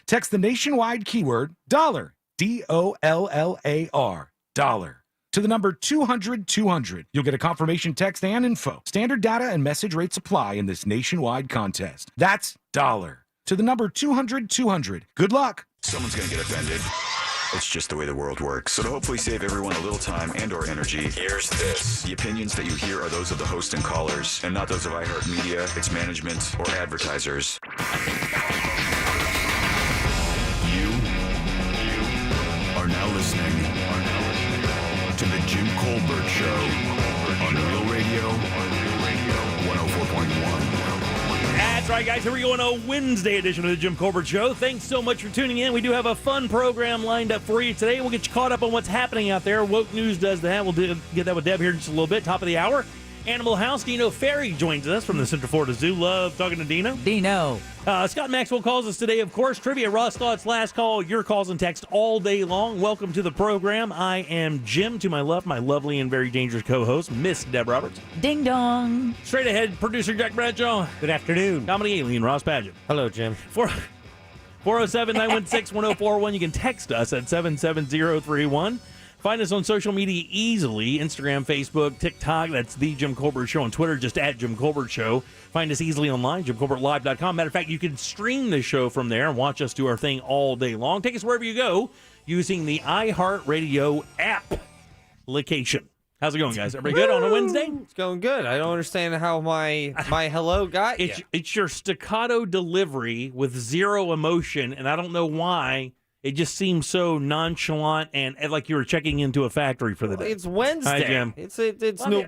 Text the nationwide keyword dollar, DOLLAR, dollar, to the number 200-200. You'll get a confirmation text and info. Standard data and message rates apply in this nationwide contest. That's dollar, to the number 200-200. Good luck. Someone's going to get offended. It's just the way the world works. So to hopefully save everyone a little time and or energy, here's this. The opinions that you hear are those of the host and callers, and not those of iHeartMedia, its management, or advertisers. You are now listening to the Jim Colbert Show on Real Radio 104.1. That's right, guys. Here we go on a Wednesday edition of the Jim Colbert Show. Thanks so much for tuning in. We do have a fun program lined up for you today. We'll get you caught up on what's happening out there. Woke News does that. We'll get that with Deb here in just a little bit. Top of the hour. Animal House, Dino Ferry joins us from the Central Florida Zoo. Love talking to Dino. Dino. Scott Maxwell calls us today, of course. Trivia, Ross Thoughts, last call. Your calls and text all day long. Welcome to the program. I am Jim. To my left, my lovely and very dangerous co-host, Miss Deb Roberts. Ding dong. Straight ahead, producer Jack Bradshaw. Good afternoon. Comedy alien, Ross Padgett. Hello, Jim. 407-916-1041. You can text us at 77031. Find us on social media easily. Instagram, Facebook, TikTok. That's The Jim Colbert Show. On Twitter, just at Jim Colbert Show. Find us easily online, JimColbertLive.com. Matter of fact, you can stream the show from there and watch us do our thing all day long. Take us wherever you go using the iHeartRadio app location. How's it going, guys? Everybody good on a Wednesday? It's going good. I don't understand how my hello got you. It's your staccato delivery with zero emotion, and I don't know why. It just seems so nonchalant and like you were checking into a factory for the day. It's Wednesday. Hi, Jim. It's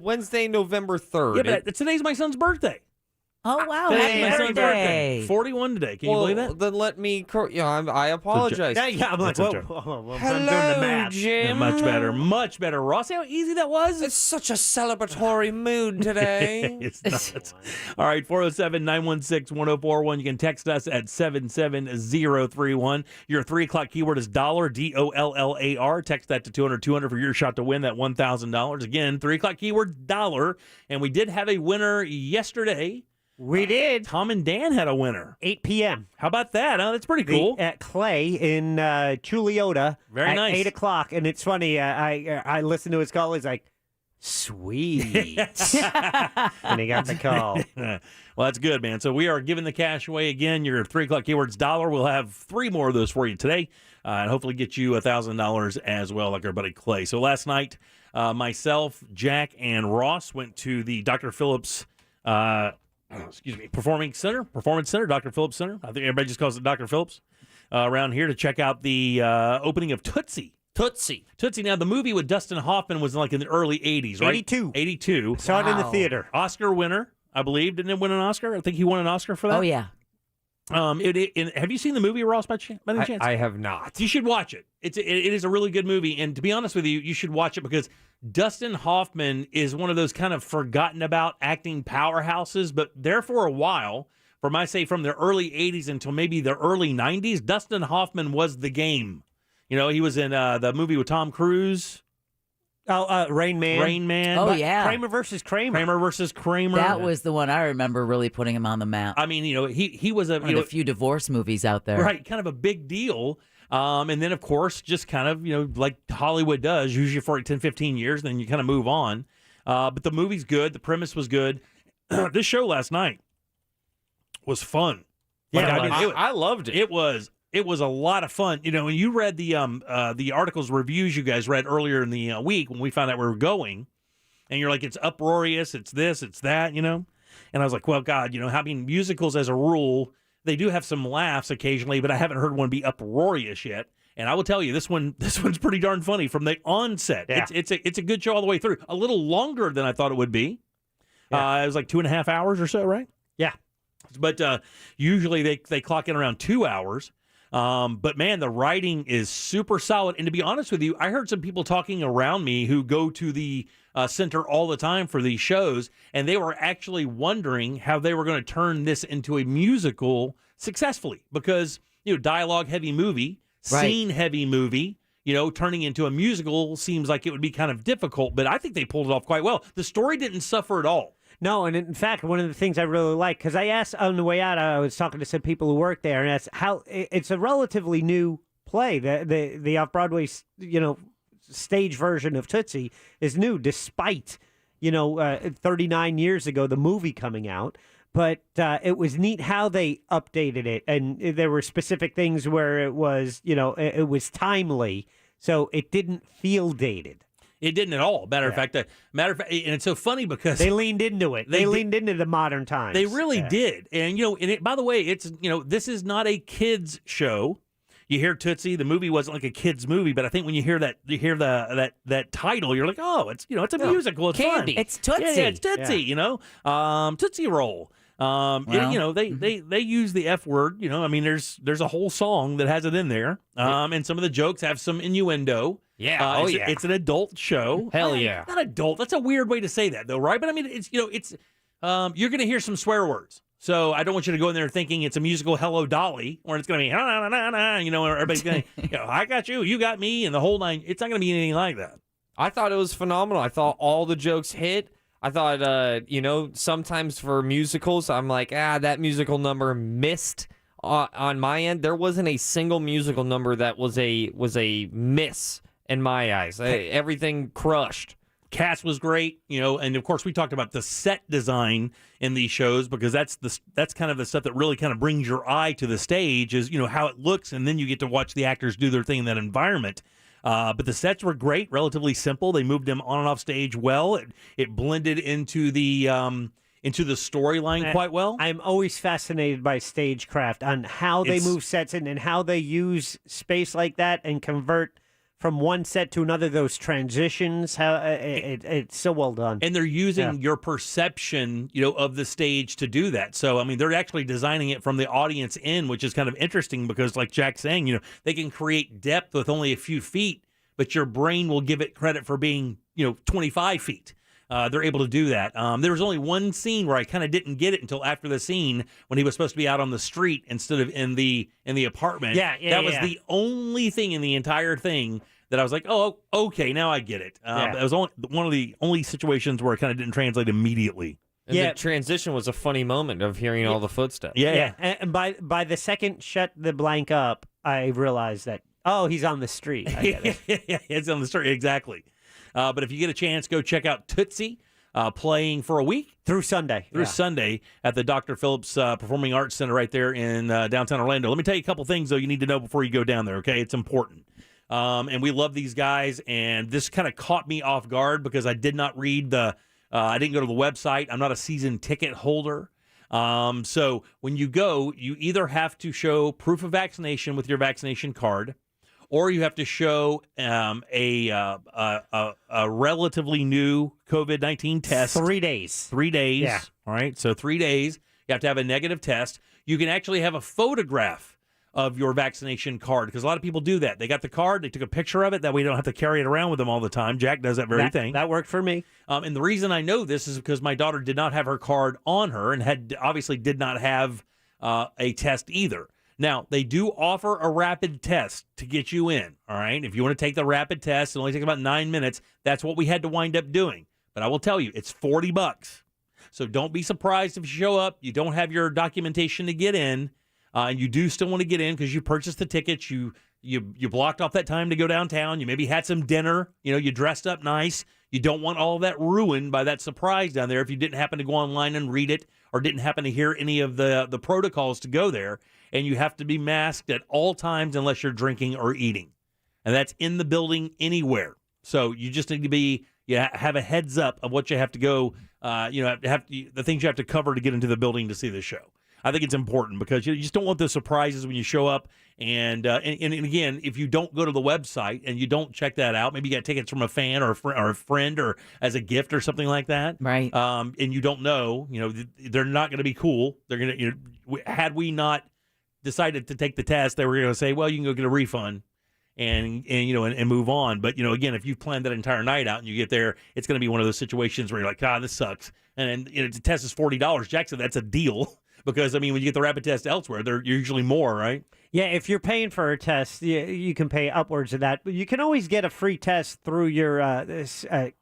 Wednesday, November 3rd. Yeah, but today's my son's birthday. Oh, wow. Today's my Happy son's birthday. birthday. 41 today. Can you believe that? Then let me... I apologize. Yeah, I'm like, That's a whoa, I'm Hello, doing the math. Jim. Yeah, much better. Much better. Ross, see how easy that was? It's such a celebratory mood today. It's not. All right, 407-916-1041. You can text us at 77031. Your 3 o'clock keyword is dollar, DOLLAR. Text that to 200-200 for your shot to win that $1,000. Again, 3 o'clock keyword dollar. And we did have a winner yesterday. We did. Tom and Dan had a winner. 8 p.m. How about that? Huh? That's pretty cool. At Clay in Chuliota. Very at nice. 8 o'clock. And it's funny, I listened to his call. He's like, sweet. And he got the call. Well, that's good, man. So we are giving the cash away again. Your 3 o'clock keyword's dollar. We'll have 3 more of those for you today, and hopefully get you $1,000 as well, like our buddy Clay. So last night, myself, Jack, and Ross went to the Dr. Phillips Performance Center, Dr. Phillips Center. I think everybody just calls it Dr. Phillips around here to check out the opening of Tootsie. Tootsie. Now, the movie with Dustin Hoffman was like in the early 80s, right? 82. Saw it in the theater. Oscar winner, I believe. Didn't it win an Oscar? I think he won an Oscar for that. Oh, yeah. Have you seen the movie, Ross, by any chance? I have not. You should watch it. It is a really good movie, and to be honest with you, you should watch it because Dustin Hoffman is one of those kind of forgotten about acting powerhouses, but there for a while, from the early 80s until maybe the early 90s, Dustin Hoffman was the game. You know, he was in the movie with Tom Cruise. Oh, Rain Man. Oh, yeah. Kramer versus Kramer. That was the one I remember really putting him on the map. I mean, you know, he was a few divorce movies out there. Right, kind of a big deal. And then, of course, just kind of, you know, like Hollywood does, usually for 10, 15 years, then you kind of move on. But the movie's good. The premise was good. This show last night was fun. Yeah, I loved it. It was a lot of fun. You know, when you read the articles, reviews you guys read earlier in the week when we found out we were going, and you're like, it's uproarious, it's this, it's that, you know? And I was like, well, God, you know, having musicals as a rule, they do have some laughs occasionally, but I haven't heard one be uproarious yet. And I will tell you, this one's pretty darn funny from the onset. Yeah. It's a good show all the way through. A little longer than I thought it would be. Yeah. It was like 2.5 hours or so, right? Yeah. But usually they clock in around 2 hours. But man, the writing is super solid. And to be honest with you, I heard some people talking around me who go to the center all the time for these shows, and they were actually wondering how they were going to turn this into a musical successfully because, you know, dialogue-heavy movie, scene-heavy movie, you know, turning into a musical seems like it would be kind of difficult, but I think they pulled it off quite well. The story didn't suffer at all. No, and in fact, one of the things I really like, because I asked on the way out, I was talking to some people who work there, and asked how it's a relatively new play. The off Broadway, stage version of Tootsie is new, despite 39 years ago the movie coming out. But it was neat how they updated it, and there were specific things where it was, it was timely, so it didn't feel dated. It didn't at all. Matter of fact, and it's so funny because they leaned into it. They leaned into the modern times. They really did. And by the way, it's this is not a kids show. You hear Tootsie, the movie wasn't like a kids movie, but I think when you hear that title, you're like, oh, it's it's a musical, it's Candy. fun. It's Tootsie. Yeah, it's Tootsie. Tootsie Roll. They use the F word. There's a whole song that has it in there. And some of the jokes have some innuendo. Yeah. It's an adult show. Hell yeah. Not adult. That's a weird way to say that, though, right? But I mean, it's you're going to hear some swear words. So I don't want you to go in there thinking it's a musical Hello Dolly, or it's going to be everybody's going to, I got you, you got me, and the whole nine. It's not going to be anything like that. I thought it was phenomenal. I thought all the jokes hit. I thought, sometimes for musicals, I'm like, that musical number missed on my end. There wasn't a single musical number that was a miss in my eyes. Everything crushed. Cast was great, and of course we talked about the set design in these shows because that's kind of the stuff that really kind of brings your eye to the stage is how it looks, and then you get to watch the actors do their thing in that environment. But the sets were great, relatively simple. They moved them on and off stage well. It blended into the storyline quite well. I'm always fascinated by stagecraft on how they move sets in and how they use space like that and convert from one set to another, those transitions, how it's so well done. And they're using your perception, of the stage to do that. So, they're actually designing it from the audience in, which is kind of interesting because, like Jack's saying, they can create depth with only a few feet, but your brain will give it credit for being, 25 feet. They're able to do that. There was only one scene where I kind of didn't get it until after the scene when he was supposed to be out on the street instead of in the apartment. That was the only thing in the entire thing that I was like, oh, okay, now I get it. It was one of the only situations where it kind of didn't translate immediately. And the transition was a funny moment of hearing all the footsteps. Yeah. And by the second shut the blank up, I realized that, he's on the street. I get it. Yeah, it's on the street, exactly. But if you get a chance, go check out Tootsie, playing for a week. Through Sunday. Sunday at the Dr. Phillips Performing Arts Center right there in downtown Orlando. Let me tell you a couple things, though, you need to know before you go down there, okay? It's important. And we love these guys, and this kind of caught me off guard because I did not read I didn't go to the website. I'm not a season ticket holder. So when you go, you either have to show proof of vaccination with your vaccination card, or you have to show a relatively new COVID-19 test. 3 days. 3 days. Yeah. All right. So 3 days. You have to have a negative test. You can actually have a photograph of your vaccination card because a lot of people do that. They got the card. They took a picture of it. That way you don't have to carry it around with them all the time. Jack does that very thing. That worked for me. And the reason I know this is because my daughter did not have her card on her and obviously did not have a test either. Now, they do offer a rapid test to get you in, all right? If you want to take the rapid test, it only takes about 9 minutes. That's what we had to wind up doing. But I will tell you, it's $40. So don't be surprised if you show up, you don't have your documentation to get in, and you do still want to get in because you purchased the tickets, you blocked off that time to go downtown, you maybe had some dinner, you dressed up nice. You don't want all of that ruined by that surprise down there if you didn't happen to go online and read it or didn't happen to hear any of the protocols to go there. And you have to be masked at all times unless you're drinking or eating. And that's in the building anywhere. So you just need to have a heads up of what you have to go, the things you have to cover to get into the building to see the show. I think it's important because you just don't want the surprises when you show up. And again, if you don't go to the website and you don't check that out, maybe you got tickets from a fan or a friend or as a gift or something like that. Right. And you don't know, they're not going to be cool. They're going to, had we not decided to take the test, they were going to say, well, you can go get a refund and move on. But, again, if you've planned that entire night out and you get there, it's going to be one of those situations where you're like, this sucks. And the test is $40. Jack said that's a deal Because, I mean, when you get the rapid test elsewhere, they're usually more, right? Yeah, if you're paying for a test, you can pay upwards of that. But you can always get a free test through your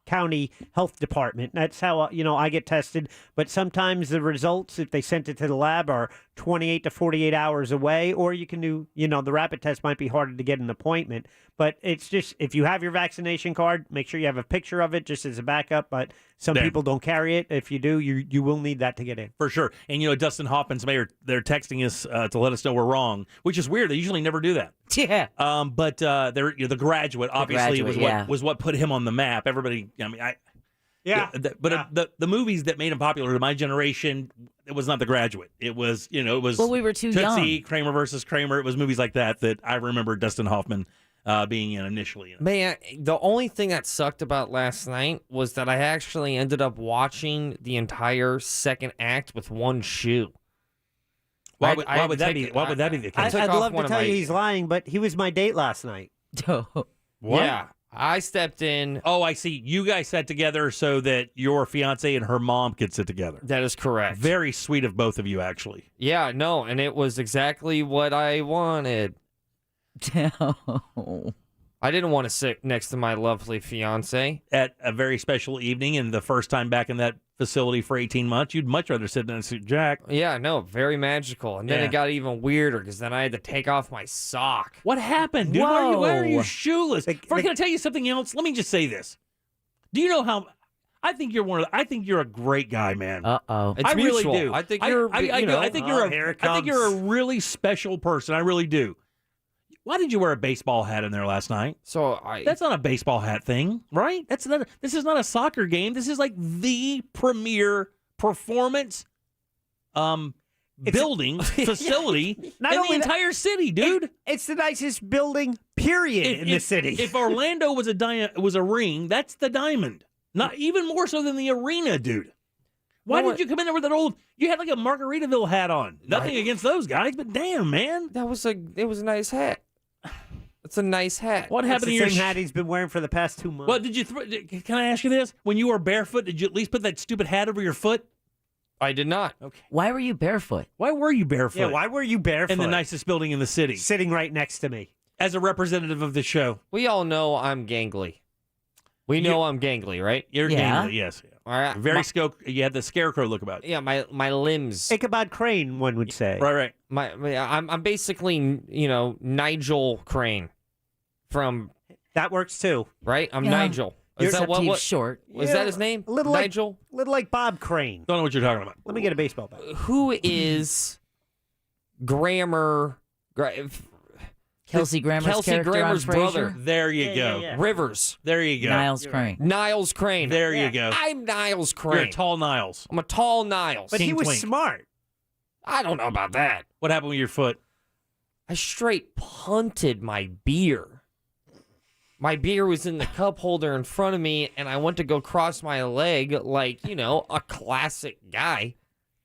county health department. That's how I get tested. But sometimes the results, if they sent it to the lab, are 28 to 48 hours away. Or you can do, the rapid test might be harder to get an appointment. But it's just, if you have your vaccination card, make sure you have a picture of it just as a backup. But some people don't carry it. If you do, you will need that to get in. For sure. And, Dustin Hoffman's mayor, they're texting us to let us know we're wrong, which is weird. They usually never do that. Yeah. But they're, the graduate, obviously, was what put him on the map. Everybody, the movies that made him popular to my generation, it was not The Graduate. It was, it was. Well, we were too Tootsie, young. Kramer versus Kramer. It was movies like that I remember Dustin Hoffman being in initially. Man, the only thing that sucked about last night was that I actually ended up watching the entire second act with one shoe. Why would that be the case? I'd love to tell you he's lying, but he was my date last night. What? Yeah, I stepped in. Oh, I see. You guys sat together so that your fiance and her mom could sit together. That is correct. Very sweet of both of you, actually. Yeah, no, and it was exactly what I wanted. I didn't want to sit next to my lovely fiance. At a very special evening and the first time back in that facility for 18 months, you'd much rather sit next to Jack. Yeah, no, very magical. And then Yeah. it got even weirder because then I had to take off my sock. What happened, dude? Whoa. Why are you shoeless? Can Can I tell you something else? Let me just say this. Do you know how... I think you're a great guy, man. Uh-oh. It's I mutual. really do. I think you're, I think you're here it I think you're a comes. really special person. I really do. Why did you wear a baseball hat in there last night? So That's not a baseball hat thing, right? This is not a soccer game. This is like the premier performance building facility in Not the only that- entire city, dude. It's the nicest building, period, in the city. If Orlando was a ring, that's the Diamond. Not even more so than the arena, dude. Why did you come in there with that old? You had like a Margaritaville hat on. Nothing against those guys, but damn, man. it was a nice hat. It's a nice hat. What It's happened to the your same hat he's been wearing for the past 2 months. Well, did you? Can I ask you this? When you were barefoot, did you at least put that stupid hat over your foot? I did not. Okay. Why were you barefoot? Why were you barefoot? Yeah, why were you barefoot? in the nicest building in the city Sitting right next to me. as a representative of the show? We all know I'm gangly. We know I'm gangly, right? You're Yeah. gangly, yes. All right. Very you had the scarecrow look about you. Yeah, my limbs. Ichabod Crane, one would say. Right. I'm basically Nigel Crane from That works too. right. I'm Yeah. Nigel. Is that Except he's what? short. Was Yeah, that his name? little Nigel. Little like Bob Crane. Don't know what you're talking about. Let me get a baseball bat. Who is Grammar? Kelsey Grammer's character Grammer's on Frasier. brother. There you go. yeah. Rivers. There you go. Niles Crane. Niles Crane. There you go. I'm Niles Crane. You're a tall Niles. I'm a tall Niles. But he King was Twink. smart. I don't know about that. What happened with your foot? I straight punted my beer. My beer was in the cup holder in front of me, and I went to go cross my leg like, a classic guy.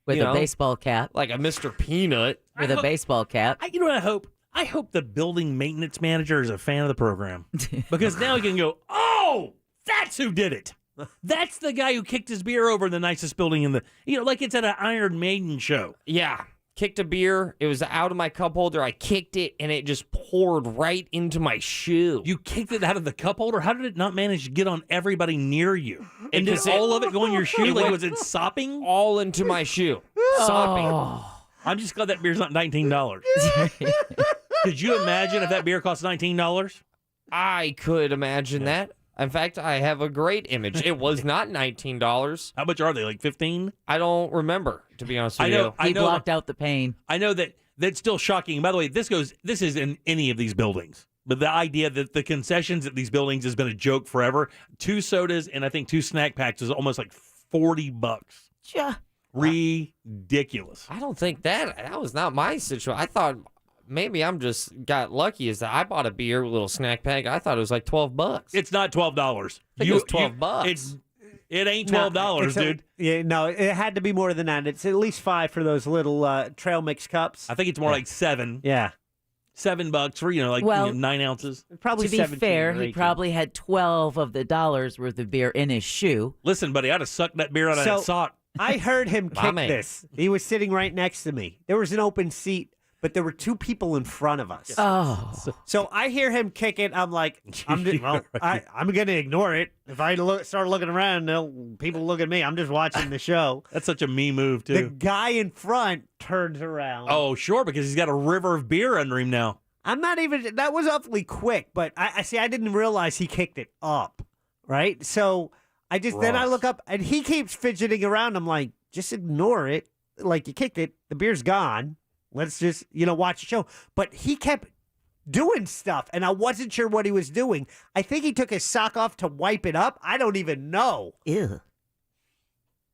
With You a know? baseball cap. Like a Mr. Peanut. With a baseball cap. You know what I hope? I hope the building maintenance manager is a fan of the program. Because now he can go, oh, that's who did it. That's the guy who kicked his beer over in the nicest building in the, like it's at an Iron Maiden show. Yeah. Kicked a beer. It was out of my cup holder. I kicked it, and it just poured right into my shoe. You kicked it out of the cup holder? How did it not manage to get on everybody near you? And did Because it- all of it go in your shoe? Like, was it sopping? All into my shoe. Sopping. I'm just glad that beer's not $19. Could you imagine if that beer cost $19? I could imagine that. In fact, I have a great image. It was not $19. How much are they? Like 15? I don't remember, to be honest with I know. you. He blocked out the pain. I know that's still shocking. By the way, this is in any of these buildings. But the idea that the concessions at these buildings has been a joke forever. 2 sodas and I think 2 snack packs is almost like $40. Yeah. Ridiculous. I don't think that was not my situation. I thought maybe I'm just got lucky is that I bought a beer, a little snack pack. I thought it was like $12. It's not $12. think it was $12. It ain't No, $12, it's a- dude. Yeah, no, it had to be more than that. It's at least $5 for those little trail mix cups. I think it's more like $7. Yeah. $7 for, Well, 9 ounces. Probably To be 17 fair, or he 18. probably had 12 of the dollars worth of beer in his shoe. Listen, buddy, I'd have sucked that beer out of So- that sock. I heard him kick Mommy. this. He was sitting right next to me. There was an open seat, but there were two people in front of us. Oh. So I hear him kick it. I'm like, I'm going to ignore it. If I start looking around, people look at me. I'm just watching the show. That's such a me move, The too. guy in front turns around. Oh, sure, because he's got a river of beer under him now. I'm not even, that was awfully quick, but I didn't realize he kicked it up, right? So then I look up and he keeps fidgeting around. I'm like, just ignore it. Like, you kicked it. The beer's gone. Let's just, watch the show. But he kept doing stuff, and I wasn't sure what he was doing. I think he took his sock off to wipe it up. I don't even know. Ew.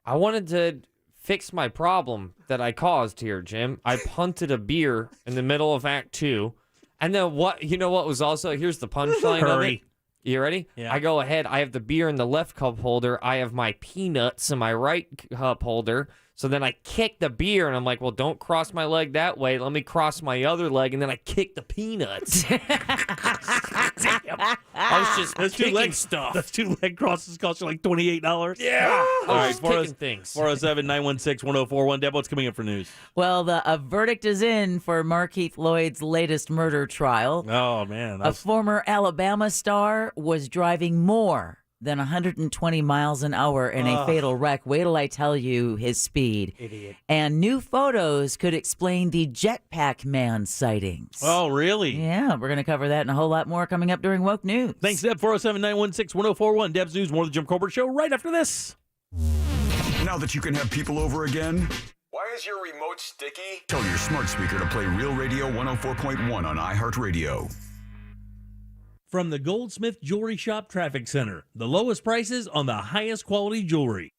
I wanted to fix my problem that I caused here, Jim. I punted a beer in the middle of Act 2. And then what was also, here's the punchline of it. Hurry. You ready? Yeah. I go ahead. I have the beer in the left cup holder. I have my peanuts in my right cup holder. So then I kick the beer, and I'm like, well, don't cross my leg that way. Let me cross my other leg, and then I kick the peanuts. I was just kicking stuff. Those 2 leg crosses cost you like $28. Yeah. I All was right, just for kicking us, things. 407-916-1041. Deb, what's coming up for news? Well, a verdict is in for Markeith Lloyd's latest murder trial. Oh, man. A former Alabama star was driving more than 120 miles an hour in a fatal wreck. Wait till I tell you his speed. Idiot. And new photos could explain the jetpack man sightings. Oh, really? Yeah, we're going to cover that and a whole lot more coming up during Woke News. Thanks, Deb. 407-916-1041. Deb's News, more of the Jim Colbert Show right after this. Now that you can have people over again, why is your remote sticky? Tell your smart speaker to play Real Radio 104.1 on iHeartRadio. From the Goldsmith Jewelry Shop Traffic Center, the lowest prices on the highest quality jewelry.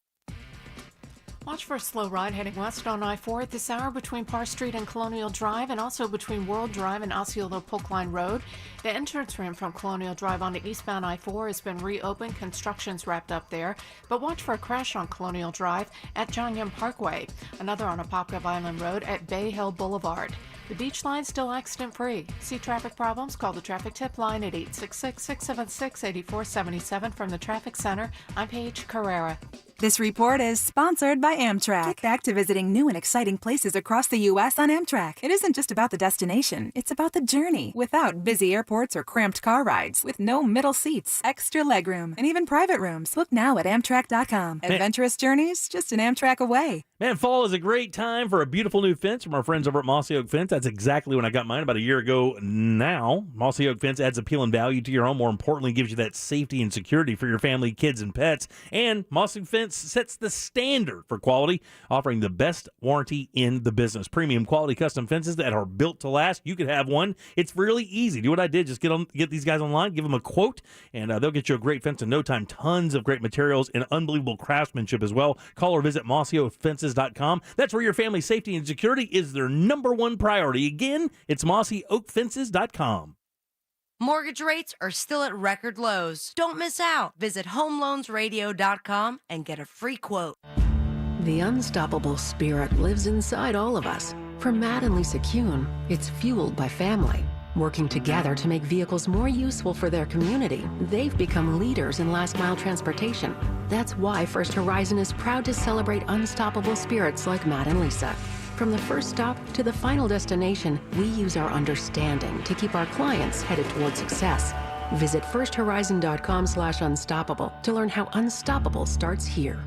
Watch for a slow ride heading west on I-4 at this hour between Parr Street and Colonial Drive, and also between World Drive and Osceola Polk Line Road. The entrance ramp from Colonial Drive onto eastbound I-4 has been reopened. Construction's wrapped up there. But watch for a crash on Colonial Drive at John Young Parkway. Another on Apopka Island Road at Bay Hill Boulevard. The beach line still accident-free. See traffic problems? Call the traffic tip line at 866-676-8477. From the Traffic Center, I'm Paige Carrera. This report is sponsored by Amtrak. Get back to visiting new and exciting places across the U.S. on Amtrak. It isn't just about the destination, it's about the journey. Without busy airports or cramped car rides, with no middle seats, extra legroom, and even private rooms. Book now at Amtrak.com. Adventurous journeys, just an Amtrak away. Man, fall is a great time for a beautiful new fence from our friends over at Mossy Oak Fence. That's exactly when I got mine about a year ago now. Mossy Oak Fence adds appeal and value to your home. More importantly, gives you that safety and security for your family, kids, and pets. And Mossy Fence sets the standard for quality, offering the best warranty in the business. Premium quality custom fences that are built to last. You could have one. It's really easy. Do what I did. Just get these guys online, give them a quote, and they'll get you a great fence in no time. Tons of great materials and unbelievable craftsmanship as well. Call or visit mossyoakfences.com. That's where your family safety and security is their number one priority. Again, it's mossyoakfences.com. Mortgage rates are still at record lows. Don't miss out. Visit homeloansradio.com and get a free quote. The unstoppable spirit lives inside all of us. For Matt and Lisa Kuhn, it's fueled by family. Working together to make vehicles more useful for their community, they've become leaders in last-mile transportation. That's why First Horizon is proud to celebrate unstoppable spirits like Matt and Lisa. From the first stop to the final destination, we use our understanding to keep our clients headed toward success. Visit firsthorizon.com/unstoppable to learn how unstoppable starts here.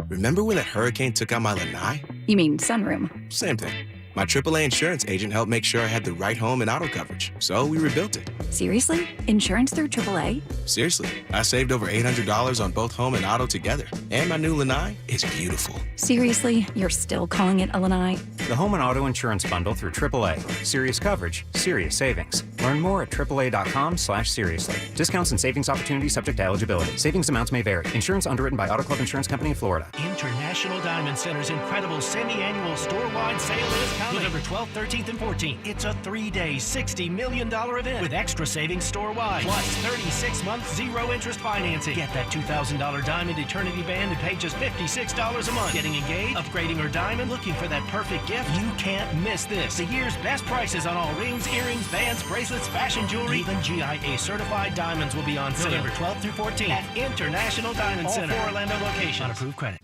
Remember when a hurricane took out my lanai? You mean sunroom? Same thing. My AAA insurance agent helped make sure I had the right home and auto coverage, so we rebuilt it. Seriously? Insurance through AAA? Seriously, I saved over $800 on both home and auto together. And my new lanai is beautiful. Seriously? You're still calling it a lanai? The home and auto insurance bundle through AAA. Serious coverage, serious savings. Learn more at AAA.com/seriously. Discounts and savings opportunities subject to eligibility. Savings amounts may vary. Insurance underwritten by Auto Club Insurance Company of Florida. International Diamond Center's incredible semi-annual store-wide sale is coming. November 12th, 13th, and 14th. It's a 3-day, $60 million event with extra savings store-wide. Plus 36-month zero-interest financing. Get that $2,000 Diamond Eternity Band and pay just $56 a month. Getting engaged, upgrading your diamond, looking for that perfect gift? You can't miss this. The year's best prices on all rings, earrings, bands, bracelets, fashion jewelry, even GIA-certified diamonds will be on sale. November 12th through 14th at International Diamond Center. All 4 Orlando locations. On approved credit.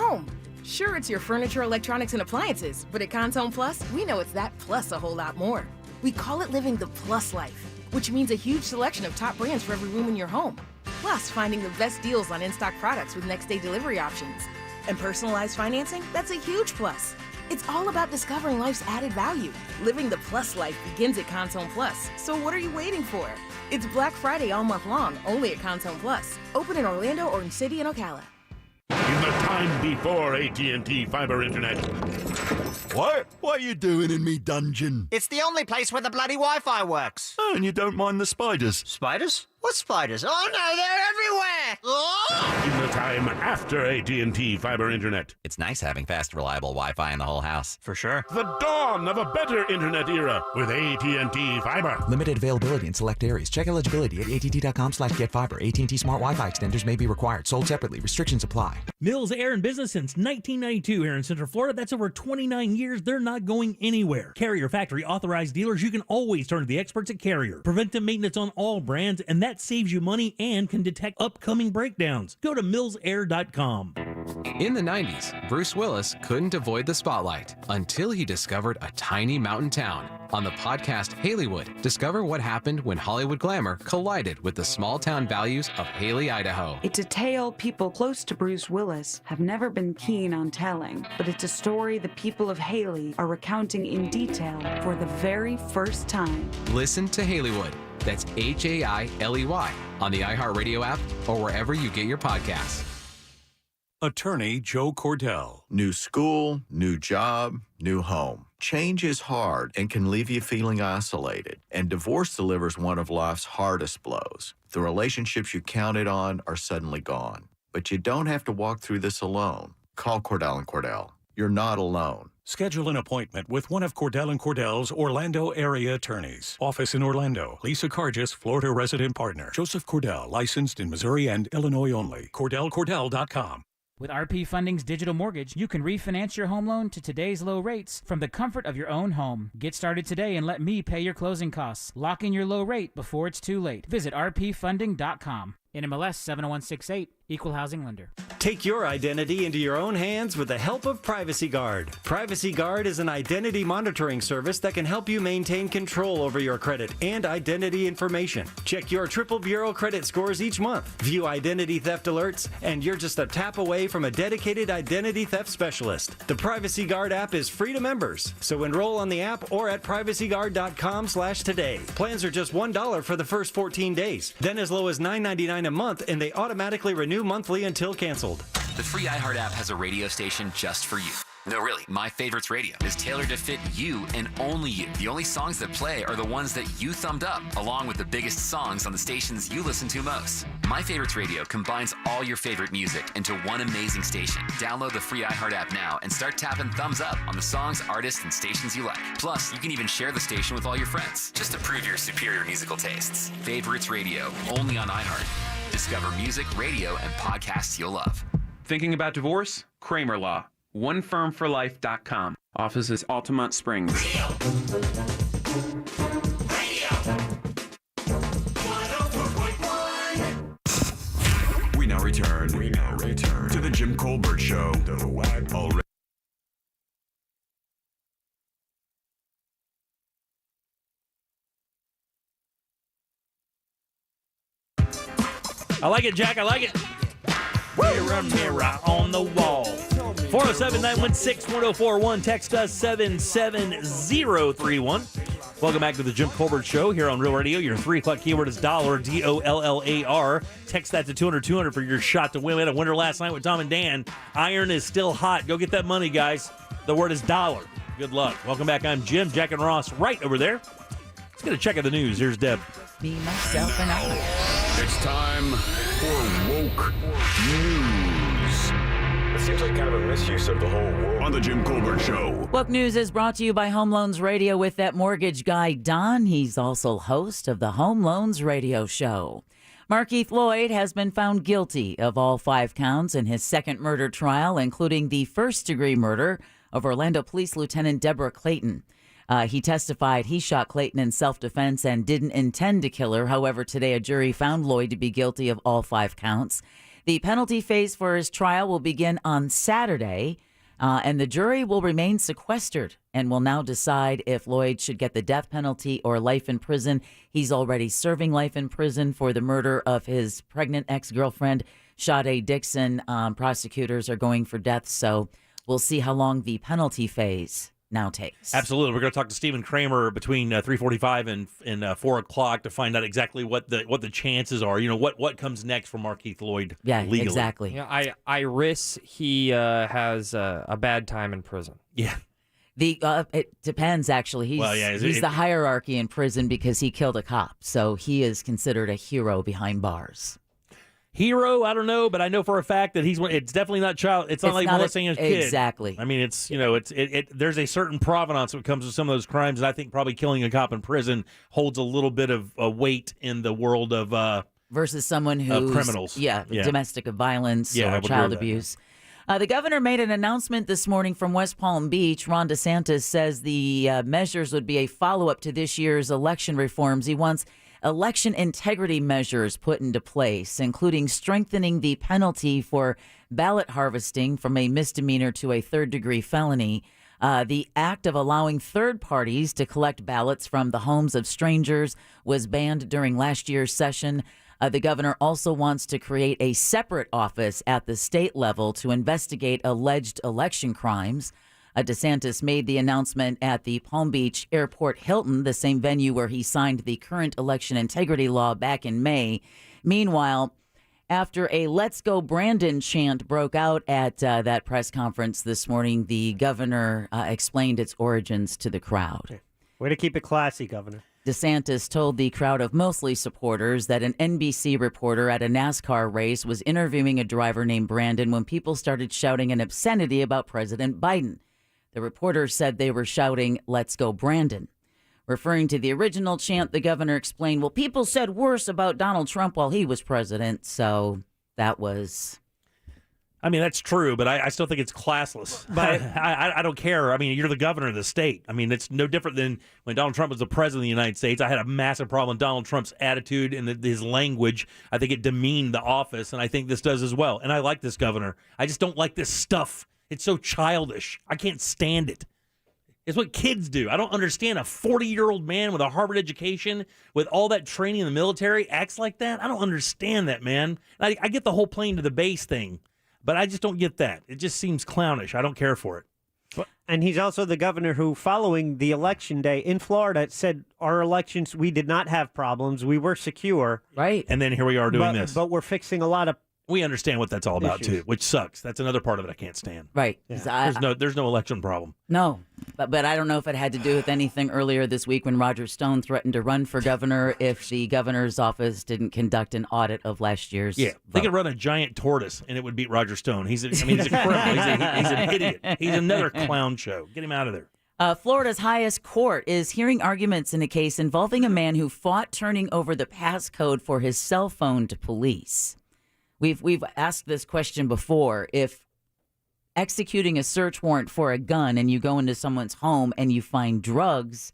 home. Sure, it's your furniture, electronics, and appliances, but at Cons Home Plus, we know it's that plus a whole lot more. We call it living the plus life, which means a huge selection of top brands for every room in your home. Plus, finding the best deals on in-stock products with next-day delivery options. And personalized financing, that's a huge plus. It's all about discovering life's added value. Living the plus life begins at Cons Home Plus, so what are you waiting for? It's Black Friday all month long, only at Cons Home Plus. Open in Orlando, Orange City, and Ocala. In the time before AT&T fiber internet. What? What are you doing in me dungeon? It's the only place where the bloody Wi-Fi works. Oh, and you don't mind the spiders? Spiders? What spiders? Oh no, they're everywhere! Oh! In the time after AT&T fiber internet. It's nice having fast, reliable Wi-Fi in the whole house. For sure. The dawn of a better internet era with AT&T fiber. Limited availability in select areas. Check eligibility at att.com/getfiber. AT&T Smart Wi-Fi extenders may be required. Sold separately. Restrictions apply. Mills Air in business since 1992 here in Central Florida. That's over 29 years. They're not going anywhere. Carrier factory authorized dealers. You can always turn to the experts at Carrier. Preventive maintenance on all brands, and that saves you money and can detect upcoming breakdowns. Go to millsair.com. In the 90s, Bruce Willis couldn't avoid the spotlight until he discovered a tiny mountain town. On the podcast Haleywood, discover what happened when Hollywood glamour collided with the small town values of Haley, Idaho. It's a tale people close to Bruce Willis have never been keen on telling, but it's a story the people of Haley are recounting in detail for the very first time. Listen to Haleywood. That's Hailey on the iHeartRadio app or wherever you get your podcasts. Attorney Joe Cordell. New school, new job, new home. Change is hard and can leave you feeling isolated. And divorce delivers one of life's hardest blows. The relationships you counted on are suddenly gone. But you don't have to walk through this alone. Call Cordell & Cordell. You're not alone. Schedule an appointment with one of Cordell & Cordell's Orlando area attorneys. Office in Orlando. Lisa Cargis, Florida resident partner. Joseph Cordell, licensed in Missouri and Illinois only. CordellCordell.com. With RP Funding's digital mortgage, you can refinance your home loan to today's low rates from the comfort of your own home. Get started today and let me pay your closing costs. Lock in your low rate before it's too late. Visit rpfunding.com. NMLS 70168, Equal Housing Lender. Take your identity into your own hands with the help of Privacy Guard. Privacy Guard is an identity monitoring service that can help you maintain control over your credit and identity information. Check your Triple Bureau credit scores each month. View identity theft alerts, and you're just a tap away from a dedicated identity theft specialist. The Privacy Guard app is free to members, so enroll on the app or at privacyguard.com/today. Plans are just $1 for the first 14 days, then as low as $9.99 a month, and they automatically renew monthly until canceled. The free iHeart app has a radio station just for you. No, really, My Favorites Radio is tailored to fit you and only you. The only songs that play are the ones that you thumbed up, along with the biggest songs on the stations you listen to most. My Favorites Radio combines all your favorite music into one amazing station. Download the free iHeart app now and start tapping thumbs up on the songs, artists, and stations you like. Plus, you can even share the station with all your friends, just to prove your superior musical tastes. Favorites Radio, only on iHeart. Discover music, radio, and podcasts you'll love. Thinking about divorce? Kramer Law. OneFirmForLife.com. Offices Altamont Springs. We now return to the Jim Colbert Show. I like it, Jack. I like it. Mirror, mirror on the wall. 407-916-1041. Text us 77031. Welcome back to the Jim Colbert Show here on Real Radio. Your 3 o'clock keyword is dollar, DOLLAR. Text that to 200-200 for your shot to win. We had a winner last night with Tom and Dan. Iron is still hot. Go get that money, guys. The word is dollar. Good luck. Welcome back. I'm Jim. Jack and Ross right over there. Let's get a check of the news. Here's Deb. Me, myself, and I. It's time for woke news. It seems like kind of a misuse of the whole world. On the Jim Colbert Show. Woke News is brought to you by Home Loans Radio with that mortgage guy, Don. He's also host of the Home Loans Radio Show. Markeith Lloyd has been found guilty of all 5 counts in his second murder trial, including the first-degree murder of Orlando Police Lieutenant Deborah Clayton. He testified he shot Clayton in self-defense and didn't intend to kill her. However, today a jury found Lloyd to be guilty of all 5 counts. The penalty phase for his trial will begin on Saturday, and the jury will remain sequestered and will now decide if Lloyd should get the death penalty or life in prison. He's already serving life in prison for the murder of his pregnant ex-girlfriend, Sade Dixon. Prosecutors are going for death, so we'll see how long the penalty phase now takes. Absolutely. We're going to talk to Stephen Kramer between 3:45 and 4 o'clock to find out exactly what the chances are. What comes next for Markeith Lloyd legally. Exactly. Yeah, I risk he has a bad time in prison. Yeah. It depends, actually. He's the hierarchy in prison because he killed a cop, so he is considered a hero behind bars. Hero, I don't know, but I know for a fact that it's definitely not child. It's not like molesting a kid. Exactly. I mean, there's a certain provenance when it comes to some of those crimes, and I think probably killing a cop in prison holds a little bit of weight in the world of versus someone who's criminals. Domestic violence I or would child agree with abuse. The governor made an announcement this morning from West Palm Beach. Ron DeSantis says the measures would be a follow-up to this year's election reforms. He wants election integrity measures put into place, including strengthening the penalty for ballot harvesting from a misdemeanor to a third-degree felony. The act of allowing third parties to collect ballots from the homes of strangers was banned during last year's session. The governor also wants to create a separate office at the state level to investigate alleged election crimes. DeSantis made the announcement at the Palm Beach Airport Hilton, the same venue where he signed the current election integrity law back in May. Meanwhile, after a "Let's Go Brandon" chant broke out at that press conference this morning, the governor explained its origins to the crowd. Way to keep it classy, Governor. DeSantis told the crowd of mostly supporters that an NBC reporter at a NASCAR race was interviewing a driver named Brandon when people started shouting an obscenity about President Biden. The reporter said they were shouting, "Let's go, Brandon." Referring to the original chant, the governor explained, well, people said worse about Donald Trump while he was president, so that was... I mean, that's true, but I still think it's classless. But I don't care. I mean, you're the governor of the state. I mean, it's no different than when Donald Trump was the president of the United States. I had a massive problem with Donald Trump's attitude and his language. I think it demeaned the office, and I think this does as well. And I like this governor. I just don't like this stuff. It's so childish. I can't stand it. It's what kids do. I don't understand a 40-year-old man with a Harvard education, with all that training in the military, acts like that. I don't understand that, man. I get the whole plane to the base thing, but I just don't get that. It just seems clownish. I don't care for it. And he's also the governor who, following the election day in Florida, said our elections, we did not have problems. We were secure. Right. And then here we are doing this. But we're fixing a lot of We understand what that's all about, issues. too, which sucks. That's another part of it I can't stand. Right. Yeah. There's no election problem. No, but I don't know if it had to do with anything earlier this week when Roger Stone threatened to run for governor if the governor's office didn't conduct an audit of last year's Yeah, they could run a giant tortoise and it would beat Roger Stone. He's a criminal. He's an idiot. He's another clown show. Get him out of there. Florida's highest court is hearing arguments in a case involving a man who fought turning over the passcode for his cell phone to police. We've asked this question before. If executing a search warrant for a gun and you go into someone's home and you find drugs,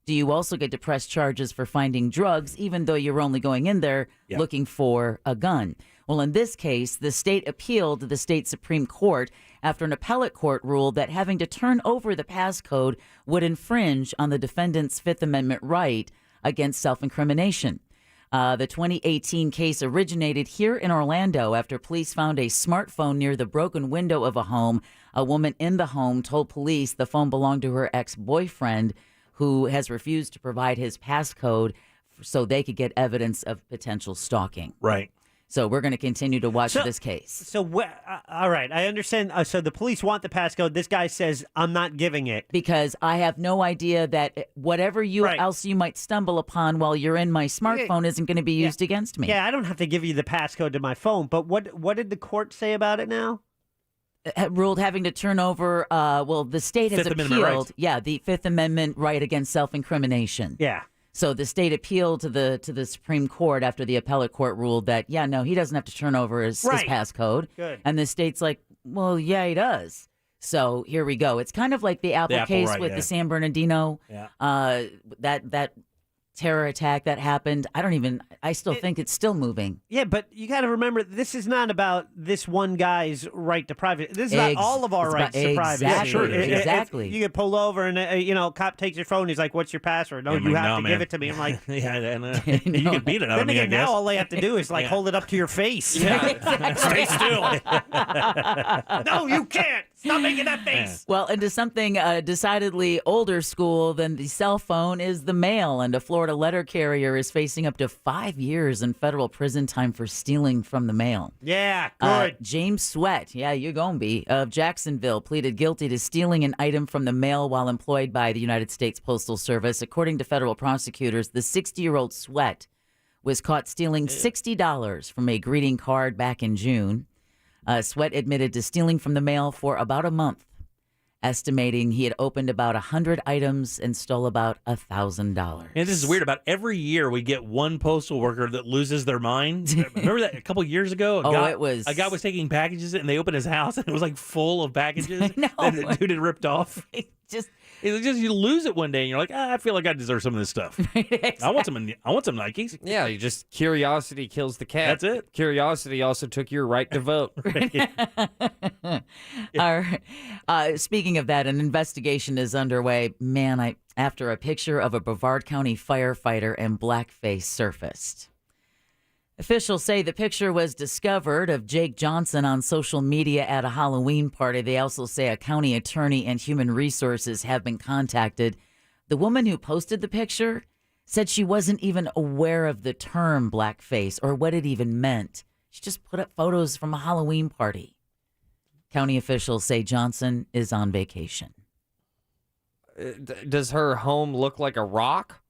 do you also get to press charges for finding drugs, even though you're only going in there looking for a gun? Well, in this case, the state appealed to the state Supreme Court after an appellate court ruled that having to turn over the passcode would infringe on the defendant's Fifth Amendment right against self-incrimination. The 2018 case originated here in Orlando after police found a smartphone near the broken window of a home. A woman in the home told police the phone belonged to her ex-boyfriend, who has refused to provide his passcode so they could get evidence of potential stalking. Right. So we're going to continue to watch this case. So, all right, I understand. So the police want the passcode. This guy says, I'm not giving it. Because I have no idea that whatever else you might stumble upon while you're in my smartphone isn't going to be used against me. Yeah, I don't have to give you the passcode to my phone. But what did the court say about it now? Ruled having to turn over, the state has appealed. Yeah, the Fifth Amendment right against self-incrimination. Yeah. So the state appealed to the Supreme Court after the appellate court ruled that, he doesn't have to turn over his passcode. Good. And the state's like, well, yeah, he does. So here we go. It's kind of like the Apple case with the San Bernardino. Yeah. That terror attack that happened. I still think it's still moving. Yeah, but you got to remember, this is not about this one guy's right to privacy. This is about all of our rights to privacy. Exactly. If you get pulled over and, cop takes your phone. He's like, what's your password? No, you have to give it to me. I'm like, you can beat it out of me, I guess. Now all they have to do is hold it up to your face. Yeah. Stay still. No, you can't. Stop making that face. Well, into something decidedly older school than the cell phone is the mail, and a Florida letter carrier is facing up to 5 years in federal prison time for stealing from the mail. Yeah, good. James Sweat, you're gonna be, of Jacksonville, pleaded guilty to stealing an item from the mail while employed by the United States Postal Service. According to federal prosecutors, the 60-year-old Sweat was caught stealing $60 from a greeting card back in June. Sweat admitted to stealing from the mail for about a month, estimating he had opened about 100 items and stole about $1,000. And this is weird. About every year, we get one postal worker that loses their mind. Remember that a couple years ago? A guy was taking packages and they opened his house and it was like full of packages that the dude had ripped off. You lose it one day and you're like, I feel like I deserve some of this stuff. Exactly. I want some Nikes. Yeah, curiosity kills the cat. That's it. Curiosity also took your right to vote. Speaking of that, an investigation is underway. Man, after a picture of a Brevard County firefighter in blackface surfaced. Officials say the picture was discovered of Jake Johnson on social media at a Halloween party. They also say a county attorney and human resources have been contacted. The woman who posted the picture said she wasn't even aware of the term blackface or what it even meant. She just put up photos from a Halloween party. County officials say Johnson is on vacation. Does her home look like a rock?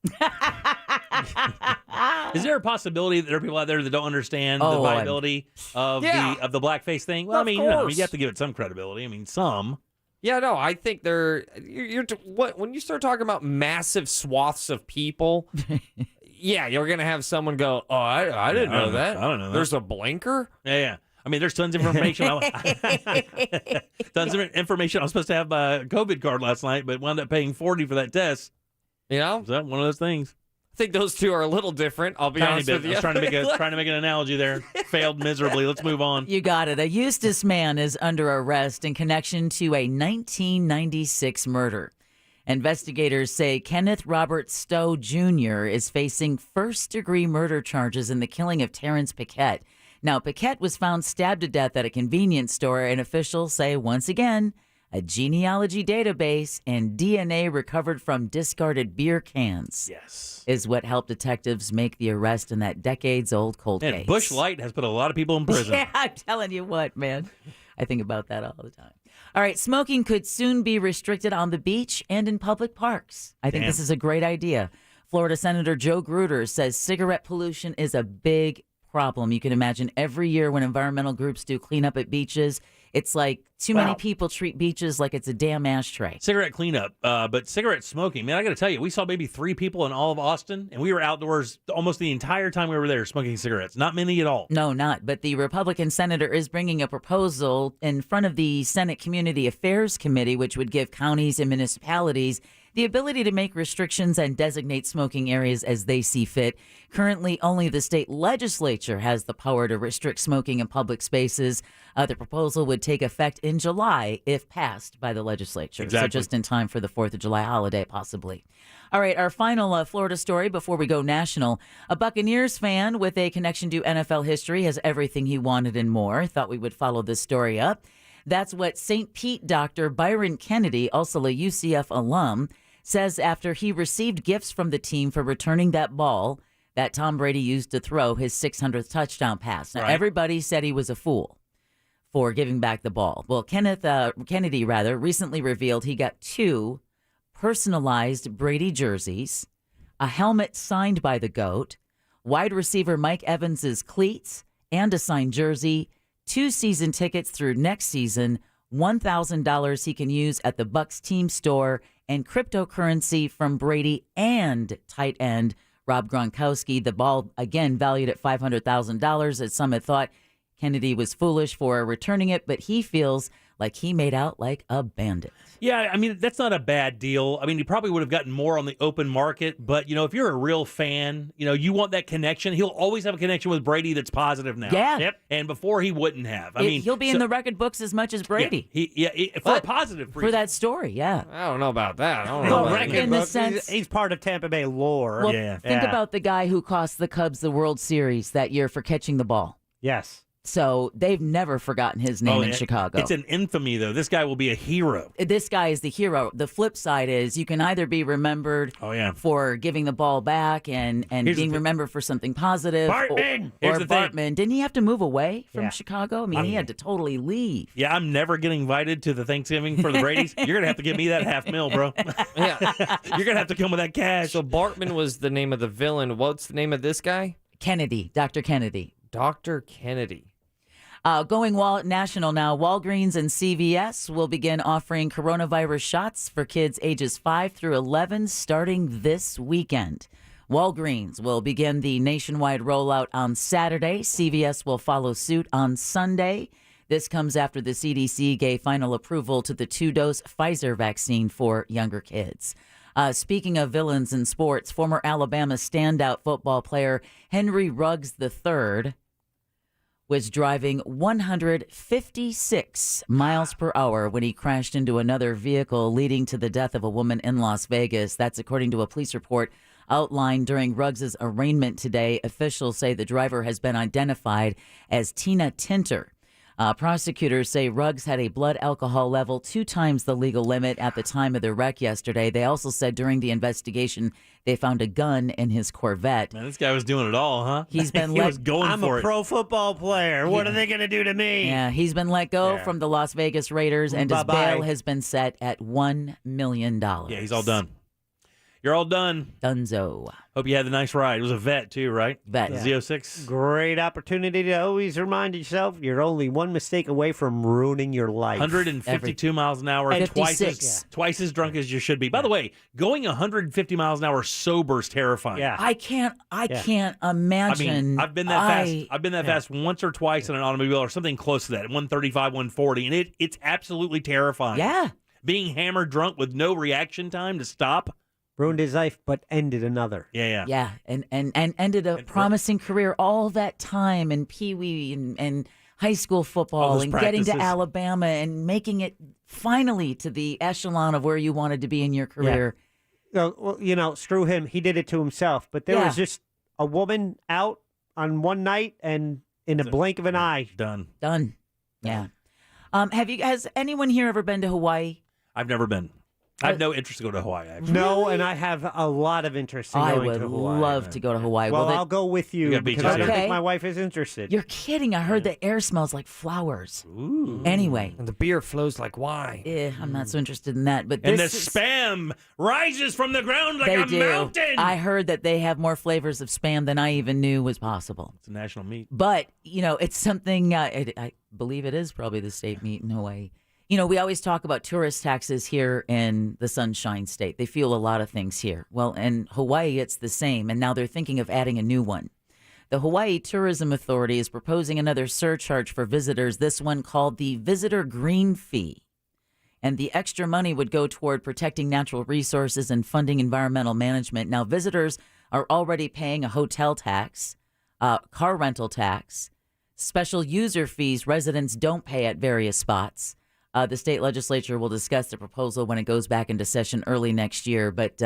Is there a possibility that there are people out there that don't understand the viability of the blackface thing? Well, you have to give it some credibility. Some. Yeah, no, I think when you start talking about massive swaths of people, you're gonna have someone go, "Oh, I didn't know that. I don't know that. There's a blinker." Yeah. There's tons of information. Tons of information. I was supposed to have a COVID card last night, but wound up paying $40 for that test. Is that one of those things? I think those two are a little different. I'll be honest with you. I was trying to make an analogy there. Failed miserably. Let's move on. You got it. A Eustis man is under arrest in connection to a 1996 murder. Investigators say Kenneth Robert Stowe Jr. is facing first-degree murder charges in the killing of Terrence Paquette. Now, Paquette was found stabbed to death at a convenience store, and officials say, once again, a genealogy database and DNA recovered from discarded beer cans is what helped detectives make the arrest in that decades-old cold case. And Busch Light has put a lot of people in prison. Yeah, I'm telling you what, man. I think about that all the time. All right, smoking could soon be restricted on the beach and in public parks. I think this is a great idea. Florida Senator Joe Gruder says cigarette pollution is a big problem. You can imagine every year when environmental groups do cleanup at beaches, it's like too many people treat beaches like it's a damn ashtray. Cigarette cleanup, but cigarette smoking, man, I got to tell you, we saw maybe 3 people in all of Austin, and we were outdoors almost the entire time we were there smoking cigarettes. Not many at all. No, not. But the Republican senator is bringing a proposal in front of the Senate Community Affairs Committee, which would give counties and municipalities the ability to make restrictions and designate smoking areas as they see fit. Currently, only the state legislature has the power to restrict smoking in public spaces. The proposal would take effect in July if passed by the legislature. Exactly. So just in time for the 4th of July holiday, possibly. All right, our final Florida story before we go national. A Buccaneers fan with a connection to NFL history has everything he wanted and more. Thought we would follow this story up. That's what St. Pete doctor Byron Kennedy, also a UCF alum, says after he received gifts from the team for returning that ball that Tom Brady used to throw his 600th touchdown pass. Now, everybody said he was a fool for giving back the ball. Well, Kennedy recently revealed he got 2 personalized Brady jerseys, a helmet signed by the GOAT, wide receiver Mike Evans's cleats, and a signed jersey, 2 season tickets through next season, $1,000 he can use at the Bucs team store, and cryptocurrency from Brady and tight end Rob Gronkowski. The ball, again, valued at $500,000, as some had thought Kennedy was foolish for returning it, but he feels like he made out like a bandit. Yeah, I mean, that's not a bad deal. I mean, he probably would have gotten more on the open market, but, if you're a real fan, you want that connection. He'll always have a connection with Brady that's positive now. Yeah. Yep. And before he wouldn't have. I mean, he'll be in the record books as much as Brady. Yeah, for a positive reason. For that story, yeah. I don't know about that. I don't know Well, about record that. in the books, sense- he's part of Tampa Bay lore. Well, Yeah. think about the guy who cost the Cubs the World Series that year for catching the ball. Yes. So they've never forgotten his name in Chicago. It's an infamy, though. This guy will be a hero. This guy is the hero. The flip side is you can either be remembered for giving the ball back and being remembered for something positive. Bartman! Or Here's the thing. Bartman. Didn't he have to move away from Yeah. Chicago? I mean, he had to totally leave. Yeah, I'm never getting invited to the Thanksgiving for the Brady's. You're going to have to give me that $500,000, bro. Yeah. You're going to have to come with that cash. So Bartman was the name of the villain. What's the name of this guy? Kennedy, Dr. Kennedy. Dr. Kennedy. Going national now, Walgreens and CVS will begin offering coronavirus shots for kids ages 5 through 11 starting this weekend. Walgreens will begin the nationwide rollout on Saturday. CVS will follow suit on Sunday. This comes after the CDC gave final approval to the 2-dose Pfizer vaccine for younger kids. Speaking of villains in sports, former Alabama standout football player Henry Ruggs III was driving 156 miles per hour when he crashed into another vehicle, leading to the death of a woman in Las Vegas. That's according to a police report outlined during Ruggs' arraignment today. Officials say the driver has been identified as Tina Tinter. Prosecutors say Ruggs had a blood alcohol level 2 times the legal limit at the time of the wreck yesterday. They also said during the investigation they found a gun in his Corvette. Man, this guy was doing it all, huh? He's been he was going I'm for a it. pro football player. What are they going to do to me? Yeah, he's been let go from the Las Vegas Raiders, and his Bye-bye. bail has been set at $1 million. Yeah, he's all done. You're all done. Dunzo. Hope you had a nice ride. It was a vet, too, right? Vet. The Z06. Great opportunity to always remind yourself you're only one mistake away from ruining your life. 152 miles an hour, twice as drunk as you should be. By the way, going 150 miles an hour sober is terrifying. Yeah. I can't imagine. I mean, I've been that fast. I've been that fast once or twice in an automobile or something close to that, 135, 140, and it's absolutely terrifying. Yeah. Being hammered drunk with no reaction time to stop. Ruined his life, but ended another. Yeah, and ended a promising career all that time in Pee Wee and high school football and getting to Alabama and making it finally to the echelon of where you wanted to be in your career. Yeah. Well, screw him. He did it to himself. But there was just a woman out on one night and in a blink of an eye. Done. Yeah. Has anyone here ever been to Hawaii? I've never been. I have no interest to go to Hawaii, actually. No, and I have a lot of interest in going to Hawaii. I would love to go to Hawaii. Well, I'll go with you because I don't think my wife is interested. You're kidding. I heard the air smells like flowers. Ooh. Anyway. And the beer flows like wine. I'm not so interested in that. But and the spam rises from the ground like a mountain. I heard that they have more flavors of spam than I even knew was possible. It's a national meat. But, it's something, I believe it is probably the state meat in Hawaii. We always talk about tourist taxes here in the Sunshine State. They fuel a lot of things here. Well, in Hawaii, it's the same, and now they're thinking of adding a new one. The Hawaii Tourism Authority is proposing another surcharge for visitors, this one called the Visitor Green Fee. And the extra money would go toward protecting natural resources and funding environmental management. Now, visitors are already paying a hotel tax, car rental tax, special user fees residents don't pay at various spots. The state legislature will discuss the proposal when it goes back into session early next year. But,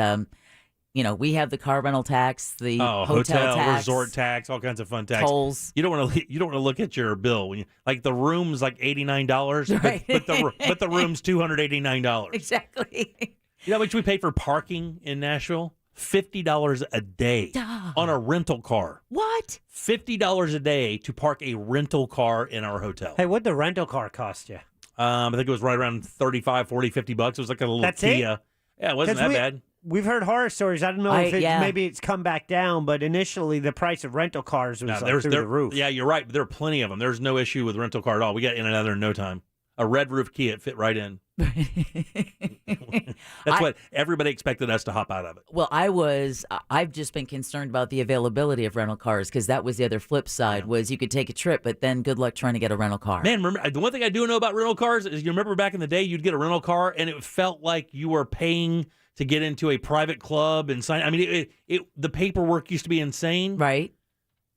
we have the car rental tax, the hotel tax, resort tax, all kinds of fun tax. Tolls. You don't want to look at your bill when the room's like $89, right. but the room's $289. Exactly. You know how much we pay for parking in Nashville? $50 a day on a rental car. What? $50 a day to park a rental car in our hotel. Hey, what'd the rental car cost you? I think it was right around $35, $40, $50. It was like a little Kia. Yeah, it wasn't that bad. We've heard horror stories. I don't know if maybe it's come back down, but initially the price of rental cars was through the roof. Yeah, you're right. But there are plenty of them. There's no issue with rental car at all. We got in and out there in no time. A red roof Kia, it fit right in. That's what everybody expected us to hop out of it. Well, I've just been concerned about the availability of rental cars because that was the other flip side was you could take a trip, but then good luck trying to get a rental car. Man, remember, the one thing I do know about rental cars is you remember back in the day, you'd get a rental car and it felt like you were paying to get into a private club and sign. I mean, the paperwork used to be insane. Right.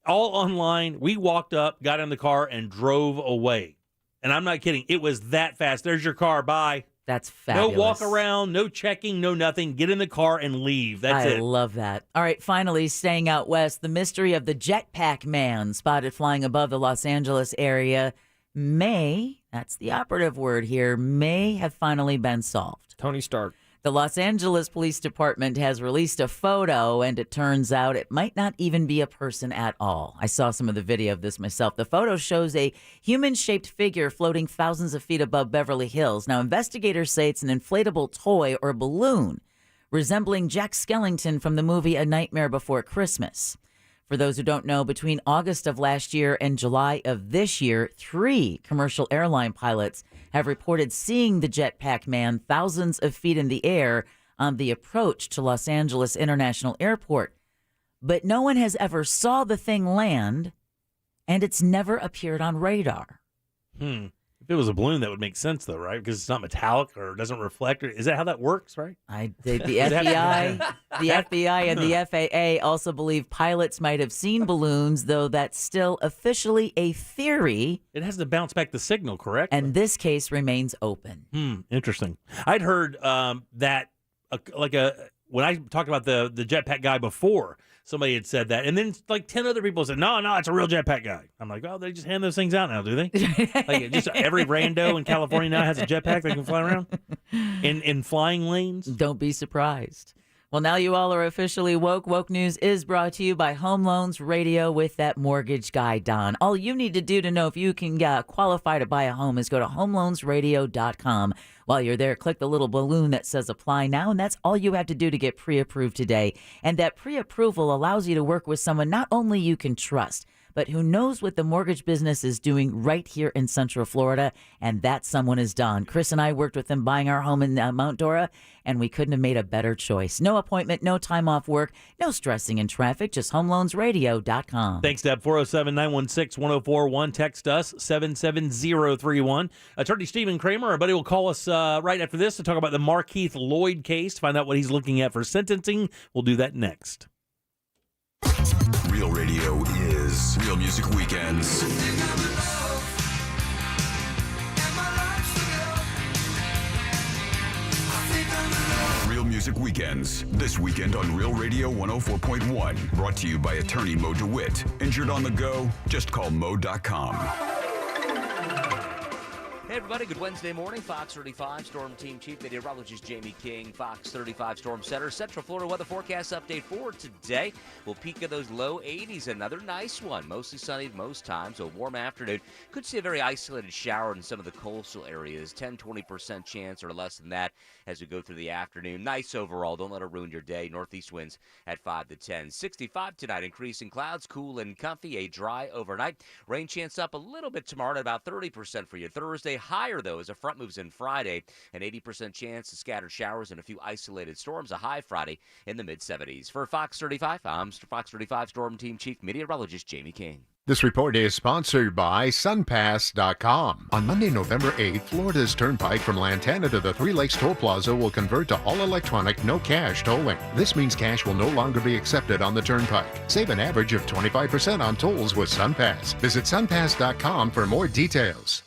All online. We walked up, got in the car, and drove away. And I'm not kidding. It was that fast. There's your car. Bye. That's fabulous. No walk around, no checking, no nothing. Get in the car and leave. That's it. I love that. All right, finally, staying out west, the mystery of the jetpack man spotted flying above the Los Angeles area that's the operative word here, may have finally been solved. Tony Stark. The Los Angeles Police Department has released a photo, and it turns out it might not even be a person at all. I saw some of the video of this myself. The photo shows a human-shaped figure floating thousands of feet above Beverly Hills. Now, investigators say it's an inflatable toy or balloon, resembling Jack Skellington from the movie A Nightmare Before Christmas. For those who don't know, between August of last year and July of this year, 3 commercial airline pilots have reported seeing the jetpack man thousands of feet in the air on the approach to Los Angeles International Airport. But no one has ever saw the thing land, and it's never appeared on radar. If it was a balloon, that would make sense, though, right? Because it's not metallic or doesn't reflect. Is that how that works, right? The FBI and the FAA also believe pilots might have seen balloons, though that's still officially a theory. It has to bounce back the signal, correct? And this case remains open. Interesting. I'd heard that when I talked about the jetpack guy before, somebody had said that, and then like 10 other people said, no, it's a real jetpack guy. I'm like, oh, they just hand those things out now, do they? Like just every rando in California now has a jetpack they can fly around in flying lanes. Don't be surprised. Well, now you all are officially woke. Woke News is brought to you by Home Loans Radio with that mortgage guy, Don. All you need to do to know if you can qualify to buy a home is go to homeloansradio.com. While you're there, click the little balloon that says apply now, and that's all you have to do to get pre-approved today. And that pre-approval allows you to work with someone not only you can trust, but who knows what the mortgage business is doing right here in Central Florida, and that someone is Don. Chris and I worked with him buying our home in Mount Dora, and we couldn't have made a better choice. No appointment, no time off work, no stressing in traffic, just homeloansradio.com. Thanks, Deb. 407-916-1041. Text us, 77031. Attorney Stephen Kramer, our buddy, will call us right after this to talk about the Markeith Lloyd case, to find out what he's looking at for sentencing. We'll do that next. Real radio is Real Music Weekends. Real Music Weekends. This weekend on Real Radio 104.1. Brought to you by attorney Mo DeWitt. Injured on the go? Just call Mo.com. Hey everybody, good Wednesday morning. Fox 35 Storm Team Chief Meteorologist Jamie King, Fox 35 Storm Center. Central Florida weather forecast update for today. We'll peak at those low 80s. Another nice one. Mostly sunny most times. A warm afternoon. Could see a very isolated shower in some of the coastal areas. 10-20% chance or less than that as we go through the afternoon. Nice overall. Don't let it ruin your day. Northeast winds at 5 to 10. 65 tonight. Increasing clouds. Cool and comfy. A dry overnight. Rain chance up a little bit tomorrow at about 30% for you. Thursday higher, though, as a front moves in Friday. An 80% chance of scattered showers and a few isolated storms. A high Friday in the mid-70s. For Fox 35, I'm Fox 35 Storm Team Chief Meteorologist Jamie King. This report is sponsored by SunPass.com. On Monday, November 8th, Florida's Turnpike from Lantana to the Three Lakes Toll Plaza will convert to all electronic, no cash tolling. This means cash will no longer be accepted on the Turnpike. Save an average of 25% on tolls with SunPass. Visit SunPass.com for more details.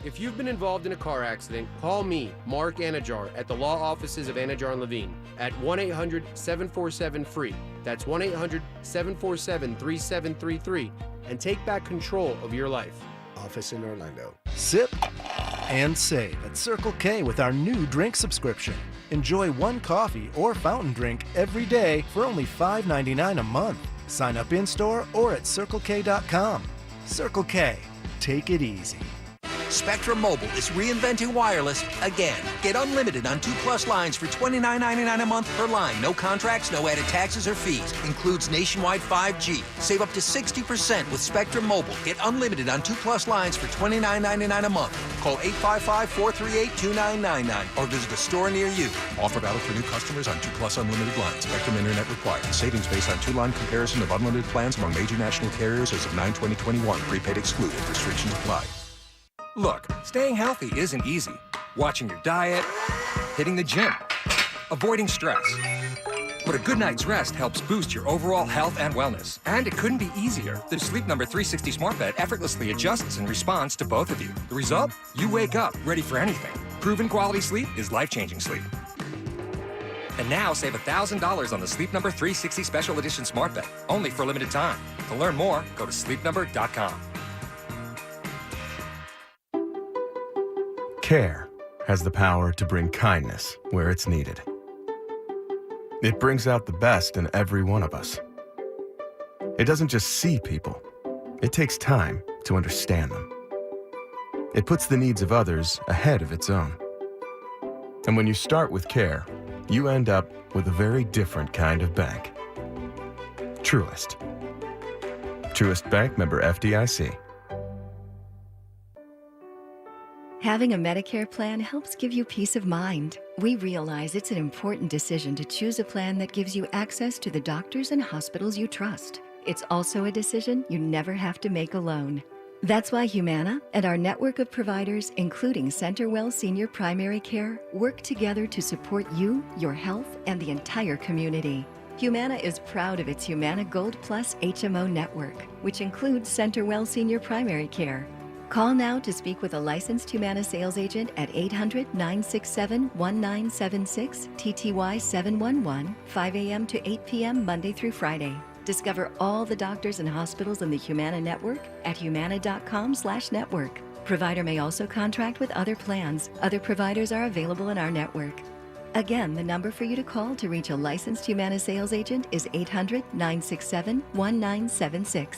If you've been involved in a car accident, call me, Mark Anajar, at the law offices of Anajar and Levine at 1-800-747-FREE. That's 1-800-747-3733 and take back control of your life. Office in Orlando. Sip and save at Circle K with our new drink subscription. Enjoy one coffee or fountain drink every day for only $5.99 a month. Sign up in-store or at CircleK.com. Circle K. Take it easy. Spectrum Mobile is reinventing wireless again. Get unlimited on 2+ lines for $29.99 a month per line. No contracts, no added taxes or fees. Includes nationwide 5G. Save up to 60% with Spectrum Mobile. Get unlimited on 2+ lines for $29.99 a month. Call 855-438-2999 or visit a store near you. Offer valid for new customers on 2+ unlimited lines. Spectrum Internet required. Savings based on 2-line comparison of unlimited plans among major national carriers as of 9/20/21. Prepaid excluded. Restrictions apply. Look, staying healthy isn't easy. Watching your diet, hitting the gym, avoiding stress. But a good night's rest helps boost your overall health and wellness. And it couldn't be easier. The Sleep Number 360 Smart Bed effortlessly adjusts in response to both of you. The result? You wake up ready for anything. Proven quality sleep is life-changing sleep. And now save $1,000 on the Sleep Number 360 Special Edition Smart Bed, only for a limited time. To learn more, go to sleepnumber.com. Care has the power to bring kindness where it's needed. It brings out the best in every one of us. It doesn't just see people. It takes time to understand them. It puts the needs of others ahead of its own. And when you start with care, you end up with a very different kind of bank. Truist. Truist Bank, member FDIC. Having a Medicare plan helps give you peace of mind. We realize it's an important decision to choose a plan that gives you access to the doctors and hospitals you trust. It's also a decision you never have to make alone. That's why Humana and our network of providers, including CenterWell Senior Primary Care, work together to support you, your health, and the entire community. Humana is proud of its Humana Gold Plus HMO network, which includes CenterWell Senior Primary Care. Call now to speak with a licensed Humana sales agent at 800-967-1976, TTY 711, 5 a.m. to 8 p.m. Monday through Friday. Discover all the doctors and hospitals in the Humana network at humana.com/network. Provider may also contract with other plans. Other providers are available in our network. Again, the number for you to call to reach a licensed Humana sales agent is 800-967-1976.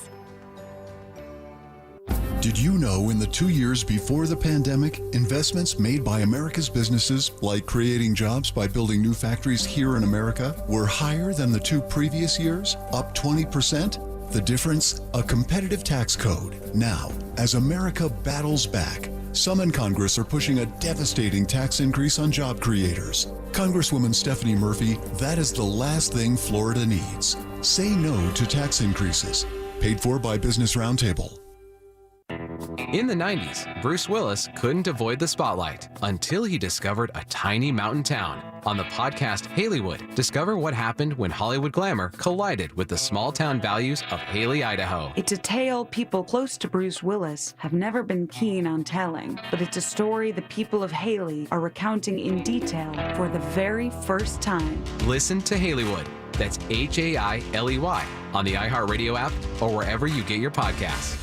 Did you know in the 2 years before the pandemic, investments made by America's businesses, like creating jobs by building new factories here in America, were higher than the 2 previous years, up 20%? The difference? A competitive tax code. Now, as America battles back, some in Congress are pushing a devastating tax increase on job creators. Congresswoman Stephanie Murphy, that is the last thing Florida needs. Say no to tax increases. Paid for by Business Roundtable. In the 90s, Bruce Willis couldn't avoid the spotlight until he discovered a tiny mountain town. On the podcast Haleywood, discover what happened when Hollywood glamour collided with the small town values of Haley, Idaho. It's a tale people close to Bruce Willis have never been keen on telling, but it's a story the people of Haley are recounting in detail for the very first time. Listen to Haleywood. That's Hailey on the iHeartRadio app or wherever you get your podcasts.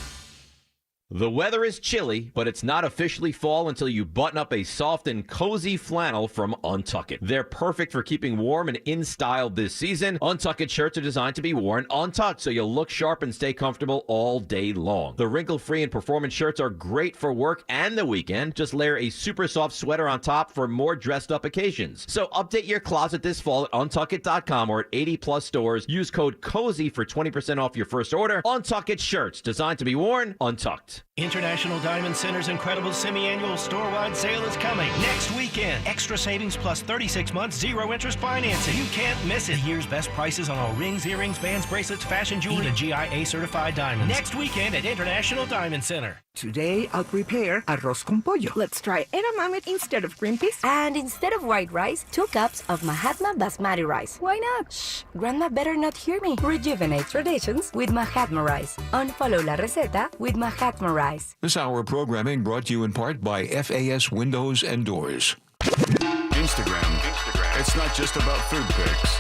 The weather is chilly, but it's not officially fall until you button up a soft and cozy flannel from Untuck It. They're perfect for keeping warm and in style this season. Untuck It shirts are designed to be worn untucked, so you'll look sharp and stay comfortable all day long. The wrinkle-free and performance shirts are great for work and the weekend. Just layer a super soft sweater on top for more dressed-up occasions. So update your closet this fall at untuckit.com or at 80-plus stores. Use code COZY for 20% off your first order. Untuck It shirts, designed to be worn untucked. International Diamond Center's incredible semi-annual store-wide sale is coming next weekend. Extra savings plus 36 months, zero interest financing. You can't miss it. The year's best prices on all rings, earrings, bands, bracelets, fashion jewelry, even GIA-certified diamonds. Next weekend at International Diamond Center. Today, I'll prepare arroz con pollo. Let's try edamame instead of green peas. And instead of white rice, 2 cups of Mahatma basmati rice. Why not? Shh, Grandma better not hear me. Rejuvenate traditions with Mahatma rice. Unfollow la receta with Mahatma rice. This hour of programming brought to you in part by FAS Windows and Doors. Instagram. It's not just about food pics,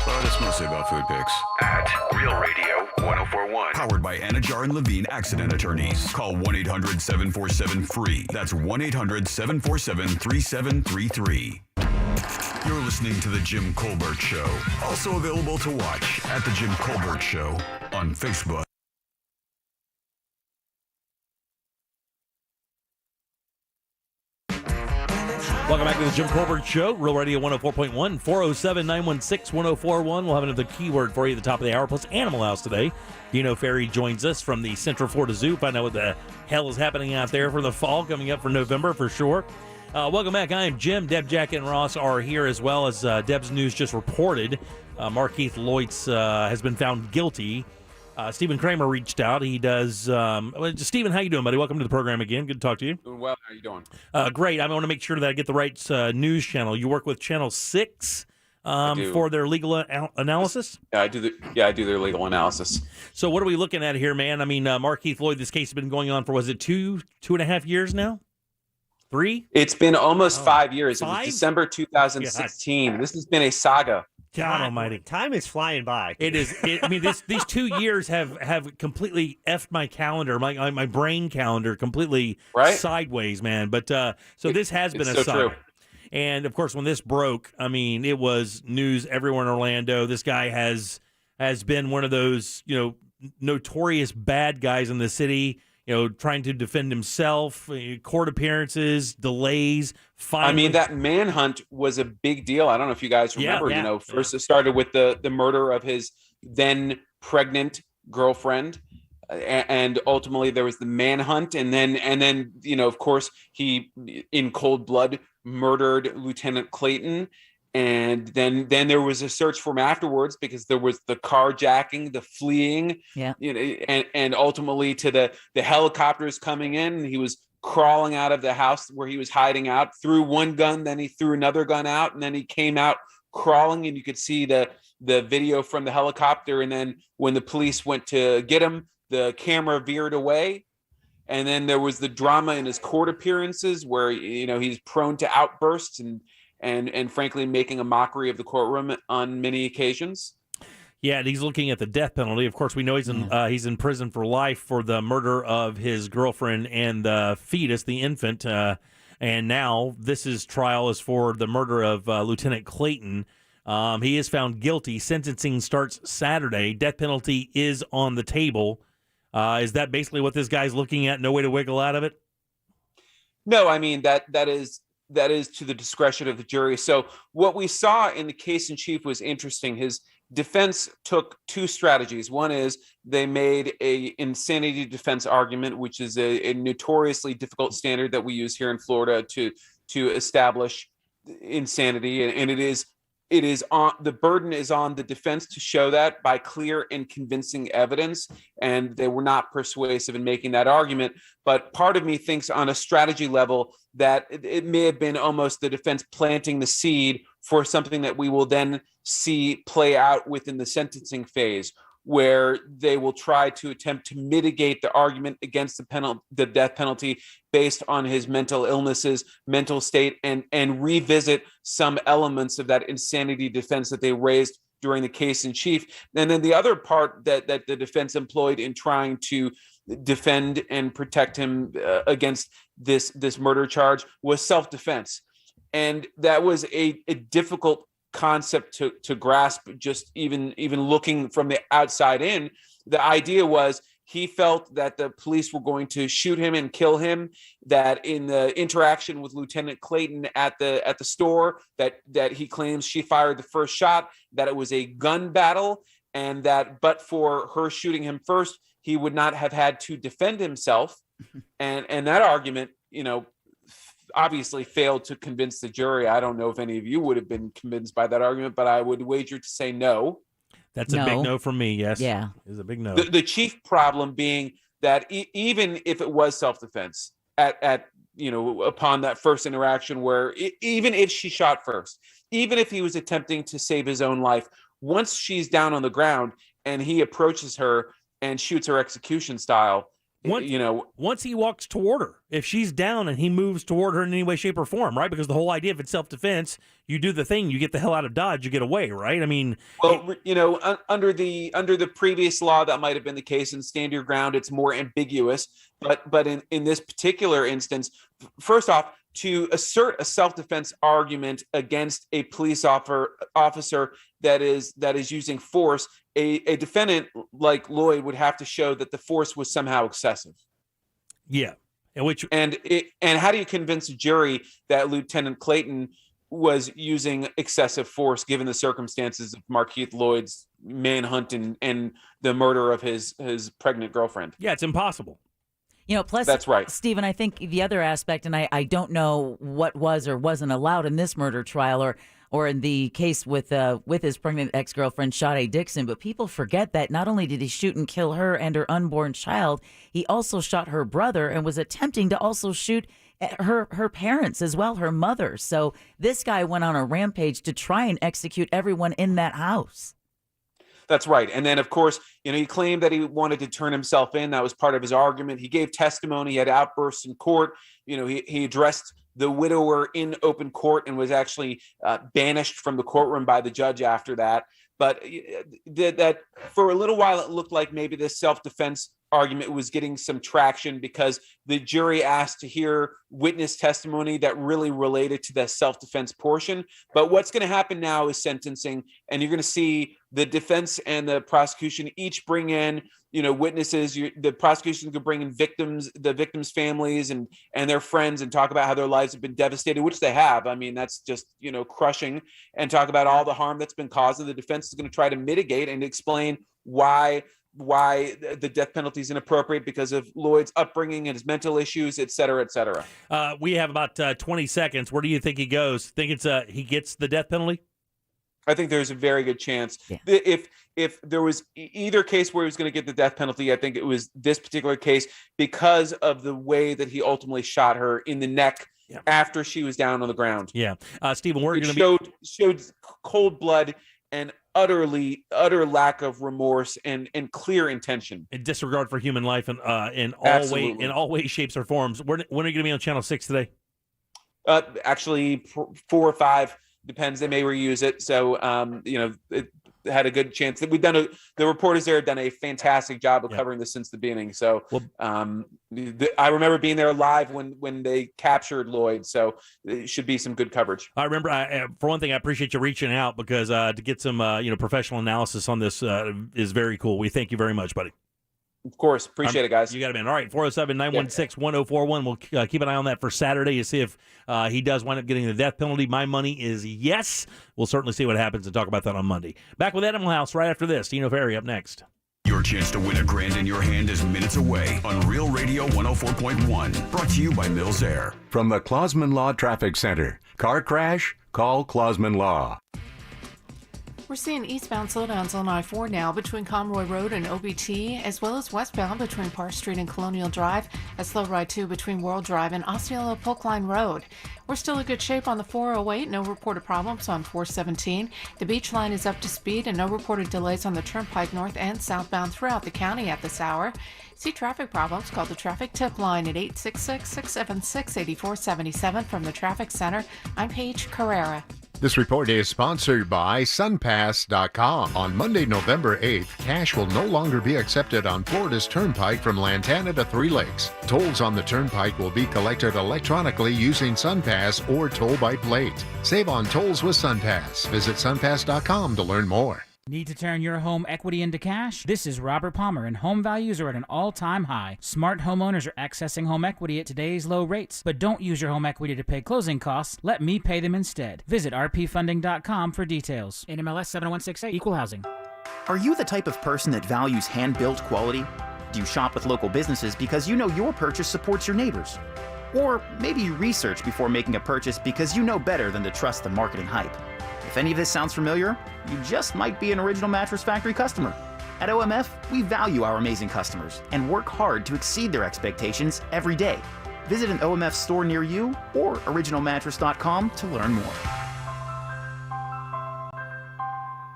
but it's mostly about food pics. At Real Radio 1041. Powered by Anajar and Levine Accident Attorneys. Call 1-800-747-FREE. That's 1-800-747-3733. You're listening to The Jim Colbert Show. Also available to watch at The Jim Colbert Show on Facebook. to the Jim Colbert Show, Real Radio 104.1, 407-916-1041. We'll have another keyword for you at the top of the hour, plus Animal House today. Dino Ferry joins us from the Central Florida Zoo. Find out what the hell is happening out there for the fall coming up for November for sure. Welcome back. I am Jim. Deb, Jack, and Ross are here as well as Deb's news just reported. Markeith Loitz has been found guilty. Stephen Kramer reached out. He does. Stephen, how you doing, buddy? Welcome to the program again. Good to talk to you. Doing well. How you doing? Great. I want to make sure that I get the right news channel. You work with Channel 6 for their legal analysis? Yeah, I do their legal analysis. So what are we looking at here, man? I mean, Markeith Lloyd, this case has been going on for, was it two and a half years now? 3? It's been almost 5 years. 5? It was December 2016. God. This has been a saga. God almighty. Time is flying by. It is. I mean, these 2 years have completely effed my calendar, my brain calendar completely sideways, man. But so this has been a saga. True. And, of course, when this broke, I mean, it was news everywhere in Orlando. This guy has been one of those, notorious bad guys in the city, trying to defend himself, court appearances, delays. Finally. I mean, that manhunt was a big deal. I don't know if you guys remember, first it started with the murder of his then pregnant girlfriend. And ultimately there was the manhunt. And then, of course, he in cold blood murdered Lieutenant Clayton. And then there was a search for him afterwards because there was the carjacking, the fleeing, and ultimately to the helicopters coming in. He was crawling out of the house where he was hiding out, threw one gun, then he threw another gun out, and then he came out crawling, and you could see the video from the helicopter. And then when the police went to get him, the camera veered away. And then there was the drama in his court appearances where, he's prone to outbursts and frankly making a mockery of the courtroom on many occasions. Yeah, and he's looking at the death penalty. Of course, we know he's in prison for life for the murder of his girlfriend and the fetus, the infant. And now this trial is for the murder of Lieutenant Clayton. He is found guilty. Sentencing starts Saturday. Death penalty is on the table. Is that basically what this guy's looking at? No way to wiggle out of it? No, I mean, that is to the discretion of the jury. So what we saw in the case in chief was interesting. His defense took 2 strategies. One is they made a insanity defense argument, which is a notoriously difficult standard that we use here in Florida to establish insanity. And it is on the burden is on the defense to show that by clear and convincing evidence. And they were not persuasive in making that argument. But part of me thinks on a strategy level that it may have been almost the defense planting the seed for something that we will then see play out within the sentencing phase, where they will try to attempt to mitigate the argument against the death penalty based on his mental illnesses, mental state, and revisit some elements of that insanity defense that they raised during the case in chief. And then the other part that the defense employed in trying to defend and protect him against this murder charge was self-defense. And that was a difficult concept to grasp, just even looking from the outside in. The idea was he felt that the police were going to shoot him and kill him, that in the interaction with Lieutenant Clayton at the store, that he claims she fired the first shot, that it was a gun battle, and that but for her shooting him first, he would not have had to defend himself. And that argument, obviously failed to convince the jury. I don't know if any of you would have been convinced by that argument, but I would wager to say no. That's a big no from me, yes. Yeah. It's a big no. The chief problem being that even if it was self-defense upon that first interaction where even if she shot first, even if he was attempting to save his own life, once she's down on the ground and he approaches her and shoots her execution style, once he walks toward her, if she's down and he moves toward her in any way, shape, or form, right? Because the whole idea, if it's self-defense, you do the thing, you get the hell out of Dodge, you get away, right? I mean, well, under the previous law, that might have been the case, and stand your ground, it's more ambiguous. But in this particular instance, first off, to assert a self-defense argument against a police officer that is using force, a defendant like Lloyd would have to show that the force was somehow excessive. Yeah. and how do you convince a jury that Lieutenant Clayton was using excessive force given the circumstances of Markeith Lloyd's manhunt and the murder of his pregnant girlfriend? Yeah, it's impossible. Plus, that's right, Stephen, I think the other aspect, and I don't know what was or wasn't allowed in this murder trial or in the case with his pregnant ex-girlfriend, Sade Dixon, but people forget that not only did he shoot and kill her and her unborn child, he also shot her brother and was attempting to also shoot her parents as well, her mother. So this guy went on a rampage to try and execute everyone in that house. That's right. And then, of course, he claimed that he wanted to turn himself in. That was part of his argument. He gave testimony. He had outbursts in court. He addressed the widower in open court and was actually banished from the courtroom by the judge after that. But that for a little while, it looked like maybe this self-defense argument was getting some traction because the jury asked to hear witness testimony that really related to the self-defense portion. But what's going to happen now is sentencing, and you're going to see the defense and the prosecution each bring in, witnesses. The prosecution could bring in the victims' families and their friends and talk about how their lives have been devastated, which they have. I mean, that's just, crushing, and talk about all the harm that's been caused. And the defense is going to try to mitigate and explain why the death penalty is inappropriate because of Lloyd's upbringing and his mental issues, et cetera, et cetera. We have about 20 seconds. Where do you think he goes? Think it's he gets the death penalty? I think there's a very good chance. Yeah. If there was either case where he was going to get the death penalty, I think it was this particular case because of the way that he ultimately shot her in the neck after she was down on the ground. Yeah. Stephen, we're going to showed cold blood and utter lack of remorse and clear intention and disregard for human life in all ways, shapes, or forms. When are you going to be on Channel 6 today? Actually, 4 or 5 depends. They may reuse it. So it had a good chance that the reporters there have done a fantastic job of covering this since the beginning. So I remember being there live when they captured Lloyd. So it should be some good coverage. I remember, for one thing, I appreciate you reaching out because to get some professional analysis on this is very cool. We thank you very much, buddy. Of course. Appreciate it, guys. You got it, man. All right, 407-916-1041. We'll keep an eye on that for Saturday to see if he does wind up getting the death penalty. My money is yes. We'll certainly see what happens and talk about that on Monday. Back with Animal House right after this. Dino Ferry up next. Your chance to win $1,000 in your hand is minutes away on Real Radio 104.1. Brought to you by Mills Air. From the Clausman Law Traffic Center. Car crash? Call Clausman Law. We're seeing eastbound slowdowns on I-4 now between Conroy Road and OBT, as well as westbound between Park Street and Colonial Drive, a slow ride too between World Drive and Osceola Polk Line Road. We're still in good shape on the 408, no reported problems on 417. The Beach Line is up to speed and no reported delays on the Turnpike north and southbound throughout the county at this hour. See traffic problems, call the traffic tip line at 866-676-8477 from the Traffic Center. I'm Paige Carrera. This report is sponsored by SunPass.com. On Monday, November 8th, cash will no longer be accepted on Florida's Turnpike from Lantana to Three Lakes. Tolls on the Turnpike will be collected electronically using SunPass or toll by plate. Save on tolls with SunPass. Visit SunPass.com to learn more. Need to turn your home equity into cash? This is Robert Palmer, and home values are at an all-time high. Smart homeowners are accessing home equity at today's low rates, but don't use your home equity to pay closing costs. Let me pay them instead. Visit rpfunding.com for details. NMLS 7168, Equal Housing. Are you the type of person that values hand-built quality? Do you shop with local businesses because you know your purchase supports your neighbors? Or maybe you research before making a purchase because you know better than to trust the marketing hype. If any of this sounds familiar, you just might be an Original Mattress Factory customer. At OMF, we value our amazing customers and work hard to exceed their expectations every day. Visit an OMF store near you or originalmattress.com to learn more.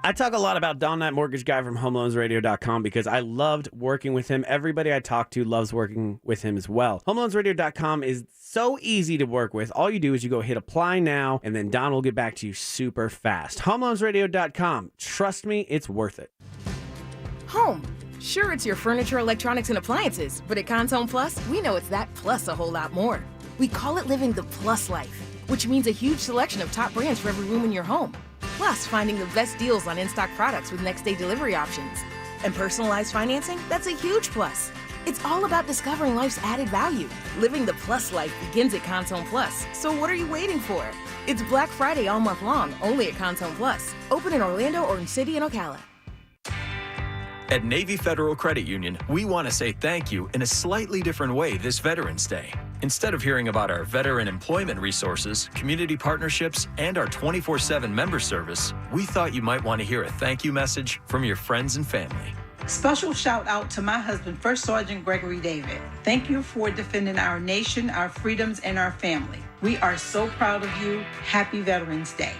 I talk a lot about Don Knight Mortgage Guy from HomeLoansRadio.com because I loved working with him. Everybody I talk to loves working with him as well. HomeLoansRadio.com is so easy to work with. All you do is you go hit apply now, and then Don will get back to you super fast. HomeLoansRadio.com. Trust me, it's worth it. Home. Sure, it's your furniture, electronics, and appliances, but at Conn's Home Plus, we know it's that plus a whole lot more. We call it living the plus life, which means a huge selection of top brands for every room in your home. Plus, finding the best deals on in-stock products with next-day delivery options. And personalized financing, that's a huge plus. It's all about discovering life's added value. Living the plus life begins at Consone Plus. So what are you waiting for? It's Black Friday all month long, only at Consone Plus. Open in Orlando, Orange City, and Ocala. At Navy Federal Credit Union, we want to say thank you in a slightly different way this Veterans Day. Instead of hearing about our veteran employment resources, community partnerships, and our 24/7 member service, we thought you might want to hear a thank you message from your friends and family. Special shout out to my husband, First Sergeant Gregory David. Thank you for defending our nation, our freedoms, and our family. We are so proud of you. Happy Veterans Day.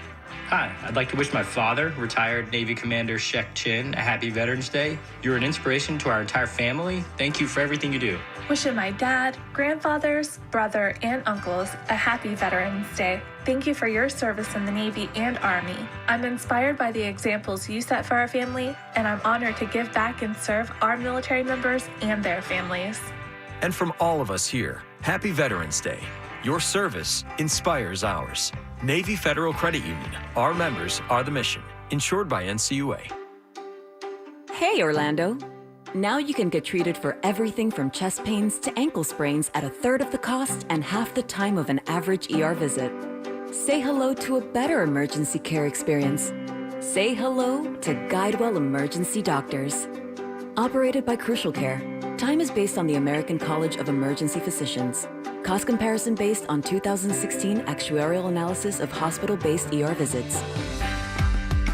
Hi, I'd like to wish my father, retired Navy Commander Shek Chin, a happy Veterans Day. You're an inspiration to our entire family. Thank you for everything you do. Wishing my dad, grandfathers, brother, and uncles a happy Veterans Day. Thank you for your service in the Navy and Army. I'm inspired by the examples you set for our family, and I'm honored to give back and serve our military members and their families. And from all of us here, happy Veterans Day. Your service inspires ours. Navy Federal Credit Union. Our members are the mission. Insured by NCUA. Hey, Orlando. Now you can get treated for everything from chest pains to ankle sprains at a third of the cost and half the time of an average ER visit. Say hello to a better emergency care experience. Say hello to GuideWell Emergency Doctors. Operated by Crucial Care. Time is based on the American College of Emergency Physicians. Cost comparison based on 2016 actuarial analysis of hospital-based ER visits.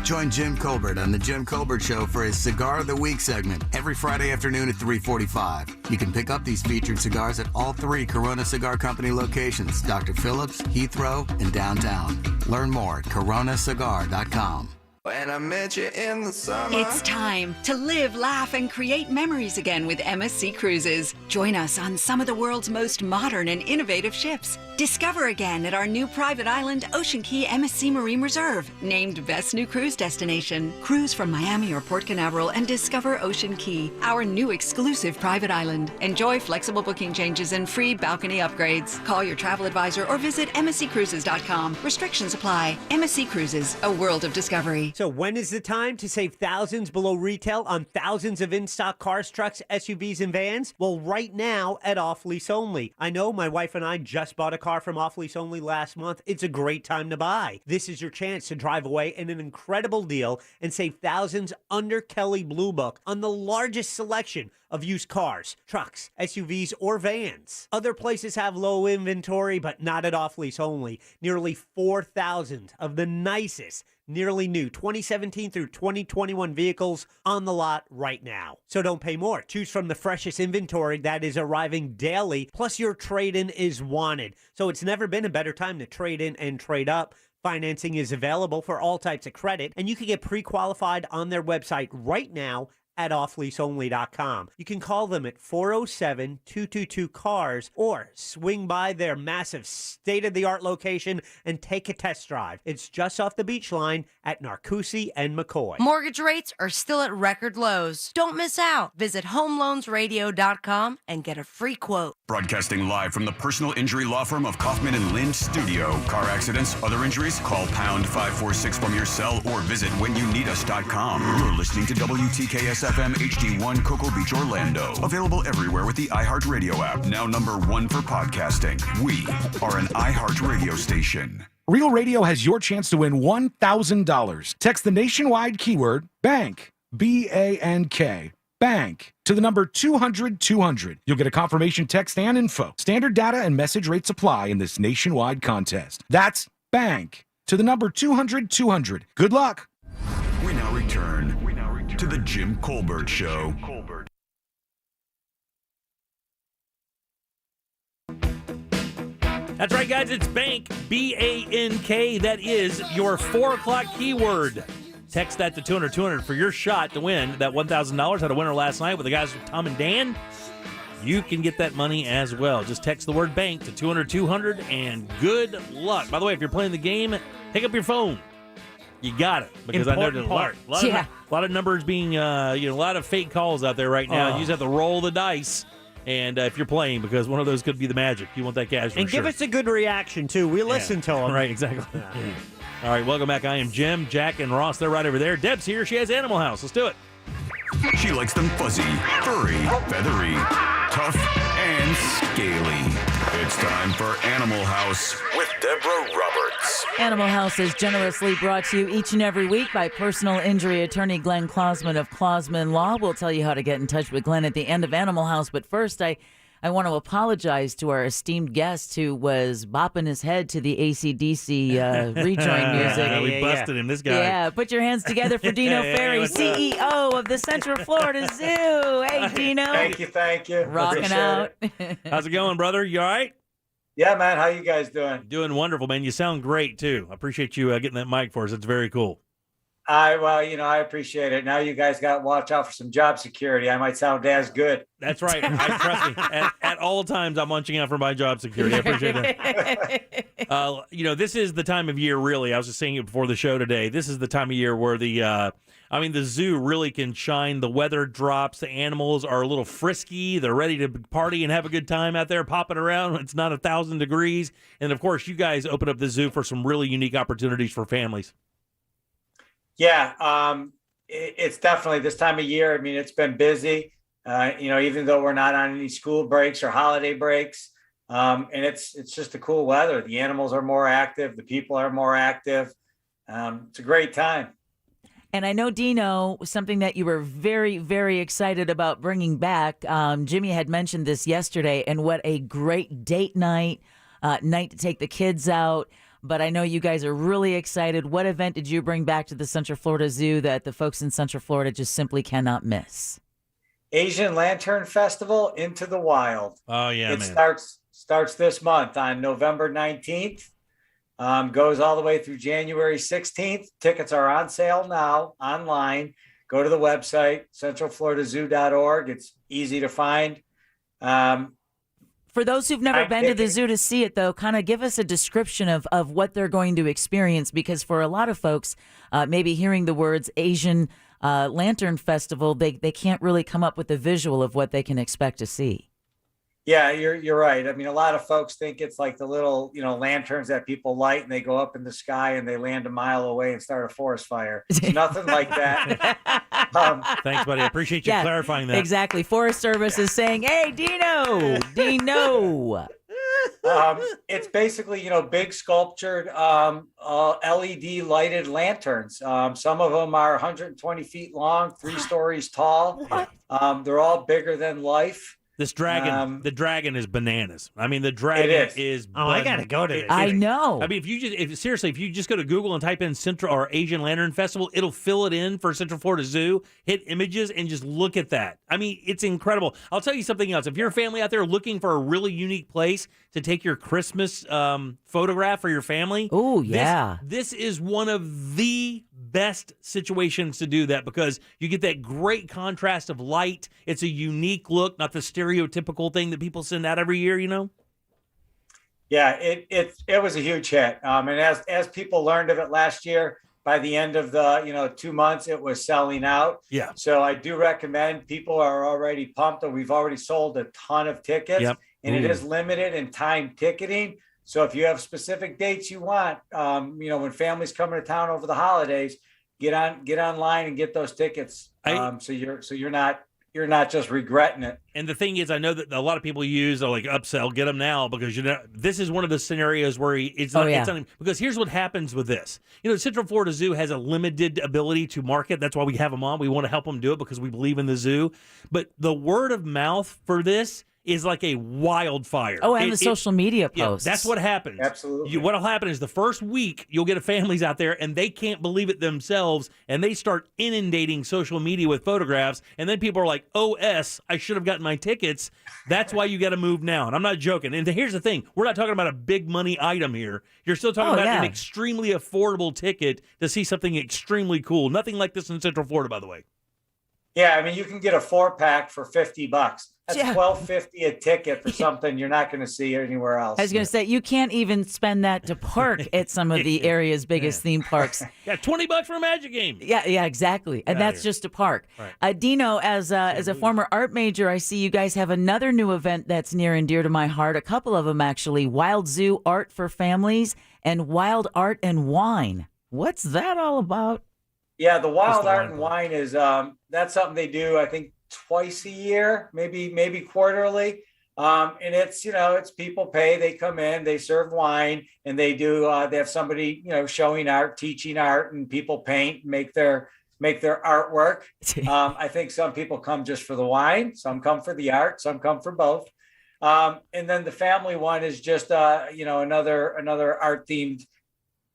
Join Jim Colbert on The Jim Colbert Show for his Cigar of the Week segment every Friday afternoon at 3:45. You can pick up these featured cigars at all 3 Corona Cigar Company locations, Dr. Phillips, Heathrow, and downtown. Learn more at coronacigar.com. When I met you in the summer. It's time to live, laugh, and create memories again with MSC Cruises. Join us on some of the world's most modern and innovative ships. Discover again at our new private island, Ocean Key MSC Marine Reserve, named Best New Cruise Destination. Cruise from Miami or Port Canaveral and discover Ocean Key, our new exclusive private island. Enjoy flexible booking changes and free balcony upgrades. Call your travel advisor or visit msccruises.com. Restrictions apply. MSC Cruises, a world of discovery. So when is the time to save thousands below retail on thousands of in-stock cars, trucks, SUVs, and vans? Well, right now at Off Lease Only. I know my wife and I just bought a car from Off Lease Only last month. It's a great time to buy. This is your chance to drive away in an incredible deal and save thousands under Kelley Blue Book on the largest selection of used cars, trucks, SUVs, or vans. Other places have low inventory, but not at Off Lease Only. Nearly 4,000 of the nicest, nearly new 2017 through 2021 vehicles on the lot right now. So don't pay more. Choose from the freshest inventory that is arriving daily, plus your trade-in is wanted. So it's never been a better time to trade in and trade up. Financing is available for all types of credit, and you can get pre-qualified on their website right now at offleaseonly.com. You can call them at 407-222-CARS or swing by their massive state-of-the-art location and take a test drive. It's just off the beach line at Narcoossee and McCoy. Mortgage rates are still at record lows. Don't miss out. Visit homeloansradio.com and get a free quote. Broadcasting live from the personal injury law firm of Kaufman and Lind Studio. Car accidents, other injuries? Call pound 546 from your cell or visit whenyouneedus.com. You're listening to WTKS FM HD1 Cocoa Beach, Orlando. Available everywhere with the iHeartRadio app. Now #1 for podcasting. We are an iHeartRadio station. Real Radio has your chance to win $1,000. Text the nationwide keyword BANK, B-A-N-K, BANK, to the number 200-200. You'll get a confirmation text and info. Standard data and message rates apply in this nationwide contest. That's BANK, to the number 200-200. Good luck. We now return to the Jim Colbert Show. That's right, guys. It's BANK, B-A-N-K. That is your 4 o'clock keyword. Text that to 200-200 for your shot to win that $1,000. Had a winner last night with the guys from Tom and Dan. You can get that money as well. Just text the word BANK to 200-200 and good luck. By the way, if you're playing the game, pick up your phone. You got it. Because I know there's a lot of numbers being, a lot of fake calls out there right now. You just have to roll the dice. And if you're playing, because one of those could be the magic. You want that cash for And give us a good reaction, too. We listen to them. Right, exactly. All right, welcome back. I am Jim, Jack, and Ross. They're right over there. Deb's here. She has Animal House. Let's do it. She likes them fuzzy, furry, feathery, tough and scaly. It's time for Animal House with Deborah Roberts. Animal House is generously brought to you each and every week by personal injury attorney Glenn Klausman of Klausman Law. We'll tell you how to get in touch with Glenn at the end of Animal House. But first, I want to apologize to our esteemed guest who was bopping his head to the AC/DC rejoin music. We busted him, this guy. Yeah, put your hands together for Dino Ferry, CEO of the Central Florida Zoo. Hey, Dino. Thank you. Rocking out. How's it going, brother? You all right? Yeah, man. How you guys doing? Doing wonderful, man. You sound great, too. I appreciate you getting that mic for us. It's very cool. I appreciate it. Now you guys got to watch out for some job security. I might sound as good. That's right. Trust me. At all times, I'm munching out for my job security. I appreciate that. This is the time of year, really. I was just saying it before the show today. This is the time of year where the zoo really can shine. The weather drops. The animals are a little frisky. They're ready to party and have a good time out there, popping around when it's not 1,000 degrees. And, of course, you guys open up the zoo for some really unique opportunities for families. Yeah, it's definitely this time of year. I mean, it's been busy, even though we're not on any school breaks or holiday breaks. And it's just the cool weather. The animals are more active. The people are more active. It's a great time. And I know, Dino, something that you were very, very excited about bringing back. Jimmy had mentioned this yesterday, and what a great date night to take the kids out. But I know you guys are really excited. What event did you bring back to the Central Florida Zoo that the folks in Central Florida just simply cannot miss? Asian Lantern Festival Into the Wild. Oh, yeah, it man. starts this month on November 19th. Goes all the way through January 16th. Tickets are on sale now online. Go to the website, centralfloridazoo.org. It's easy to find. For those who've never been to the zoo to see it, though, kind of give us a description of what they're going to experience, because for a lot of folks, maybe hearing the words Asian Lantern Festival, they can't really come up with a visual of what they can expect to see. Yeah, you're right. I mean, a lot of folks think it's like the little, lanterns that people light and they go up in the sky and they land a mile away and start a forest fire. It's nothing like that. Thanks, buddy. I appreciate you clarifying that. Exactly. Forest Service is saying, hey, Dino. It's basically, big sculptured LED lighted lanterns. Some of them are 120 feet long, 3 stories tall. They're all bigger than life. This dragon, the dragon is bananas. I mean, the dragon is. Oh, I gotta go to this. I know. I mean, if you just go to Google and type in Central or Asian Lantern Festival, it'll fill it in for Central Florida Zoo. Hit images and just look at that. I mean, it's incredible. I'll tell you something else. If you're a family out there looking for a really unique place to take your Christmas photograph for your family, oh yeah, this is one of the best situations to do that, because you get that great contrast of light. It's a unique look, not the stereotypical thing that people send out every year, Yeah, it was a huge hit. And as people learned of it last year, by the end of the 2 months, it was selling out. Yeah. So I do recommend, people are already pumped, and we've already sold a ton of tickets. Yep. And it is limited in time ticketing. So if you have specific dates you want, when families coming to town over the holidays, get online and get those tickets. So you're not just regretting it. And the thing is, I know that a lot of people use like upsell, get them now, because this is one of the scenarios where it's not, because here's what happens with this. Central Florida Zoo has a limited ability to market. That's why we have them on. We want to help them do it because we believe in the zoo. But the word of mouth for this is like a wildfire. Oh, and the social media posts. Yeah, that's what happens. Absolutely. What'll happen is the first week you'll get families out there and they can't believe it themselves, and they start inundating social media with photographs, and then people are like, I should have gotten my tickets. That's why you got to move now. And I'm not joking. And here's the thing. We're not talking about a big money item here. You're still talking about an extremely affordable ticket to see something extremely cool. Nothing like this in Central Florida, by the way. Yeah, I mean, you can get a 4-pack for $50. That's $12.50 a ticket for something you're not going to see anywhere else. I was going to say, you can't even spend that to park at some of the area's biggest theme parks. Yeah, $20 for a Magic game. Yeah, exactly. And that's just to park. Right. Dino, as a former art major, I see you guys have another new event that's near and dear to my heart. A couple of them, actually. Wild Zoo Art for Families and Wild Art and Wine. What's that all about? Yeah, the Wild Art and Wine is that's something they do. I think twice a year, maybe quarterly. And it's people pay, they come in, they serve wine, and they have somebody, showing art, teaching art, and people paint, make their artwork. I think some people come just for the wine, some come for the art, some come for both. And then the family one is just, another art themed,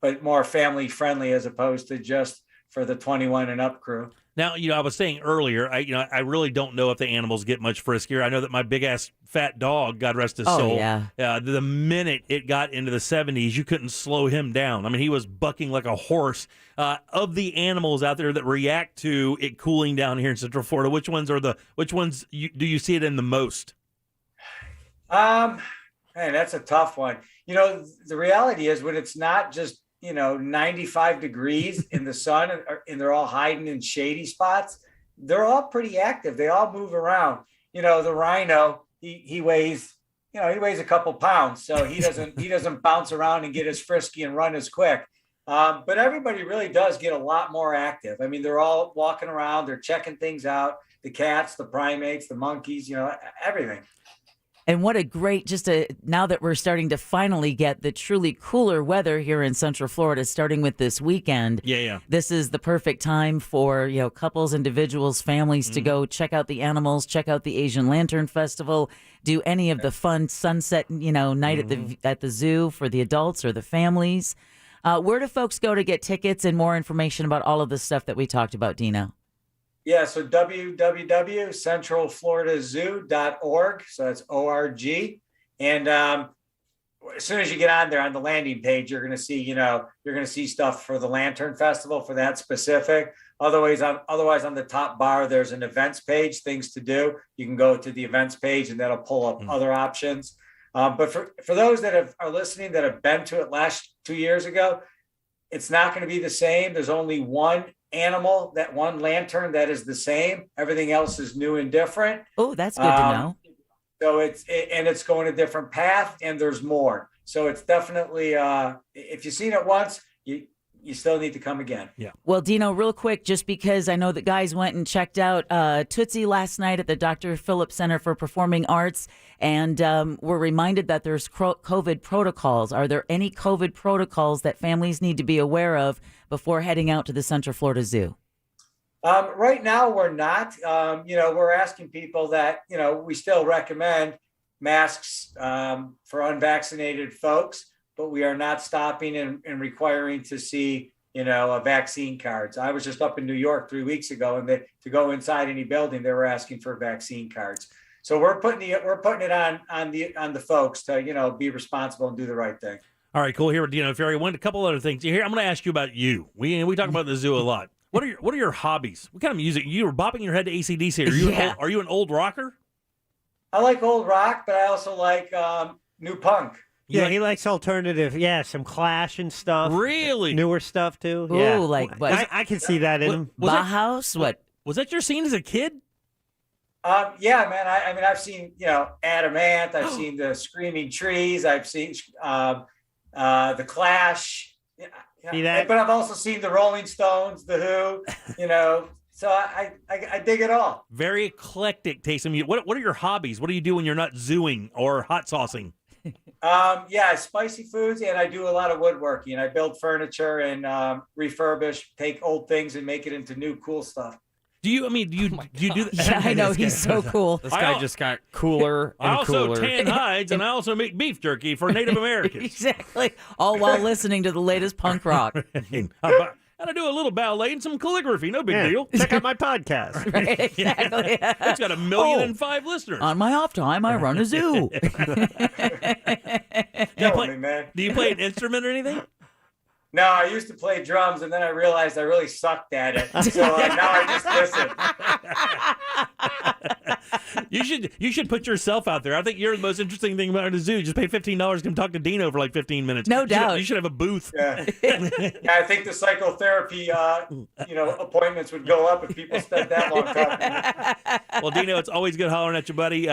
but more family friendly as opposed to just for the 21 and up crew. Now, I was saying earlier, I really don't know if the animals get much friskier. I know that my big ass fat dog, God rest his soul, the minute it got into the 70s, you couldn't slow him down. I mean, he was bucking like a horse. Of the animals out there that react to it cooling down here in Central Florida, which ones do you see it in the most? Man, that's a tough one. The reality is when it's not just 95 degrees in the sun and they're all hiding in shady spots, they're all pretty active. They all move around. The rhino, he weighs a couple pounds, so he doesn't bounce around and get as frisky and run as quick. But everybody really does get a lot more active. I mean, they're all walking around, they're checking things out, the cats, the primates, the monkeys, everything. And what a great, now that we're starting to finally get the truly cooler weather here in Central Florida, starting with this weekend. Yeah. This is the perfect time for, couples, individuals, families to go check out the animals, check out the Asian Lantern Festival, do any of the fun sunset, night at the zoo for the adults or the families. Where do folks go to get tickets and more information about all of the stuff that we talked about, Dino? Yeah, so www.centralfloridazoo.org. So that's ORG. And as soon as you get on there on the landing page, you're going to see stuff for the Lantern Festival for that specific. Otherwise on the top bar, there's an events page, things to do. You can go to the events page and that'll pull up other options. But for those that are listening that have been to it last 2 years ago, it's not going to be the same. There's only one animal, that one lantern that is the same. Everything else is new and different. Oh, that's good to know. So it's going a different path, and there's more. So it's definitely if you've seen it once, you still need to come again. Yeah. Well, Dino, real quick, just because I know that guys went and checked out Tootsie last night at the Dr. Phillips Center for Performing Arts, and were reminded that there's COVID protocols. Are there any COVID protocols that families need to be aware of before heading out to the Central Florida Zoo? Right now, we're not. We're asking people that, we still recommend masks for unvaccinated folks, but we are not stopping and requiring to see, vaccine cards. I was just up in New York 3 weeks ago, and to go inside any building, they were asking for vaccine cards. So we're putting it on the folks to, be responsible and do the right thing. All right, cool. Here with Dino Ferry. A couple other things. Here, I'm going to ask you about you. We talk about the zoo a lot. What are your hobbies? What kind of music? You were bopping your head to AC/DC. Are you an old rocker? I like old rock, but I also like new punk. Yeah, he likes alternative. Yeah, some Clash and stuff. Really? Newer stuff, too. Ooh, yeah. like what? I can see that in him. Bauhaus? What? Was that your scene as a kid? Yeah, man. I mean, I've seen, Adam Ant. I've seen the Screaming Trees. I've seen the Clash. See that? But I've also seen the Rolling Stones, the Who, So I dig it all. Very eclectic taste in music. What are your hobbies? What do you do when you're not zooing or hot saucing? Spicy foods, and I do a lot of woodworking. I build furniture and refurbish, take old things and make it into new cool stuff. Do you do that? Yeah, I know, he's so cool. This guy just got cooler and I also cooler. tan hides, and I also make beef jerky for Native Americans. Exactly. All while listening to the latest punk rock. And I do a little ballet and some calligraphy. No big deal. Check out my podcast. Right, exactly. It's got 1,000,005 listeners. On my off time, I run a zoo. Do you play an instrument or anything? No, I used to play drums, and then I realized I really sucked at it. So now I just listen. You should put yourself out there. I think you're the most interesting thing about the zoo. Just pay $15 to come talk to Dino for like 15 minutes. No doubt. You should have a booth. Yeah. I think the psychotherapy, appointments would go up if people spent that long talking. Well, Dino, it's always good hollering at you, buddy.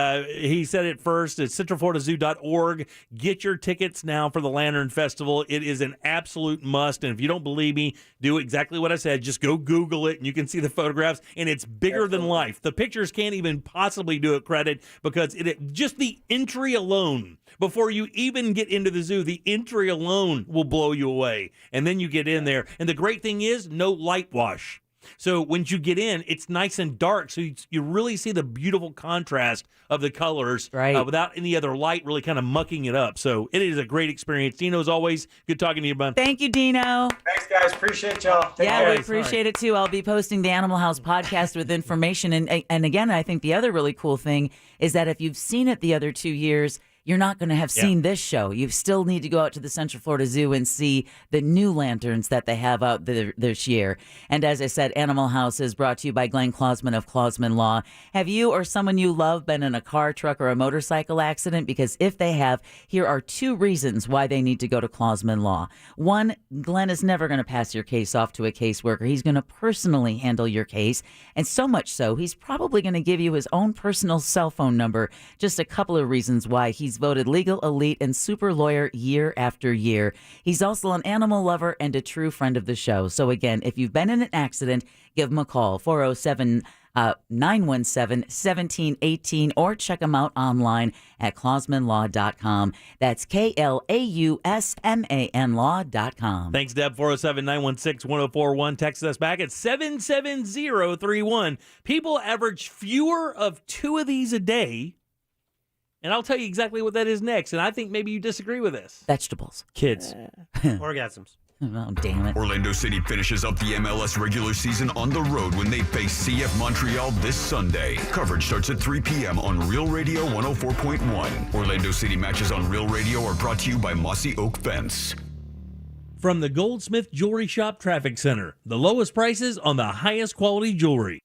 He said it first. It's centralfloridazoo.org. Get your tickets now for the Lantern Festival. It is an absolute must. And if you don't believe me, do exactly what I said. Just go Google it, and you can see the photographs. And it's bigger than life. The pictures can't even possibly do it credit because just the entry alone, before you even get into the zoo, the entry alone will blow you away. And then you get in there. And the great thing is no light wash. So when you get in, it's nice and dark. So you really see the beautiful contrast of the colors without any other light really kind of mucking it up. So it is a great experience. Dino, as always, good talking to you, bud. Thank you, Dino. Thanks, guys. Appreciate y'all. Take care. We appreciate it, too. I'll be posting the Animal House podcast with information. And again, I think the other really cool thing is that if you've seen it the other 2 years, you're not going to have seen this show. You still need to go out to the Central Florida Zoo and see the new lanterns that they have out there this year. And as I said, Animal House is brought to you by Glenn Klausman of Klausman Law. Have you or someone you love been in a car, truck, or a motorcycle accident? Because if they have, here are 2 reasons why they need to go to Klausman Law. 1, Glenn is never going to pass your case off to a caseworker. He's going to personally handle your case. And so much so, he's probably going to give you his own personal cell phone number. Just a couple of reasons why he's voted legal elite and super lawyer year after year. He's also an animal lover and a true friend of the show. So again, if you've been in an accident, give him a call, 407-917-1718, or check him out online at klausmanlaw.com. That's KLAUSMAN law.com. Thanks, Deb. 407-916-1041. Text us back at 77031. People average fewer of 2 of these a day. And I'll tell you exactly what that is next. And I think maybe you disagree with this. Vegetables. Kids. Orgasms. Oh, damn it. Orlando City finishes up the MLS regular season on the road when they face CF Montreal this Sunday. Coverage starts at 3 p.m. on Real Radio 104.1. Orlando City matches on Real Radio are brought to you by Mossy Oak Fence. From the Goldsmith Jewelry Shop Traffic Center, the lowest prices on the highest quality jewelry.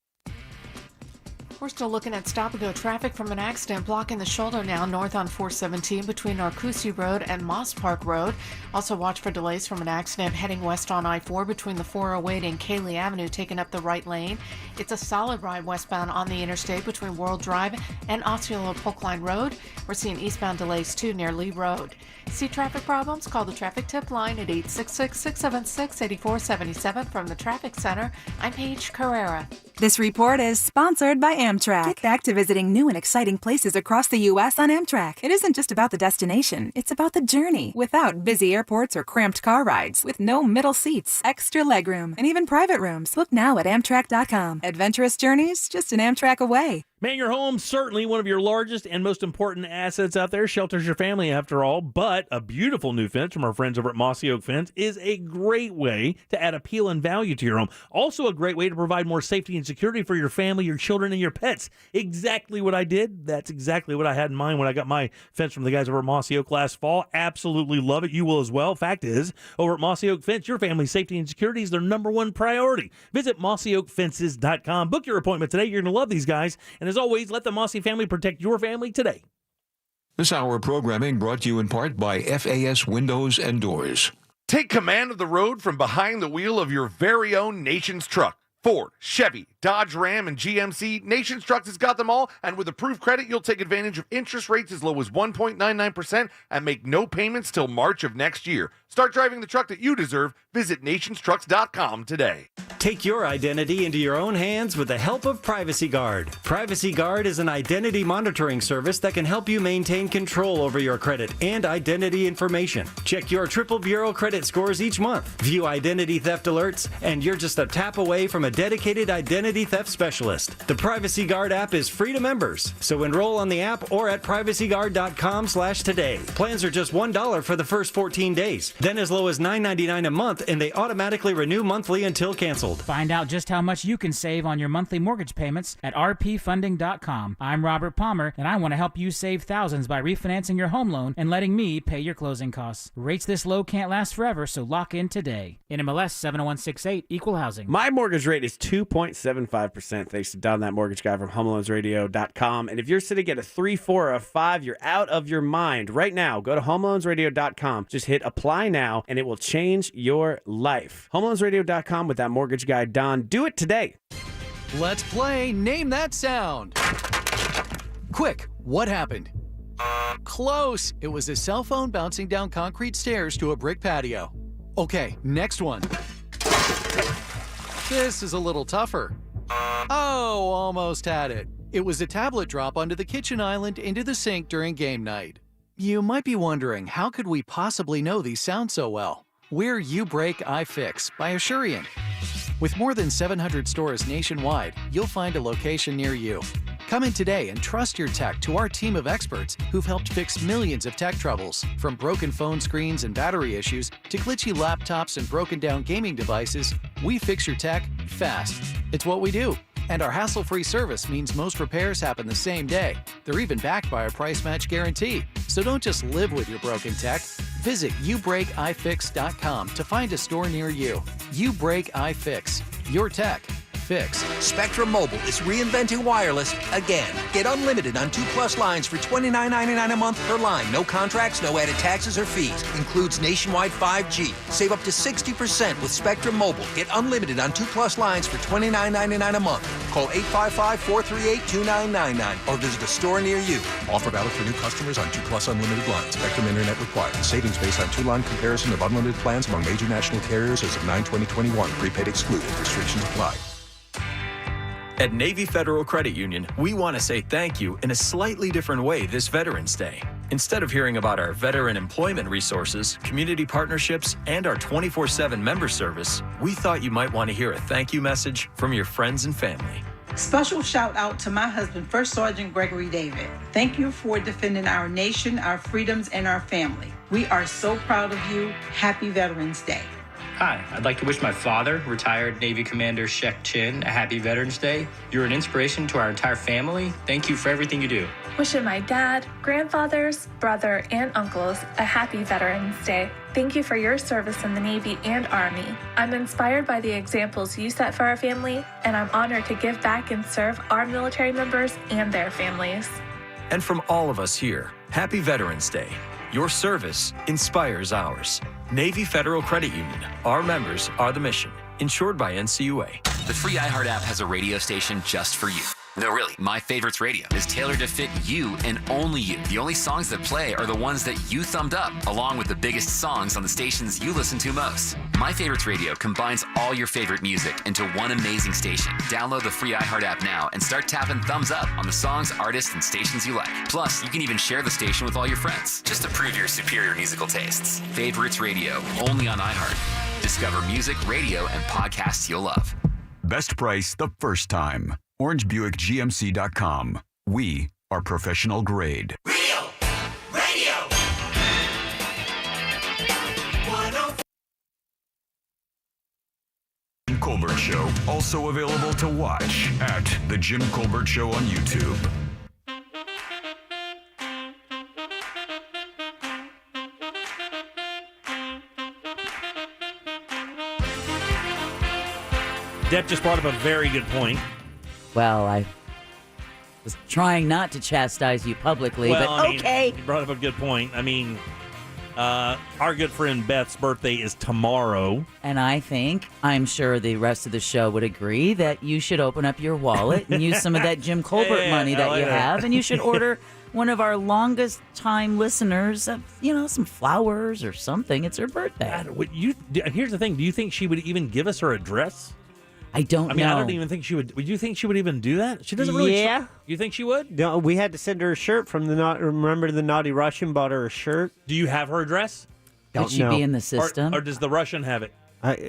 We're still looking at stop-and-go traffic from an accident blocking the shoulder now north on 417 between Narcoossee Road and Moss Park Road. Also watch for delays from an accident heading west on I-4 between the 408 and Cayley Avenue taking up the right lane. It's a solid ride westbound on the interstate between World Drive and Osceola Polkline Road. We're seeing eastbound delays too near Lee Road. See traffic problems? Call the traffic tip line at 866-676-8477 from the Traffic Center. I'm Paige Carrera. This report is sponsored by Amtrak. Get back to visiting new and exciting places across the U.S. on Amtrak. It isn't just about the destination, it's about the journey. Without busy airports or cramped car rides, with no middle seats, extra legroom, and even private rooms. Book now at Amtrak.com. Adventurous journeys, just an Amtrak away. Man, your home, certainly one of your largest and most important assets out there. Shelters your family, after all. But a beautiful new fence from our friends over at Mossy Oak Fence is a great way to add appeal and value to your home. Also a great way to provide more safety and security for your family, your children, and your pets. Exactly what I did. That's exactly what I had in mind when I got my fence from the guys over at Mossy Oak last fall. Absolutely love it. You will as well. Fact is, over at Mossy Oak Fence, your family's safety and security is their #1 priority. Visit mossyoakfences.com. Book your appointment today. You're going to love these guys. And as always, let the Mossy family protect your family today. This hour of programming brought to you in part by FAS Windows and Doors. Take command of the road from behind the wheel of your very own Nation's truck. Ford, Chevy, Dodge, Ram, and GMC, Nation's Trucks has got them all, and with approved credit, you'll take advantage of interest rates as low as 1.99% and make no payments till March of next year. Start driving the truck that you deserve. Visit nationstrucks.com today. Take your identity into your own hands with the help of Privacy Guard. Privacy Guard is an identity monitoring service that can help you maintain control over your credit and identity information. Check your triple bureau credit scores each month. View identity theft alerts, and you're just a tap away from a dedicated identity theft specialist. The Privacy Guard app is free to members, so enroll on the app or at privacyguard.com/today. Plans are just $1 for the first 14 days, then as low as $9.99 a month, and they automatically renew monthly until canceled. Find out just how much you can save on your monthly mortgage payments at rpfunding.com. I'm Robert Palmer, and I want to help you save thousands by refinancing your home loan and letting me pay your closing costs. Rates this low can't last forever, so lock in today. NMLS 70168, Equal Housing. My mortgage rate is 2.7%. 3.75% thanks to Don That Mortgage Guy from HomeLoansRadio.com. And if you're sitting at a 3, 4, or a 5, you're out of your mind. Right now, go to HomeLoansRadio.com. Just hit apply now, and it will change your life. HomeLoansRadio.com with That Mortgage Guy, Don. Do it today. Let's play Name That Sound. Quick, what happened? Close. It was a cell phone bouncing down concrete stairs to a brick patio. Okay, next one. This is a little tougher. Oh, almost had it. It was a tablet drop onto the kitchen island into the sink during game night. You might be wondering, how could we possibly know these sound so well? We're You Break, I Fix by Asurion. With more than 700 stores nationwide, you'll find a location near you. Come in today and trust your tech to our team of experts who've helped fix millions of tech troubles, from broken phone screens and battery issues to glitchy laptops and broken down gaming devices. We fix your tech fast. It's what we do. And our hassle-free service means most repairs happen the same day. They're even backed by our price match guarantee. So don't just live with your broken tech. Visit YouBreakIFix.com to find a store near you. You Break iFix. Your tech. Fix. Spectrum Mobile is reinventing wireless again. Get unlimited on 2+ lines for $29.99 a month per line. No contracts, no added taxes or fees. Includes nationwide 5G. Save up to 60% with Spectrum Mobile. Get unlimited on 2+ lines for $29.99 a month. Call 855-438-2999 or visit a store near you. Offer valid for new customers on 2+ unlimited lines. Spectrum Internet required. Savings based on 2-line comparison of unlimited plans among major national carriers as of 9/2021. Prepaid excluded. Restrictions apply. At Navy Federal Credit Union, we want to say thank you in a slightly different way this Veterans Day. Instead of hearing about our veteran employment resources, community partnerships, and our 24/7 member service, we thought you might want to hear a thank you message from your friends and family. Special shout out to my husband, First Sergeant Gregory David. Thank you for defending our nation, our freedoms, and our family. We are so proud of you. Happy Veterans Day. Hi, I'd like to wish my father, retired Navy Commander Shek Chin, a happy Veterans Day. You're an inspiration to our entire family. Thank you for everything you do. Wishing my dad, grandfathers, brother, and uncles a happy Veterans Day. Thank you for your service in the Navy and Army. I'm inspired by the examples you set for our family, and I'm honored to give back and serve our military members and their families. And from all of us here, happy Veterans Day. Your service inspires ours. Navy Federal Credit Union. Our members are the mission. Insured by NCUA. The free iHeart app has a radio station just for you. No, really, My Favorites Radio is tailored to fit you and only you. The only songs that play are the ones that you thumbed up, along with the biggest songs on the stations you listen to most. My Favorites Radio combines all your favorite music into one amazing station. Download the free iHeart app now and start tapping thumbs up on the songs, artists, and stations you like. Plus, you can even share the station with all your friends, just to prove your superior musical tastes. Favorites Radio, only on iHeart. Discover music, radio, and podcasts you'll love. Best price the first time. OrangeBuickGMC.com. We are professional grade. Radio. Jim Colbert Show, also available to watch at The Jim Colbert Show on YouTube. Deb just brought up a very good point. Well, I was trying not to chastise you publicly, but okay. You brought up a good point. I mean, our good friend Beth's birthday is tomorrow. And I'm sure the rest of the show would agree that you should open up your wallet and use some of that Jim Colbert money that you have, and you should order one of our longest time listeners, some flowers or something. It's her birthday. God, here's the thing. Do you think she would even give us her address? I don't know. I don't even think she would. Would you think she would even do that? She doesn't really. Yeah. You think she would? No, we had to send her a shirt from remember the Naughty Russian bought her a shirt? Do you have her address? Could she be in the system? Or does the Russian have it?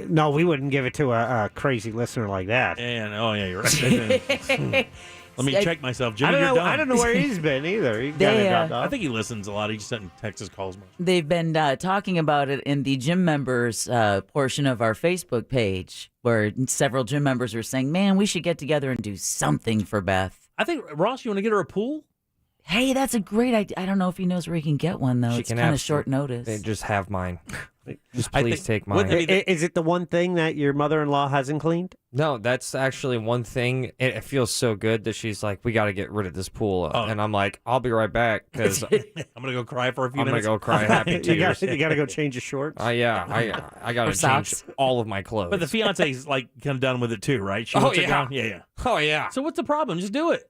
No, we wouldn't give it to a crazy listener like that. Yeah, you're right. Let me check myself. Jimmy, you're done. I don't know where he's been either. I think he listens a lot. He just doesn't text his calls much. They've been talking about it in the gym members portion of our Facebook page, where several gym members are saying, man, we should get together and do something for Beth. I think, Ross, you want to get her a pool? Hey, that's a great idea. I don't know if he knows where he can get one, though. It's kind of short notice. They just have mine. Just I please think- take wouldn't mine. it be the- Is it the one thing that your mother-in-law hasn't cleaned? No, that's actually one thing. It feels so good that she's like, we got to get rid of this pool. And I'm like, I'll be right back because I'm going to go cry for a few I'm going minutes. to go cry happy tears. You got to go change your shorts. Yeah, I got Or to change socks. all of my clothes. But the fiance's like kind of done with it too, right? She Oh, wants it yeah. gone? Yeah. Oh, yeah. So what's the problem? Just do it.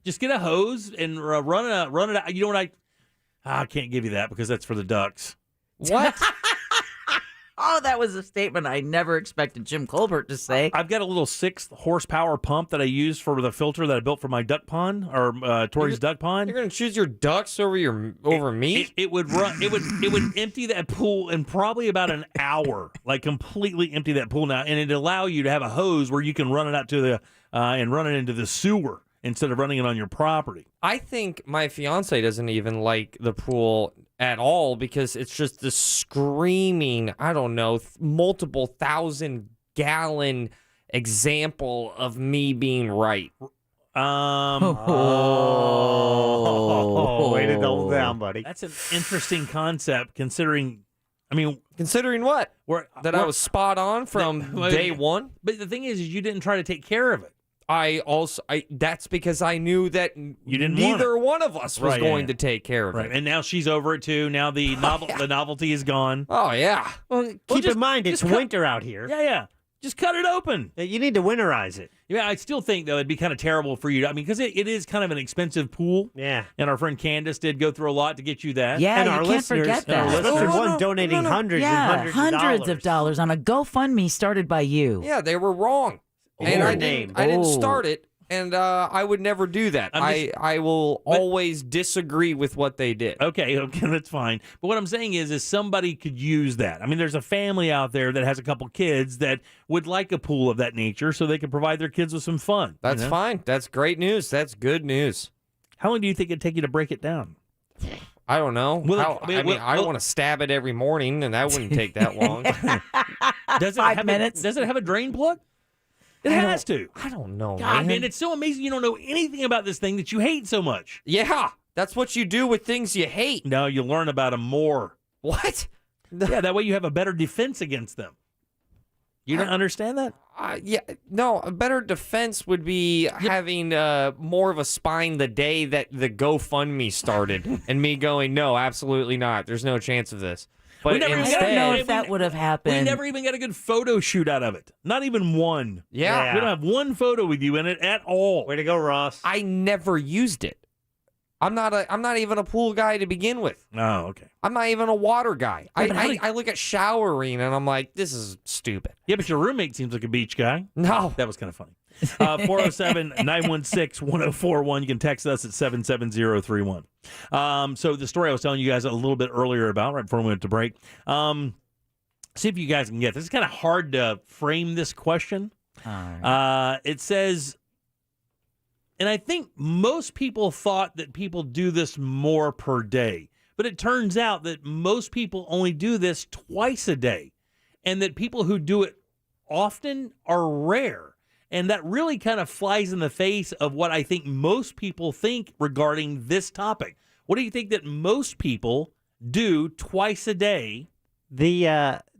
Just get a hose and run it out. You know what I can't give you that because that's for the ducks. What? Oh, that was a statement I never expected Jim Colbert to say. I've got a little 6 horsepower pump that I use for the filter that I built for my duck pond or Tori's duck pond. You're going to choose your ducks over me? It would run. It would empty that pool in probably about an hour, like completely empty that pool now, and it'd allow you to have a hose where you can run it out to the and run it into the sewer instead of running it on your property. I think my fiance doesn't even like the pool at all because it's just the screaming, I don't know, multiple 1,000-gallon example of me being right. Way to double down, buddy. That's an interesting concept considering. I mean, considering what? That I was spot on from day one? But the thing is you didn't try to take care of it. That's because I knew that You didn't want neither it. one of us was Right, going yeah. to take care of Right, it. and now she's over it too. Now the the novelty is gone. Oh yeah. Well, keep in mind, it's winter out here. Yeah. Just cut it open. You need to winterize it. Yeah, I still think though it'd be kind of terrible for you. I mean, because it is kind of an expensive pool. Yeah. And our friend Candace did go through a lot to get you that. Yeah, And you our can't listeners- forget and our that. listeners won donating hundreds yeah, and hundreds of dollars on a GoFundMe started by you. Yeah, they were wrong. And Your I name. didn't start it, and I would never do that. I will always disagree with what they did. Okay, that's fine. But what I'm saying is somebody could use that. I mean, there's a family out there that has a couple kids that would like a pool of that nature so they can provide their kids with some fun. That's fine. That's great news. That's good news. How long do you think it'd take you to break it down? I don't know. Well, I want to stab it every morning, and that wouldn't take that long. Does it 5 have minutes? Does it have a drain plug? It has to. I don't know, God, man. man, it's so amazing you don't know anything about this thing that you hate so much. Yeah, that's what you do with things you hate. No, you learn about them more. What? Yeah, that way you have a better defense against them. You don't understand that? Yeah, no, a better defense would be having more of a spine the day that the GoFundMe started and me going, no, absolutely not. There's no chance of this. But I don't know if that would have We happened. never even got a good photo shoot out of it. Not even one. Yeah. We don't have one photo with you in it at all. Way to go, Ross. I never used it. I'm not even a pool guy to begin with. Oh, okay. I'm not even a water guy. Yeah, but how do you- I look at showering and I'm like, this is stupid. Yeah, but your roommate seems like a beach guy. No. That was kind of funny. 407-916-1041. You can text us at 77031. So the story I was telling you guys a little bit earlier about, right before we went to break, see if you guys can get this. It's kind of hard to frame this question. It says, and I think most people thought that people do this more per day, but it turns out that most people only do this twice a day, and that people who do it often are rare. And that really kind of flies in the face of what I think most people think regarding this topic. What do you think that most people do twice a day? The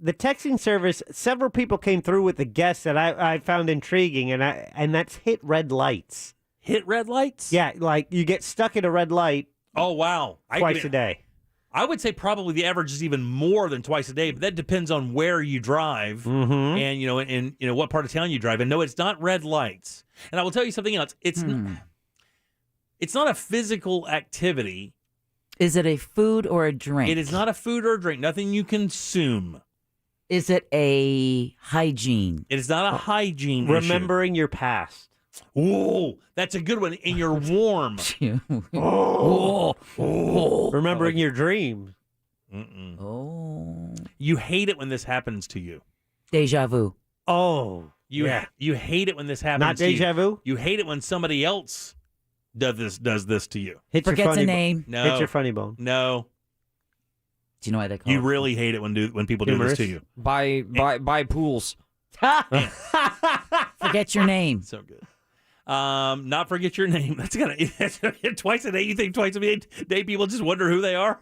texting service, several people came through with the guess that I found intriguing, and that's hit red lights. Hit red lights? Yeah, like you get stuck at a red light. Oh, wow. Twice a day. I would say probably the average is even more than twice a day, but that depends on where you drive and what part of town you drive. And no, it's not red lights. And I will tell you something else. It's not a physical activity. Is it a food or a drink? It is not a food or a drink. Nothing you consume. Is it a hygiene? It is not a hygiene Remembering your past. Whoa, that's a good one. And you're warm. Remembering your dreams. Oh. You hate it when this happens to you. Deja vu. Oh. You hate it when this happens Not to you. deja vu? You hate it when somebody else does this to you. Forgets a name. No. Hits your funny bone. No. Do you know why they call You it? really hate it when people do this to you. Buy pools. Forget your name. So good. Not forget your name. That's gonna twice a day. You think twice a day people just wonder who they are?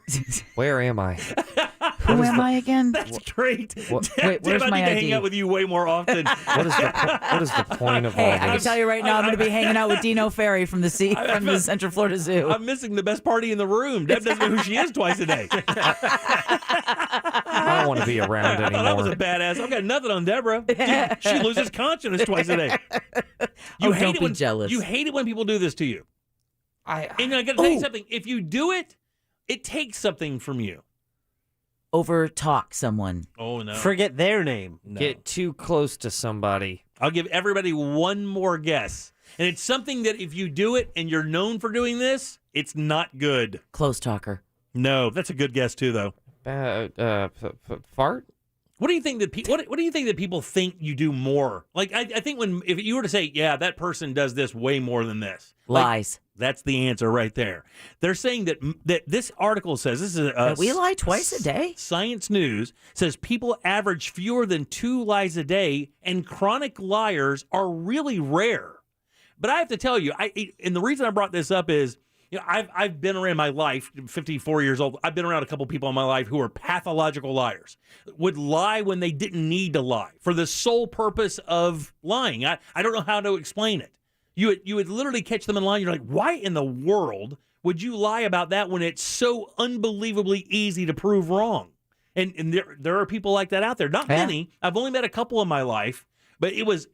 Where am I? Who am I again? That's great. Wait, Tim, where's I my need to ID? hang out with you way more often. What is the point of Hey, all I can this? tell you right now, I'm going to be hanging out with Dino Ferry from the Central Florida Zoo. I'm missing the best party in the room. Deb doesn't know who she is twice a day. I don't want to be around I thought I was a anymore. badass. I've got nothing on Deborah. She loses consciousness twice a day. Don't be jealous. You hate it when people do this to you. And I got to tell you something. If you do it, it takes something from you. Over talk someone. Oh, no. Forget their name. No. Get too close to somebody. I'll give everybody one more guess. And it's something that if you do it and you're known for doing this, it's not good. Close talker. No, that's a good guess too, though. Fart? What do you think that what do you think that people think you do more? Like I think if you were to say, yeah, that person does this way more than this, Lies. That's the answer right there. They're saying that this article says this is we lie twice a day. Science News says people average fewer than 2 lies a day, and chronic liars are really rare. But I have to tell you, and the reason I brought this up is, I've been around my life, 54 years old. I've been around a couple people in my life who are pathological liars, would lie when they didn't need to lie for the sole purpose of lying. I don't know how to explain it. You would literally catch them in line. You're like, why in the world would you lie about that when it's so unbelievably easy to prove wrong? And there are people like that out there. Not many. I've only met a couple in my life, but it was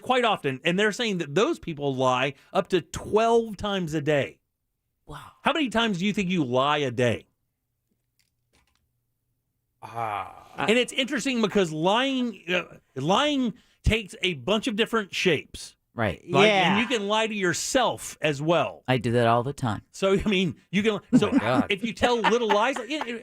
quite often. And they're saying that those people lie up to 12 times a day. Wow. How many times do you think you lie a day? And it's interesting because lying takes a bunch of different shapes. Right. And you can lie to yourself as well. I do that all the time. So I mean, you can. So if you tell little lies,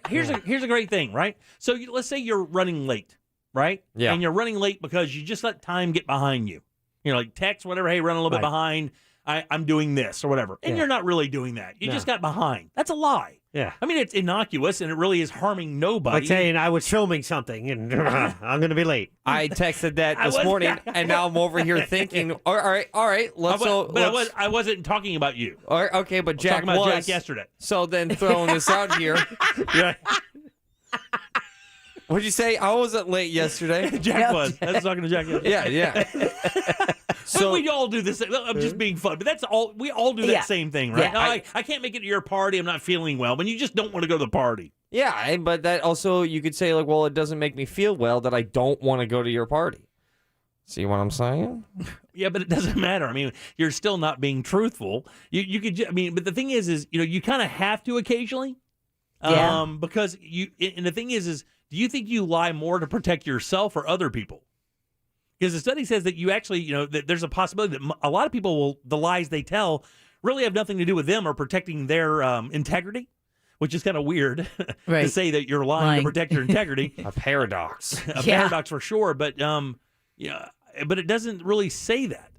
here's a great thing, right? So let's say you're running late, right? Yeah. And you're running late because you just let time get behind you. Like text, whatever. Hey, run a little bit behind. I'm doing this or whatever, and you're not really doing that. You just got behind. That's a lie. Yeah. I mean, it's innocuous and it really is harming nobody. Like saying I was filming something and I'm going to be late. I texted that this morning, and now I'm over here thinking, all right. I wasn't talking about you. All right, okay, but Jack talking about was. Jack yesterday. So then throwing this out here. Yeah. What'd you say? I wasn't late yesterday. Jack was. I was talking to Jack yesterday. Yeah. So we all do this. I'm just being fun, but that's all. We all do that same thing, right? Yeah. I can't make it to your party. I'm not feeling well, but you just don't want to go to the party. Yeah, but that also you could say like, well, it doesn't make me feel well that I don't want to go to your party. See what I'm saying? Yeah, but it doesn't matter. I mean, you're still not being truthful. You could. I mean, but the thing is you kind of have to occasionally. Because and the thing is do you think you lie more to protect yourself or other people? Because the study says that you actually, that there's a possibility that a lot of people the lies they tell really have nothing to do with them or protecting their integrity, which is kind of weird to say that you're lying to protect your integrity. A paradox. Paradox for sure, but but it doesn't really say that.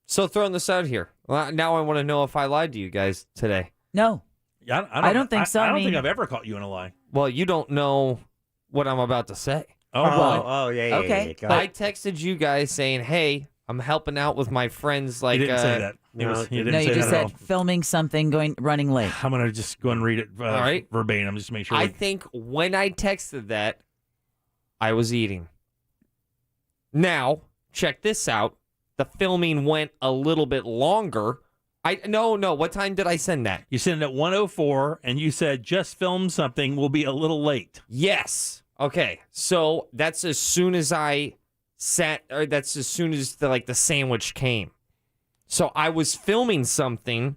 So throwing this out here, now I want to know if I lied to you guys today. No. I don't think so. I don't I mean, think I've ever caught you in a lie. Well, you don't know what I'm about to say. Yeah. Okay. Go ahead. I texted you guys saying, "Hey, I'm helping out with my friends." Like, He didn't say that. You just said filming something, running late. I'm gonna just go and read it All right. verbatim, just to make sure. I think when I texted that, I was eating. Now, check this out. The filming went a little bit longer. No. What time did I send that? You sent it at 1:04, and you said just film something. We'll be a little late. Yes. Okay. So that's as soon as I that's as soon as the sandwich came. So I was filming something.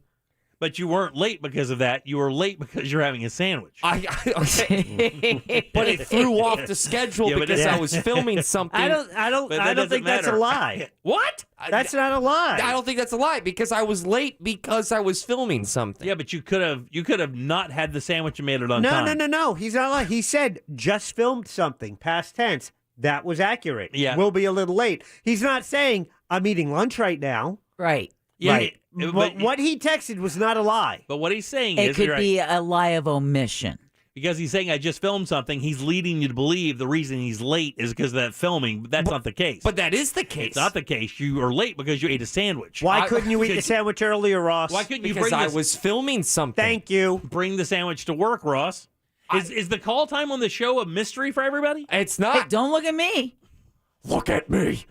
But you weren't late because of that. You were late because you're having a sandwich. Okay. But it threw off the schedule because I was filming something. I don't think that's a lie. What? That's not a lie. I don't think that's a lie because I was late because I was filming something. Yeah, but you could have not had the sandwich and made it on time. No. He's not lying. He said just filmed something, past tense. That was accurate. Yeah. We'll be a little late. He's not saying I'm eating lunch right now. Right. Yeah, right. But what he texted was not a lie. But what he's saying It is could be a lie of omission. Because he's saying I just filmed something, he's leading you to believe the reason he's late is because of that filming. But that's not the case. But that is the case. It's not the case. You are late because you ate a sandwich. Why couldn't you eat the sandwich earlier, Ross? Why couldn't you Because bring I was filming something. Thank you. bring the sandwich to work, Ross? Is the call time on the show a mystery for everybody? It's not. Hey, don't look at me. Look at me.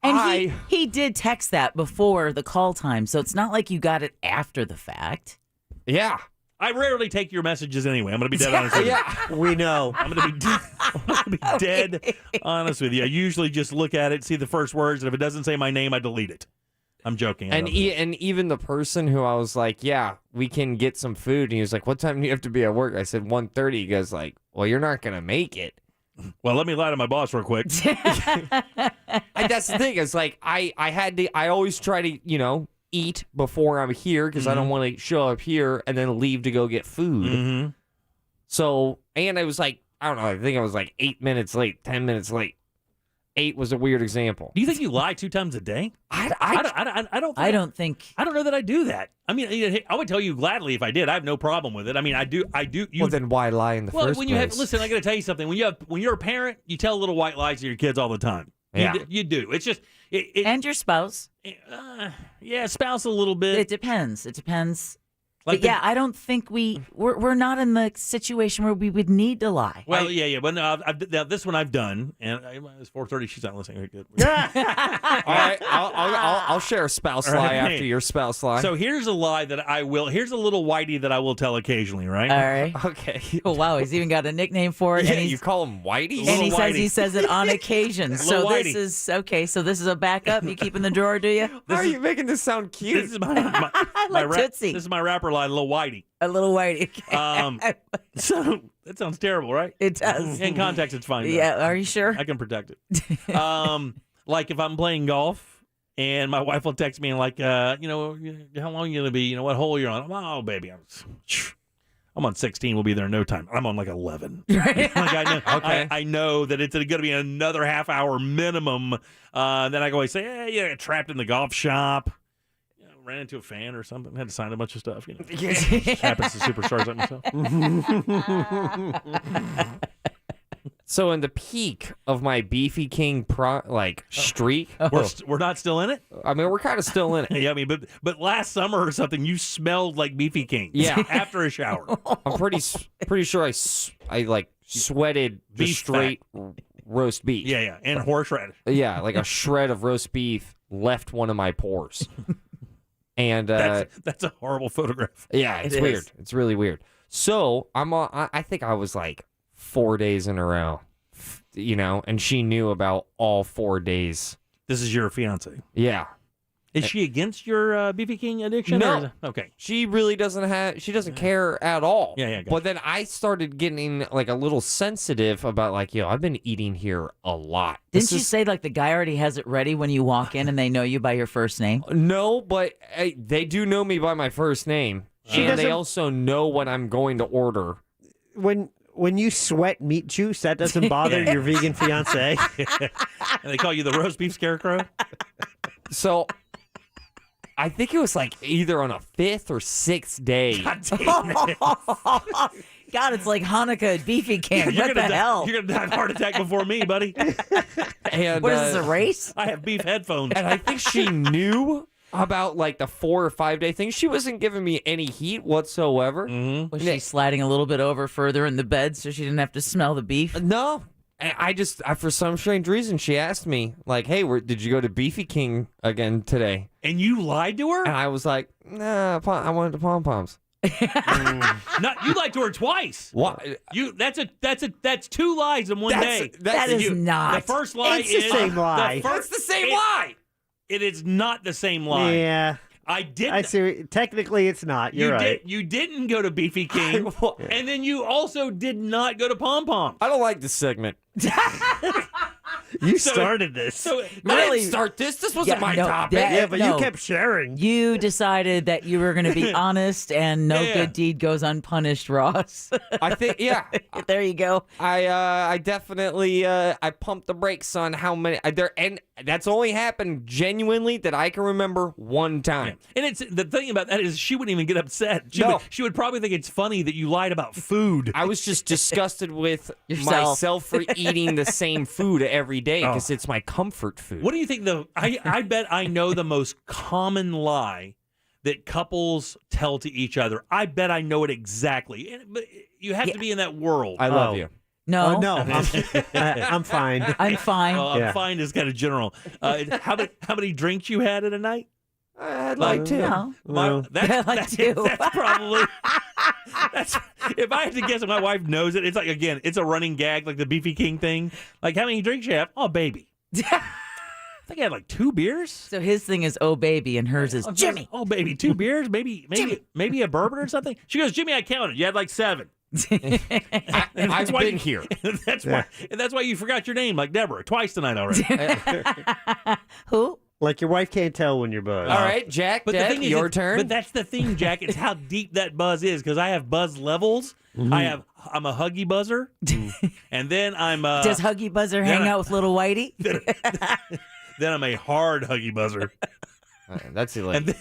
And he did text that before the call time, so it's not like you got it after the fact. Yeah. I rarely take your messages anyway. I'm going to be dead honest with you. Yeah, we know. I'm going to be dead honest with you. I usually just look at it, see the first words, and if it doesn't say my name, I delete it. I'm joking. And even the person who I was like, yeah, we can get some food. And he was like, what time do you have to be at work? I said 1:30. He goes like, well, you're not going to make it. Well, let me lie to my boss real quick. And that's the thing. It's like I always try to, eat before I'm here because I don't want to show up here and then leave to go get food. Mm-hmm. So, and I was like, I don't know. I think I was like 8 minutes late, 10 minutes late. 8 was a weird example. Do you think you lie 2 times a day? I don't think. I don't know that I do that. I mean, I would tell you gladly if I did. I have no problem with it. I mean, I do. Well, then why lie in the first place? Listen, I got to tell you something. When you're a parent, you tell little white lies to your kids all the time. Yeah. You do. It's just and your spouse. Yeah, spouse a little bit. It depends. But I don't think we're not in the situation where we would need to lie. Well, yeah. But no, this one I've done, and it's 4:30. She's not listening. Good. All right, I'll share a spouse lie after your spouse lie. So here's a lie that I will. Here's a little whitey that I will tell occasionally. Right. All right. Okay. Oh wow, he's even got a nickname for it. Yeah, and you call him Whitey. And he says it on occasion. So this is okay. So this is a backup. You keep in the drawer, do you? How are you making this sound cute? This is my Tootsie. This is my rapper line, Lil Whitey. A little whitey. So that sounds terrible, right? It does. In context, it's fine. Though. Yeah, are you sure? I can protect it. Like if I'm playing golf and my wife will text me and like, how long are you gonna be? What hole you're on? Oh, baby, I'm on 16. We'll be there in no time. I'm on like 11. Like I know, okay. I know that it's going to be another half hour minimum. Then I go and say, yeah, trapped in the golf shop. Ran into a fan or something. Had to sign a bunch of stuff. It happens to superstars like myself. So in the peak of my Beefy King streak, we're not still in it. I mean, we're kind of still in it. Yeah, I mean, but last summer or something, you smelled like Beefy King. Yeah, after a shower. I'm pretty sure I sweated Beef just straight roast beef. Yeah, and horseradish. Yeah, like a shred of roast beef left one of my pores. And that's a horrible photograph. Yeah, it's weird. It's really weird. So I think I was like 4 days in a row, and she knew about all 4 days. This is your fiance. Yeah. Is she against your Beefy King addiction? No. Okay. She really doesn't care at all. Yeah. Gotcha. But then I started getting like a little sensitive about I've been eating here a lot. Didn't you say like the guy already has it ready when you walk in and they know you by your first name? No, but they do know me by my first name. And they also know what I'm going to order. When you sweat meat juice, that doesn't bother your vegan fiance. And they call you the roast beef scarecrow? So I think it was like either on a 5th or 6th day. God, it's like Hanukkah at Beefy King. What the hell? You're going to die of a heart attack before me, buddy. And what is this, a race? I have beef headphones. And I think she knew about like the 4 or 5 day thing. She wasn't giving me any heat whatsoever. Mm-hmm. Was she sliding a little bit over further in the bed so she didn't have to smell the beef? No. And I for some strange reason, she asked me, like, hey, did you go to Beefy King again today? And you lied to her? And I was like, nah, I wanted the pom-poms. You lied to her twice. What? That's 2 lies in one day. That is not. The first lie It's the same lie. It's the same lie. It is not the same lie. Yeah. I didn't. I see. Technically, it's not. You're right. You didn't go to Beefy King, and then you also did not go to Pom Pom. I don't like this segment. You started this. So I didn't start this. This wasn't my topic. But you kept sharing. You decided that you were going to be honest and no good deed goes unpunished, Ross. I think, yeah. There you go. I definitely I pumped the brakes on how many and that's only happened genuinely that I can remember one time. And it's the thing about that is she wouldn't even get upset. No. She would probably think it's funny that you lied about food. I was just disgusted with Yourself. myself for eating the same food every day because it's my comfort food. What do you think I bet I know the most common lie that couples tell to each other? I bet I know it exactly. But you have to be in that world. I love you. No. Oh, no, I'm fine. I'm fine. Well, I'm fine is kind of general. How many drinks you had in a night? I had like two. No. That's probably. If I had to guess, my wife knows it. It's like, again, it's a running gag, like the Beefy King thing. Like, how many drinks you have? Oh, baby. I think I had like 2 beers. So his thing is "Oh baby" and hers is Jimmy. Oh baby, 2 beers, maybe a bourbon or something. She goes, Jimmy, I counted. You had like 7. I've been here. That's why you forgot your name, like Deborah, twice tonight already. Who? Like your wife can't tell when you're buzzed. All right, Jack, But Deb, the thing is, your turn. But that's the thing, Jack. It's how deep that buzz is, because I have buzz levels. I'm a huggy buzzer, and then I'm. Does Huggy Buzzer hang out with little Whitey? Then I'm a hard huggy buzzer. That's illegal. And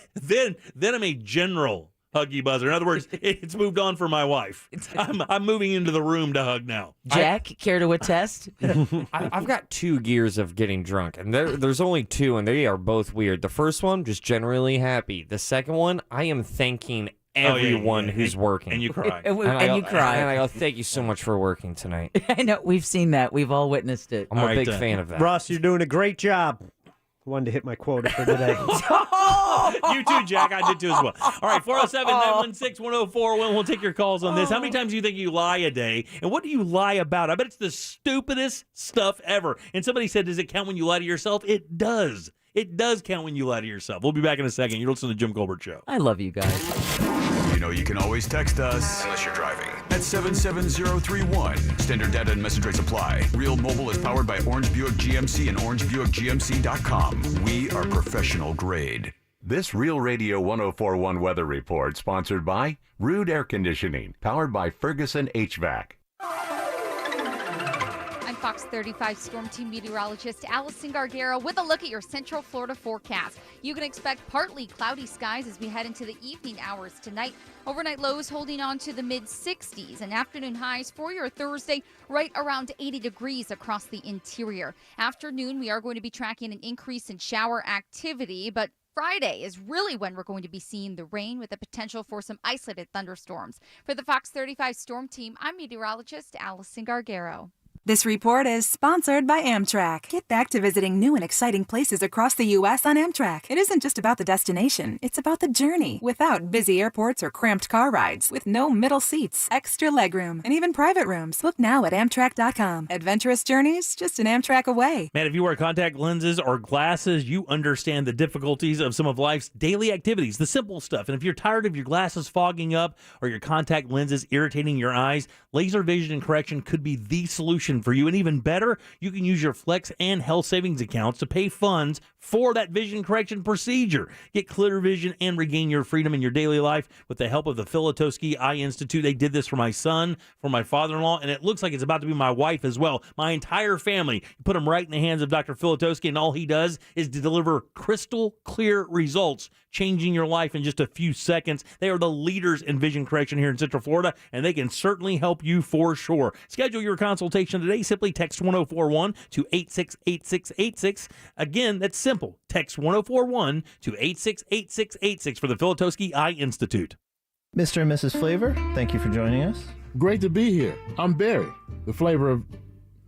then I'm a general huggy buzzer. In other words, it's moved on for my wife. I'm moving into the room to hug now. Jack, care to attest? I've got 2 gears of getting drunk, and there's only 2, and they are both weird. The first one, just generally happy. The second one, I am thanking everyone who's working. And you cry. And you cry. And I go, thank you so much for working tonight. I know. We've seen that. We've all witnessed it. I'm a big fan of that. Ross, you're doing a great job. Wanted to hit my quota for today. You too, Jack. I did too as well. All right, 407-916-1041. We'll take your calls on this. How many times do you think you lie a day? And what do you lie about? I bet it's the stupidest stuff ever. And somebody said, does it count when you lie to yourself? It does. It does count when you lie to yourself. We'll be back in a second. You're listening to Jim Colbert Show. I love you guys. You know you can always text us, unless you're driving, at 77031. Standard data and message rates apply. Real Mobile is powered by Orange Buick GMC and orangebuickgmc.com. We are professional grade. This Real Radio 1041 weather report sponsored by Rude Air Conditioning, powered by Ferguson HVAC. I'm Fox 35 Storm Team meteorologist Allison Gargaro with a look at your Central Florida forecast. You can expect partly cloudy skies as we head into the evening hours tonight. Overnight lows holding on to the mid-60s and afternoon highs for your Thursday right around 80 degrees across the interior. Afternoon, we are going to be tracking an increase in shower activity, but Friday is really when we're going to be seeing the rain with the potential for some isolated thunderstorms. For the Fox 35 Storm Team, I'm meteorologist Allison Gargaro. This report is sponsored by Amtrak. Get back to visiting new and exciting places across the U.S. on Amtrak. It isn't just about the destination, it's about the journey. Without busy airports or cramped car rides, with no middle seats, extra legroom, and even private rooms. Book now at Amtrak.com. Adventurous journeys, just an Amtrak away. Man, if you wear contact lenses or glasses, you understand the difficulties of some of life's daily activities, the simple stuff. And if you're tired of your glasses fogging up or your contact lenses irritating your eyes, laser vision correction could be the solution for you. And even better, you can use your Flex and Health Savings accounts to pay funds for that vision correction procedure. Get clear vision and regain your freedom in your daily life with the help of the Filatowski Eye Institute. They did this for my son, for my father-in-law, and it looks like it's about to be my wife as well. My entire family. Put them right in the hands of Dr. Filatowski, and all he does is to deliver crystal clear results, changing your life in just a few seconds. They are the leaders in vision correction here in Central Florida, and they can certainly help you for sure. Schedule your consultation today. Simply text 1041 to 868686. Again, that's simple. Text 1041 to 868686 for the Filatowski Eye Institute. Mr. and Mrs. Flavor, thank you for joining us. Great to be here. I'm Barry, the flavor of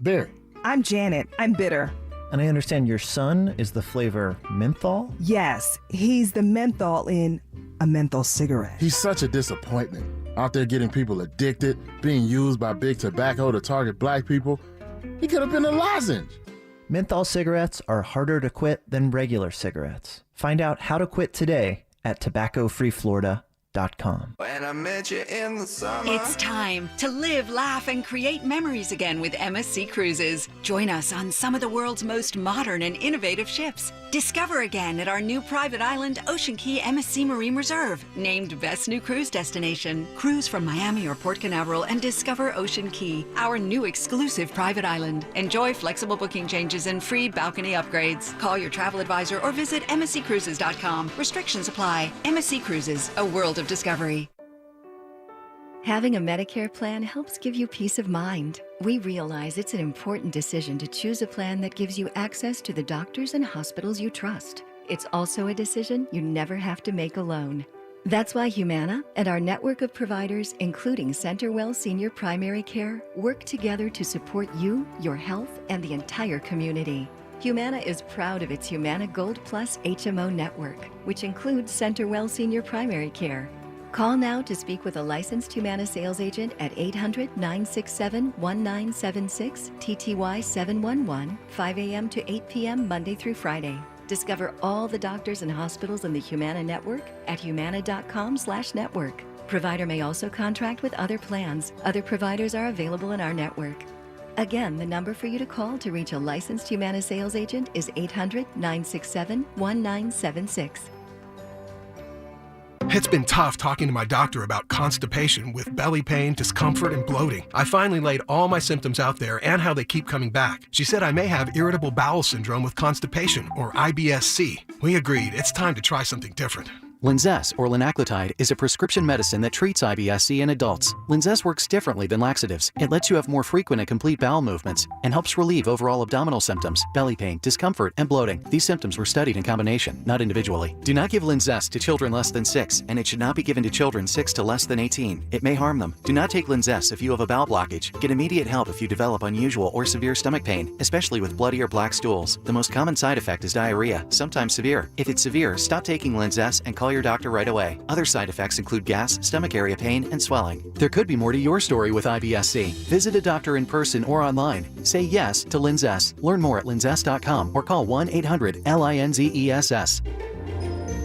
berry. I'm Janet. I'm bitter. And I understand your son is the flavor menthol? Yes, he's the menthol in a menthol cigarette. He's such a disappointment. Out there getting people addicted, being used by big tobacco to target black people. He could have been a lozenge. Menthol cigarettes are harder to quit than regular cigarettes. Find out how to quit today at tobaccofreeflorida.com. When I met you in the summer. It's time to live, laugh, and create memories again with MSC Cruises. Join us on some of the world's most modern and innovative ships. Discover again at our new private island, Ocean Key MSC Marine Reserve, named Best New Cruise Destination. Cruise from Miami or Port Canaveral and discover Ocean Key, our new exclusive private island. Enjoy flexible booking changes and free balcony upgrades. Call your travel advisor or visit msccruises.com. Restrictions apply. MSC Cruises, a world of discovery. Having a Medicare plan helps give you peace of mind. We realize it's an important decision to choose a plan that gives you access to the doctors and hospitals you trust. it's also a decision you never have to make alone. That's why Humana and our network of providers, including CenterWell Senior Primary Care, work together to support you, your health, and the entire community. Humana is proud of its Humana Gold Plus HMO network, which includes CenterWell Senior Primary Care. Call now to speak with a licensed Humana sales agent at 800-967-1976, TTY 711, 5 a.m. to 8 p.m. Monday through Friday. Discover all the doctors and hospitals in the Humana network at humana.com/network. Provider may also contract with other plans. Other providers are available in our network. Again, the number for you to call to reach a licensed Humana sales agent is 800-967-1976. It's been tough talking to my doctor about constipation with belly pain, discomfort, and bloating. I finally laid all my symptoms out there and how they keep coming back. She said I may have irritable bowel syndrome with constipation, or IBS-C. We agreed it's time to try something different. Linzess, or linaclotide, is a prescription medicine that treats IBS-C in adults. Linzess works differently than laxatives. It lets you have more frequent and complete bowel movements and helps relieve overall abdominal symptoms, belly pain, discomfort, and bloating. These symptoms were studied in combination, not individually. Do not give Linzess to children less than 6, and it should not be given to children 6 to less than 18. It may harm them. Do not take Linzess if you have a bowel blockage. Get immediate help if you develop unusual or severe stomach pain, especially with bloody or black stools. The most common side effect is diarrhea, sometimes severe. If it's severe, stop taking Linzess and call your doctor right away. Other side effects include gas, stomach area pain, and swelling. There could be more to your story with IBS-C. Visit a doctor in person or online. Say yes to Linzess. Learn more at linzess.com or call 1-800-LINZESS.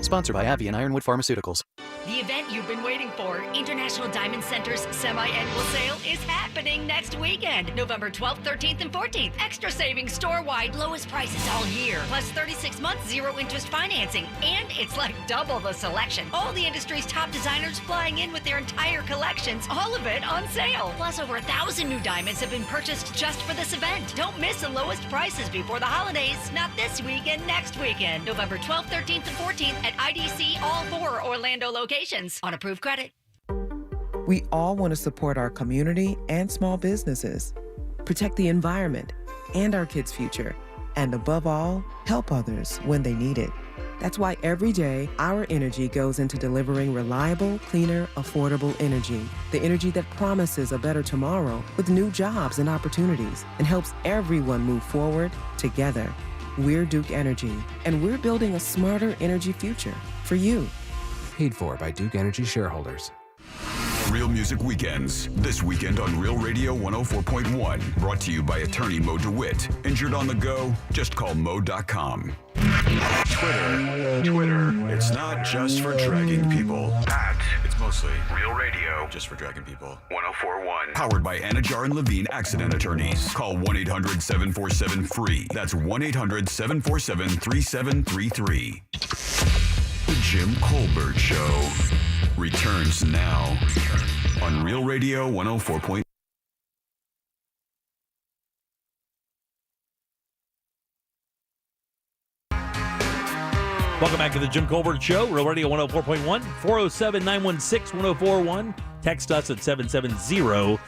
Sponsored by AbbVie and Ironwood Pharmaceuticals. The event you've been waiting for, International Diamond Center's semi-annual sale, is happening next weekend, November 12th, 13th, and 14th. Extra savings store-wide, lowest prices all year, plus 36 months zero-interest financing, and it's like double the selection. All the industry's top designers flying in with their entire collections, all of it on sale. Plus, over 1,000 new diamonds have been purchased just for this event. Don't miss the lowest prices before the holidays. Not this weekend, next weekend, November 12th, 13th, and 14th at IDC, all 4 Orlando locations on approved credit. We all want to support our community and small businesses, protect the environment and our kids' future, and above all, help others when they need it. That's why every day our energy goes into delivering reliable, cleaner, affordable energy. The energy that promises a better tomorrow with new jobs and opportunities and helps everyone move forward together. We're Duke Energy, and we're building a smarter energy future for you. Paid for by Duke Energy shareholders. Real Music Weekends. This weekend on Real Radio 104.1. Brought to you by attorney Mo DeWitt. Injured on the go? Just call Mo.com. Twitter. It's not just for dragging people. It's mostly Real Radio. Just for dragging people. 104.1. Powered by Anajar and Levine Accident Attorneys. Call 1-800-747-FREE. That's 1-800-747-3733. The Jim Colbert Show returns now on Real Radio 104.1. Welcome back to the Jim Colbert Show, Real Radio 104.1, 407-916-1041. Text us at 770-31.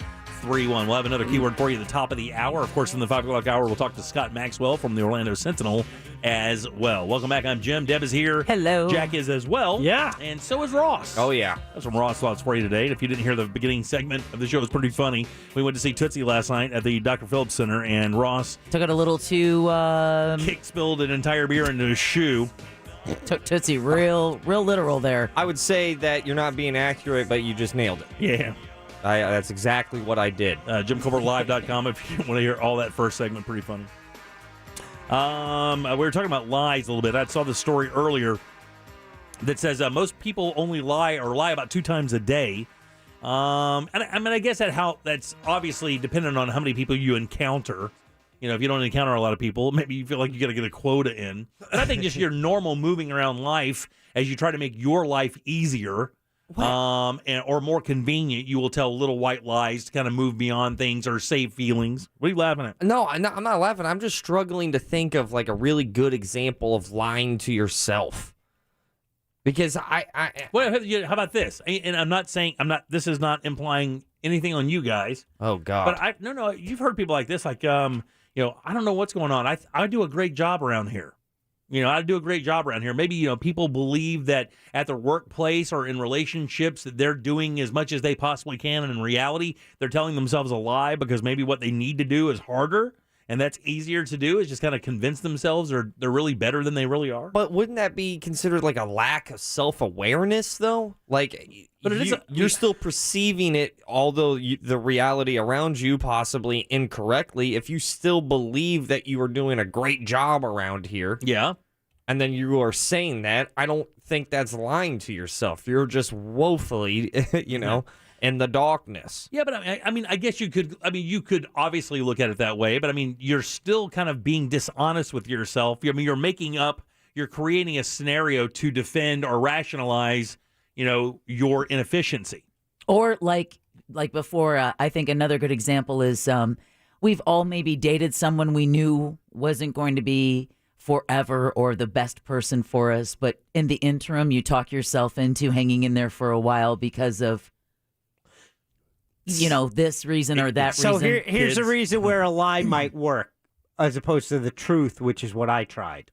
We'll have another keyword for you at the top of the hour. Of course, in the 5 o'clock hour, we'll talk to Scott Maxwell from the Orlando Sentinel as well. Welcome back. I'm Jim. Deb is here. Hello. Jack is as well. Yeah. And so is Ross. Oh, yeah. Got some Ross thoughts for you today. And if you didn't hear the beginning segment of the show, it was pretty funny. We went to see Tootsie last night at the Dr. Phillips Center, and Ross took it a little too... spilled an entire beer into his shoe. Took Tootsie real literal there. I would say that you're not being accurate, but you just nailed it. Yeah. That's exactly what I did. JimColbertLive.com if you want to hear all that first segment. Pretty funny. We were talking about lies a little bit. I saw this story earlier that says most people only lie about 2 times a day. And I mean, I guess that's obviously dependent on how many people you encounter. You know, if you don't encounter a lot of people, maybe you feel like you got to get a quota in. But I think just your normal moving around life as you try to make your life easier or more convenient, you will tell little white lies to kind of move beyond things or save feelings. What are you laughing at? No, I'm not laughing. I'm just struggling to think of like a really good example of lying to yourself. Because Well, how about this? And I'm not saying this is not implying anything on you guys. Oh God. But no, you've heard people like this, like I don't know what's going on. I do a great job around here. You know, I do a great job around here. Maybe, people believe that at their workplace or in relationships that they're doing as much as they possibly can. And in reality, they're telling themselves a lie because maybe what they need to do is harder. And that's easier to do is just kind of convince themselves they're really better than they really are. But wouldn't that be considered like a lack of self-awareness, though? Like, but you're still perceiving it, although the reality around you possibly incorrectly, if you still believe that you are doing a great job around here. Yeah. And then you are saying that, I don't think that's lying to yourself. You're just woefully, in the darkness. Yeah, but I guess you could obviously look at it that way, but you're still kind of being dishonest with yourself. You're creating a scenario to defend or rationalize, your inefficiency. Or like before, I think another good example is we've all maybe dated someone we knew wasn't going to be forever or the best person for us, but in the interim, you talk yourself into hanging in there for a while because of this reason or that reason. So here's a reason where a lie might work as opposed to the truth, which is what I tried.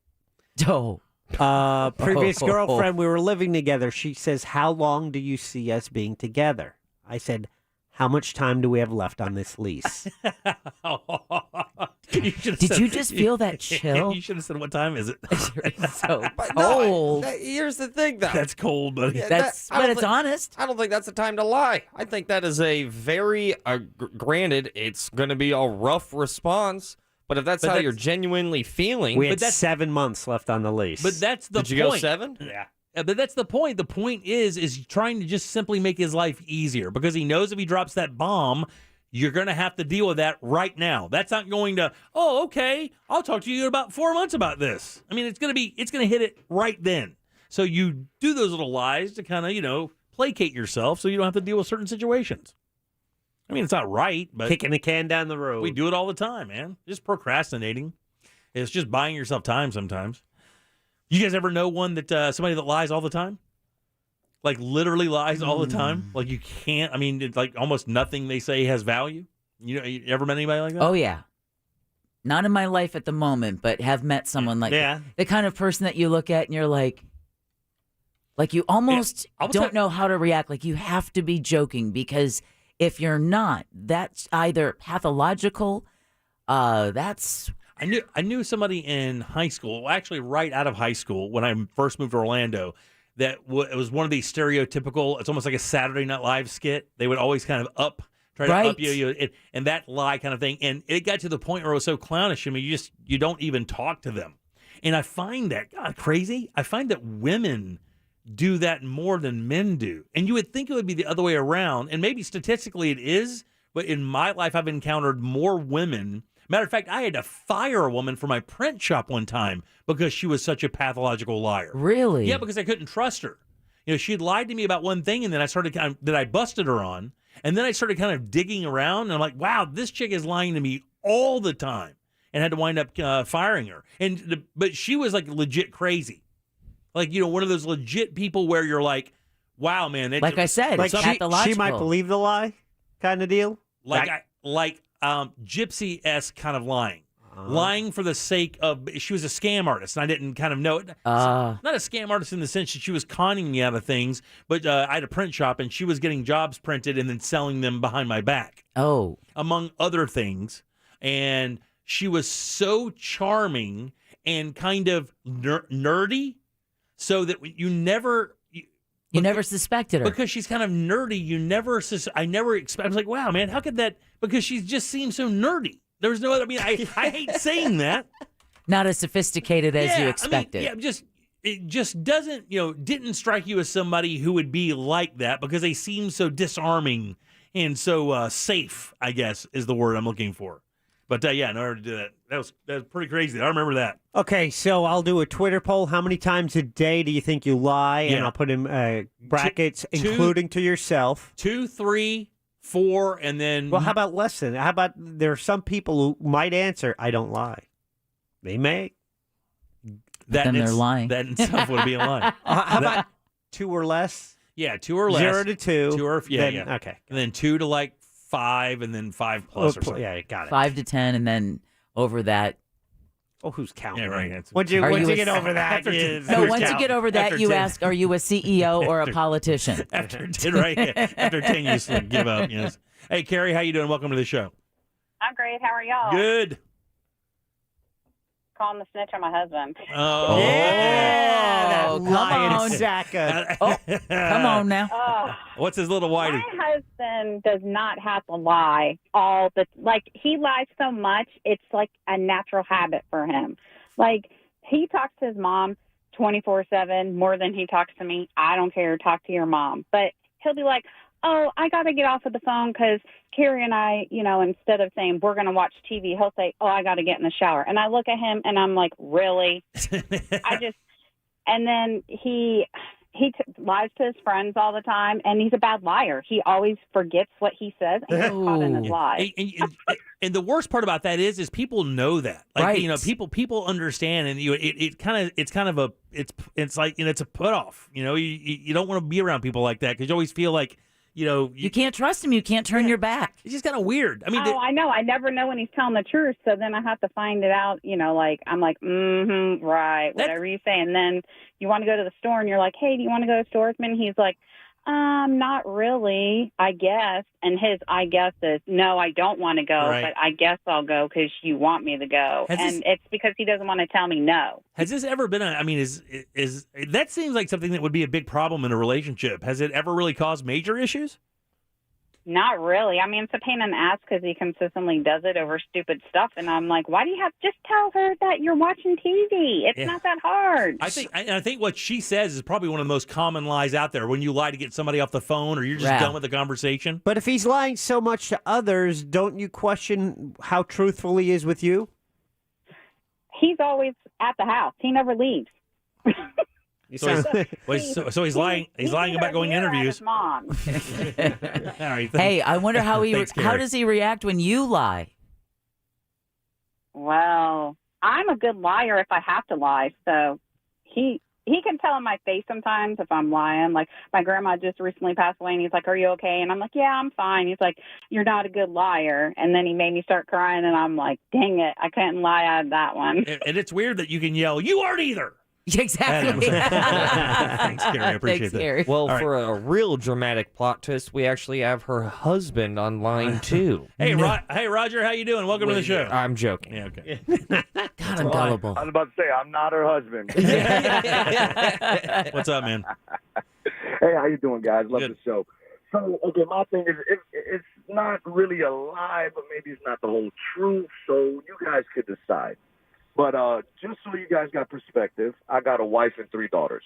Oh. Previous girlfriend, we were living together. She says, "How long do you see us being together?" I said, "How much time do we have left on this lease?" Did you just feel that chill? You should have said, "What time is it?" So cold. Here's the thing, though. That's cold, buddy. But it's honest. I don't think that's the time to lie. I think that is a very, granted, it's going to be a rough response, but if that's how you're genuinely feeling. We had 7 months left on the lease. But that's the point. Did you go 7? Yeah. But that's the point. The point is trying to just simply make his life easier because he knows if he drops that bomb, you're going to have to deal with that right now. That's not going to, okay, I'll talk to you in about 4 months about this. It's going to hit it right then. So you do those little lies to kind of, placate yourself so you don't have to deal with certain situations. It's not right, but kicking the can down the road. We do it all the time, man. Just procrastinating. It's just buying yourself time sometimes. You guys ever know one that somebody that lies all the time? Like literally lies all the time? Like you can't, it's like almost nothing they say has value? You ever met anybody like that? Oh, yeah. Not in my life at the moment, but have met someone like that. The kind of person that you look at and you're like you almost don't know how to react. Like you have to be joking because if you're not, that's either pathological, I knew somebody in high school, actually right out of high school when I first moved to Orlando, that it was one of these stereotypical, it's almost like a Saturday Night Live skit. They would always kind of try to up you, and that lie kind of thing. And it got to the point where it was so clownish. You don't even talk to them. And I find that, God, crazy. I find that women do that more than men do. And you would think it would be the other way around. And maybe statistically it is, but in my life I've encountered more women. Matter of fact, I had to fire a woman from my print shop one time because she was such a pathological liar. Really? Yeah, because I couldn't trust her. She had lied to me about one thing, and then I busted her on, and then I started kind of digging around, and I'm like, wow, this chick is lying to me all the time, and had to wind up firing her. But she was like legit crazy, like one of those legit people where you're like, wow, man. Like I said, like pathological. She might believe the lie, kind of deal. Gypsy-esque kind of lying. Lying for the sake of, she was a scam artist, and I didn't kind of know it. Not a scam artist in the sense that she was conning me out of things, but I had a print shop, and she was getting jobs printed and then selling them behind my back. Oh. Among other things. And she was so charming and kind of nerdy, so that you never... You never suspected her. Because she's kind of nerdy. I never expect. I was like, wow, man, how could that? Because she just seems so nerdy. There was no other. I hate saying that. Not as sophisticated as you expected. It just doesn't, didn't strike you as somebody who would be like that because they seem so disarming and so safe, I guess, is the word I'm looking for. But in order to do that, that was pretty crazy. I remember that. Okay, so I'll do a Twitter poll. How many times a day do you think you lie? Yeah. And I'll put in brackets, including to yourself. 2, 3, 4, and then... Well, how about less than? How about there are some people who might answer, I don't lie. They may. Then they're lying. That in itself would be a lie. How about 2 or less? Yeah, 2 or less. 0 to 2. 2 or... Yeah, then, okay. And then 2 to like 5, and then 5 plus or something. Yeah, got it. 5 to 10, and then over that, Oh, who's counting? Yeah, right. Once you get over that, once you get over that, you ask, "Are you a CEO or a politician?" After 10, you just give up. Yes. Hey, Carrie, how you doing? Welcome to the show. I'm great. How are y'all? Good. Calling the snitch on my husband. Oh, that come lying on. Saka. Come on now. What's his little whitey? My husband does not have to lie he lies so much, it's like a natural habit for him. Like, he talks to his mom 24/7 more than he talks to me. I don't care. Talk to your mom. But he'll be like, oh, I got to get off of the phone because Carrie and I, instead of saying we're going to watch TV, he'll say, oh, I got to get in the shower. And I look at him and I'm like, really? And then he lies to his friends all the time, and he's a bad liar. He always forgets what he says and gets caught in his lies. And the worst part about that is people know that. Like, right. people understand, and it's like it's a put off. You don't want to be around people like that because you always feel like you can't trust him. You can't turn your back. It's just kind of weird. I mean, I know. I never know when he's telling the truth, so then I have to find it out. I'm like, right, whatever you say. And then you want to go to the store, and you're like, hey, do you want to go to the store with me? And he's like, not really, I guess. And his I guess is, no, I don't want to go, right. But I guess I'll go because you want me to go. It's because he doesn't want to tell me no. Has this ever been is that seems like something that would be a big problem in a relationship. Has it ever really caused major issues? Not really. I mean, it's a pain in the ass because he consistently does it over stupid stuff. And I'm like, why do you just tell her that you're watching TV? It's not that hard. I think what she says is probably one of the most common lies out there when you lie to get somebody off the phone or you're just done with the conversation. But if he's lying so much to others, don't you question how truthful he is with you? He's always at the house. He never leaves. So he's lying. He's lying about going to interviews. Mom. All right, hey, I wonder how Thanks, how does he react when you lie? Well, I'm a good liar if I have to lie. So he can tell in my face sometimes if I'm lying. Like, my grandma just recently passed away, and he's like, "Are you okay?" And I'm like, "Yeah, I'm fine." He's like, "You're not a good liar." And then he made me start crying, and I'm like, "Dang it, I couldn't lie out of that one." And it's weird that you can yell, "You aren't either." Exactly. Thanks, Carrie. I appreciate that. Carrie. Well, for a real dramatic plot twist, we actually have her husband on line 2. Hey, hey, Roger, how you doing? Welcome to the show. I'm joking. Yeah, okay. God, I'm gullible. I was about to say, I'm not her husband. What's up, man? Hey, how you doing, guys? Love the show. So, okay, my thing is, it's not really a lie, but maybe it's not the whole truth, so you guys could decide. But just so you guys got perspective, I got a wife and 3 daughters.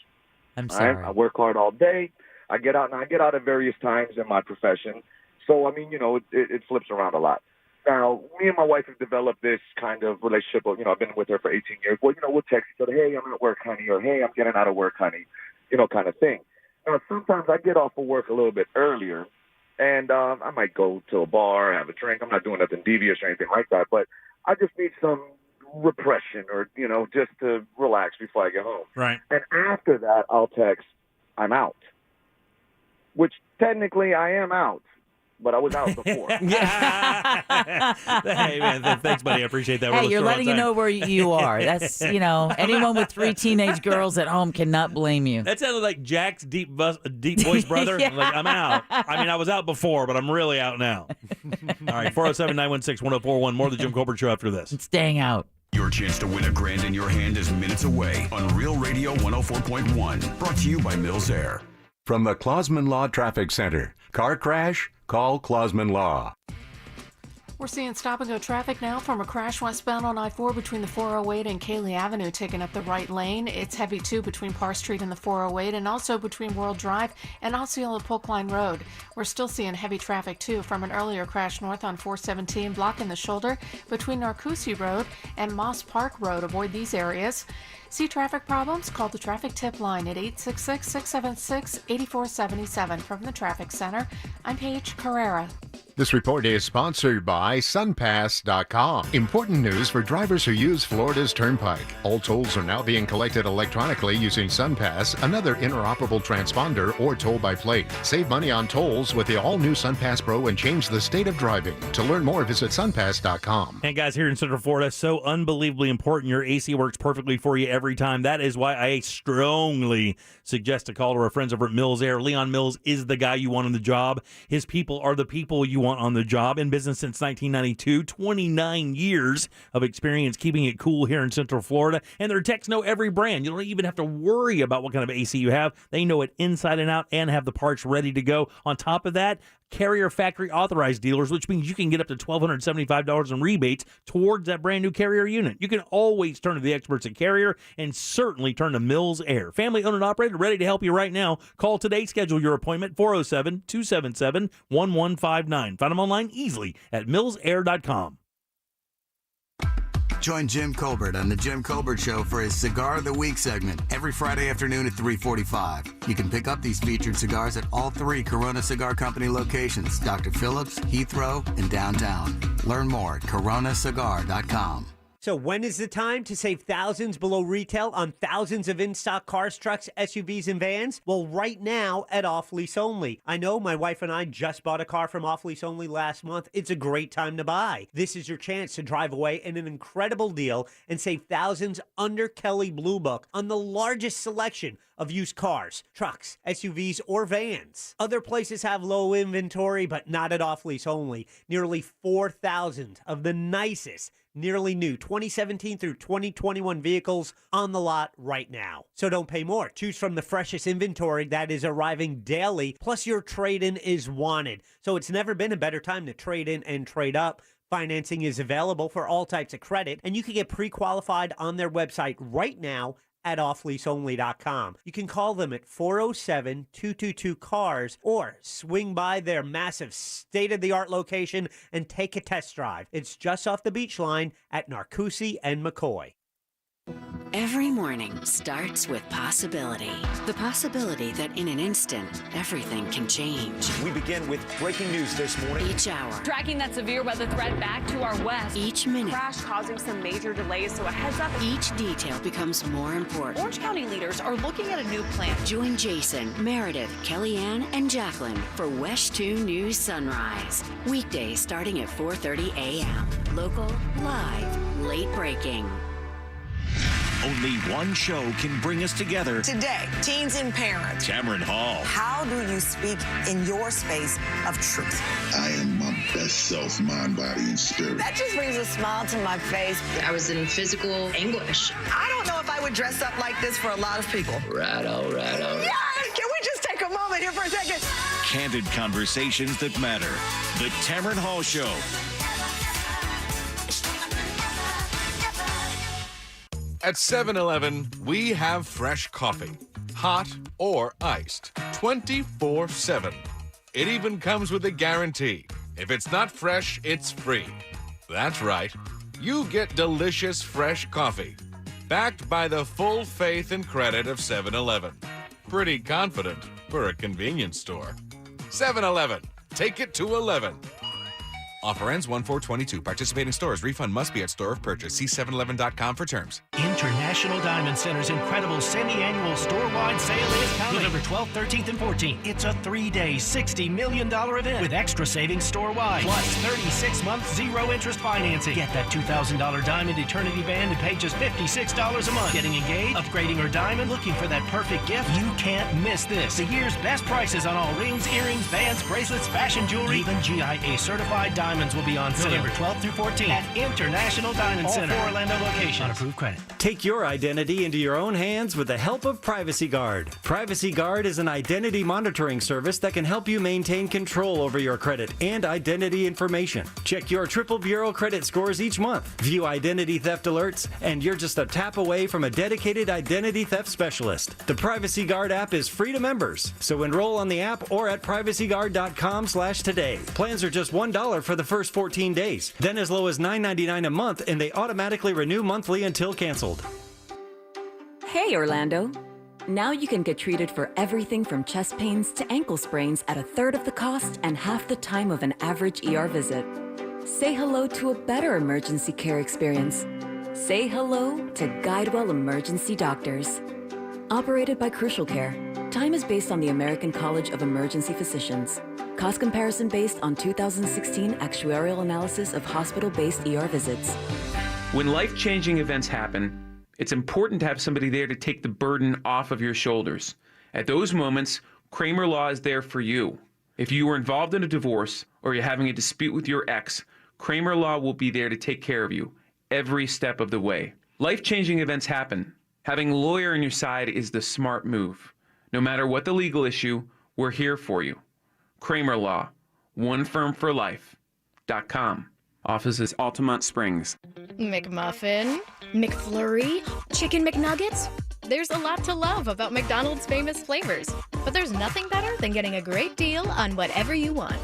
I'm sorry. Right? I work hard all day. I get out at various times in my profession. So, I mean, it flips around a lot. Now, me and my wife have developed this kind of relationship. I've been with her for 18 years. Well, we'll text each other, hey, I'm at work, honey, or hey, I'm getting out of work, honey, kind of thing. Now, sometimes I get off of work a little bit earlier, and I might go to a bar, have a drink. I'm not doing nothing devious or anything like that, but I just need some repression or, just to relax before I get home. Right. And after that, I'll text, I'm out. Which technically I am out, but I was out before. Hey, man, thanks, buddy. I appreciate that. Hey, you're letting you know where you are. That's, anyone with 3 teenage girls at home cannot blame you. That sounded like Jack's deep voice brother. Yeah. Like, I'm out. I mean, I was out before, but I'm really out now. All right, 407-916-1041. More of the Jim Colbert Show after this. It's staying out. Your chance to win $1,000 in your hand is minutes away on Real Radio 104.1. Brought to you by Mills Air. From the Clausman Law Traffic Center. Car crash? Call Clausman Law. We're seeing stop-and-go traffic now from a crash westbound on I-4 between the 408 and Cayley Avenue, taking up the right lane. It's heavy, too, between Parr Street and the 408, and also between World Drive and Osceola Polkline Road. We're still seeing heavy traffic, too, from an earlier crash north on 417, blocking the shoulder between Narcoossee Road and Moss Park Road. Avoid these areas. See traffic problems? Call the Traffic Tip Line at 866-676-8477. From the Traffic Center, I'm Paige Carrera. This report is sponsored by SunPass.com. Important news for drivers who use Florida's Turnpike. All tolls are now being collected electronically using SunPass, another interoperable transponder, or toll by plate. Save money on tolls with the all-new SunPass Pro and change the state of driving. To learn more, visit SunPass.com. And guys, here in Central Florida, so unbelievably important. Your AC works perfectly for you every time. That is why I strongly suggest a call to our friends over at Mills Air. Leon Mills is the guy you want on the job. His people are the people you want on the job. In business since 1992, 29 years of experience keeping it cool here in Central Florida. And their techs know every brand. You don't even have to worry about what kind of AC you have. They know it inside and out and have the parts ready to go. On top of that, Carrier factory authorized dealers, which means you can get up to $1,275 in rebates towards that brand new Carrier unit. You can always turn to the experts at Carrier and certainly turn to Mills Air. Family owned and operated, ready to help you right now. Call today, schedule your appointment, 407-277-1159. Find them online easily at millsair.com. Join Jim Colbert on The Jim Colbert Show for his Cigar of the Week segment every Friday afternoon at 3:45. You can pick up these featured cigars at all 3 Corona Cigar Company locations, Dr. Phillips, Heathrow, and downtown. Learn more at coronacigar.com. So when is the time to save thousands below retail on thousands of in-stock cars, trucks, SUVs, and vans? Well, right now at Off Lease Only. I know my wife and I just bought a car from Off Lease Only last month. It's a great time to buy. This is your chance to drive away in an incredible deal and save thousands under Kelley Blue Book on the largest selection of used cars, trucks, SUVs, or vans. Other places have low inventory, but not at Off Lease Only. Nearly 4,000 of the nicest, nearly new 2017 through 2021 vehicles on the lot right now. So don't pay more. Choose from the freshest inventory that is arriving daily, plus your trade-in is wanted. So it's never been a better time to trade in and trade up. Financing is available for all types of credit, and you can get pre-qualified on their website right now at offleaseonly.com. You can call them at 407-222-CARS or swing by their massive state-of-the-art location and take a test drive. It's just off the beach line at Narcoossee and McCoy. Every morning starts with possibility. The possibility that in an instant, everything can change. We begin with breaking news this morning. Each hour. Tracking that severe weather threat back to our west. Each minute. Crash causing some major delays, so a heads up. Each detail becomes more important. Orange County leaders are looking at a new plan. Join Jason, Meredith, Kellyanne, and Jacqueline for West 2 News Sunrise. Weekdays starting at 4:30 a.m. Local, live, late breaking. Only one show can bring us together. Today, teens and parents. Tamron Hall. How do you speak in your space of truth? I am my best self, mind, body, and spirit. That just brings a smile to my face. I was in physical anguish. I don't know if I would dress up like this for a lot of people. Right on. Yes! Can we just take a moment here for a second? Candid conversations that matter. The Tamron Hall Show. At 7-Eleven, we have fresh coffee, hot or iced, 24/7. It even comes with a guarantee. If it's not fresh, it's free. That's right. You get delicious fresh coffee, backed by the full faith and credit of 7-Eleven. Pretty confident for a convenience store. 7-Eleven, take it to 11. Offer ends 1/4/22. Participating stores. Refund must be at store of purchase. See 711.com for terms. International Diamond Center's incredible semi-annual store-wide sale is coming. November 12th, 13th, and 14th. It's a 3-day, $60 million event with extra savings store-wide. Plus 36-month zero-interest financing. Get that $2,000 Diamond Eternity Band and pay just $56 a month. Getting engaged, upgrading, or diamond, looking for that perfect gift? You can't miss this. The year's best prices on all rings, earrings, bands, bracelets, fashion jewelry, even GIA certified diamonds will be on sale November 12th through 14th at International Diamond Center. All 4 Orlando locations. On approved credit. Take your identity into your own hands with the help of Privacy Guard. Privacy Guard is an identity monitoring service that can help you maintain control over your credit and identity information. Check your Triple Bureau credit scores each month. View identity theft alerts, and you're just a tap away from a dedicated identity theft specialist. The Privacy Guard app is free to members, so enroll on the app or at privacyguard.com/today. Plans are just $1 for the first 14 days, then as low as $9.99 a month, and they automatically renew monthly until canceled. Hey, Orlando. Now you can get treated for everything from chest pains to ankle sprains at a third of the cost and half the time of an average ER visit. Say hello to a better emergency care experience. Say hello to GuideWell Emergency Doctors. Operated by Crucial Care, time is based on the American College of Emergency Physicians. Cost comparison based on 2016 actuarial analysis of hospital-based ER visits. When life-changing events happen, it's important to have somebody there to take the burden off of your shoulders. At those moments, Kramer Law is there for you. If you were involved in a divorce or you're having a dispute with your ex, Kramer Law will be there to take care of you every step of the way. Life-changing events happen. Having a lawyer on your side is the smart move. No matter what the legal issue, we're here for you. Kramer Law, onefirmforlife.com. Office is Altamont Springs. McMuffin, McFlurry, Chicken McNuggets. There's a lot to love about McDonald's famous flavors, but there's nothing better than getting a great deal on whatever you want.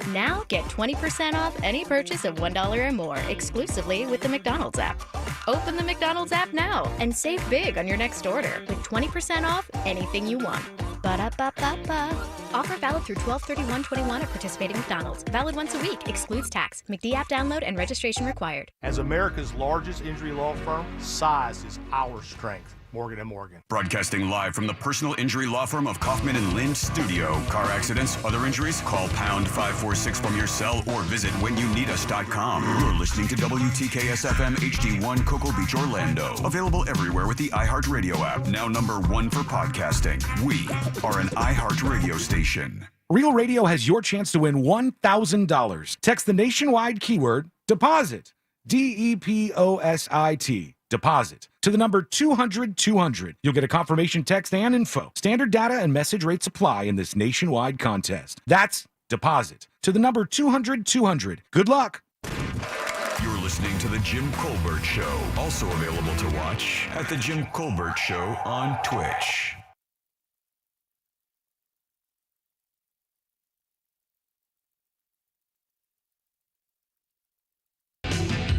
Now get 20% off any purchase of $1 or more exclusively with the McDonald's app. Open the McDonald's app now and save big on your next order with 20% off anything you want. Ba-da-ba-ba-ba. Offer valid through 12/31/21 at participating McDonald's. Valid once a week. Excludes tax. McD app download and registration required. As America's largest injury law firm, size is our strength. Morgan & Morgan. Broadcasting live from the personal injury law firm of Kaufman and Lynch studio. Car accidents, other injuries, call pound 546 from your cell or visit whenyouneedus.com. You're listening to WTKS FM HD1 Cocoa Beach, Orlando. Available everywhere with the iHeartRadio app. Now #1 for podcasting. We are an iHeart radio station. Real Radio has your chance to win $1,000. Text the nationwide keyword DEPOSIT. DEPOSIT. Deposit to the number 200-200. You'll get a confirmation text and info. Standard data and message rates apply in this nationwide contest. That's deposit to the number 200-200. Good luck. You're listening to The Jim Colbert Show. Also available to watch at The Jim Colbert Show on Twitch.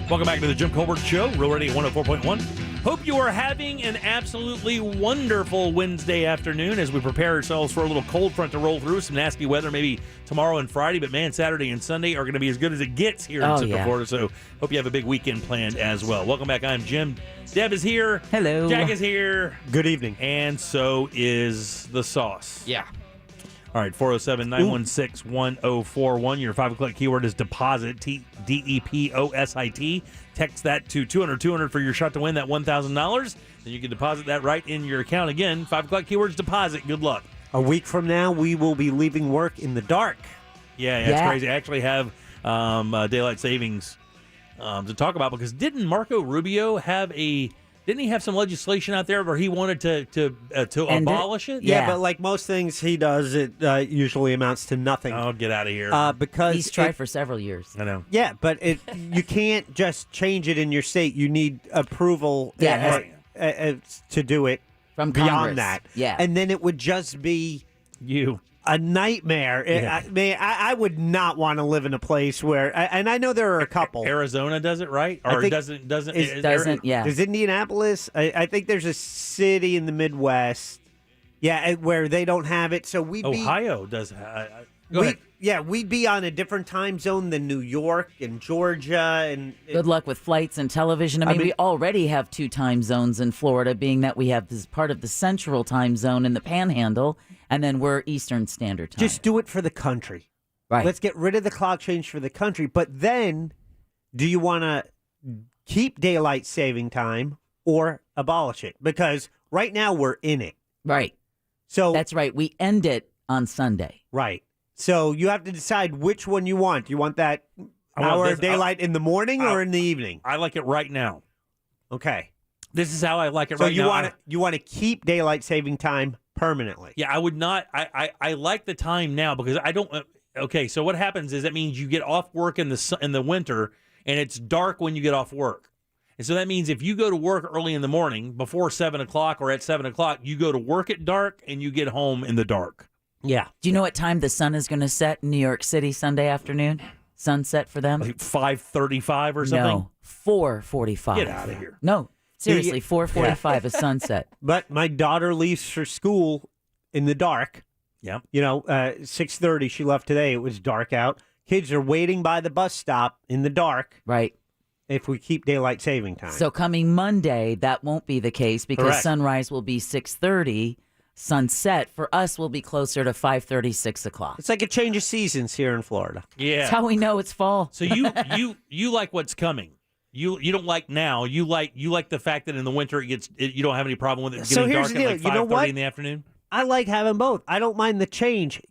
Welcome back to the Jim Colbert Show, Real Radio 104.1. Hope you are having an absolutely wonderful Wednesday afternoon as we prepare ourselves for a little cold front to roll through. Some nasty weather maybe tomorrow and Friday, but man, Saturday and Sunday are going to be as good as it gets here in Central Florida. So hope you have a big weekend planned as well. Welcome back. I'm Jim. Deb is here. Hello. Jack is here. Good evening. And so is the sauce. Yeah. All right, 407-916-1041. Your 5 o'clock keyword is deposit, DEPOSIT. Text that to 200-200 for your shot to win that $1,000. Then you can deposit that right in your account. Again, 5 o'clock keywords deposit. Good luck. A week from now, we will be leaving work in the dark. Yeah, it's crazy. I actually have daylight savings to talk about because didn't Marco Rubio have Didn't he have some legislation out there where he wanted to abolish it? Yeah, but like most things he does, it usually amounts to nothing. Oh, get out of here. Because he's tried for several years. I know. Yeah, but you can't just change it in your state. You need approval to do it from beyond Congress. that. Yeah. And then it would just be a nightmare. Yeah. I would not want to live in a place where, and I know there are a couple. Arizona does it, right? Or doesn't? Is Indianapolis? I think there's a city in the Midwest, where they don't have it. So Ohio does. Go ahead. Yeah, we'd be on a different time zone than New York and Georgia. And good luck with flights and television. I mean, we already have 2 time zones in Florida, being that we have this part of the central time zone in the Panhandle, and then we're Eastern Standard Time. Just do it for the country. Right. Let's get rid of the clock change for the country. But then, do you want to keep daylight saving time or abolish it? Because right now we're in it. Right. So that's right. We end it on Sunday. Right. So you have to decide which one you want. Do you want that hour of daylight in the morning or in the evening? I like it right now. Okay. This is how I like it right now. So you want to keep daylight saving time permanently? Yeah, I would not. I like the time now because I don't. Okay, so what happens is that means you get off work in the winter and it's dark when you get off work. And so that means if you go to work early in the morning before 7 o'clock or at 7 o'clock, you go to work at dark and you get home in the dark. Yeah. Do you know what time the sun is going to set in New York City Sunday afternoon? Sunset for them? Like 5:35 or something? No, 4:45. Get out of here. No, Seriously, 4:45 is sunset. But my daughter leaves for school in the dark. Yep. 6:30 she left today. It was dark out. Kids are waiting by the bus stop in the dark. Right. If we keep daylight saving time. So coming Monday, that won't be the case because Correct. sunrise will be 6:30. Sunset for us will be closer to 5:30, 6 o'clock. It's like a change of seasons here in Florida. Yeah. That's how we know it's fall. So you like what's coming. You don't like now. You like the fact that in the winter you don't have any problem with it So getting here's dark the at deal. like You know 5:30 what? in the afternoon. I like having both. I don't mind the change.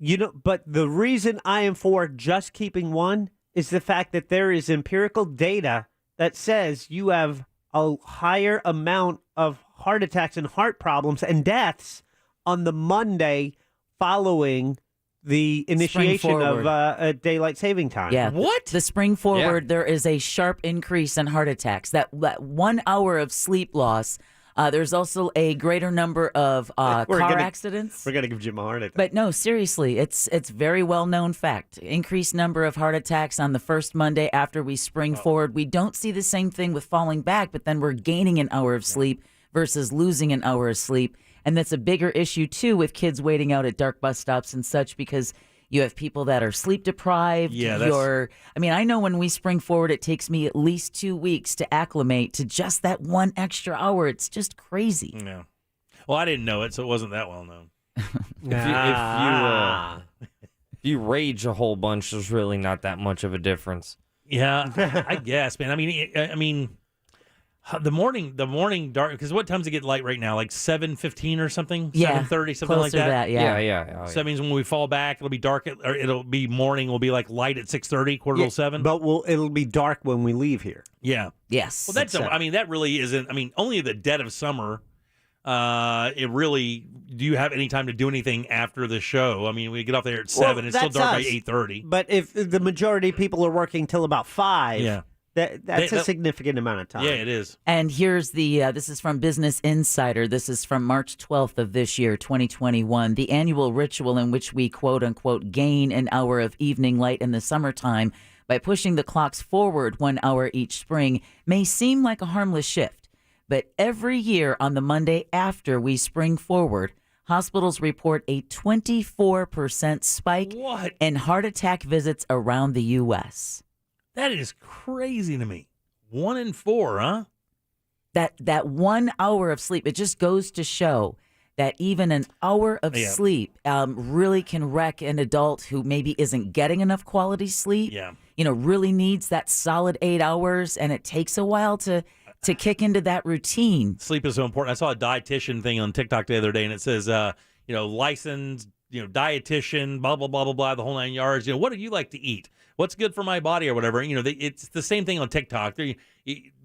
But the reason I am for just keeping one is the fact that there is empirical data that says you have a higher amount of heart attacks and heart problems and deaths on the Monday following the initiation of daylight saving time. Yeah. What? The spring forward, there is a sharp increase in heart attacks. That 1 hour of sleep loss. There's also a greater number of car accidents. We're going to give Jim a heart attack. But no, seriously, it's very well known fact. Increased number of heart attacks on the first Monday after we spring forward. We don't see the same thing with falling back, but then we're gaining an hour of sleep versus losing an hour of sleep. And that's a bigger issue, too, with kids waiting out at dark bus stops and such because you have people that are sleep deprived. Yeah, I know when we spring forward, it takes me at least 2 weeks to acclimate to just that 1 extra hour. It's just crazy. Yeah. Well, I didn't know it, so it wasn't that well known. If you rage a whole bunch, there's really not that much of a difference. Yeah, I guess, man. I mean, the morning dark. Because what times it get light right now? Like 7:15 or something. Yeah, 7:30, something like closer to that. Yeah. So that means when we fall back, it'll be dark, or it'll be morning. Will be like light at 6:30, quarter till 7. But it'll be dark when we leave here. Yeah. Yes. Well, that really isn't. I mean, only the dead of summer. It really. Do you have any time to do anything after the show? I mean, we get off there at 7. It's still dark by 8:30. But if the majority of people are working till about 5, yeah. That's a significant amount of time. Yeah, it is. And here's this is from Business Insider. This is from March 12th of this year, 2021. The annual ritual in which we, quote unquote, gain an hour of evening light in the summertime by pushing the clocks forward 1 hour each spring may seem like a harmless shift. But every year on the Monday after we spring forward, hospitals report a 24% spike in heart attack visits around the U.S. That is crazy to me. 1 in 4, huh? That 1 hour of sleep, it just goes to show that even an hour of sleep really can wreck an adult who maybe isn't getting enough quality sleep. Yeah. Really needs that solid 8 hours, and it takes a while to kick into that routine. Sleep is so important. I saw a dietitian thing on TikTok the other day, and it says, licensed, dietitian, blah, blah, blah, blah, blah, the whole 9 yards. What do you like to eat? What's good for my body or whatever? It's the same thing on TikTok.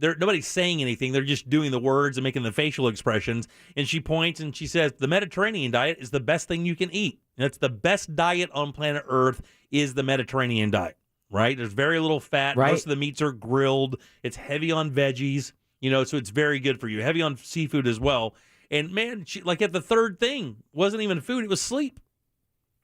Nobody's saying anything. They're just doing the words and making the facial expressions. And she points and she says, the Mediterranean diet is the best thing you can eat. That's the best diet on planet Earth is the Mediterranean diet, right? There's very little fat. Right. Most of the meats are grilled. It's heavy on veggies, so it's very good for you. Heavy on seafood as well. And man, at the third thing, wasn't even food. It was sleep.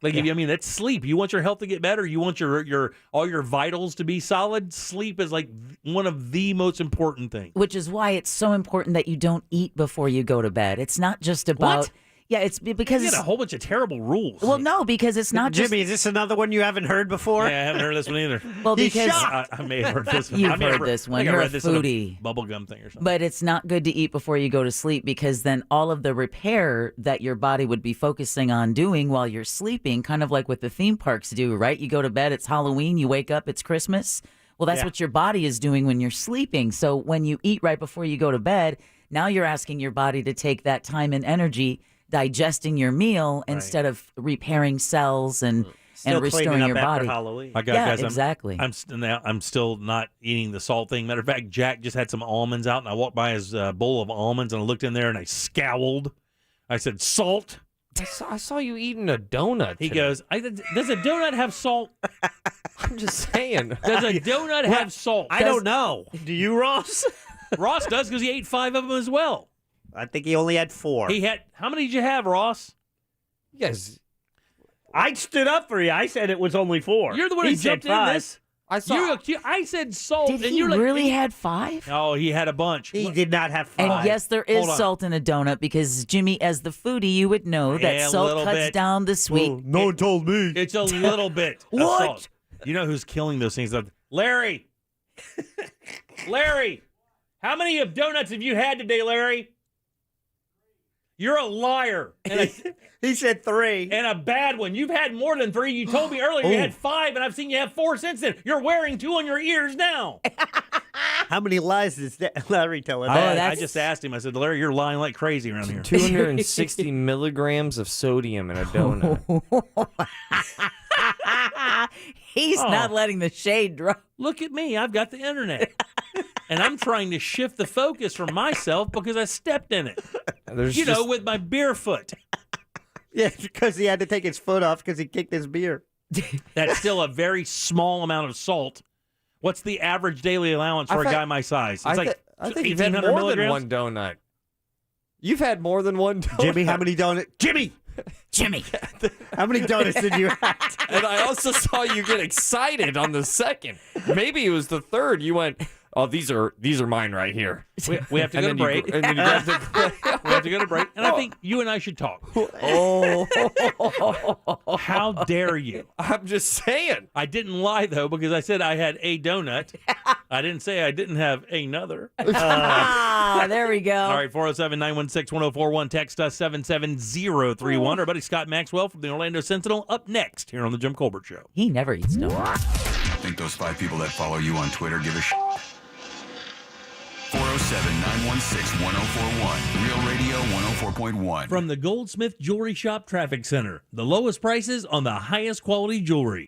That's sleep. You want your health to get better. You want your all your vitals to be solid. Sleep is like one of the most important things. Which is why it's so important that you don't eat before you go to bed. It's not just about... What? Yeah, it's because... You got a whole bunch of terrible rules. Well, no, because it's not just... Jimmy, is this another one you haven't heard before? Yeah, I haven't heard this one either. Well, because... I may have heard this one. You've heard this one. You're a foodie. Bubblegum thing or something. But it's not good to eat before you go to sleep because then all of the repair that your body would be focusing on doing while you're sleeping, kind of like what the theme parks do, right? You go to bed, it's Halloween, you wake up, it's Christmas. Well, that's what your body is doing when you're sleeping. So when you eat right before you go to bed, now you're asking your body to take that time and energy digesting your meal instead of repairing cells and restoring your body. Halloween. Guys, exactly. I'm still not eating the salt thing. Matter of fact, Jack just had some almonds out, and I walked by his bowl of almonds, and I looked in there, and I scowled. I said, "Salt." I saw you eating a donut. He goes, "Does a donut have salt?" I'm just saying. Does a donut have salt? I don't know. Do you, Ross? Ross does because he ate 5 of them as well. I think he only had 4. How many did you have, Ross? Yes. I stood up for you. I said it was only 4. You're the one who jumped in this. I said salt. Did and he you're like, really had 5? Oh, he had a bunch. He did not have 5. And yes, there is Hold on. salt in a donut because, Jimmy, as the foodie, you would know that Yeah, a salt little cuts bit. down the sweet. No one told me. It's a little bit of What? salt. You know who's killing those things? Larry. Larry, how many of donuts have you had today, Larry? You're a liar. He said 3. And a bad one. You've had more than 3. You told me earlier you had 5, and I've seen you have 4 since then. You're wearing 2 on your ears now. How many lies does Larry tell him? I just asked him. I said, Larry, you're lying like crazy around here. 260 milligrams of sodium in a donut. He's not letting the shade drop. Look at me. I've got the internet. And I'm trying to shift the focus from myself because I stepped in it. With my beer foot. Yeah, because he had to take his foot off because he kicked his beer. That's still a very small amount of salt. What's the average daily allowance for a guy my size? It's I think you've had more milligrams? than one donut. You've had more than one donut. Jimmy, how many donuts? Jimmy! How many donuts did you have? And I also saw you get excited on the second. Maybe it was the third. You went, oh, these are mine right here. We have to go to break. And then you grabbed the We have to go to break. And I think you and I should talk. Oh. How dare you? I'm just saying. I didn't lie, though, because I said I had a donut. I didn't say I didn't have another. There we go. All right, 407-916-1041. Text us 77031. Our buddy Scott Maxwell from the Orlando Sentinel up next here on The Jim Colbert Show. He never eats donuts. Think those 5 people that follow you on Twitter give a shit? 407-916-1041. Real Radio 104.1. From the Goldsmith Jewelry Shop Traffic Center, the lowest prices on the highest quality jewelry.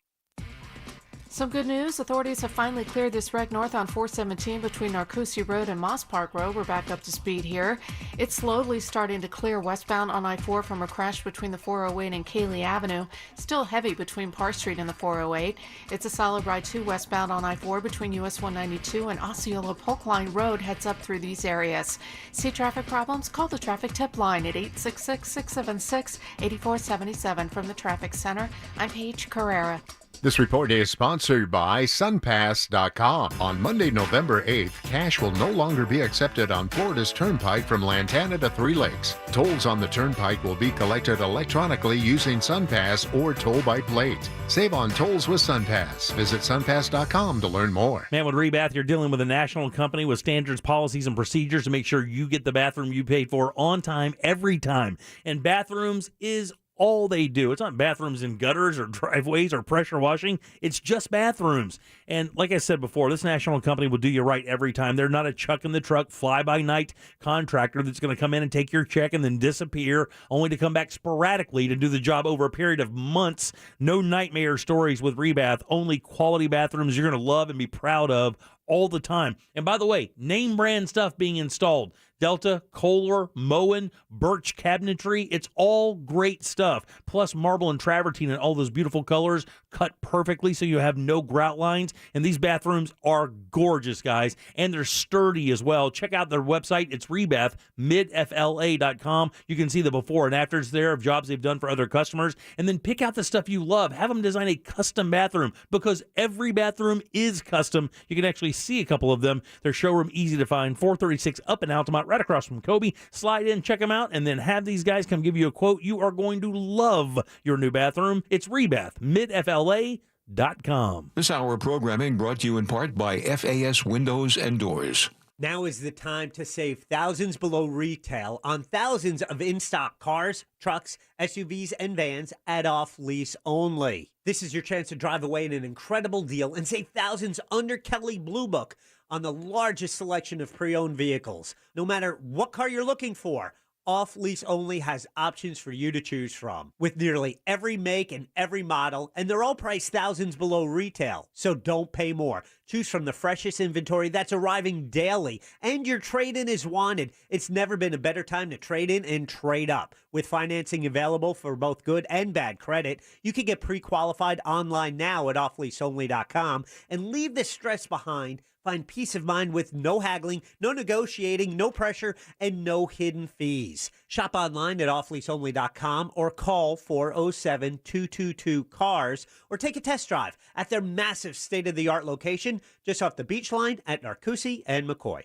Some good news. Authorities have finally cleared this wreck north on 417 between Narcoossee Road and Moss Park Road. We're back up to speed here. It's slowly starting to clear westbound on I-4 from a crash between the 408 and Cayley Avenue. Still heavy between Parr Street and the 408. It's a solid ride too westbound on I-4 between US 192 and Osceola Polk Line Road heads up through these areas. See traffic problems? Call the traffic tip line at 866-676-8477. From the Traffic Center, I'm Paige Carrera. This report is sponsored by SunPass.com. On Monday, November 8th, cash will no longer be accepted on Florida's Turnpike from Lantana to Three Lakes. Tolls on the Turnpike will be collected electronically using SunPass or toll by plate. Save on tolls with SunPass. Visit SunPass.com to learn more. Man, with Rebath, you're dealing with a national company with standards, policies, and procedures to make sure you get the bathroom you paid for on time, every time. And bathrooms is all they do. It's not bathrooms in gutters or driveways or pressure washing. It's just bathrooms. And like I said before, this national company will do you right every time. They're not a chuck in the truck, fly-by-night contractor that's going to come in and take your check and then disappear, only to come back sporadically to do the job over a period of months. No nightmare stories with Rebath. Only quality bathrooms you're going to love and be proud of all the time. And by the way, name brand stuff being installed. Delta, Kohler, Moen, Birch Cabinetry. It's all great stuff. Plus marble and travertine in all those beautiful colors, cut perfectly so you have no grout lines. And these bathrooms are gorgeous, guys. And they're sturdy as well. Check out their website. It's Rebath, midfla.com. You can see the before and afters there of jobs they've done for other customers. And then pick out the stuff you love. Have them design a custom bathroom because every bathroom is custom. You can actually see a couple of them. Their showroom easy to find, 436 up in Altamont, right across from Kobe. Slide in, check them out, and then have these guys come give you a quote. You are going to love your new bathroom. It's Rebath, midfla.com. This hour of programming brought to you in part by FAS Windows and Doors. Now is the time to save thousands below retail on thousands of in-stock cars, trucks, SUVs, and vans at off-lease only. This is your chance to drive away in an incredible deal and save thousands under Kelley Blue Book on the largest selection of pre-owned vehicles. No matter what car you're looking for, Off-Lease Only has options for you to choose from, with nearly every make and every model, and they're all priced thousands below retail. So don't pay more. Choose from the freshest inventory that's arriving daily, and your trade-in is wanted. It's never been a better time to trade in and trade up. With financing available for both good and bad credit, you can get pre-qualified online now at offleaseonly.com and leave the stress behind Find peace of mind with no haggling, no negotiating, no pressure, and no hidden fees. Shop online at offleaseonly.com or call 407-222-CARS or take a test drive at their massive state-of-the-art location just off the beach line at Narcoossee and McCoy.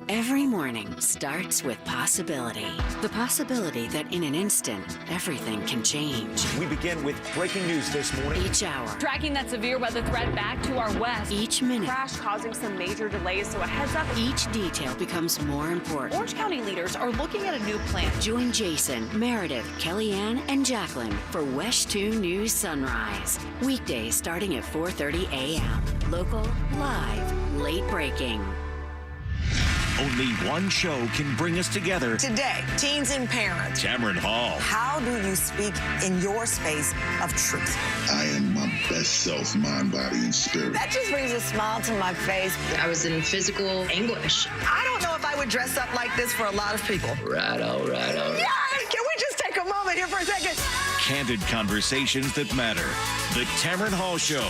Every morning starts with possibility. The possibility that in an instant, everything can change. We begin with breaking news this morning. Each hour. Tracking that severe weather threat back to our west. Each minute. Crash causing some major delays, so a heads up. Each detail becomes more important. Orange County leaders are looking at a new plan. Join Jason, Meredith, Kellyanne, and Jacqueline for WESH 2 News Sunrise. Weekdays starting at 4:30 a.m. Local, live, late breaking. Only one show can bring us together. Today, teens and parents. Tamron Hall. How do you speak in your space of truth? I am my best self, mind, body, and spirit. That just brings a smile to my face. I was in physical anguish. I don't know if I would dress up like this for a lot of people. Right on. Yes! Can we just take a moment here for a second? Candid conversations that matter. The Tamron Hall Show.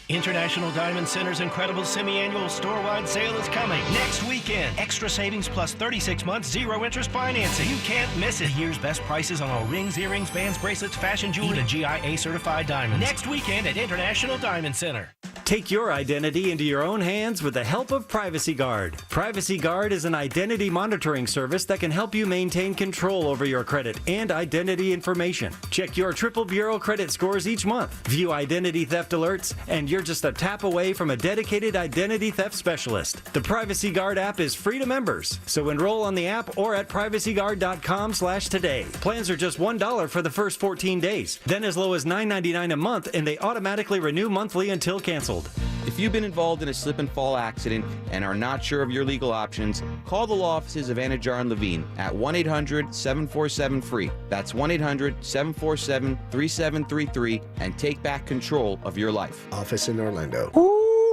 International Diamond Center's incredible semi-annual store-wide sale is coming next weekend. Extra savings plus 36 months, zero interest financing. You can't miss it. Here's best prices on all rings, earrings, bands, bracelets, fashion jewelry, and GIA certified diamonds. Next weekend at International Diamond Center. Take your identity into your own hands with the help of Privacy Guard. Privacy Guard is an identity monitoring service that can help you maintain control over your credit and identity information. Check your Triple Bureau credit scores each month. View identity theft alerts, and you're just a tap away from a dedicated identity theft specialist. The Privacy Guard app is free to members, so enroll on the app or at privacyguard.com/today. Plans are just $1 for the first 14 days, then as low as $9.99 a month, and they automatically renew monthly until canceled. If you've been involved in a slip and fall accident and are not sure of your legal options, call the law offices of Anajar and Levine at 1-800-747-FREE. That's 1-800-747-3733 and take back control of your life. Office in Orlando.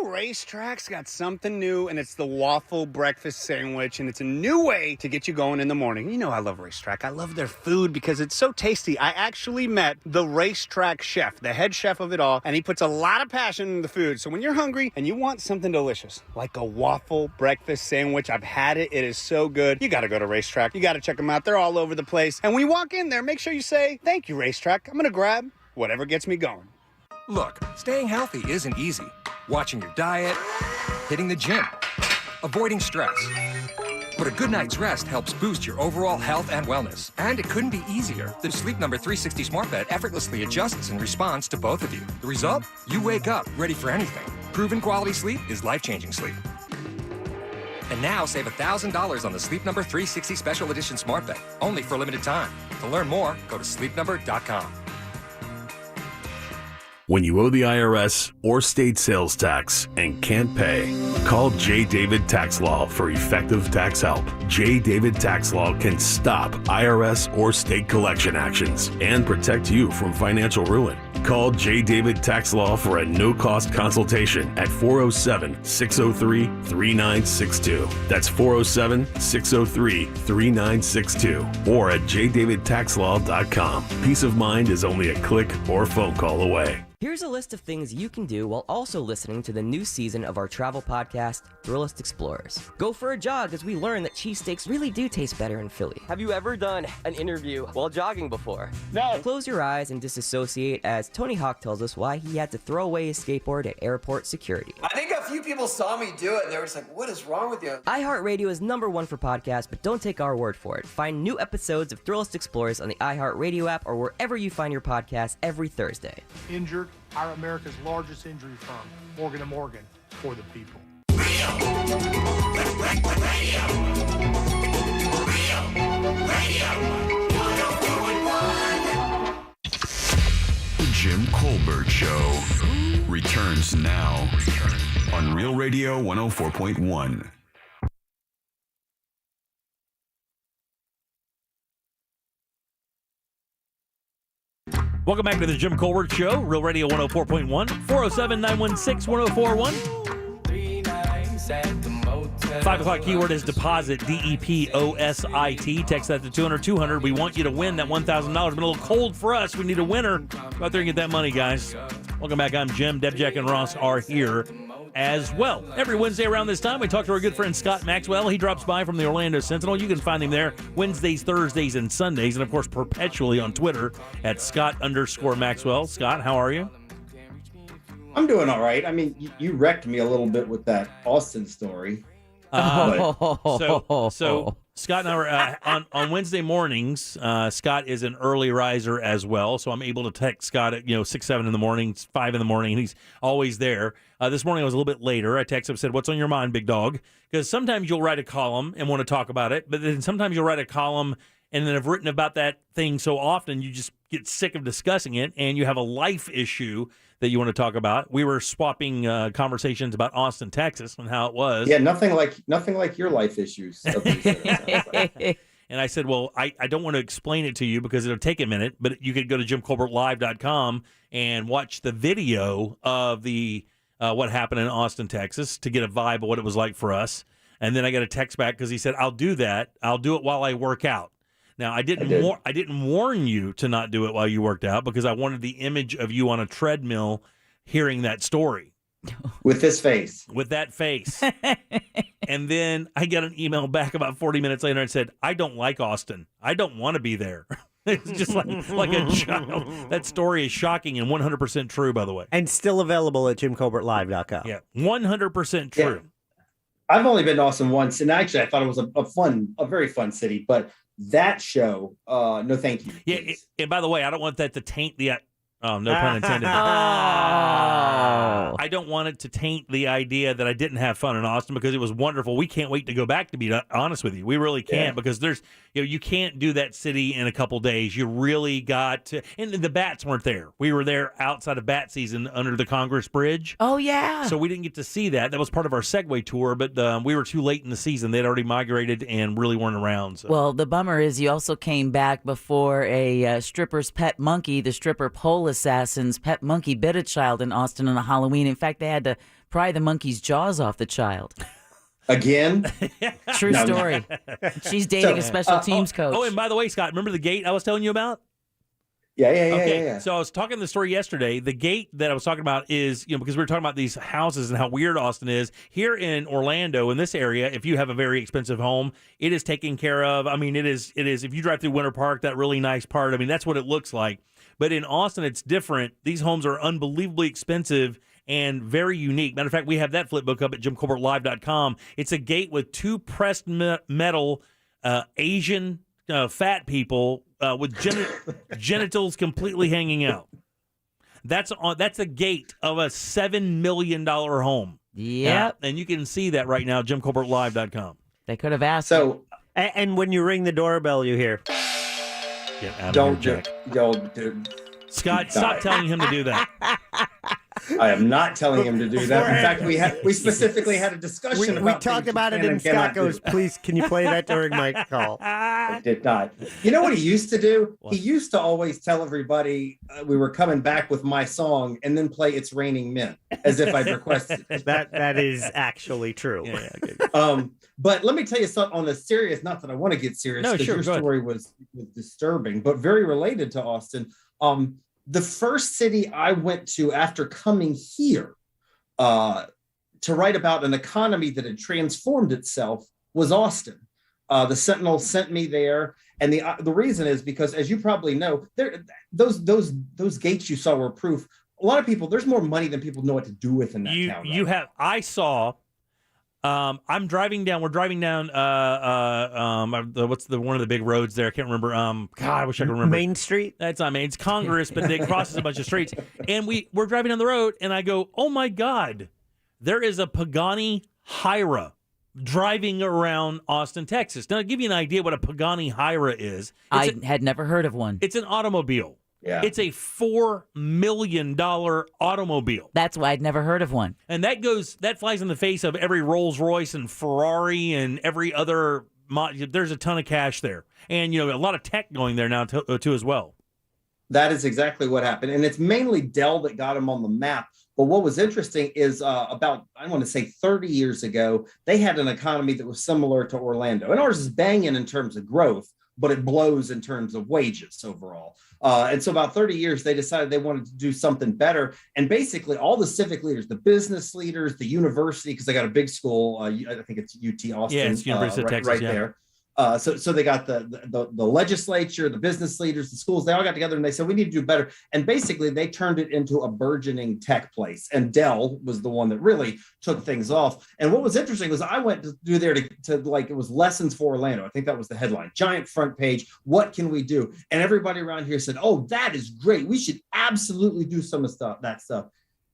Racetrack's got something new, and it's the waffle breakfast sandwich, and it's a new way to get you going in the morning. You know I love Racetrack. I love their food because it's so tasty. I actually met the Racetrack chef, the head chef of it all, and he puts a lot of passion in the food. So when you're hungry and you want something delicious, like a waffle breakfast sandwich, I've had it. It is so good. You got to go to Racetrack. You got to check them out. They're all over the place. And when you walk in there, make sure you say, "Thank you, Racetrack. I'm going to grab whatever gets me going." Look, staying healthy isn't easy. Watching your diet, hitting the gym, avoiding stress. But a good night's rest helps boost your overall health and wellness. And it couldn't be easier. The Sleep Number 360 Smart Bed effortlessly adjusts and responds to both of you. The result? You wake up ready for anything. Proven quality sleep is life-changing sleep. And now save $1,000 on the Sleep Number 360 Special Edition Smart Bed, only for a limited time. To learn more, go to sleepnumber.com. When you owe the IRS or state sales tax and can't pay, call J. David Tax Law for effective tax help. J. David Tax Law can stop IRS or state collection actions and protect you from financial ruin. Call J. David Tax Law for a no-cost consultation at 407-603-3962. That's 407-603-3962 or at jdavidtaxlaw.com. Peace of mind is only a click or phone call away. Here's a list of things you can do while also listening to the new season of our travel podcast, Thrillist Explorers. Go for a jog as we learn that cheesesteaks really do taste better in Philly. Have you ever done an interview while jogging before? No. Close your eyes and disassociate as Tony Hawk tells us why he had to throw away his skateboard at airport security. I think a few people saw me do it and they were just like, what is wrong with you? iHeartRadio is #1 for podcasts, but don't take our word for it. Find new episodes of Thrillist Explorers on the iHeartRadio app or wherever you find your podcasts every Thursday. Injured, our America's largest injury firm, Morgan & Morgan, for the people. The Jim Colbert Show returns now on Real Radio 104.1. Welcome back to the Jim Colbert Show, Real Radio 104.1, 407-916-1041. 5 o'clock keyword is deposit, DEPOSIT. Text that to 200-200. We want you to win that $1,000. Been a little cold for us. We need a winner. Go out there and get that money, guys. Welcome back. I'm Jim. Deb, Jack, and Ross are here as well. Every Wednesday around this time, we talk to our good friend Scott Maxwell. He drops by from the Orlando Sentinel. You can find him there Wednesdays, Thursdays, and Sundays, and of course, perpetually on Twitter at Scott_Maxwell. Scott, how are you? I'm doing all right. I mean, you wrecked me a little bit with that Austin story. So Scott and I were on Wednesday mornings. Scott is an early riser as well, so I'm able to text Scott at 6, 7 in the morning, 5 in the morning, and he's always there. This morning I was a little bit later. I texted him, said, "What's on your mind, big dog?" Because sometimes you'll write a column and want to talk about it, but then sometimes you'll write a column and then have written about that thing so often you just get sick of discussing it, and you have a life issue that you want to talk about. We were swapping conversations about Austin, Texas, and how it was. Yeah, nothing like your life issues. And I said, well, I don't want to explain it to you because it'll take a minute, but you could go to JimColbertLive.com and watch the video of the what happened in Austin, Texas, to get a vibe of what it was like for us. And then I got a text back because he said, I'll do that. I'll do it while I work out. Now, I didn't warn you to not do it while you worked out because I wanted the image of you on a treadmill hearing that story. With this face. With that face. And then I got an email back about 40 minutes later and said, I don't like Austin. I don't want to be there. It's just like a child. That story is shocking and 100% true, by the way. And still available at JimColbertLive.com. Yeah, 100% true. Yeah. I've only been to Austin once, and actually I thought it was a very fun city, but that show, no thank you. Yeah, and by the way, I don't want that to taint the... Oh, no pun intended. I don't want it to taint the idea that I didn't have fun in Austin because it was wonderful. We can't wait to go back, to be honest with you. We really can't because there's, you can't do that city in a couple days. You really got to, and the bats weren't there. We were there outside of bat season under the Congress Bridge. Oh, yeah. So we didn't get to see that. That was part of our Segway tour, but we were too late in the season. They'd already migrated and really weren't around. So. Well, the bummer is you also came back before a stripper's pet monkey, the stripper pole assassin's pet monkey, bit a child in Austin on a Halloween. In fact, they had to pry the monkey's jaws off the child. Again? True story. She's dating a special teams coach. Oh, and by the way, Scott, remember the gate I was telling you about? Yeah. So I was talking the story yesterday. The gate that I was talking about is, because we were talking about these houses and how weird Austin is. Here in Orlando, in this area, if you have a very expensive home, it is taken care of. I mean, it is. If you drive through Winter Park, that really nice part, I mean, that's what it looks like. But in Austin, it's different. These homes are unbelievably expensive and very unique. Matter of fact, we have that flip book up at JimColbertLive.com. It's a gate with two pressed metal Asian fat people with genitals completely hanging out. That's a gate of a $7 million home. Yep. And you can see that right now at JimColbertLive.com. They could have asked. So, and when you ring the doorbell, you hear... Get out of here, Jack. Scott, stop telling him to do that. I am not telling him to do that. In fact, we specifically had a discussion about we talked about it, and Scott goes, please, can you play that during my call? I did not. You know what he used to do? What? He used to always tell everybody we were coming back with my song and then play It's Raining Men as if I'd requested it. That is actually true. Yeah, okay. But let me tell you something on the serious, not that I want to get serious, because your story was disturbing, but very related to Austin. The first city I went to after coming here to write about an economy that had transformed itself was Austin. The Sentinel sent me there, and the reason is because, as you probably know, those gates you saw were proof. A lot of people, there's more money than people know what to do with in that town. Right? I saw. I'm driving down. We're driving down. What's one of the big roads there? I can't remember. God, I wish I could remember. Main Street. That's not Main. It's Congress, but it crosses a bunch of streets. And we're driving down the road, and I go, "Oh my God, there is a Pagani Hyra driving around Austin, Texas." Now, to give you an idea what a Pagani Hyra is, I had never heard of one. It's an automobile. Yeah. It's a $4 million automobile. That's why I'd never heard of one. And that flies in the face of every Rolls Royce and Ferrari and every other. There's a ton of cash there. And, a lot of tech going there now too as well. That is exactly what happened. And it's mainly Dell that got him on the map. But what was interesting is about, I want to say 30 years ago, they had an economy that was similar to Orlando. And ours is banging in terms of growth. but it blows in terms of wages overall. And so about 30 years, they decided they wanted to do something better. And basically all the civic leaders, the business leaders, the university, because they got a big school, I think it's UT Austin. Yeah, it's University of Texas, right there. So they got the legislature, the business leaders, the schools, they all got together and they said, we need to do better. And basically they turned it into a burgeoning tech place. And Dell was the one that really took things off. And what was interesting was I went to do there to like, it was Lessons for Orlando. I think that was the headline, giant front page. What can we do? And everybody around here said, oh, that is great. We should absolutely do some of that stuff.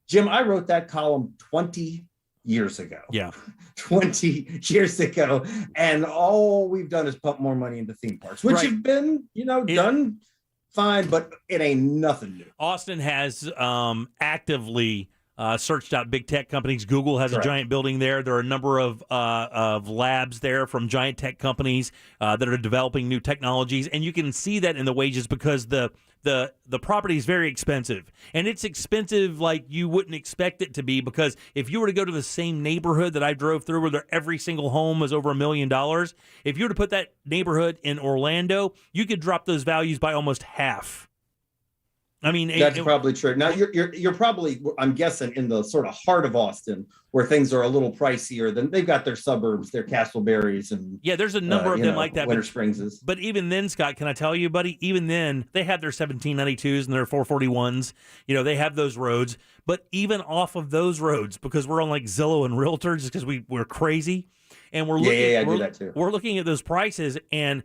Jim, I wrote that column 20 years ago. Yeah. 20 years ago. And all we've done is pump more money into theme parks, which have been, done fine, but it ain't nothing new. Austin has actively searched out big tech companies. Google has a giant building there. There are a number of labs there from giant tech companies that are developing new technologies. And you can see that in the wages because the property is very expensive, and it's expensive like you wouldn't expect it to be, because if you were to go to the same neighborhood that I drove through where every single home was over $1 million, if you were to put that neighborhood in Orlando, you could drop those values by almost half. I mean, that's probably true. Now you're probably, I'm guessing, in the sort of heart of Austin where things are a little pricier. Than they've got their suburbs, their Castleberries, and there's a number of them like that. Winter Springs. But even then, Scott, can I tell you, buddy? Even then, they have their 1792s and their 441s. They have those roads. But even off of those roads, because we're on like Zillow and Realtor, just because we're crazy, and we're looking. I do that too. We're looking at those prices and.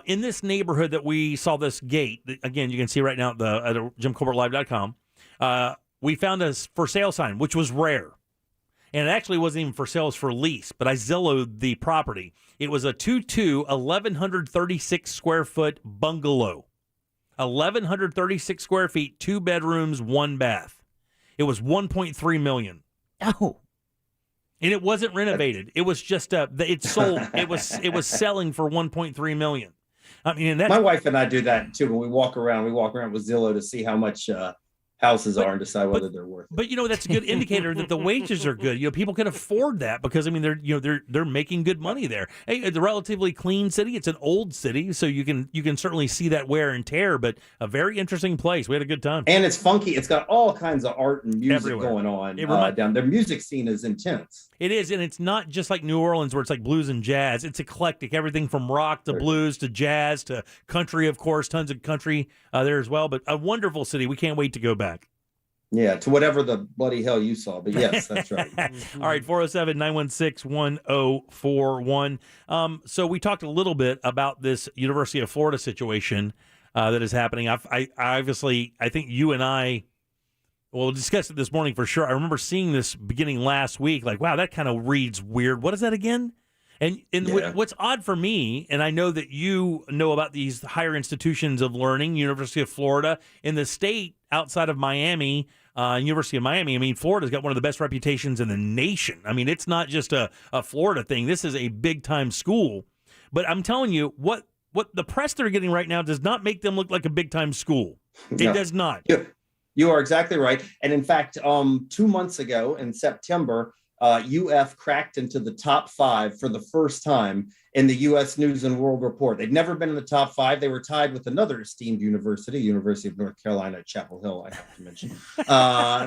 In this neighborhood that we saw this gate, again, you can see right now at JimColbertLive.com, we found a for sale sign, which was rare. And it actually wasn't even for sale, it was for lease, but I Zillowed the property. It was a 1,136 square foot bungalow. 1,136 square feet, 2 bedrooms, 1 bath. It was $1.3 million. Oh. And it wasn't renovated. It was just it sold. It was selling for $1.3 million. I mean, and that's, my wife and I do that too. When we walk around with Zillow to see how much houses are and decide whether they're worth it. But that's a good indicator that the wages are good. People can afford that because they're making good money there. Hey, it's a relatively clean city. It's an old city, so you can certainly see that wear and tear. But a very interesting place. We had a good time. And it's funky. It's got all kinds of art and music everywhere going on down there. Music scene is intense. It is, and it's not just like New Orleans where it's like blues and jazz. It's eclectic, everything from rock to blues to jazz to country, of course, tons of country there as well. But a wonderful city. We can't wait to go back. Yeah, to whatever the bloody hell you saw. But yes, that's right. All right, 407-916-1041. So we talked a little bit about this University of Florida situation that is happening. I obviously, I think you and I, we'll discuss it this morning for sure. I remember seeing this beginning last week, like, wow, that kind of reads weird. What is that again? And what's odd for me, and I know that you know about these higher institutions of learning, University of Florida, in the state outside of Miami, University of Miami. I mean, Florida's got one of the best reputations in the nation. I mean, it's not just a Florida thing. This is a big-time school. But I'm telling you, what the press they're getting right now does not make them look like a big-time school. It does not. You are exactly right. And in fact, 2 months ago in September, UF cracked into the top 5 for the first time in the U.S. News and World Report. They'd never been in the top 5. They were tied with another esteemed university, University of North Carolina at Chapel Hill, I have to mention.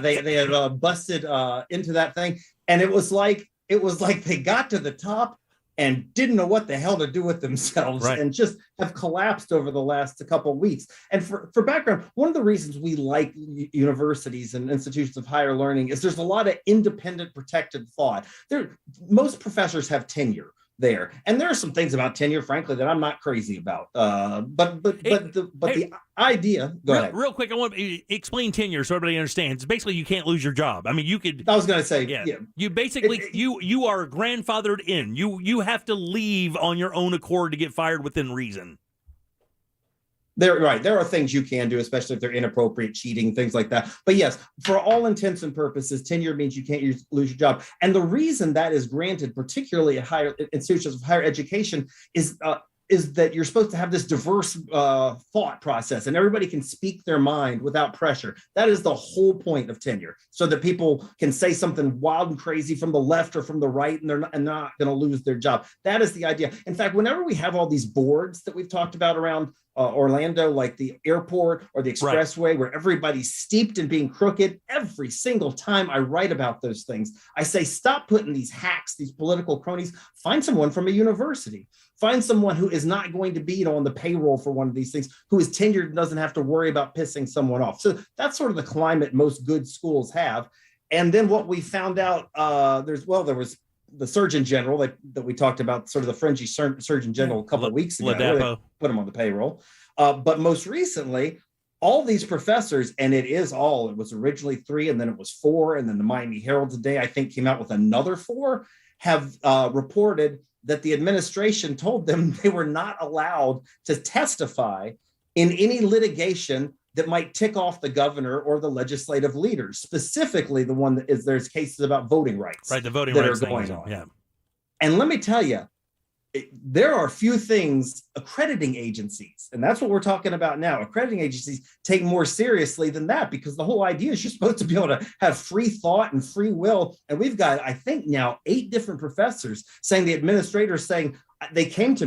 They had busted into that thing, and it was like they got to the top and didn't know what the hell to do with themselves, and just have collapsed over the last couple of weeks. And for background, one of the reasons we like universities and institutions of higher learning is there's a lot of independent, protected thought. Most professors have tenure there, and there are some things about tenure, frankly, that I'm not crazy about. But the idea. Go ahead. Real quick, I want to explain tenure so everybody understands. Basically, you can't lose your job. I mean, you could. I was going to say, You basically you are grandfathered in. You have to leave on your own accord to get fired within reason. There are things you can do, especially if they're inappropriate, cheating, things like that. But yes, for all intents and purposes, tenure means you can't lose your job. And the reason that is granted, particularly at higher institutions of higher education, is is that you're supposed to have this diverse thought process, and everybody can speak their mind without pressure. That is the whole point of tenure, so that people can say something wild and crazy from the left or from the right, and they're not going to lose their job. That is the idea. In fact, whenever we have all these boards that we've talked about around Orlando, like the airport or the expressway, where everybody's steeped in being crooked, every single time I write about those things, I say, stop putting these hacks, these political cronies, find someone from a university. Find someone who is not going to be on the payroll for one of these things, who is tenured and doesn't have to worry about pissing someone off. So that's sort of the climate most good schools have. And then what we found out, there was the Surgeon General that we talked about, sort of the fringy Surgeon General a couple of weeks ago, put him on the payroll. But most recently, all these professors, and it was originally 3, and then it was 4, and then the Miami Herald today, I think, came out with another 4, have reported that the administration told them they were not allowed to testify in any litigation that might tick off the governor or the legislative leaders, specifically the one that is, there's cases about voting rights. Right, the voting that rights are going thing, on. yeah. And let me tell you, there are a few things accrediting agencies, and that's what we're talking about now. Accrediting agencies take more seriously than that, because the whole idea is you're supposed to be able to have free thought and free will. And we've got, I think now, 8 different professors saying, the administrators saying, somebody came to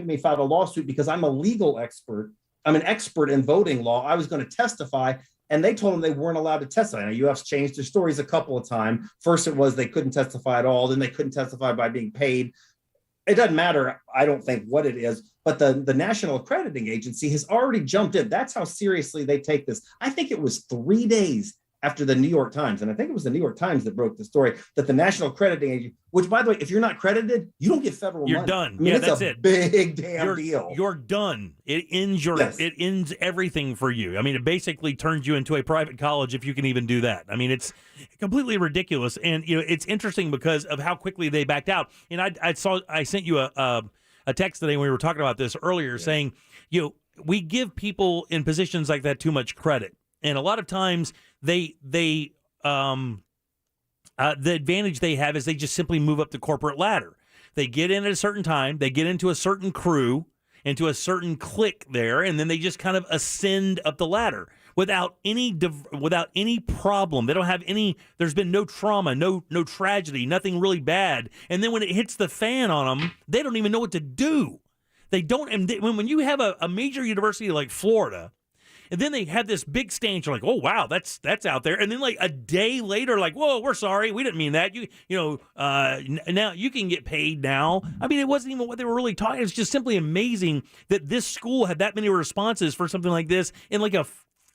me, filed a lawsuit because I'm a legal expert. I'm an expert in voting law. I was going to testify, and they told them they weren't allowed to testify. Now, UF's changed their stories a couple of times. First, it was they couldn't testify at all. Then they couldn't testify by being paid. It doesn't matter, I don't think, what it is, but the National Accrediting Agency has already jumped in. That's how seriously they take this. I think it was 3 days after the New York Times, and I think it was the New York Times that broke the story, that the National Accrediting Agency, which, by the way, if you're not credited, you don't get federal money. You're done. I mean, that's it. Big damn deal. You're done. It ends everything for you. I mean, it basically turns you into a private college if you can even do that. I mean, it's completely ridiculous. And it's interesting because of how quickly they backed out. And I sent you a text today when we were talking about this earlier, saying, we give people in positions like that too much credit. And a lot of times the advantage they have is they just simply move up the corporate ladder. They get in at a certain time, they get into a certain crew, into a certain clique there, and then they just kind of ascend up the ladder without any problem. They don't have any. There's been no trauma, no tragedy, nothing really bad. And then when it hits the fan on them, they don't even know what to do. They don't. And when you have a major university like Florida, and then they had this big stanch. You're like, oh wow, that's out there. And then like a day later, like, whoa, we're sorry, we didn't mean that. Now you can get paid now. I mean, it wasn't even what they were really talking. It's just simply amazing that this school had that many responses for something like this in like a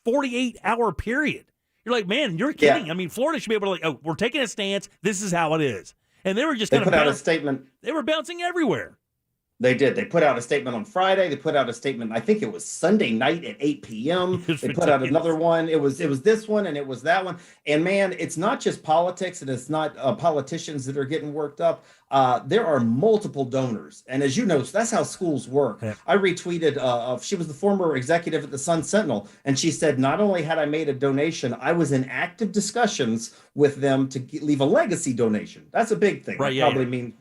48-hour period. You're like, man, you're kidding. Yeah. I mean, Florida should be able to, like, oh, we're taking a stance. This is how it is. And they were just kind of put out a statement. They were bouncing everywhere. They did. They put out a statement on Friday. They put out a statement, I think it was Sunday night at 8 p.m. They put out another one. It was this one and it was that one. And man, it's not just politics and it's not politicians that are getting worked up. There are multiple donors. And as you know, that's how schools work. Yeah. I retweeted, she was the former executive at the Sun Sentinel. And she said, not only had I made a donation, I was in active discussions with them to leave a legacy donation. That's a big thing. Right, mean.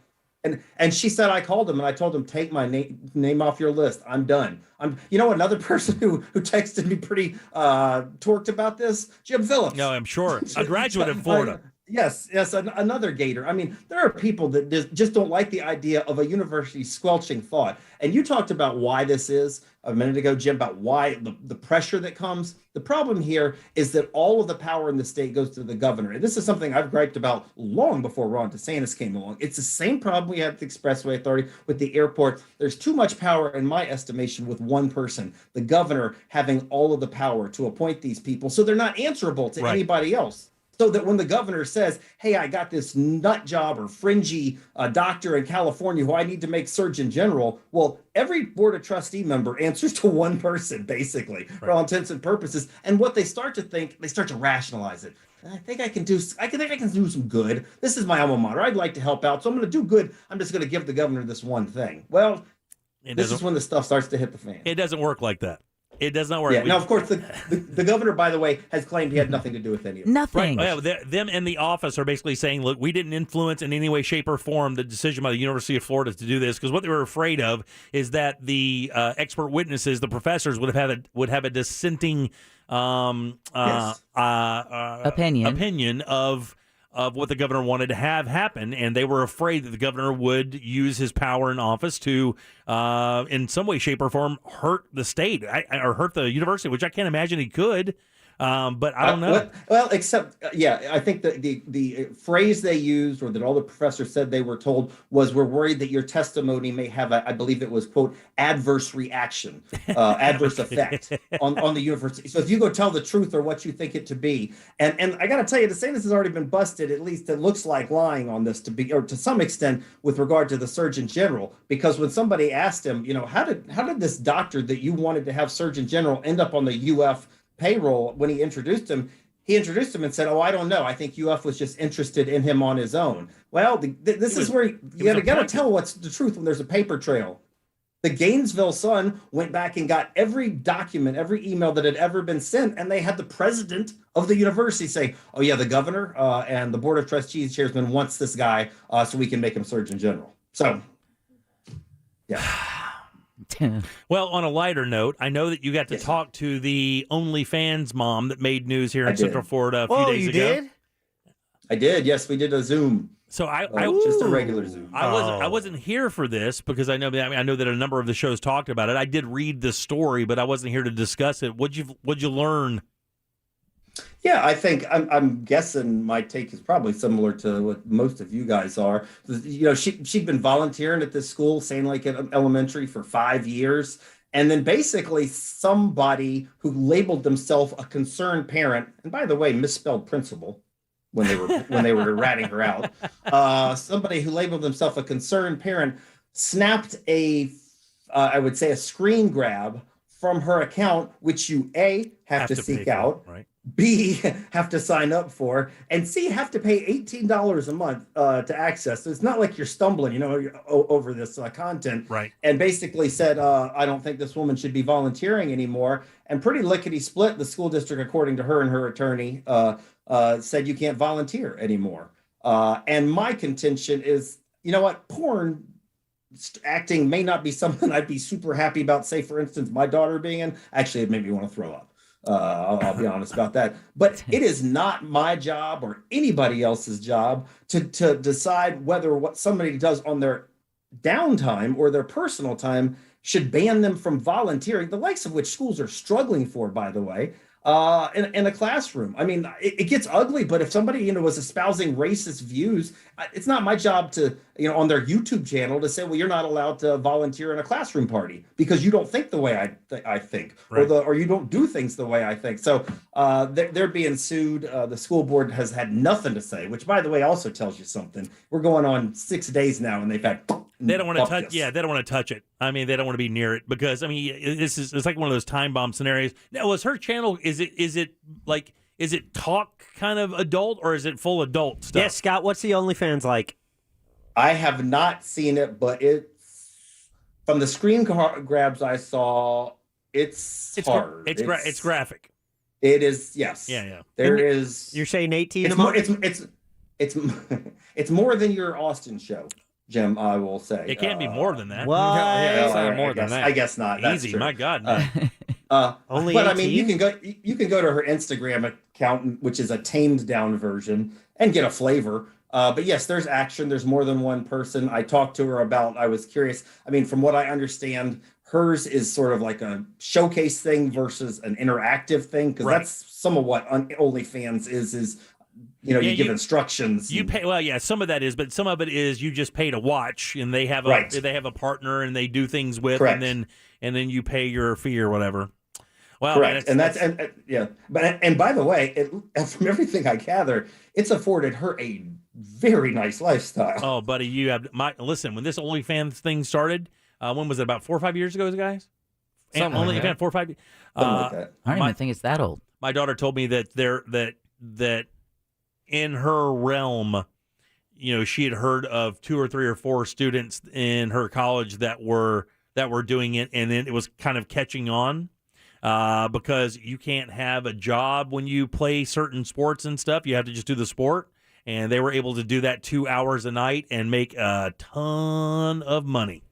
And she said, I called him and I told him, take my name off your list. I'm done. Another person who texted me pretty torqued about this, Jim Phillips. No, I'm sure. A graduate in Florida. Yes, another Gator. I mean, there are people that just don't like the idea of a university squelching thought. And you talked about why this is a minute ago, Jim, about why the pressure that comes. The problem here is that all of the power in the state goes to the governor. And this is something I've griped about long before Ron DeSantis came along. It's the same problem we had at the Expressway Authority with the airport. There's too much power, in my estimation, with one person, the governor having all of the power to appoint these people. So they're not answerable to anybody else. So that when the governor says, hey, I got this nut job or fringy doctor in California who I need to make Surgeon General, well, every Board of Trustee member answers to one person, basically, for all intents and purposes. And what they start to think, they start to rationalize it. I think I can do some good. This is my alma mater. I'd like to help out. So I'm going to do good. I'm just going to give the governor this one thing. Well, this is when the stuff starts to hit the fan. It doesn't work like that. It does not work. Yeah. Now, of course, the governor, by the way, has claimed he had nothing to do with any of it. Nothing. Right. Yeah, them in the office are basically saying, look, we didn't influence in any way, shape, or form the decision by the University of Florida to do this, because what they were afraid of is that the expert witnesses, the professors, would have a dissenting opinion of what the governor wanted to have happen, and they were afraid that the governor would use his power in office to, in some way, shape, or form, hurt the state or hurt the university, which I can't imagine he could. But I don't know. Well, except, I think that the phrase they used, or that all the professors said they were told, was, we're worried that your testimony may have I believe it was, quote, adverse reaction, adverse effect on the university. So if you go tell the truth or what you think it to be, and I got to tell you, to say this has already been busted, at least it looks like lying on this or to some extent with regard to the Surgeon General, because when somebody asked him, how did this doctor that you wanted to have Surgeon General end up on the UF payroll, when he introduced him and said, I don't know. I think UF was just interested in him on his own. Well, this is where you got to tell what's the truth when there's a paper trail. The Gainesville Sun went back and got every document, every email that had ever been sent, and they had the president of the university say, oh yeah, the governor and the board of trustees chairman wants this guy so we can make him Surgeon General. So, yeah. Well, on a lighter note, I know that you got to talk to the OnlyFans mom that made news here in Central Florida a few days ago. Did? I did. Yes, we did a Zoom. So I just a regular Zoom. I wasn't here for this because I know that a number of the shows talked about it. I did read the story, but I wasn't here to discuss it. What'd you learn? Yeah, I think I'm guessing my take is probably similar to what most of you guys are. She'd been volunteering at this school, Sand Lake Elementary, for 5 years. And then basically somebody who labeled themselves a concerned parent, and by the way, misspelled principal when they were ratting her out. Somebody who labeled themselves a concerned parent snapped I would say a screen grab from her account, which you have to seek out. Right. B, have to sign up for, and C, have to pay $18 a month to access. So it's not like you're stumbling, over this content. Right. And basically said, I don't think this woman should be volunteering anymore. And pretty lickety split, the school district, according to her and her attorney, said you can't volunteer anymore. And my contention is, porn acting may not be something I'd be super happy about. Say, for instance, my daughter being in. Actually, it made me want to throw up. I'll be honest about that. But it is not my job or anybody else's job to decide whether what somebody does on their downtime or their personal time should ban them from volunteering, the likes of which schools are struggling for, by the way, in a classroom. I mean, it gets ugly, but if somebody, was espousing racist views, it's not my job to, on their YouTube channel to say, well, you're not allowed to volunteer in a classroom party because you don't think the way I think, right, or you don't do things the way I think. So they're being sued. The school board has had nothing to say, which, by the way, also tells you something. We're going on 6 days now, and they've had. They don't want to touch. Yeah, they don't want to touch it. I mean, they don't want to be near it because it's like one of those time bomb scenarios. Now, was her channel? Is it talk kind of adult or is it full adult stuff? Yeah, Scott. What's the OnlyFans like? I have not seen it, but it's from the screen grabs I saw. It's hard. It's graphic. It is. Yes. Yeah. You're saying 18? It's more than your Austin show, Jim, I will say. It can't be more than that. What? Yeah, it's not more than that. I guess not. That's Easy, true. my God. Man. Only but 18? I mean, you can go to her Instagram account, which is a tamed down version, and get a flavor. But yes, there's action. There's more than one person. I talked to her about. I was curious. I mean, from what I understand, hers is sort of like a showcase thing versus an interactive thing, because that's some of what OnlyFans is. You give instructions. You pay. Well, yeah, some of that is, but some of it is you just pay to watch, and they have a partner, and they do things with, Correct. and then you pay your fee or whatever. Well, correct, and by the way, from everything I gather, it's afforded her a very nice lifestyle. Oh, buddy, you have listen. When this OnlyFans thing started, when was it? About 4 or 5 years ago, guys. Only like 4 or 5. Something like that. I don't even think it's that old. My daughter told me that in her realm, she had heard of 2 or 3 or 4 students in her college that were doing it, and then it was kind of catching on. because you can't have a job when you play certain sports and stuff. You have to just do the sport. And they were able to do that 2 hours a night and make a ton of money.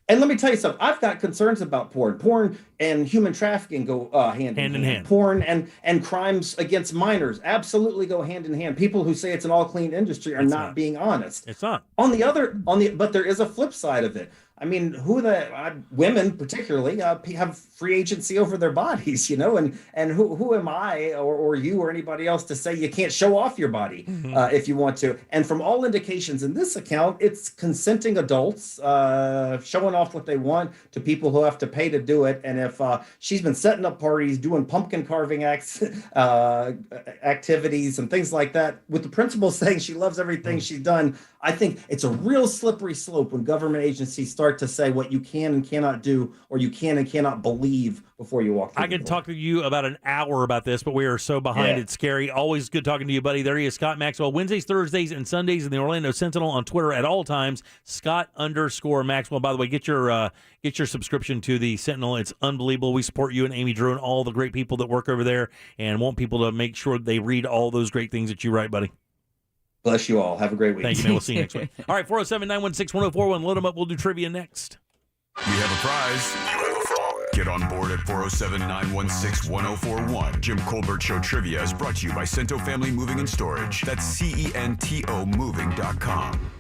And let me tell you something. I've got concerns about porn. Porn and human trafficking go hand in hand. Porn and crimes against minors absolutely go hand in hand. People who say it's an all clean industry are not being honest. It's not. But there is a flip side of it. I mean, women particularly have free agency over their bodies, and who am I or you or anybody else to say you can't show off your body if you want to? And from all indications in this account, it's consenting adults showing off what they want to people who have to pay to do it. And if she's been setting up parties, doing pumpkin carving activities and things like that, with the principal saying she loves everything she's done, I think it's a real slippery slope when government agencies start to say what you can and cannot do, or you can and cannot believe before you walk through. I can talk to you about an hour about this, but we are so behind. It's scary. Always good talking to you, buddy. There he is, Scott Maxwell. Wednesdays, Thursdays, and Sundays in the Orlando Sentinel on Twitter at all times. Scott_Maxwell. By the way, get your subscription to the Sentinel. It's unbelievable. We support you and Amy Drew and all the great people that work over there, and want people to make sure they read all those great things that you write, buddy. Bless you all. Have a great week. Thank you, man. We'll see you next week. All right, 407-916-1041. Load them up. We'll do trivia next. We have a prize. You have a frog. Get on board at 407-916-1041. Jim Colbert Show Trivia is brought to you by Cento Family Moving and Storage. That's CENTO moving.com.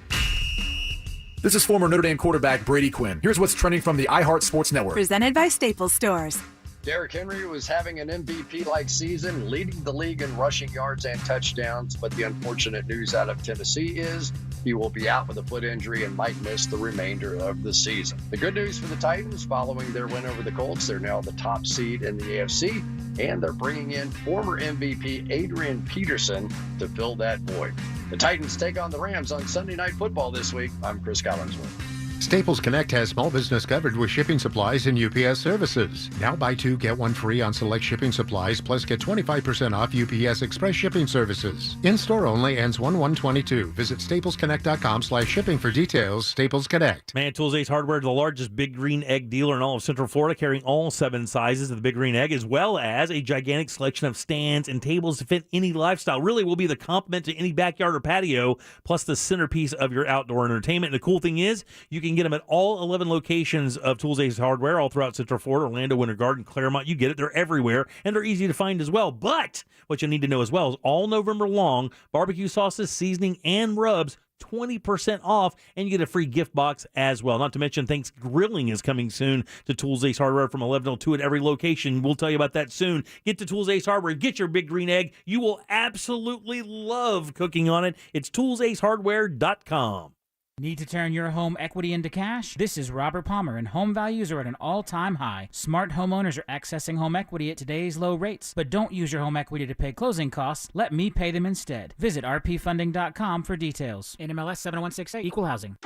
This is former Notre Dame quarterback Brady Quinn. Here's what's trending from the iHeart Sports Network. Presented by Staples Stores. Derrick Henry was having an MVP-like season, leading the league in rushing yards and touchdowns, but the unfortunate news out of Tennessee is he will be out with a foot injury and might miss the remainder of the season. The good news for the Titans, following their win over the Colts, they're now the top seed in the AFC, and they're bringing in former MVP Adrian Peterson to fill that void. The Titans take on the Rams on Sunday Night Football this week. I'm Chris Collinsworth. Staples Connect has small business covered with shipping supplies and UPS services. Now buy 2, get 1 free on select shipping supplies, plus get 25% off UPS Express shipping services. In-store only, ends 1/1/22. Visit staplesconnect.com/shipping for details. Staples Connect. Man Tools Ace Hardware, the largest Big Green Egg dealer in all of Central Florida, carrying all 7 sizes of the Big Green Egg, as well as a gigantic selection of stands and tables to fit any lifestyle. Really will be the complement to any backyard or patio, plus the centerpiece of your outdoor entertainment. And the cool thing is, you can get them at all 11 locations of Tools Ace Hardware all throughout Central Florida, Orlando, Winter Garden, Claremont. You get it. They're everywhere, and they're easy to find as well. But what you need to know as well is all November long, barbecue sauces, seasoning, and rubs, 20% off, and you get a free gift box as well. Not to mention, Thanksgiving is coming soon to Tools Ace Hardware from 11 till 2 at every location. We'll tell you about that soon. Get to Tools Ace Hardware. Get your Big Green Egg. You will absolutely love cooking on it. It's toolsacehardware.com. Need to turn your home equity into cash? This is Robert Palmer, and home values are at an all-time high. Smart homeowners are accessing home equity at today's low rates. But don't use your home equity to pay closing costs. Let me pay them instead. Visit rpfunding.com for details. NMLS 70168, Equal Housing.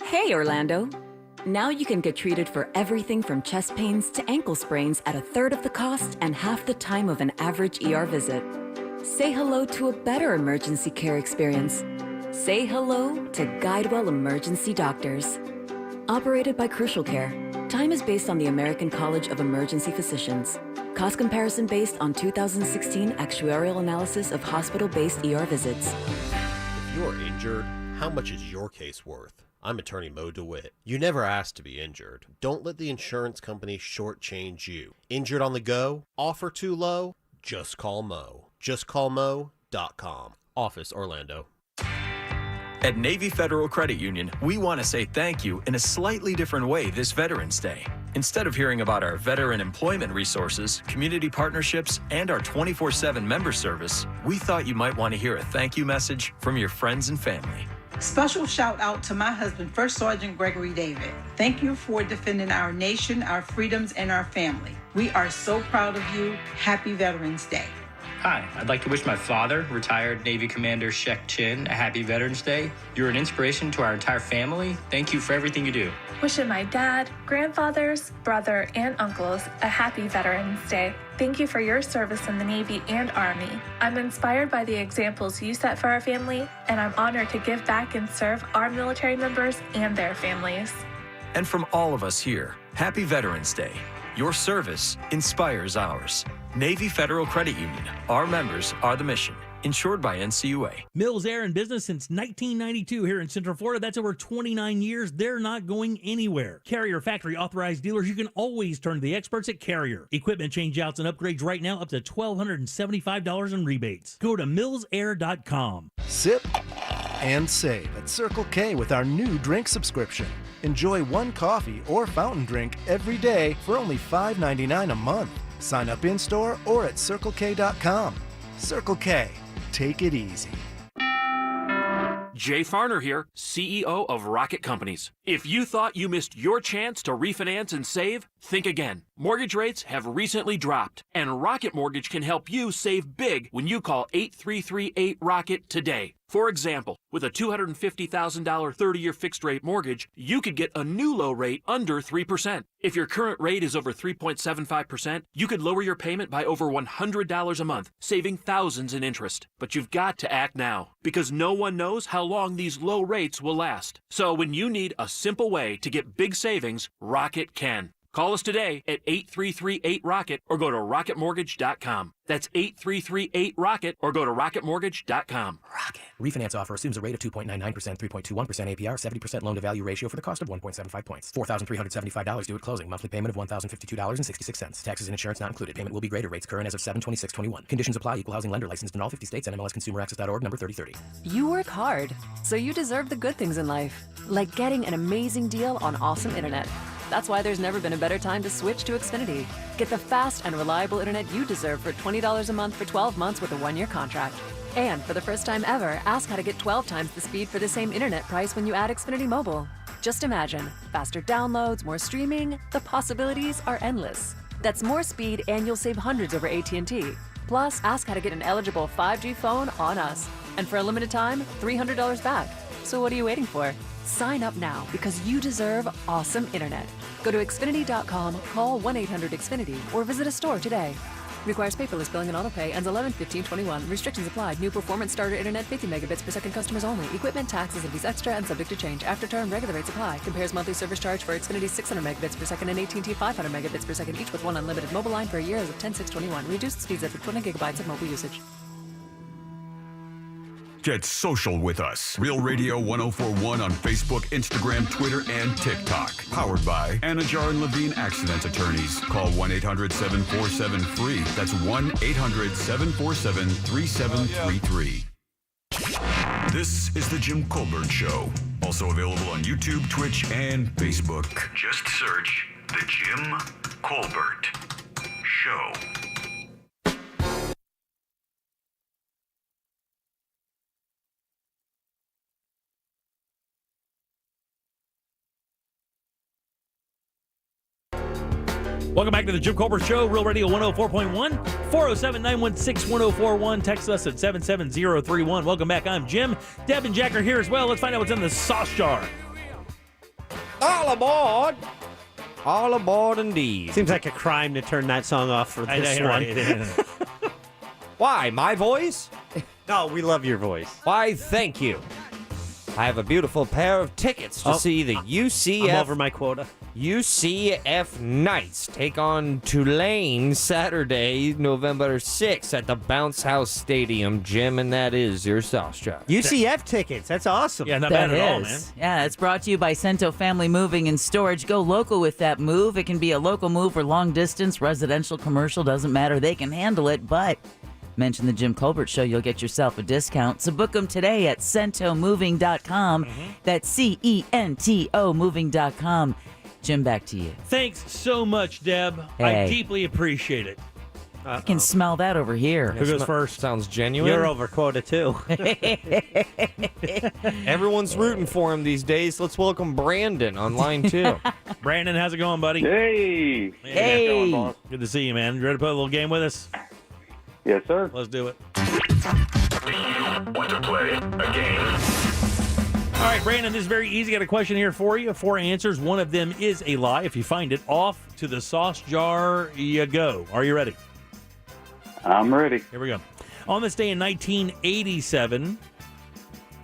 Hey, Orlando. Now you can get treated for everything from chest pains to ankle sprains at 1/3 of the cost and half the time of an average ER visit. Say hello to a better emergency care experience. Say hello to Guidewell Emergency Doctors. Operated by Crucial Care, time is based on the American College of Emergency Physicians. Cost comparison based on 2016 actuarial analysis of hospital-based ER visits. If you're injured, how much is your case worth? I'm attorney Mo DeWitt. You never asked to be injured. Don't let the insurance company shortchange you. Injured on the go? Offer too low? Just call Mo. JustCallMo.com. Office, Orlando. At Navy Federal Credit Union, we want to say thank you in a slightly different way this Veterans Day. Instead of hearing about our veteran employment resources, community partnerships, and our 24/7 member service, we thought you might want to hear a thank you message from your friends and family. Special shout out to my husband, First Sergeant Gregory David. Thank you for defending our nation, our freedoms, and our family. We are so proud of you. Happy Veterans Day. Hi, I'd like to wish my father, retired Navy Commander Shek Chin, a happy Veterans Day. You're an inspiration to our entire family. Thank you for everything you do. Wishing my dad, grandfathers, brother, and uncles a happy Veterans Day. Thank you for your service in the Navy and Army. I'm inspired by the examples you set for our family, and I'm honored to give back and serve our military members and their families. And from all of us here, happy Veterans Day. Your service inspires ours. Navy Federal Credit Union. Our members are the mission. Insured by NCUA. Mills Air in business since 1992 here in Central Florida. That's over 29 years. They're not going anywhere. Carrier factory authorized dealers. You can always turn to the experts at Carrier. Equipment changeouts and upgrades right now up to $1,275 in rebates. Go to millsair.com. Sip and save at Circle K with our new drink subscription. Enjoy one coffee or fountain drink every day for only $5.99 a month. Sign up in-store or at CircleK.com. Circle K. Take it easy. Jay Farner here, CEO of Rocket Companies. If you thought you missed your chance to refinance and save, think again. Mortgage rates have recently dropped, and Rocket Mortgage can help you save big when you call 8338-ROCKET today. For example, with a $250,000 30-year fixed-rate mortgage, you could get a new low rate under 3%. If your current rate is over 3.75%, you could lower your payment by over $100 a month, saving thousands in interest. But you've got to act now, because no one knows how long these low rates will last. So when you need a simple way to get big savings, Rocket can. Call us today at 8338-ROCKET or go to rocketmortgage.com. That's 8338-ROCKET or go to rocketmortgage.com. Rocket. Refinance offer assumes a rate of 2.99%, 3.21% APR, 70% loan-to-value ratio for the cost of 1.75 points. $4,375 due at closing. Monthly payment of $1,052.66. Taxes and insurance not included. Payment will be greater. Rates current as of 7/26/21. Conditions apply. Equal housing lender licensed in all 50 states. NMLSconsumeraccess.org number 3030. You work hard, so you deserve the good things in life, like getting an amazing deal on awesome internet. That's why there's never been a better time to switch to Xfinity. Get the fast and reliable internet you deserve for $20 a month for 12 months with a 1-year contract. And for the first time ever, ask how to get 12 times the speed for the same internet price when you add Xfinity Mobile. Just imagine, faster downloads, more streaming, the possibilities are endless. That's more speed and you'll save hundreds over AT&T. Plus, ask how to get an eligible 5G phone on us. And for a limited time, $300 back. So what are you waiting for? Sign up now because you deserve awesome internet. Go to Xfinity.com, call 1-800-XFINITY, or visit a store today. Requires paperless billing and autopay. Ends 11/15/21. Restrictions apply. New performance starter internet 50 megabits per second customers only. Equipment, taxes, and fees extra and subject to change. After term, regular rates apply. Compares monthly service charge for Xfinity 600 megabits per second and AT&T 500 megabits per second, each with one unlimited mobile line for a year as of 10/6/21. Reduced speeds after 20 gigabytes of mobile usage. Get social with us. Real Radio 1041 on Facebook, Instagram, Twitter, and TikTok. Powered by Anajar and Levine Accident Attorneys. Call 1-800-747-FREE. That's 1-800-747-3733. This is The Jim Colbert Show. Also available on YouTube, Twitch, and Facebook. Just search The Jim Colbert Show. Welcome back to the Jim Colbert Show, Real Radio 104.1, 407-916-1041. Text us at 77031. Welcome back. I'm Jim. Deb and Jack are here as well. Let's find out what's in the sauce jar. All aboard! All aboard indeed. Seems like a crime to turn that song off for this one. Right. Why, my voice? No, we love your voice. Why, thank you. I have a beautiful pair of tickets to see the UCF. I'm over my quota. UCF Knights take on Tulane Saturday, November 6th at the Bounce House Stadium, Jim, and that is your sauce jar. UCF tickets. That's awesome. Yeah, not bad at all, man. Yeah, it's brought to you by Cento Family Moving and Storage. Go local with that move. It can be a local move or long distance, residential, commercial, doesn't matter. They can handle it, but mention the Jim Colbert Show, you'll get yourself a discount. So book them today at centomoving.com. That's CENTO moving.com. Jim, back to you. Thanks so much, Deb. Hey. I deeply appreciate it. I can smell that over here. Who goes first? Sounds genuine. You're over quota, too. Everyone's rooting for him these days. Let's welcome Brandon on line 2. Brandon, how's it going, buddy? Hey. Hey. How's it going, boss? Good to see you, man. You ready to play a little game with us? Yes, sir. Let's do it. Want to play a game? All right, Brandon, this is very easy. Got a question here for you. 4 answers. One of them is a lie. If you find it, off to the sauce jar you go. Are you ready? I'm ready. Here we go. On this day in 1987,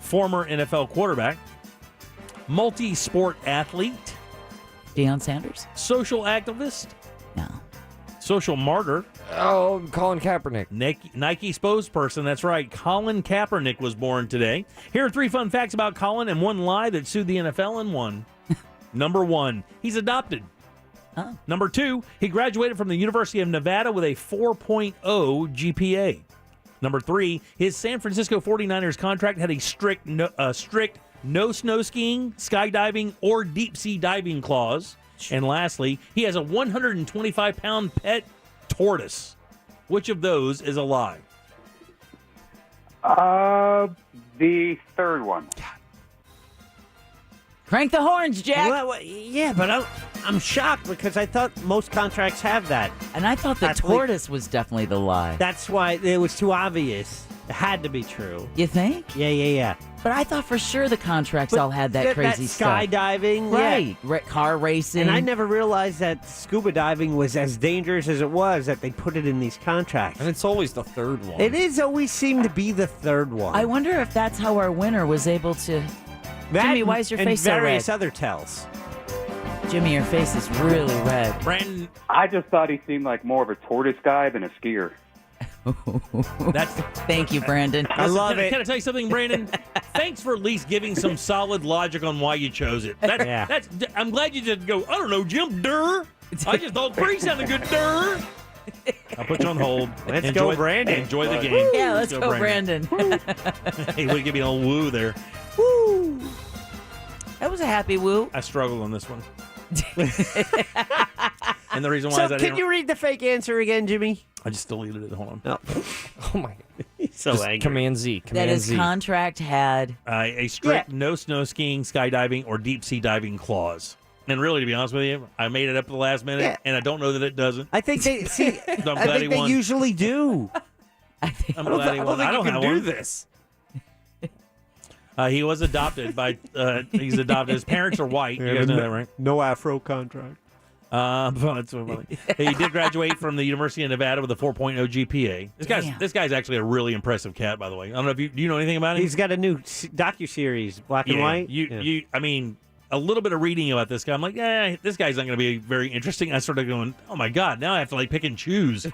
former NFL quarterback, multi-sport athlete, Deion Sanders, social activist, no, Social martyr. Oh, Colin Kaepernick. Nike spokesperson, that's right. Colin Kaepernick was born today. Here are 3 fun facts about Colin and one lie that sued the NFL and won. Number 1, he's adopted. Oh. Number 2, he graduated from the University of Nevada with a 4.0 GPA. Number 3, his San Francisco 49ers contract had a strict no snow skiing, skydiving, or deep sea diving clause. And lastly, he has a 125-pound pet tortoise. Which of those is a lie? The third one. Crank the horns, Jack. Well, yeah, but I'm shocked because I thought most contracts have that. And I thought the tortoise was definitely the lie. That's why it was too obvious. It had to be true. You think? Yeah. But I thought for sure the contracts all had that crazy stuff. Skydiving, right? Yeah. Car racing. And I never realized that scuba diving was as dangerous as it was, that they put it in these contracts. And it's always the third one. It is always seemed to be the third one. I wonder if that's how our winner was able to... Jimmy, why is your face so red? And various other tells. Jimmy, your face is really red. Brandon. I just thought he seemed like more of a tortoise guy than a skier. Thank you, Brandon. I love it. Can I tell you something, Brandon? Thanks for at least giving some solid logic on why you chose it. I'm glad you didn't go, I don't know, Jim, durr. I just thought Bree sounded good, durr. I'll put you on hold. Let's go, Brandon. Enjoy the game. Yeah, let's go, Brandon. Hey, we give you a little woo there. Woo. That was a happy woo. I struggled on this one. And the reason why is I can you read the fake answer again, Jimmy? I just deleted it. Hold on. No. Oh, my. He's so angry. Command Z. That his contract had... a strict no snow skiing, skydiving, or deep sea diving clause. And really, to be honest with you, I made it up at the last minute, and I don't know that it doesn't. I think they see. I'm glad I think they won. usually do. I'm glad he won. I don't have do one. this. He was adopted by. He's adopted. His parents are white. You guys know that, right? No Afro contract. That's so funny. He did graduate from the University of Nevada with a 4.0 GPA. This guy's actually a really impressive cat, by the way. I don't know if do you know anything about him? He's got a new docuseries, black and white. I mean, a little bit of reading about this guy, I'm like, this guy's not going to be very interesting. I started going, oh my God, now I have to pick and choose.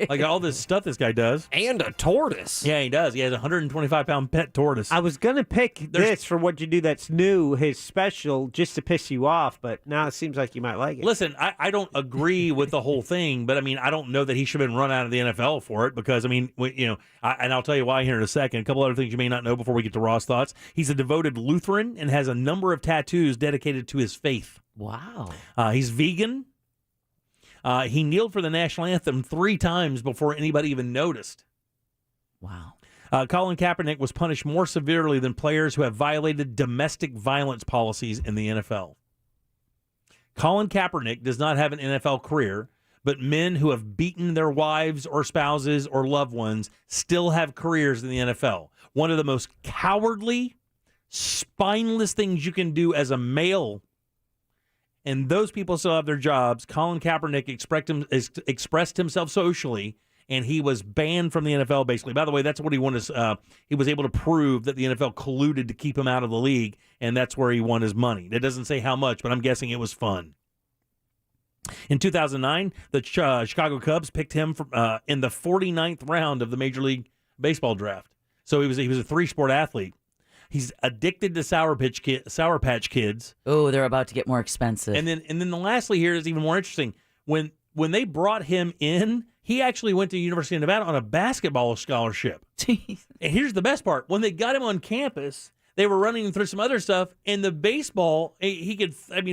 Like all this stuff this guy does. And a tortoise. Yeah, he does. He has a 125-pound pet tortoise. I was going to pick this for what you do that's new, his special, just to piss you off, but now it seems like you might like it. Listen, I don't agree with the whole thing, but I mean, I don't know that he should have been run out of the NFL for it because, I mean, and I'll tell you why here in a second. A couple other things you may not know before we get to Ross' thoughts. He's a devoted Lutheran and has a number of tattoos dedicated to his faith. Wow. He's vegan. He kneeled for the national anthem 3 times before anybody even noticed. Wow. Colin Kaepernick was punished more severely than players who have violated domestic violence policies in the NFL. Colin Kaepernick does not have an NFL career, but men who have beaten their wives or spouses or loved ones still have careers in the NFL. One of the most cowardly, spineless things you can do as a male, and those people still have their jobs. Colin Kaepernick expressed himself socially, and he was banned from the NFL, basically. By the way, that's what he wanted. He was able to prove that the NFL colluded to keep him out of the league, and that's where he won his money. It doesn't say how much, but I'm guessing it was fun. In 2009, the Chicago Cubs picked him in the 49th round of the Major League Baseball draft. So he was a 3-sport athlete. He's addicted to Sour Patch Kids. Oh, they're about to get more expensive. And then lastly here is even more interesting. When they brought him in, he actually went to the University of Nevada on a basketball scholarship. Jeez. And here's the best part. When they got him on campus, they were running him through some other stuff, and the baseball, he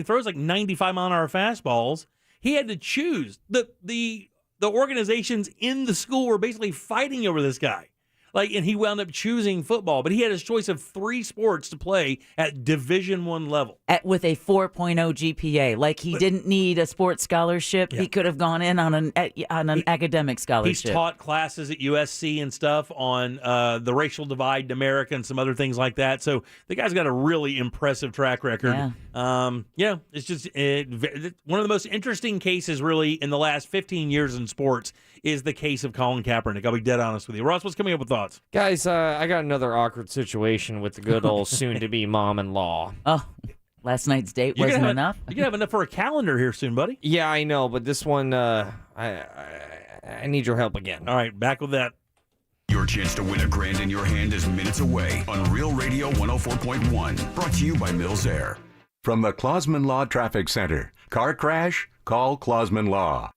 throws like 95-mile-an-hour fastballs. He had to choose. The organizations in the school were basically fighting over this guy. And he wound up choosing football, but he had his choice of 3 sports to play at Division I level. With a 4.0 GPA. He didn't need a sports scholarship. Yeah. He could have gone in on an academic scholarship. He's taught classes at USC and stuff on the racial divide in America and some other things like that. So the guy's got a really impressive track record. Yeah. It's just one of the most interesting cases really in the last 15 years in sports is the case of Colin Kaepernick. I'll be dead honest with you. Ross, what's coming up with thoughts? Guys, I got another awkward situation with the good old soon-to-be mom-in-law. Oh. Last night's date wasn't enough. You can have enough for a calendar here soon, buddy. Yeah, I know, but this one, I need your help again. All right, back with that. Your chance to win $1,000 in your hand is minutes away on Real Radio 104.1. Brought to you by Mills Air. From the Clausman Law Traffic Center. Car crash? Call Clausman Law.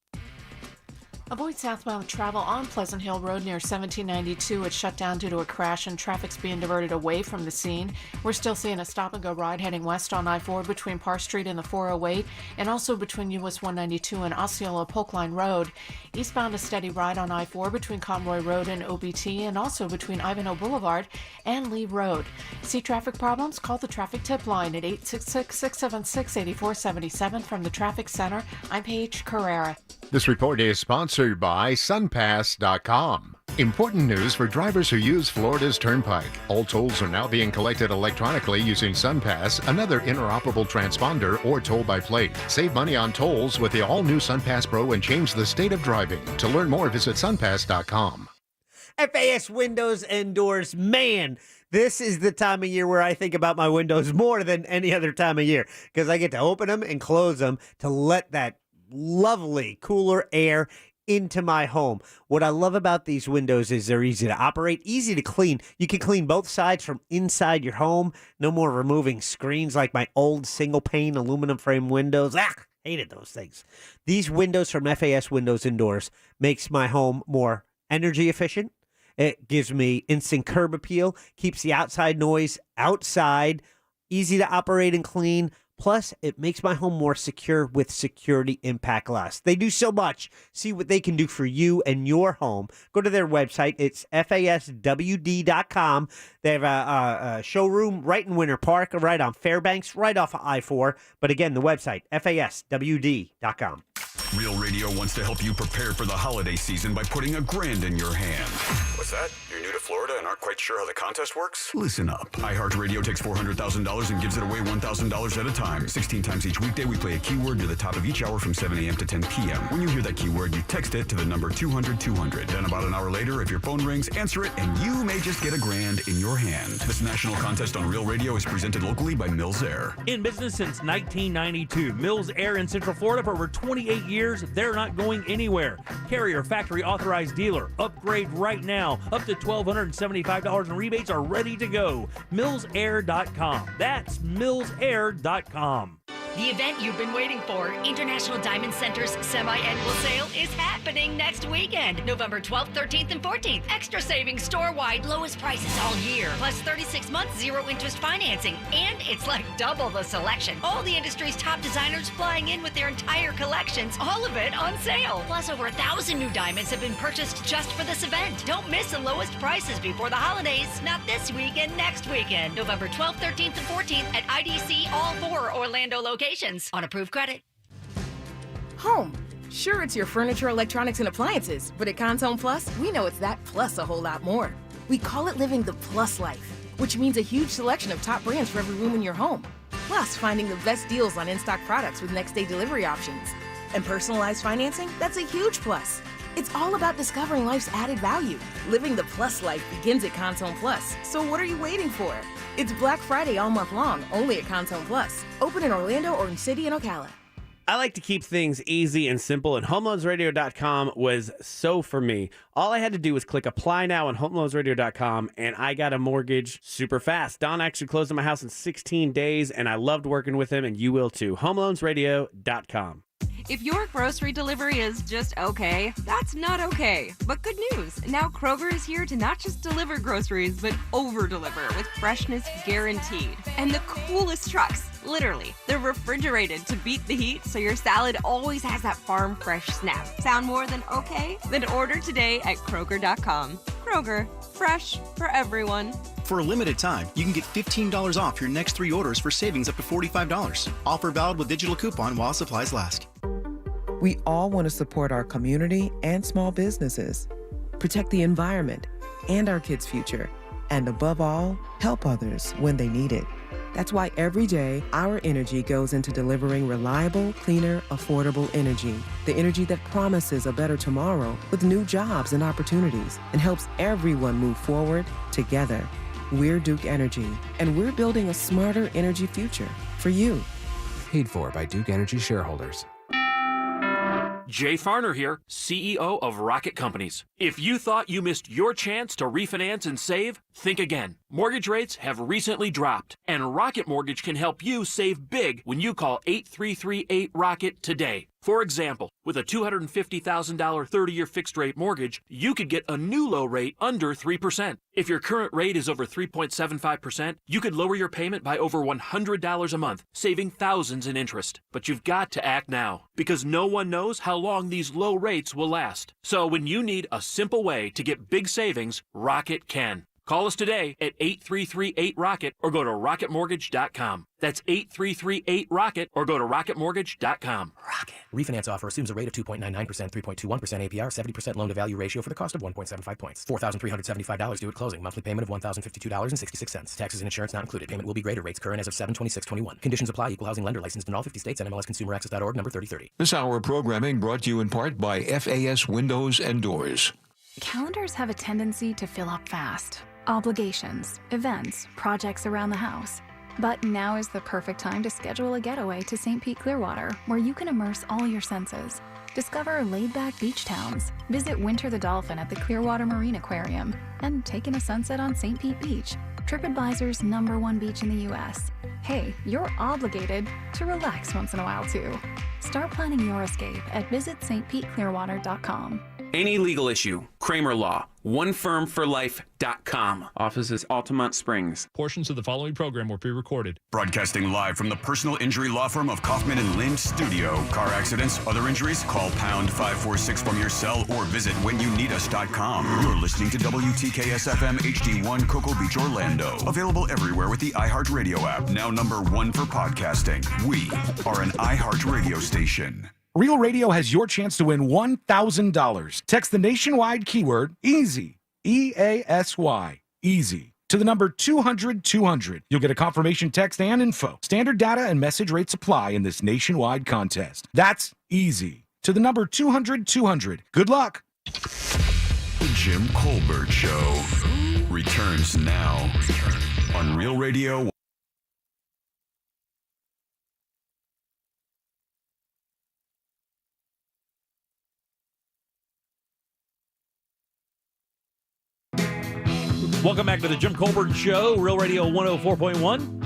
Avoid southbound travel on Pleasant Hill Road near 1792. It's shut down due to a crash and traffic's being diverted away from the scene. We're still seeing a stop-and-go ride heading west on I-4 between Parr Street and the 408, and also between US 192 and Osceola Polk Line Road. Eastbound a steady ride on I-4 between Conroy Road and OBT, and also between Ivanhoe Boulevard and Lee Road. See traffic problems? Call the Traffic Tip Line at 866-676-8477 from the Traffic Center. I'm Paige Carrera. This report is sponsored by SunPass.com. Important news for drivers who use Florida's Turnpike. All tolls are now being collected electronically using SunPass, another interoperable transponder or toll by plate. Save money on tolls with the all-new SunPass Pro and change the state of driving. To learn more, visit SunPass.com. FAS windows and doors, man, this is the time of year where I think about my windows more than any other time of year because I get to open them and close them to let that lovely cooler air into my home. What I love about these windows is they're easy to operate, easy to clean. You can clean both sides from inside your home. No more removing screens like my old single pane aluminum frame windows. Hated those things. These windows from FAS Windows and Doors makes my home more energy efficient. It gives me instant curb appeal, keeps the outside noise outside, easy to operate and clean. Plus, it makes my home more secure with security impact glass. They do so much. See what they can do for you and your home. Go to their website. It's faswd.com. They have a showroom right in Winter Park, right on Fairbanks, right off of I-4. But again, the website, faswd.com. Real Radio wants to help you prepare for the holiday season by putting $1,000 in your hand. What's that? You're new to Florida and aren't quite sure how the contest works? Listen up. iHeartRadio takes $400,000 and gives it away $1,000 at a time. 16 times each weekday, we play a keyword near the top of each hour from 7 a.m. to 10 p.m. When you hear that keyword, you text it to the number 200-200. Then about an hour later, if your phone rings, answer it, and you may just get $1,000 in your hand. This national contest on Real Radio is presented locally by Mills Air. In business since 1992, Mills Air in Central Florida for over 28 years. They're not going anywhere. Carrier factory authorized dealer. Upgrade right now. Up to $1,275 in rebates are ready to go. MillsAir.com. That's MillsAir.com. The event you've been waiting for, International Diamond Center's semi-annual sale, is happening next weekend, November 12th, 13th, and 14th. Extra savings store-wide, lowest prices all year, plus 36 months zero-interest financing, and it's like double the selection. All the industry's top designers flying in with their entire collections, all of it on sale. Plus, over 1,000 new diamonds have been purchased just for this event. Don't miss the lowest prices before the holidays. Not this weekend, next weekend, November 12th, 13th, and 14th at IDC, all 4 Orlando locations on approved credit. Home. Sure, it's your furniture, electronics, and appliances, but at Consome Plus, we know it's that plus a whole lot more. We call it living the plus life, which means a huge selection of top brands for every room in your home. Plus, finding the best deals on in-stock products with next-day delivery options. And personalized financing, that's a huge plus. It's all about discovering life's added value. Living the plus life begins at Consome Plus. So what are you waiting for? It's Black Friday all month long, only at Consome Plus. Open in Orlando, Orange City, and Ocala. I like to keep things easy and simple, and HomeLoansRadio.com was so for me. All I had to do was click Apply Now on HomeLoansRadio.com, and I got a mortgage super fast. Don actually closed on my house in 16 days, and I loved working with him, and you will too. HomeLoansRadio.com. If your grocery delivery is just okay, that's not okay. But good news, now Kroger is here to not just deliver groceries, but over-deliver with freshness guaranteed. And the coolest trucks, literally. They're refrigerated to beat the heat, so your salad always has that farm fresh snap. Sound more than okay? Then order today at Kroger.com. Kroger, fresh for everyone. For a limited time, you can get $15 off your next 3 orders for savings up to $45. Offer valid with digital coupon while supplies last. We all want to support our community and small businesses, protect the environment and our kids' future, and above all, help others when they need it. That's why every day, our energy goes into delivering reliable, cleaner, affordable energy. The energy that promises a better tomorrow with new jobs and opportunities and helps everyone move forward together. We're Duke Energy, and we're building a smarter energy future For you. Paid for by Duke Energy shareholders. Jay Farner here, CEO of Rocket Companies. If you thought you missed your chance to refinance and save, think again. Mortgage rates have recently dropped, and Rocket Mortgage can help you save big when you call 8338-ROCKET today. For example, with a $250,000 30-year fixed-rate mortgage, you could get a new low rate under 3%. If your current rate is over 3.75%, you could lower your payment by over $100 a month, saving thousands in interest. But you've got to act now, because no one knows how long these low rates will last. So when you need a simple way to get big savings, Rocket can. Call us today at 8338-ROCKET or go to rocketmortgage.com. That's 8338-ROCKET or go to rocketmortgage.com. Rocket. Refinance offer assumes a rate of 2.99%, 3.21% APR, 70% loan-to-value ratio for the cost of 1.75 points. $4,375 due at closing. Monthly payment of $1,052.66. Taxes and insurance not included. Payment will be greater. Rates current as of 7/26/21. Conditions apply. Equal housing lender licensed in all 50 states and MLSConsumerAccess.org number 3030. This hour of programming brought to you in part by FAS Windows and Doors. Calendars have a tendency to fill up fast. Obligations, events, projects around the house. But now is the perfect time to schedule a getaway to St. Pete Clearwater, where you can immerse all your senses. Discover laid-back beach towns, visit Winter the Dolphin at the Clearwater Marine Aquarium, and take in a sunset on St. Pete Beach, TripAdvisor's #1 beach in the U.S. Hey, you're obligated to relax once in a while, too. Start planning your escape at visitstpeteclearwater.com. Any legal issue, Kramer Law, onefirmforlife.com. Offices Altamont Springs. Portions of the following program were pre-recorded. Broadcasting live from the personal injury law firm of Kaufman and Lind Studio. Car accidents, other injuries, call pound 546 from your cell or visit whenyouneedus.com. You're listening to WTKS FM HD1 Cocoa Beach, Orlando. Available everywhere with the iHeartRadio app. Now #1 for podcasting. We are an iHeartRadio station. Real Radio has your chance to win $1,000. Text the nationwide keyword EASY, EASY, EASY, to the number 200-200. You'll get a confirmation text and info. Standard data and message rates apply in this nationwide contest. That's EASY, to the number 200-200. Good luck. The Jim Colbert Show returns now on Real Radio. Welcome back to the Jim Colbert Show, Real Radio 104.1.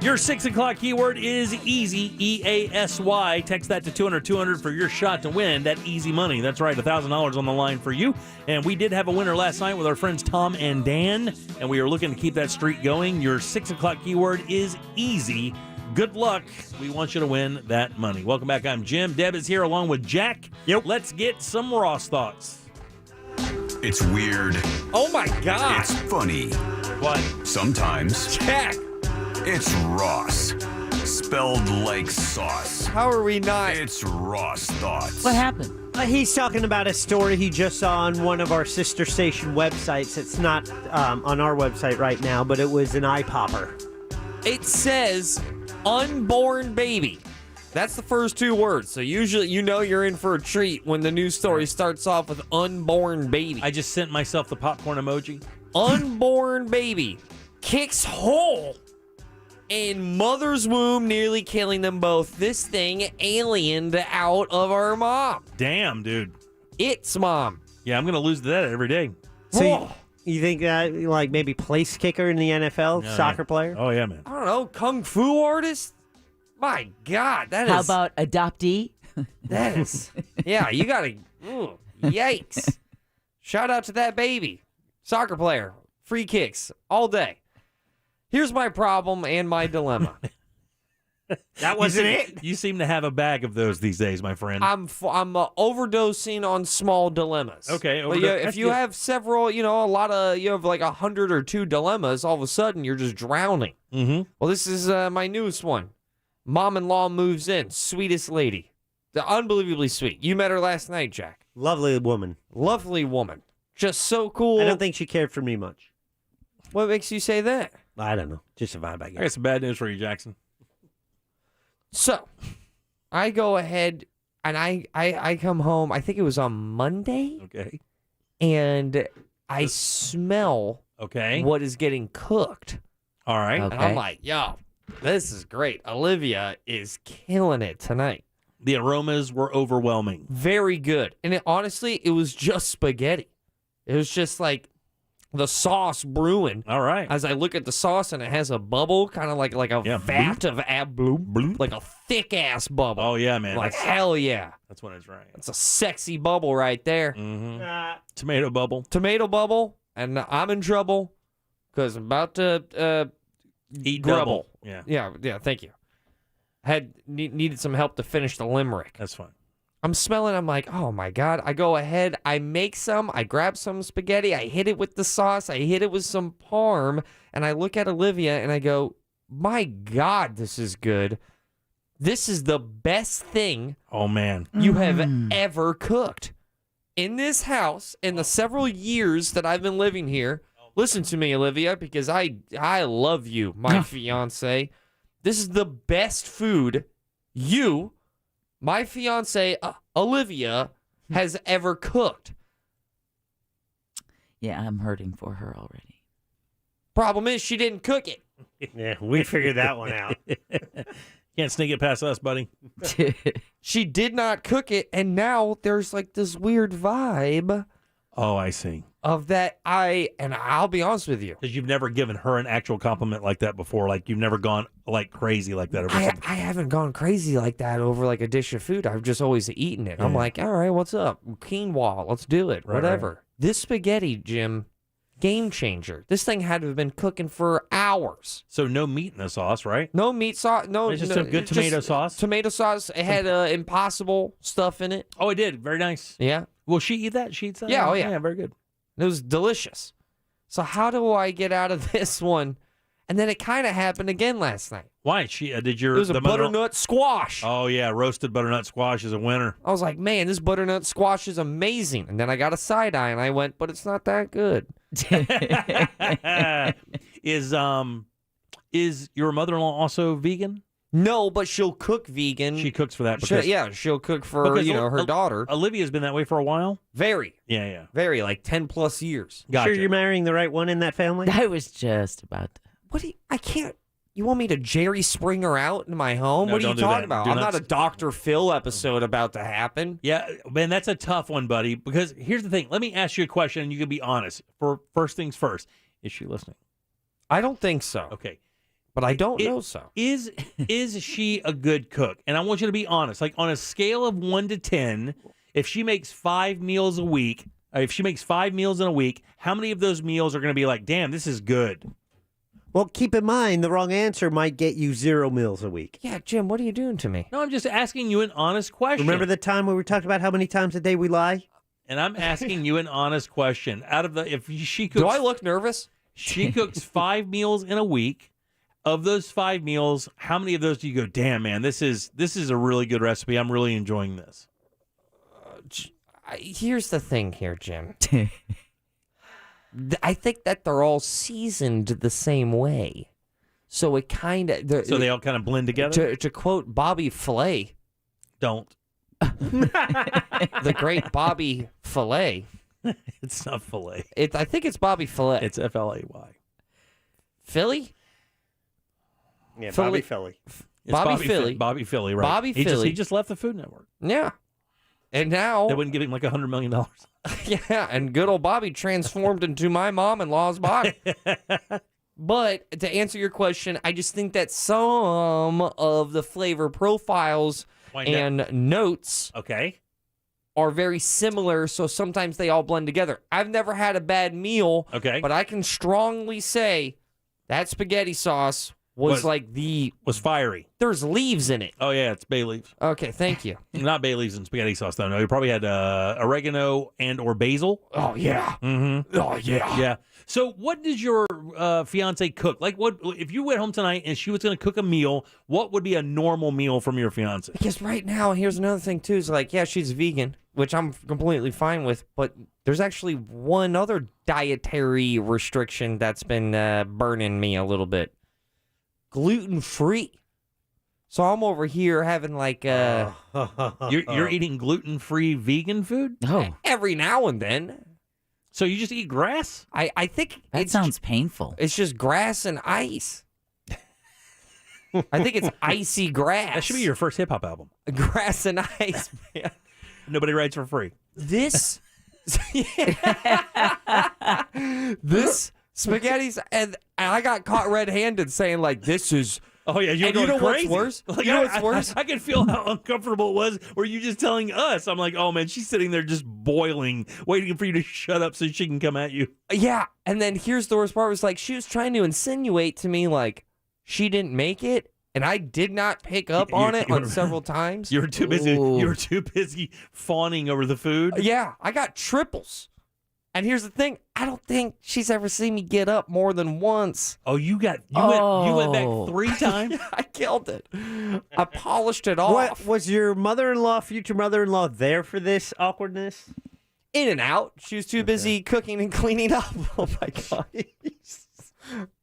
Your 6 o'clock keyword is EASY, EASY. Text that to 200-200 for your shot to win that easy money. That's right, $1,000 on the line for you. And we did have a winner last night with our friends Tom and Dan, and we are looking to keep that streak going. Your 6 o'clock keyword is EASY. Good luck. We want you to win that money. Welcome back. I'm Jim. Deb is here along with Jack. Yep. Let's get some Ross thoughts. It's weird. Oh my God. It's funny. What? Sometimes. Jack. It's Ross. Spelled like sauce. How are we not? It's Ross Thoughts. What happened? He's talking about a story he just saw on one of our sister station websites. It's not on our website right now, but it was an eye popper. It says unborn baby. That's the first two words. So usually you know you're in for a treat when the news story starts off with unborn baby. I just sent myself the popcorn emoji. Unborn baby kicks hole in mother's womb, nearly killing them both. This thing aliened out of our mom. Damn, dude. It's mom. Yeah, I'm going to lose to that every day. So you think that, like, maybe place kicker in the NFL, soccer player? Oh, yeah, man. I don't know, kung fu artist? My God, that is... How about adoptee? That is... Yeah, you got to... Yikes. Shout out to that baby. Soccer player. Free kicks all day. Here's my problem and my dilemma. That wasn't it? You seem to have a bag of those these days, my friend. I'm overdosing on small dilemmas. Okay. If you have several, you have like 100 or 2 dilemmas, all of a sudden you're just drowning. Mm-hmm. Well, this is my newest one. Mom-in-law moves in. Sweetest lady. Unbelievably sweet. You met her last night, Jack. Lovely woman. Lovely woman. Just so cool. I don't think she cared for me much. What makes you say that? I don't know. Just a vibe, I guess. I got some bad news for you, Jackson. So, I go ahead and I come home. I think it was on Monday. Okay. And I smell what is getting cooked. All right. And I'm like, yo, this is great. Olivia is killing it tonight. The aromas were overwhelming. Very good. And honestly, it was just spaghetti. It was just like the sauce brewing. All right. As I look at the sauce and it has a bubble, kind of like a vat of bloop, like a thick ass bubble. Oh yeah, man. Like hell yeah. That's when it's right. That's a sexy bubble right there. Mm-hmm. Tomato bubble. Tomato bubble, and I'm in trouble because I'm about to eat grubble. double. Yeah. Thank you. Needed some help to finish the limerick. That's fine. I'm smelling. I'm like, oh my God. I go ahead. I make some. I grab some spaghetti. I hit it with the sauce. I hit it with some parm. And I look at Olivia and I go, my God, this is good. This is the best thing Oh man. you have ever cooked. In this house, in the several years that I've been living here, listen to me, Olivia, because I love you, my fiance. This is the best food you, my fiance, Olivia, has ever cooked. Yeah, I'm hurting for her already. Problem is, she didn't cook it. Yeah, we figured that one out. Can't sneak it past us, buddy. She did not cook it, and now there's like this weird vibe Oh, I see. of that. I'll be honest with you. Because you've never given her an actual compliment like that before. Like you've never gone like crazy like that over something. I haven't gone crazy like that over like a dish of food. I've just always eaten it. I'm Yeah. like, all right, what's up? Quinoa, let's do it. Right, Whatever. right. This spaghetti, Jim, game changer. This thing had to have been cooking for hours. So no meat in the sauce, right? No meat sauce. No, It's just no, some good it's tomato just sauce. Tomato sauce. It had Impossible stuff in it. Oh, it did. Very nice. Yeah. Will she eat that? She eats that? Yeah, oh, yeah. Yeah, very good. It was delicious. So how do I get out of this one? And then it kind of happened again last night. Why? Did your It was a the mother- butternut squash. Oh yeah, roasted butternut squash is a winner. I was like, man, this butternut squash is amazing. And then I got a side eye and I went, but it's not that good. Is your mother-in-law also vegan? No, but she'll cook vegan. She cooks for that because she'll cook for because her daughter. Olivia's been that way for a while. Very. Yeah. Very, like 10 plus years. Gotcha. Sure you're marrying the right one in that family? I was just about to. What do you, I can't. You want me to Jerry Springer out in my home? No, what are you don't do talking that. about? Do I'm not not a Dr. Phil episode about to happen. Yeah, man, that's a tough one, buddy. Because here's the thing. Let me ask you a question, and you can be honest. For first things first, is she listening? I don't think so. Okay. But I don't know so. Is she a good cook? And I want you to be honest. Like on a scale of 1 to 10, if she makes 5 meals a week, if she makes 5 meals in a week, how many of those meals are going to be like, damn, this is good? Well, keep in mind, the wrong answer might get you 0 meals a week. Yeah, Jim, what are you doing to me? No, I'm just asking you an honest question. Remember the time we were talking about how many times a day we lie? And I'm asking you an honest question. Out of the, if she cooks, Do I look nervous? She cooks 5 meals in a week. Of those 5 meals, how many of those do you go, damn, man, this is a really good recipe. I'm really enjoying this. Here's the thing here, Jim. I think that they're all seasoned the same way. So it kind of... So they all kind of blend together? To quote Bobby Flay. Don't. The great Bobby Flay. It's not filet. I think it's Bobby Flay. It's F-L-A-Y. Philly? Yeah, Philly- Bobby Philly. It's Bobby Philly. Bobby Philly, right. Bobby Philly. He just left the Food Network. Yeah. And now... They wouldn't give him like $100 million. Yeah, and good old Bobby transformed into my mom-in-law's body. But to answer your question, I just think that some of the flavor profiles and notes are very similar, so sometimes they all blend together. I've never had a bad meal, but I can strongly say that spaghetti sauce was fiery. There's leaves in it. Oh, yeah, it's bay leaves. Okay, thank you. Not bay leaves and spaghetti sauce, though. No, you probably had oregano and or basil. Oh, yeah. Mm-hmm. Oh, yeah. Yeah. So what does your fiance cook? Like, what if you went home tonight and she was going to cook a meal, what would be a normal meal from your fiance? Because right now, here's another thing, too, is like, yeah, she's vegan, which I'm completely fine with, but there's actually one other dietary restriction that's been burning me a little bit. Gluten-free. So I'm over here having like you're eating gluten-free vegan food? Oh. Every now and then. So you just eat grass? I think That sounds painful. It's just grass and ice. I think it's icy grass. That should be your first hip hop album. Grass and ice, man. Nobody writes for free. This spaghetti's, and I got caught red-handed saying like, "This is." Oh yeah, you're and going you know crazy. What's worse? Like, You know what's worse? I can feel how uncomfortable it was. Were you just telling us? I'm like, oh man, she's sitting there just boiling, waiting for you to shut up so she can come at you. Yeah, and then here's the worst part: was like she was trying to insinuate to me like she didn't make it, and I did not pick up on it on several times. You were too busy. You were too busy fawning over the food. Yeah, I got triples. And here's the thing: I don't think she's ever seen me get up more than once. Oh, you went back 3 times. Yeah, I killed it. I polished it off. What was your mother-in-law, future mother-in-law, there for this awkwardness? In and out. She was too busy cooking and cleaning up. Oh my god.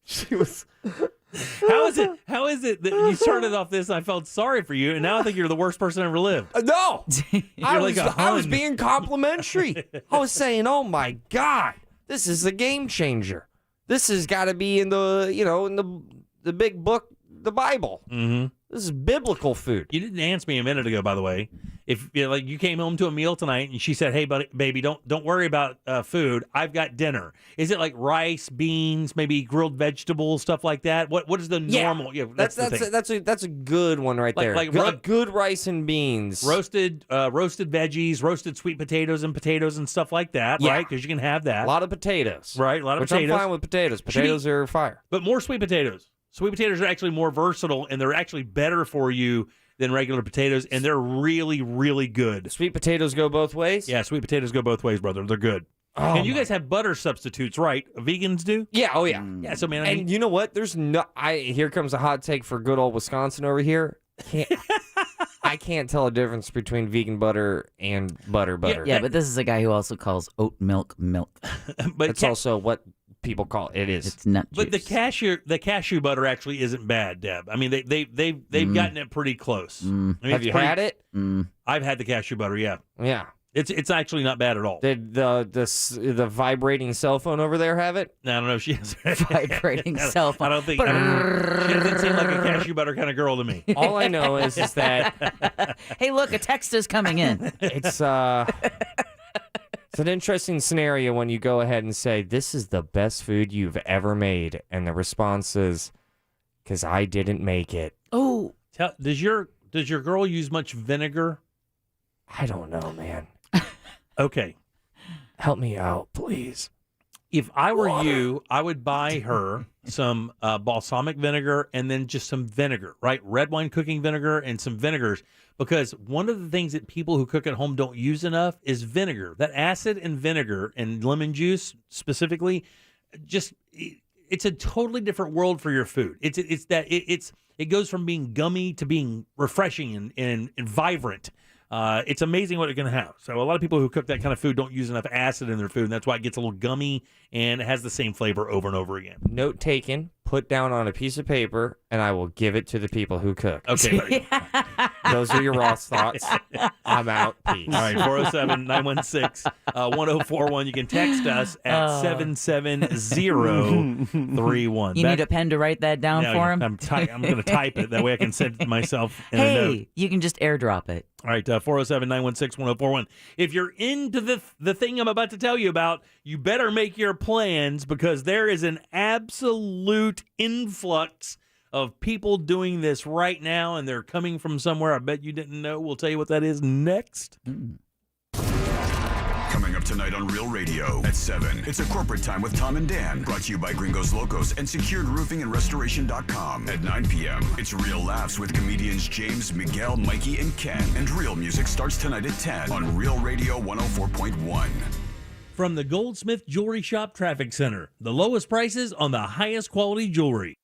She was. How is it that you started off this and I felt sorry for you, and now I think you're the worst person ever lived? No, I like was being complimentary. I was saying, "Oh my god, this is a game changer. This has got to be in the big book, the Bible. Mm-hmm. This is biblical food." You didn't answer me a minute ago, by the way. If you came home to a meal tonight and she said, "Hey, baby, don't worry about food. I've got dinner." Is it like rice, beans, maybe grilled vegetables, stuff like that? What is the normal? Yeah, that's a good one right there. Like good rice and beans, roasted veggies, roasted sweet potatoes and stuff like that, right? Because you can have that. A lot of potatoes, right? A lot of which potatoes. I'm fine with potatoes. Potatoes are fire, but more sweet potatoes. Sweet potatoes are actually more versatile, and they're actually better for you than regular potatoes, and they're really, really good. Sweet potatoes go both ways? Yeah, sweet potatoes go both ways, brother. They're good. Oh, and you guys have butter substitutes, right? Vegans do? Yeah, oh yeah. Yeah, so man, and you know what? Here comes a hot take for good old Wisconsin over here. I can't tell a difference between vegan butter and butter. Yeah, but this is a guy who also calls oat milk. But it's also what people call it. It is. It's nut juice. But the cashew butter actually isn't bad, Deb. I mean, they've gotten it pretty close. I mean, have you had it? I've had the cashew butter. Yeah. Yeah. It's actually not bad at all. Did the vibrating cell phone over there have it? I don't know if she has vibrating cell phone. I don't think. She doesn't seem like a cashew butter kind of girl to me. All I know is that. Hey, look, a text is coming in. It's an interesting scenario when you go ahead and say, "This is the best food you've ever made," and the response is, "Because I didn't make it." Oh, does your girl use much vinegar? I don't know, man. Okay, help me out, please. If I were you, I would buy her some balsamic vinegar and then just some vinegar, right? Red wine cooking vinegar and some vinegars. Because one of the things that people who cook at home don't use enough is vinegar. That acid and vinegar and lemon juice specifically, it's a totally different world for your food. It goes from being gummy to being refreshing and vibrant. It's amazing what it can have. So a lot of people who cook that kind of food don't use enough acid in their food, and that's why it gets a little gummy and it has the same flavor over and over again. Note taken, put down on a piece of paper, and I will give it to the people who cook. Okay, buddy. Those are your Ross thoughts. I'm out. Peace. All right, 407-916-1041. You can text us at 77031. You need a pen to write that down for him? I'm going to type it. That way I can send it to myself in a note. You can just airdrop it. All right, 407-916-1041. If you're into the thing I'm about to tell you about, you better make your plans because there is an absolute influx of people doing this right now, and they're coming from somewhere I bet you didn't know. We'll tell you what that is next. Coming up tonight on Real Radio at 7, it's a corporate time with Tom and Dan, brought to you by Gringos Locos and SecuredRoofingAndRestoration.com. At 9 p.m., it's Real Laughs with comedians James, Miguel, Mikey, and Ken. And Real Music starts tonight at 10 on Real Radio 104.1. From the Goldsmith Jewelry Shop Traffic Center, the lowest prices on the highest quality jewelry.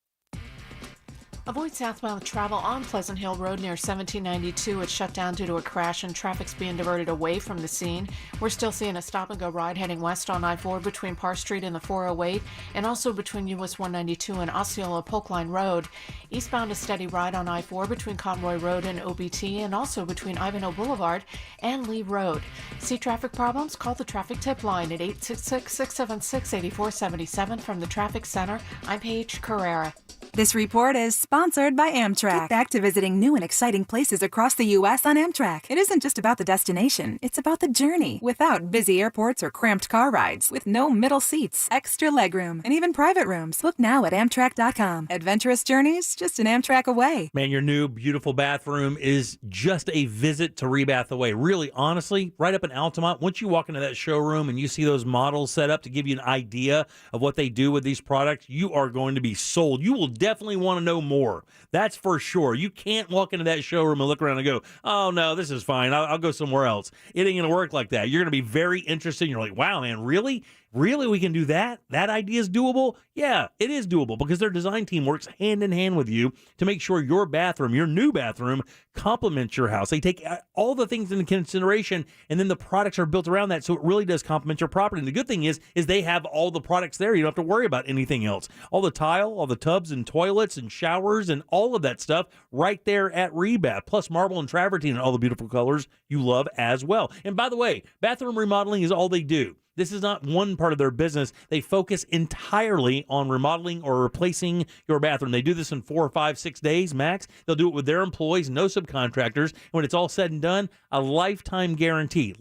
Avoid southbound travel on Pleasant Hill Road near 1792. It's shut down due to a crash and traffic's being diverted away from the scene. We're still seeing a stop-and-go ride heading west on I-4 between Parr Street and the 408, and also between US 192 and Osceola Polkline Road. Eastbound a steady ride on I-4 between Conroy Road and OBT, and also between Ivanhoe Boulevard and Lee Road. See traffic problems? Call the Traffic Tip Line at 866-676-8477 from the Traffic Center. I'm Paige Carrera. This report is sponsored by Amtrak. Get back to visiting new and exciting places across the U.S. on Amtrak. It isn't just about the destination, it's about the journey. Without busy airports or cramped car rides, with no middle seats, extra legroom, and even private rooms. Book now at Amtrak.com. Adventurous journeys, just an Amtrak away. Man, your new beautiful bathroom is just a visit to Rebath away. Really, honestly, right up in Altamont, once you walk into that showroom and you see those models set up to give you an idea of what they do with these products, you are going to be sold. You will definitely want to know more. That's for sure. You can't walk into that showroom and look around and go, oh, no, this is fine. I'll go somewhere else. It ain't going to work like that. You're going to be very interested. You're like, wow, man, really? Really, we can do that? That idea is doable? Yeah, it is doable because their design team works hand in hand with you to make sure your bathroom, your new bathroom, complements your house. They take all the things into consideration, and then the products are built around that, so it really does complement your property. And the good thing is they have all the products there. You don't have to worry about anything else. All the tile, all the tubs and toilets and showers and all of that stuff right there at Rebath, plus marble and travertine and all the beautiful colors you love as well. And by the way, bathroom remodeling is all they do. This is not one part of their business. They focus entirely on remodeling or replacing your bathroom. They do this in 4 or 5, 6 days max. They'll do it with their employees, no subcontractors. And when it's all said and done, a lifetime guarantee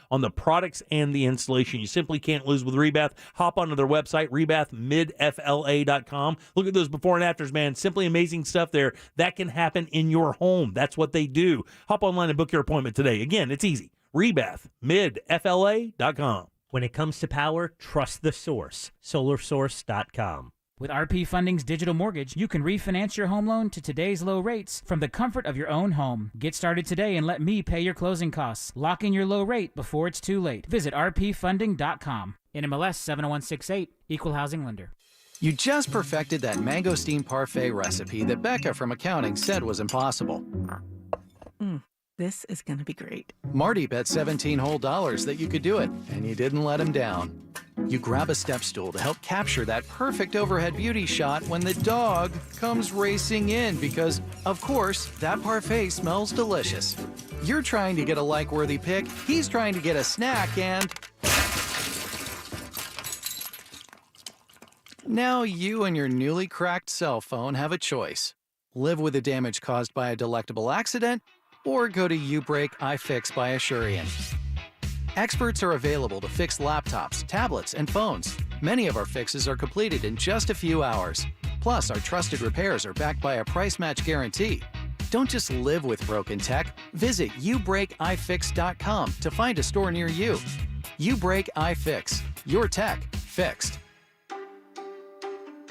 on the products and the installation. You simply can't lose with Rebath. Hop onto their website, rebathmidfla.com. Look at those before and afters, man. Simply amazing stuff there. That can happen in your home. That's what they do. Hop online and book your appointment today. Again, it's easy. rebathmidfla.com. When it comes to power, trust the source. SolarSource.com. With RP Funding's digital mortgage, you can refinance your home loan to today's low rates from the comfort of your own home. Get started today and let me pay your closing costs. Lock in your low rate before it's too late. Visit rpfunding.com. NMLS 70168, Equal Housing Lender. You just perfected that mangosteen parfait recipe that Becca from accounting said was impossible. This is going to be great. Marty bet $17 whole that you could do it, and you didn't let him down. You grab a step stool to help capture that perfect overhead beauty shot when the dog comes racing in because, of course, that parfait smells delicious. You're trying to get a like-worthy pick, he's trying to get a snack, and... now you and your newly cracked cell phone have a choice. Live with the damage caused by a delectable accident, or go to U-Break iFix by Assurian. Experts are available to fix laptops, tablets, and phones. Many of our fixes are completed in just a few hours. Plus, our trusted repairs are backed by a price match guarantee. Don't just live with broken tech. Visit ubreakifix.com to find a store near you. U-Break iFix. Your tech fixed.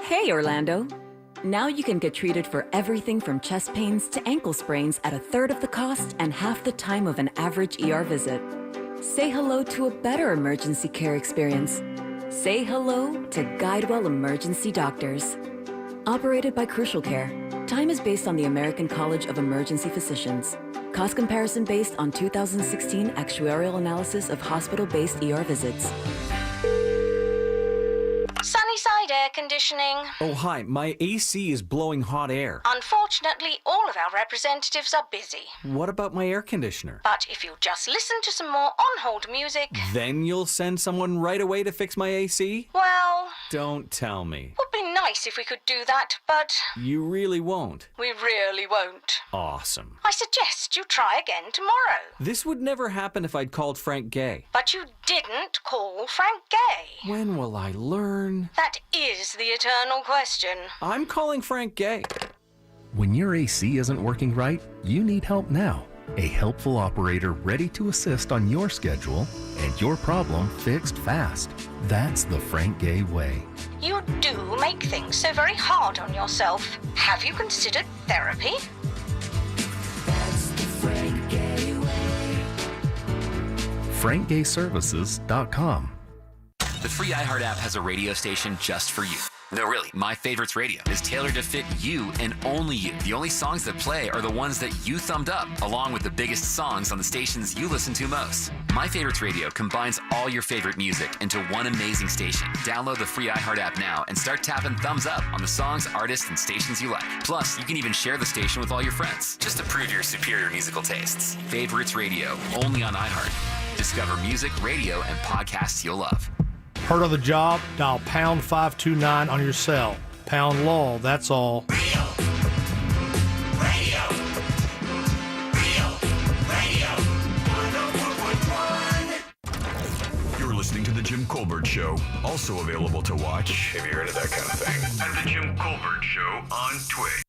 Hey, Orlando. Now you can get treated for everything from chest pains to ankle sprains at 1/3 of the cost and half the time of an average ER visit. Say hello to a better emergency care experience. Say hello to Guidewell Emergency Doctors. Operated by Crucial Care, time is based on the American College of Emergency Physicians. Cost comparison based on 2016 actuarial analysis of hospital-based ER visits. Sunnyside Air Conditioning. Oh, hi. My AC is blowing hot air. Unfortunately, all of our representatives are busy. What about my air conditioner? But if you'll just listen to some more on-hold music... then you'll send someone right away to fix my AC? Well... don't tell me. Would be nice if we could do that, but... you really won't? We really won't. Awesome. I suggest you try again tomorrow. This would never happen if I'd called Frank Gay. But you didn't call Frank Gay. When will I learn? That is the eternal question. I'm calling Frank Gay. When your AC isn't working right, you need help now. A helpful operator ready to assist on your schedule and your problem fixed fast. That's the Frank Gay way. You do make things so very hard on yourself. Have you considered therapy? That's the Frank Gay way. FrankGayServices.com. The free iHeart app has a radio station just for you. No, really, My Favorites Radio is tailored to fit you and only you. The only songs that play are the ones that you thumbed up, along with the biggest songs on the stations you listen to most. My Favorites Radio combines all your favorite music into one amazing station. Download the free iHeart app now and start tapping thumbs up on the songs, artists, and stations you like. Plus, you can even share the station with all your friends, just to prove your superior musical tastes. Favorites Radio, only on iHeart. Discover music, radio, and podcasts you'll love. Heard of the job? Dial pound 529 on your cell. Pound law, that's all. You're listening to The Jim Colbert Show, also available to watch if you're into that kind of thing at The Jim Colbert Show on Twitch.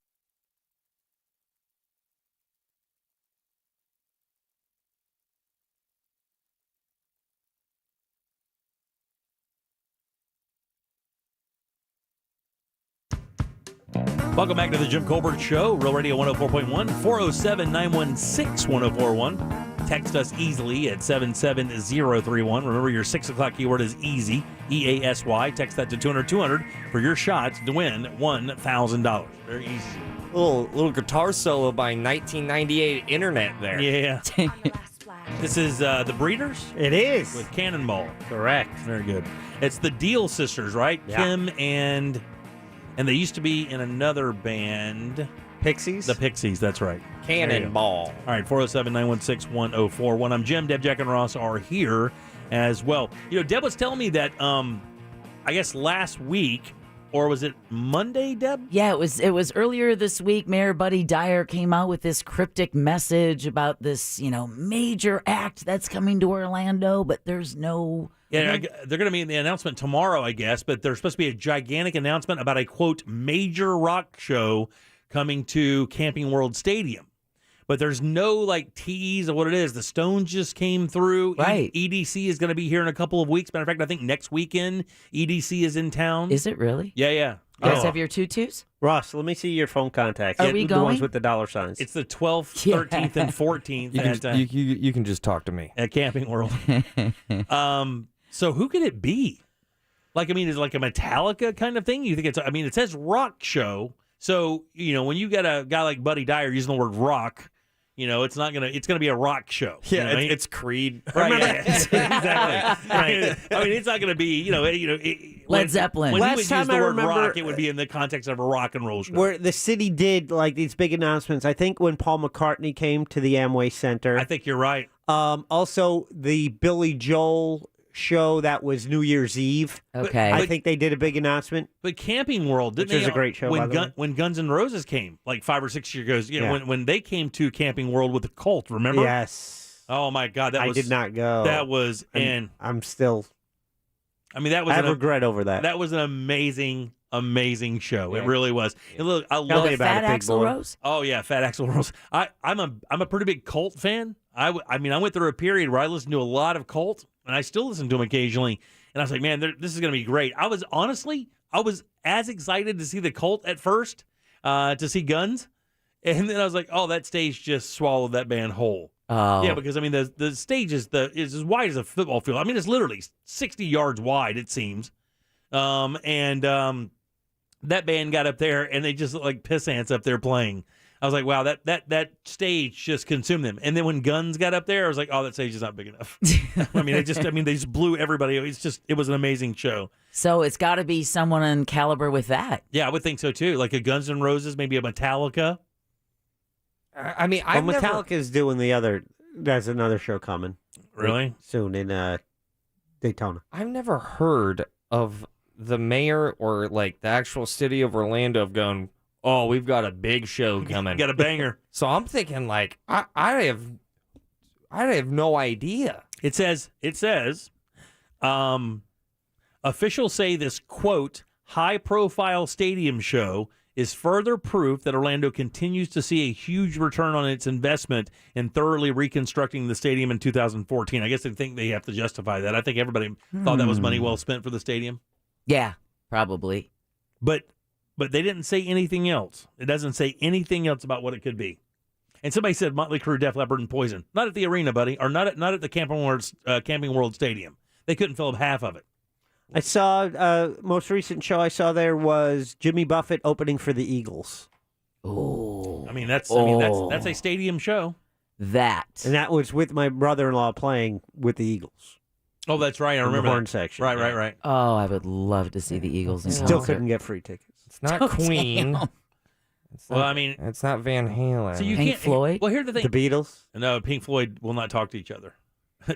Welcome back to the Jim Colbert Show, Real Radio 104.1, 407-916-1041. Text us easily at 77031. Remember, your 6 o'clock keyword is EASY, E-A-S-Y. Text that to 200-200 for your shot to win $1,000. Very easy. Little guitar solo by 1998 Internet there. Yeah. This is The Breeders? It is. With Cannonball. Correct. Very good. It's the Deal Sisters, right? Yeah. Kim and they used to be in another band. Pixies? The Pixies, that's right. Cannonball. All right, 407-916-1041. I'm Jim. Deb, Jack, and Ross are here as well. You know, Deb was telling me that, I guess last week, or was it Monday, Deb? Yeah, it was earlier this week. Mayor Buddy Dyer came out with this cryptic message about this, major act that's coming to Orlando, but there's no... Yeah, they're going to be in the announcement tomorrow, I guess, but there's supposed to be a gigantic announcement about a, quote, major rock show coming to Camping World Stadium. But there's no, tease of what it is. The Stones just came through. Right. EDC is going to be here in a couple of weeks. Matter of fact, I think next weekend, EDC is in town. Is it really? Yeah. You guys have your tutus? Ross, let me see your phone contacts. Are we the going? ones with the dollar signs. It's the 12th, 13th, and 14th You can just talk to me. At Camping World. So who could it be? Is it like a Metallica kind of thing? You think it says rock show. So, when you get a guy like Buddy Dyer using the word rock, it's gonna be a rock show. Yeah, it's Creed. Right. Yeah. Exactly. Right. It's not gonna be, Led Zeppelin. When Last he would time use the I word remember, rock, it would be in the context of a rock and roll show. Where the city did these big announcements. I think when Paul McCartney came to the Amway Center. I think you're right. Also, the Billy Joel show that was New Year's Eve. Okay. I think they did a big announcement. But Camping World, didn't Which is they, a great show, by the way. when Guns N' Roses came, 5 or 6 years ago, when they came to Camping World with the Cult, remember? Yes. Oh my God, I did not go. That was, I'm still. that was. I have regret over that. That was an amazing show. It really was. Yeah. Look, I Tell love me about it, big Axl boy. Rose? Oh yeah, Fat Axl Rose. I'm a pretty big Cult fan. I went through a period where I listened to a lot of Cult, and I still listen to them occasionally. And I was like, man, this is going to be great. I was as excited to see the Cult at first, to see Guns, and then I was like, oh, that stage just swallowed that band whole. Oh. Yeah, because the stage is as wide as a football field. It's literally 60 yards wide, it seems. That band got up there and they just looked like piss ants up there playing. I was like, wow, that stage just consumed them. And then when Guns got up there, I was like, oh, that stage is not big enough. they just blew everybody. It was an amazing show. So it's got to be someone in caliber with that. Yeah, I would think so too. Like a Guns N' Roses, maybe a Metallica. Metallica's doing the other. There's another show coming. Really? Soon in Daytona. I've never heard of the mayor or the actual city of Orlando of going, oh, we've got a big show coming. Got a banger. So I'm thinking I have no idea. It says, officials say this, quote, high-profile stadium show is further proof that Orlando continues to see a huge return on its investment in thoroughly reconstructing the stadium in 2014. I guess they think they have to justify that. I think everybody thought that was money well spent for the stadium. Yeah, probably. But they didn't say anything else. It doesn't say anything else about what it could be. And somebody said Motley Crue, Def Leppard, and Poison. Not at the arena, buddy, or not at the Camping World Stadium. They couldn't fill up half of it. I saw, most recent show I saw there was Jimmy Buffett opening for the Eagles. Oh. I mean, that's a stadium show. And that was with my brother-in-law playing with the Eagles. Oh, that's right. I In remember the horn that. section. Right. Oh, I would love to see the Eagles in Still concert. couldn't get free tickets. It's not Queen. It's Well, not- I mean, it's not Van Halen. so you Pink can't. Floyd? Well, here's the thing. The Beatles? No, Pink Floyd will not talk to each other.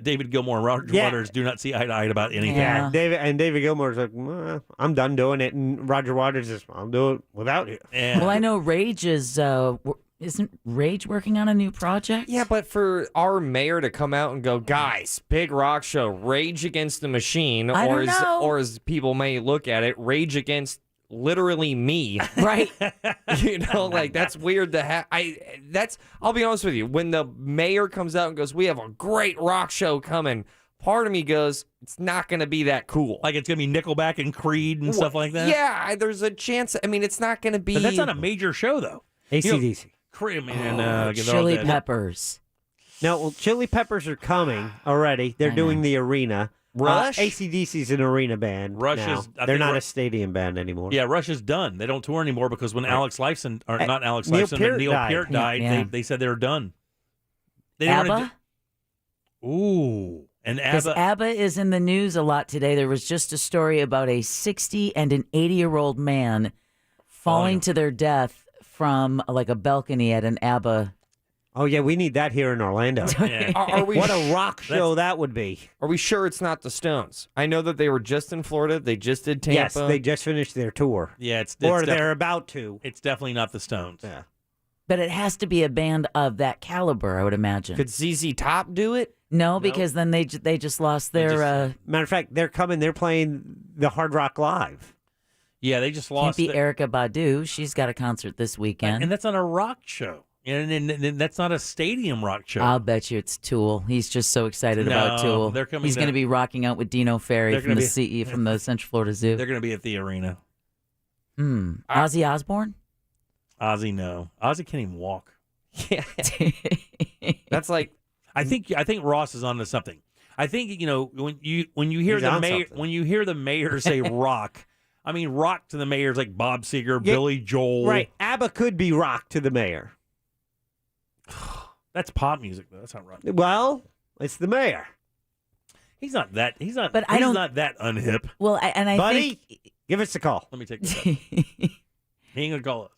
David Gilmour and Roger Yeah. Waters do not see eye to eye about anything. Yeah, David Gilmour's like, well, I'm done doing it, and Roger Waters is, I'll do it without you. Well, I know Rage isn't Rage working on a new project? Yeah, but for our mayor to come out and go, guys, big rock show, Rage Against the Machine, I don't know. or as people may look at it, Rage Against literally me. Right. Like that's weird to have. I'll be honest with you. When the mayor comes out and goes, we have a great rock show coming, part of me goes, it's not going to be that cool. Like it's going to be Nickelback and Creed and stuff like that? Yeah, there's a chance. I mean, it's not going to be. But that's not a major show, though. AC/DC. Creed, Chili Peppers. No, well, Chili Peppers are coming already. They're doing the arena. Rush? AC/DC's an arena band. Rush now. is- I They're think not Ru- a stadium band anymore. Yeah, Rush is done. They don't tour anymore because when Alex Lifeson, or not Alex Neil Lifeson, but Peart Neil died. Peart died, Yeah. they said they were done. They didn't wanna ABBA? Ooh. And Because ABBA. ABBA is in the news a lot today. There was just a story about a 60 and an 80-year-old man falling to their death from like a balcony at an ABBA. Oh, yeah, we need that here in Orlando. Are we What a rock show that would be. Are we sure it's not the Stones? I know that they were just in Florida. They just did Tampa. Yes, they just finished their tour. Yeah, it's or def- they're about to. It's definitely not the Stones. Yeah. But it has to be a band of that caliber, I would imagine. Could ZZ Top do it? No, because then they just lost their. Matter of fact, they're coming. They're playing the Hard Rock Live. Yeah, they just Can't lost. be Erykah Badu. She's got a concert this weekend. And that's not a rock show. And that's not a stadium rock show. I'll bet you it's Tool. He's just so excited about No, Tool. they're coming He's going to down. be rocking out with Dino Ferry They're from gonna the CE from the Central Florida Zoo. They're going to be at the arena. Ozzy Osbourne? Ozzy, no. Ozzy can't even walk. Yeah. That's like I think Ross is onto something. I think when you hear He's the on mayor something. when you hear the mayor say rock, I mean rock to the mayor's like Bob Seger, Yeah, Billy Joel. Right. ABBA could be rock to the mayor. That's pop music though. That's not rock. Well, it's the mayor. He's not that. He's not. But I he's don't- not that unhip. Well, I Buddy, think give us a call. Let me take this. Out. He ain't gonna call us.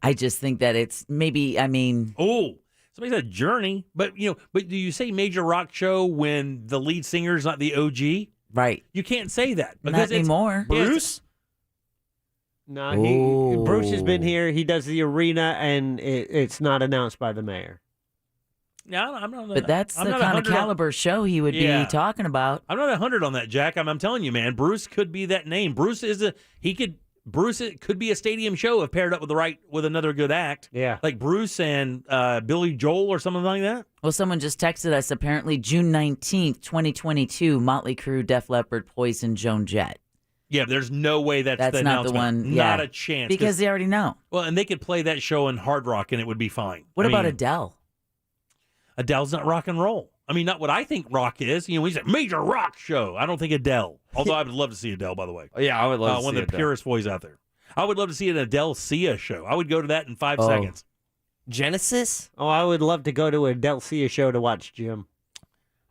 I just think that it's maybe. I mean, Oh, somebody said Journey, but but do you say major rock show when the lead singer is not the OG? right? You can't say that Not because it's anymore. Yeah, it's- Bruce? No, Ooh. Bruce has been here. He does the arena, and it's not announced by the mayor. No, I'm not. But that's I'm the not kind of 100 on- caliber show he would Yeah. be talking about. I'm not 100 on that, Jack. I'm telling you, man. Bruce could be that name. Bruce it could be a stadium show if paired up with another good act. Yeah. Like Bruce and Billy Joel or something like that. Well, someone just texted us. Apparently, June 19th, 2022, Motley Crue, Def Leppard, Poison, Joan Jett. Yeah, there's no way that's the not the announcement. one. Yeah. Not a chance. Because they already know. Well, and they could play that show in Hard Rock and it would be fine. What I about mean, Adele? Adele's not rock and roll. I mean, not what I think rock is. We say major rock show. I don't think Adele. Although I would love to see Adele, by the way. Yeah, I would love to one see of the Adele. purest voices out there. I would love to see an Adele Sia show. I would go to that in 5 seconds. Genesis? Oh, I would love to go to a Del Cia show to watch Jim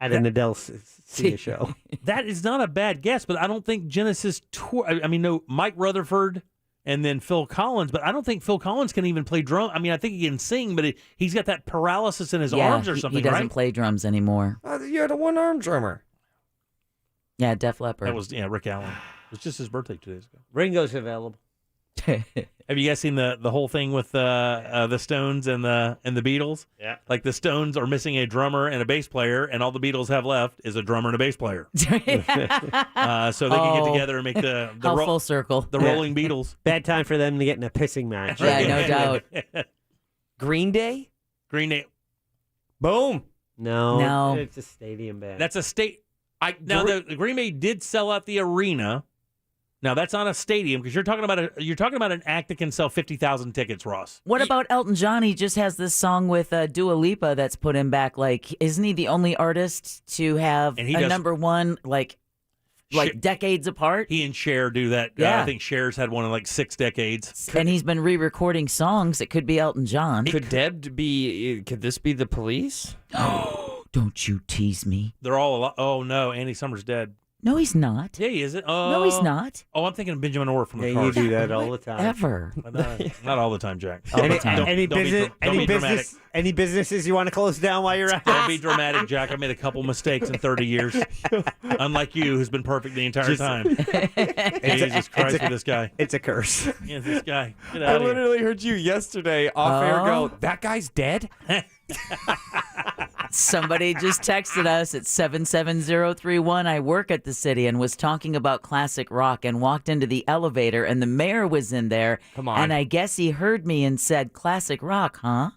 at an Adele Cia show. That is not a bad guess, but I don't think Genesis tour. I mean, no, Mike Rutherford and then Phil Collins, but I don't think Phil Collins can even play drum. I mean, I think he can sing, but he's got that paralysis in his arms or something, he doesn't right? play drums anymore. You had a one-arm drummer. Yeah, Def Leppard. That was Rick Allen. It was just his birthday 2 days ago. Ringo's available. Have you guys seen the whole thing with the Stones and the Beatles? Yeah. Like the Stones are missing a drummer and a bass player, and all the Beatles have left is a drummer and a bass player. So they can get together and make the How full circle. the Rolling Beatles. Bad time for them to get in a pissing match. Yeah, no doubt. Green Day? Green Day. Boom. No, it's a stadium band. That's a state. Now the Green Bay did sell out the arena. Now that's on a stadium because you're talking about an act that can sell 50,000 tickets, Ross. What about Elton John? He just has this song with Dua Lipa that's put him back. Like, isn't he the only artist to have And he a does- number one? Like, like decades apart. He and Cher do that. Yeah. I think Cher's had one in like 6 decades. And he's been re-recording songs. It could be Elton John. Could this be the Police? Don't you tease me. They're all. Oh no, Andy Summers dead. No, he's not. Yeah, he isn't. No, he's not. Oh, I'm thinking of Benjamin Orr from the Yeah, Cars. you do that all the time. Ever. Not all the time, Jack. Any businesses you want to close down while you're at it? Don't be dramatic, Jack. I made a couple mistakes in 30 years. Unlike you, who's been perfect the entire time. Jesus Christ with this guy. It's a curse. Yeah, this guy. Get I out of here. literally heard you yesterday off air go, that guy's dead? Somebody just texted us at 77031. I work at the city and was talking about classic rock and walked into the elevator and the mayor was in there. Come on. And I guess he heard me and said, classic rock, huh?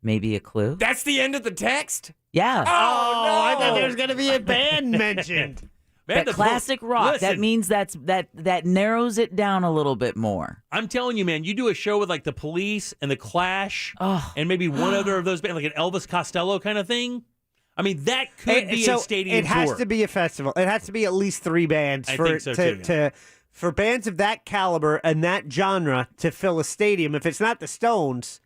Maybe a clue? That's the end of the text? Yeah. Oh, no. I thought there was going to be a band mentioned. Man, But classic rock, that Listen. means that narrows it down a little bit more. I'm telling you, man, you do a show with like the Police and the Clash and maybe one other of those bands, like an Elvis Costello kind of thing. I mean, that could be a stadium It has tour. to be a festival. It has to be at least 3 bands I for think so, too, for bands of that caliber and that genre to fill a stadium. If it's not the Stones,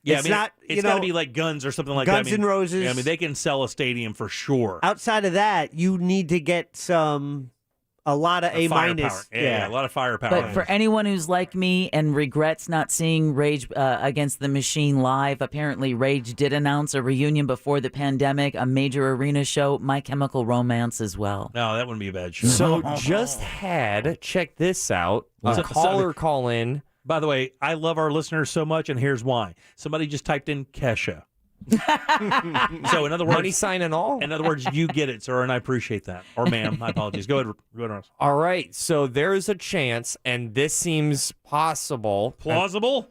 Yeah, it's I mean, not. it's got to be like Guns or something like Guns that. I mean, N' Roses. Yeah, I mean, they can sell a stadium for sure. Outside of that, you need to get a lot of A Firepower. minus. Yeah, a lot of firepower. But for anyone who's like me and regrets not seeing Rage Against the Machine live, apparently Rage did announce a reunion before the pandemic, a major arena show, My Chemical Romance as well. No, that wouldn't be a bad show. So just check this out, a caller call in. By the way, I love our listeners so much, and here's why. Somebody just typed in Kesha. So in other words, money sign and all. In other words, you get it, sir, and I appreciate that. Or ma'am, my apologies. Go ahead, Ross. All right, so there's a chance, and this seems possible. Plausible?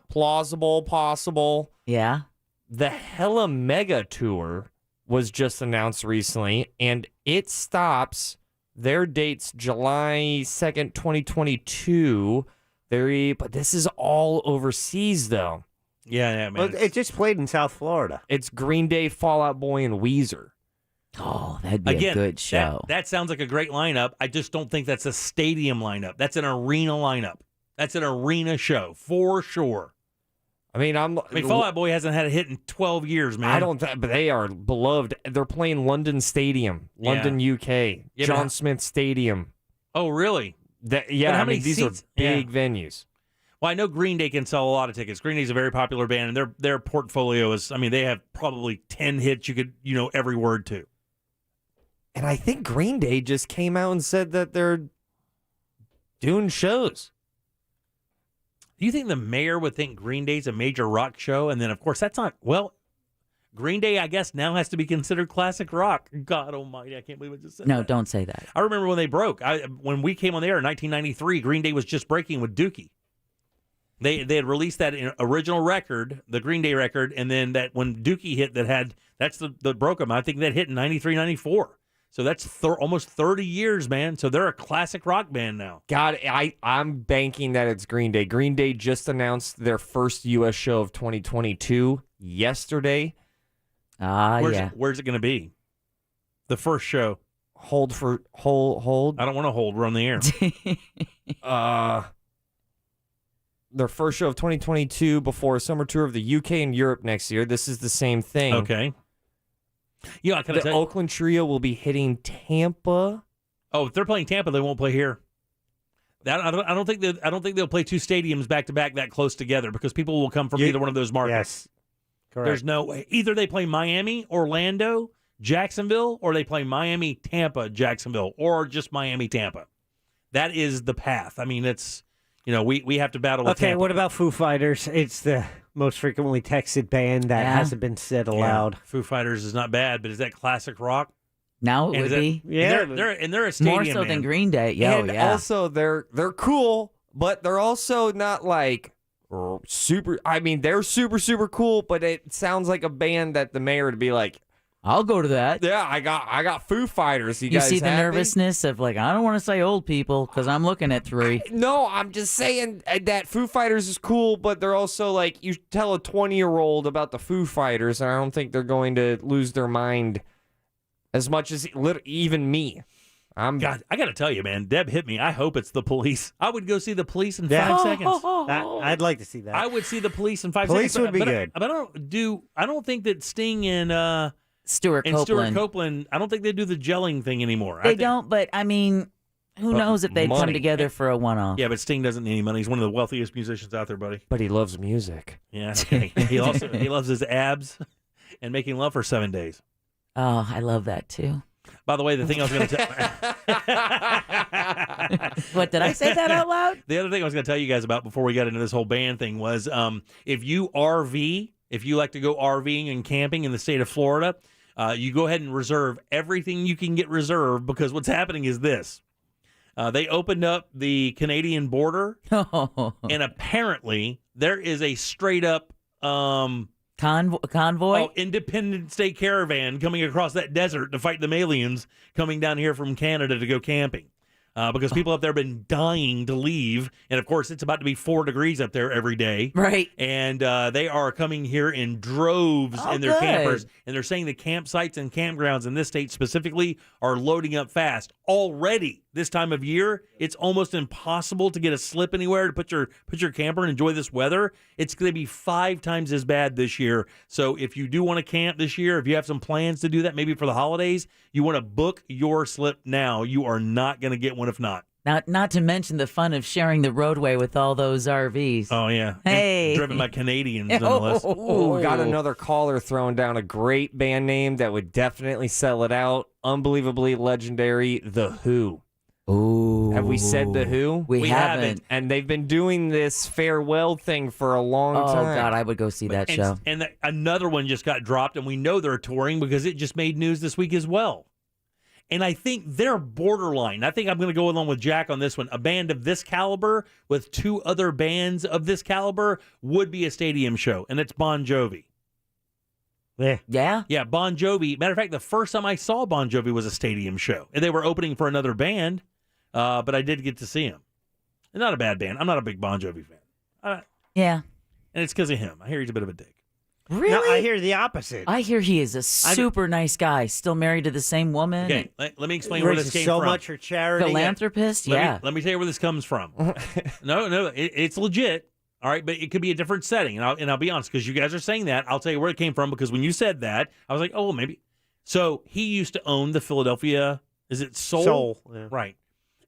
Possible. Yeah. The Hella Mega Tour was just announced recently, and it stops. Their date's July 2nd, 2022. But this is all overseas, though. Yeah, man. Well, it just played in South Florida. It's Green Day, Fall Out Boy, and Weezer. Oh, that'd be a good show. That sounds like a great lineup. I just don't think that's a stadium lineup. That's an arena lineup. That's an arena show for sure. I mean, Fall Out Boy hasn't had a hit in 12 years, man. But they are beloved. They're playing London Stadium, London, UK, Yeah, John Smith Stadium. Oh, really? These seats? are big venues. Well, I know Green Day can sell a lot of tickets. Green Day's a very popular band, and their portfolio is, I mean, they have probably 10 hits you could, every word to. And I think Green Day just came out and said that they're doing shows. Do you think the mayor would think Green Day's a major rock show? And then, of course, that's not, Green Day, I guess, now has to be considered classic rock. God almighty, I can't believe I just said that. No, don't say that. I remember when they broke. When we came on the air in 1993, Green Day was just breaking with Dookie. They had released that original record, the Green Day record, and then that when Dookie hit, that's the broke them. I think that hit in 93, 94. So that's almost 30 years, man. So they're a classic rock band now. God, I'm banking that it's Green Day. Green Day just announced their first U.S. show of 2022 yesterday. Where's it going to be? The first show. Hold. I don't want to hold. We're on the air. Their first show of 2022 before a summer tour of the UK and Europe next year. This is the same thing. Okay. Yeah, the Oakland Trio will be hitting Tampa. Oh, if they're playing Tampa, they won't play here. I don't think they'll play 2 stadiums back to back that close together because people will come from either one of those markets. Yes, correct. There's no way. Either they play Miami, Orlando, Jacksonville, or they play Miami, Tampa, Jacksonville, or just Miami, Tampa. That is the path. I mean, it's we have to battle with Okay, Tampa. what about Foo Fighters? It's the most frequently texted band that hasn't been said aloud. Yeah, Foo Fighters is not bad, but is that classic rock? Now it would be. Yeah, they're a stadium more so man. than Green Day. And also they're cool, but they're also not like super. I mean, they're super cool, but it sounds like a band that the mayor would be like, I'll go to that. Yeah, I got Foo Fighters. You guys see the happy? nervousness of I don't want to say old people because I'm looking at 3. No, I'm just saying that Foo Fighters is cool, but they're also like, you tell a 20-year-old about the Foo Fighters, and I don't think they're going to lose their mind as much as even me. God, I got to tell you, man, Deb hit me. I hope it's the police. I would go see the police in 5 seconds. I'd like to see that. I would see the police in 5 Police seconds. would be good. But I don't think that Sting and Stuart Copeland, I don't think they do the gelling thing anymore. They don't, but I mean, who knows if they'd come together for a one-off. Yeah, but Sting doesn't need any money. He's one of the wealthiest musicians out there, buddy. But he loves music. Yeah, okay. he loves his abs and making love for 7 days. Oh, I love that too. By the way, the thing I was going to tell What, did I say that out loud? The other thing I was going to tell you guys about before we got into this whole band thing was if you like to go RVing and camping in the state of Florida, you go ahead and reserve everything you can get reserved, because what's happening is this. They opened up the Canadian border, and apparently there is a straight-up convoy? Independence Day caravan coming across that desert to fight them aliens coming down here from Canada to go camping. Because people up there have been dying to leave. And, of course, it's about to be 4 degrees up there every day. Right. And they are coming here in droves in their campers. And they're saying the campsites and campgrounds in this state specifically are loading up fast. Already, this time of year, it's almost impossible to get a slip anywhere to put your camper and enjoy this weather. It's going to be 5 times as bad this year. So if you do want to camp this year, if you have some plans to do that, maybe for the holidays, you want to book your slip now. You are not going to get one if not. Not to mention the fun of sharing the roadway with all those RVs. Oh, yeah. Hey. And driven by Canadians, nonetheless. Ooh, got another caller throwing down a great band name that would definitely sell it out. Unbelievably legendary, The Who. Ooh. Have we said The Who? We haven't. And they've been doing this farewell thing for a long time. Oh, God, I would go see that show. And another one just got dropped, and we know they're touring because it just made news this week as well. And I think they're borderline. I think I'm going to go along with Jack on this one. A band of this caliber with 2 other bands of this caliber would be a stadium show, and it's Bon Jovi. Yeah? Yeah, Bon Jovi. Matter of fact, the first time I saw Bon Jovi was a stadium show, and they were opening for another band, but I did get to see him. And not a bad band. I'm not a big Bon Jovi fan. Yeah. And it's because of him. I hear he's a bit of a dick. Really? No, I hear the opposite. I hear he is a super nice guy, still married to the same woman. Okay, let me explain where this came from. So much for charity. Philanthropist, Let me tell you where this comes from. No, it's legit. All right, but it could be a different setting, and I'll be honest, because you guys are saying that. I'll tell you where it came from, because when you said that, I was like, oh, maybe. So he used to own the Philadelphia, is it Soul? Soul, yeah. Right.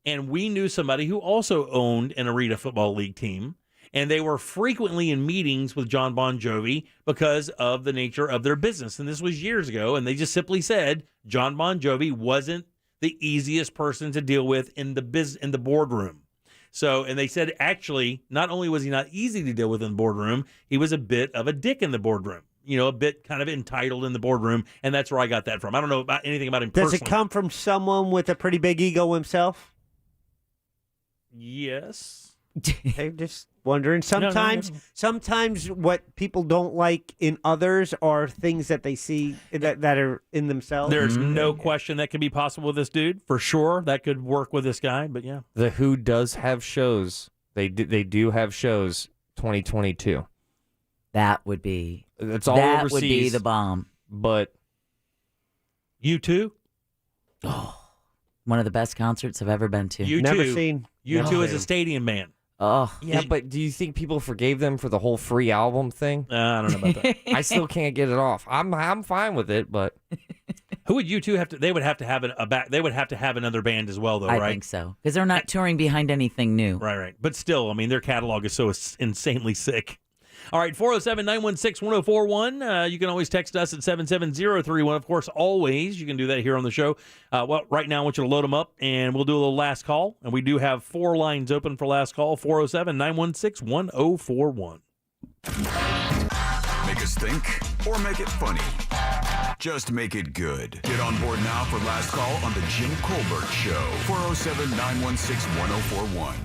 And we knew somebody who also owned an Arena Football League team, and they were frequently in meetings with John Bon Jovi because of the nature of their business. And this was years ago, and they just simply said John Bon Jovi wasn't the easiest person to deal with in the boardroom. So, and they said, actually, not only was he not easy to deal with in the boardroom, he was a bit of a dick in the boardroom. You know, a bit kind of entitled in the boardroom, and that's where I got that from. I don't know about anything about him personally. Does it come from someone with a pretty big ego himself? Yes. I'm just wondering. Sometimes what people don't like in others are things that they see that are in themselves. There's no question that could be possible with this dude. For sure, that could work with this guy, but yeah. The Who does have shows. They do have shows 2022. That would be... It's all that overseas. Would be the bomb. But... U2? Oh, one of the best concerts I've ever been to. U2. Never seen. U2 is a stadium man. Oh. Yeah, but do you think people forgave them for the whole free album thing? I don't know about that. I still can't get it off. I'm fine with it, but who would U2 have to? They would have to have They would have to have another band as well, though, right? I think so, because they're not touring behind anything new. Right. But still, I mean, their catalog is so insanely sick. All right, 407-916-1041. You can always text us at 77031. Of course, always, you can do that here on the show. Well, right now, I want you to load them up, and we'll do a little last call. And we do have 4 lines open for last call, 407-916-1041. Make us think or make it funny. Just make it good. Get on board now for last call on the Jim Colbert Show, 407-916-1041.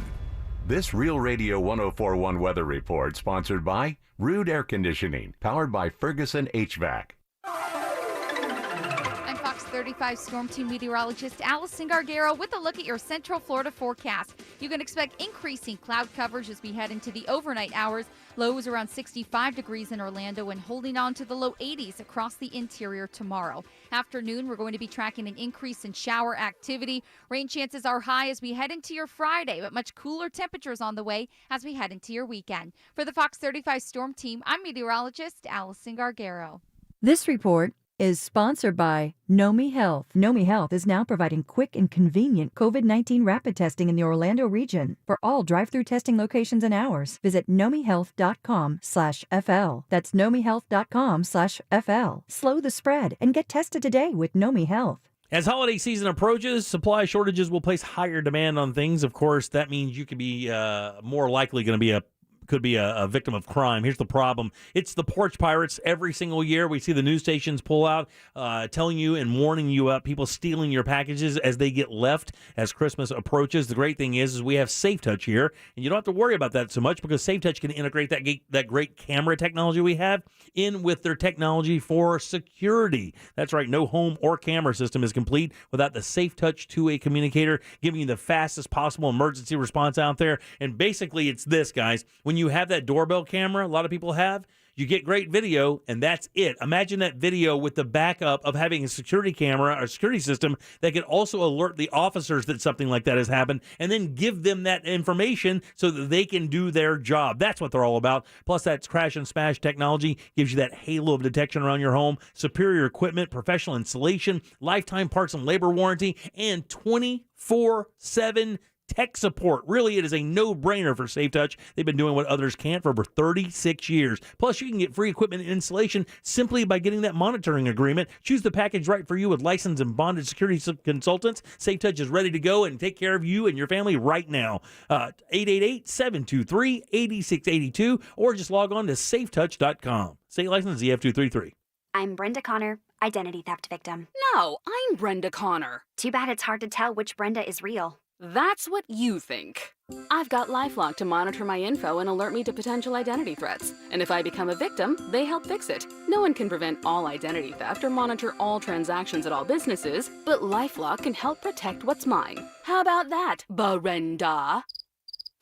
This Real Radio 104.1 weather report sponsored by Rude Air Conditioning, powered by Ferguson HVAC. I'm Fox 35 Storm Team meteorologist Allison Gargaro with a look at your Central Florida forecast. You can expect increasing cloud coverage as we head into the overnight hours. Lows around 65 degrees in Orlando and holding on to the low 80s across the interior tomorrow. Afternoon, we're going to be tracking an increase in shower activity. Rain chances are high as we head into your Friday, but much cooler temperatures on the way as we head into your weekend. For the Fox 35 Storm Team, I'm meteorologist Allison Gargaro. This report is sponsored by Nomi Health. Nomi Health is now providing quick and convenient COVID-19 rapid testing in the Orlando region for all drive-through testing locations and hours. Visit nomihealth.com/FL. That's nomihealth.com/FL. Slow the spread and get tested today with Nomi Health. As holiday season approaches, supply shortages will place higher demand on things. Of course, that means you could be more likely going to be a victim of crime. Here's the problem. It's the porch pirates. Every single year we see the news stations pull out, telling you and warning you about people stealing your packages as they get left as Christmas approaches. The great thing is we have SafeTouch here, and you don't have to worry about that so much because SafeTouch can integrate that great camera technology we have in with their technology for security. That's right. No home or camera system is complete without the SafeTouch two-way communicator, giving you the fastest possible emergency response out there. And basically it's this, guys. When you have that doorbell camera, a lot of people have, you get great video, and that's it. Imagine that video with the backup of having a security camera or security system that can also alert the officers that something like that has happened and then give them that information so that they can do their job. That's what they're all about. Plus, that crash and smash technology gives you that halo of detection around your home, superior equipment, professional installation, lifetime parts and labor warranty, and 24/7 tech support. Really, it is a no-brainer for SafeTouch. They've been doing what others can't for over 36 years. Plus, you can get free equipment and installation simply by getting that monitoring agreement. Choose the package right for you with licensed and bonded security consultants. SafeTouch is ready to go and take care of you and your family right now. 888-723-8682 or just log on to safetouch.com. State license ZF233. I'm Brenda Connor, identity theft victim. No, I'm Brenda Connor. Too bad it's hard to tell which Brenda is real. That's what you think. I've got LifeLock to monitor my info and alert me to potential identity threats. And if I become a victim, they help fix it. No one can prevent all identity theft or monitor all transactions at all businesses, but LifeLock can help protect what's mine. How about that, Brenda?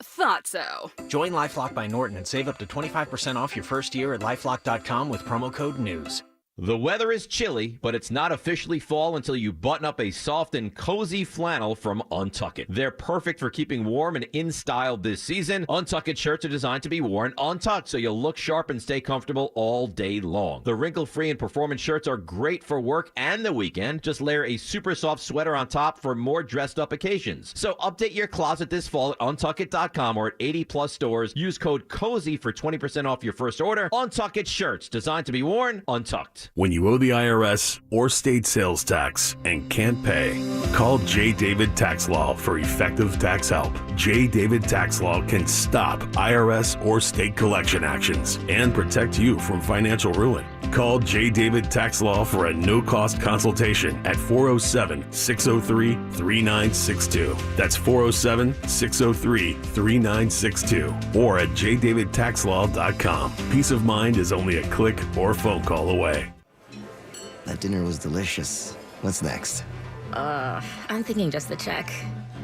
Thought so. Join LifeLock by Norton and save up to 25% off your first year at LifeLock.com with promo code NEWS. The weather is chilly, but it's not officially fall until you button up a soft and cozy flannel from Untuckit. They're perfect for keeping warm and in style this season. Untuckit shirts are designed to be worn untucked, so you'll look sharp and stay comfortable all day long. The wrinkle-free and performance shirts are great for work and the weekend. Just layer a super soft sweater on top for more dressed-up occasions. So update your closet this fall at Untuckit.com or at 80-plus stores. Use code COZY for 20% off your first order. Untuckit shirts, designed to be worn untucked. When you owe the IRS or state sales tax and can't pay, call J. David Tax Law for effective tax help. J. David Tax Law can stop IRS or state collection actions and protect you from financial ruin. Call J. David Tax Law for a no-cost consultation at 407-603-3962. That's 407-603-3962 or at jdavidtaxlaw.com. Peace of mind is only a click or phone call away. That dinner was delicious. What's next? I'm thinking just the check.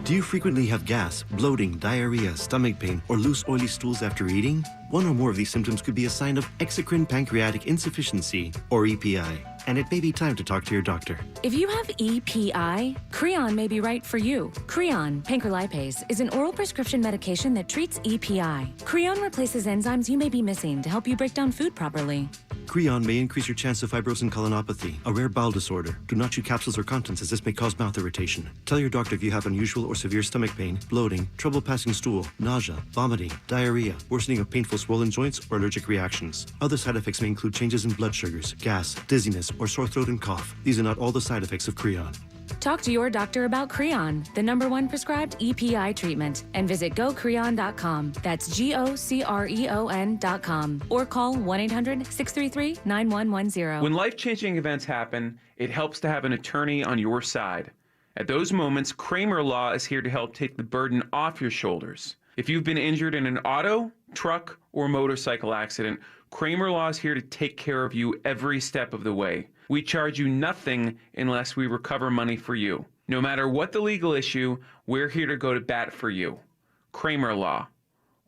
Do you frequently have gas, bloating, diarrhea, stomach pain, or loose oily stools after eating? One or more of these symptoms could be a sign of exocrine pancreatic insufficiency, or EPI, and it may be time to talk to your doctor. If you have EPI, Creon may be right for you. Creon, pancrelipase, is an oral prescription medication that treats EPI. Creon replaces enzymes you may be missing to help you break down food properly. Creon may increase your chance of fibrosing colonopathy, a rare bowel disorder. Do not chew capsules or contents as this may cause mouth irritation. Tell your doctor if you have unusual or severe stomach pain, bloating, trouble passing stool, nausea, vomiting, diarrhea, worsening of painful swollen joints, or allergic reactions. Other side effects may include changes in blood sugars, gas, dizziness, or sore throat and cough. These are not all the side effects of Creon. Talk to your doctor about Creon, the #1 prescribed EPI treatment, and visit gocreon.com. That's GOCREON.com. Or call 1-800-633-9110. When life-changing events happen, it helps to have an attorney on your side. At those moments, Kramer Law is here to help take the burden off your shoulders. If you've been injured in an auto, truck, or motorcycle accident, Kramer Law is here to take care of you every step of the way. We charge you nothing unless we recover money for you. No matter what the legal issue, we're here to go to bat for you. Kramer Law.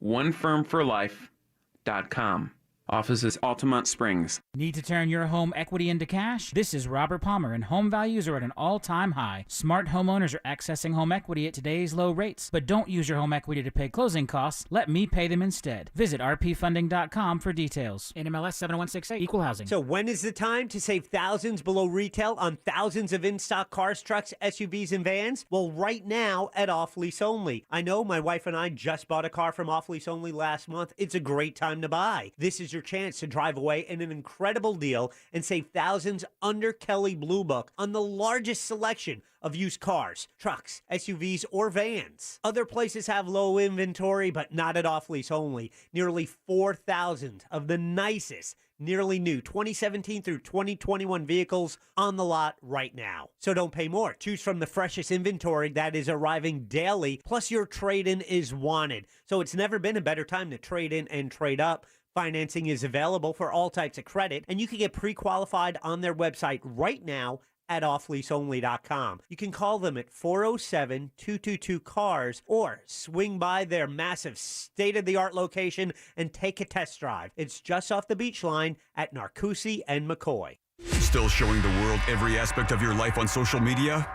OneFirmForLife.com. Offices Altamont Springs. Need to turn your home equity into cash? This is Robert Palmer, and home values are at an all-time high. Smart homeowners are accessing home equity at today's low rates, but don't use your home equity to pay closing costs. Let me pay them instead. Visit rpfunding.com for details. NMLS 7168, Equal Housing. So when is the time to save thousands below retail on thousands of in-stock cars, trucks, SUVs, and vans? Well, right now at Off Lease Only. I know my wife and I just bought a car from Off Lease Only last month. It's a great time to buy. This is your chance to drive away in an incredible deal and save thousands under Kelley Blue Book on the largest selection of used cars, trucks, SUVs, or vans. Other places have low inventory, but not at Off Lease Only. Nearly 4,000 of the nicest, nearly new 2017 through 2021 vehicles on the lot right now. So don't pay more. Choose from the freshest inventory that is arriving daily, plus your trade-in is wanted. So it's never been a better time to trade in and trade up. Financing is available for all types of credit, and you can get pre-qualified on their website right now at offleaseonly.com. You can call them at 407-222-CARS or swing by their massive state-of-the-art location and take a test drive. It's just off the beach line at Narcoossee and McCoy. Still showing the world every aspect of your life on social media?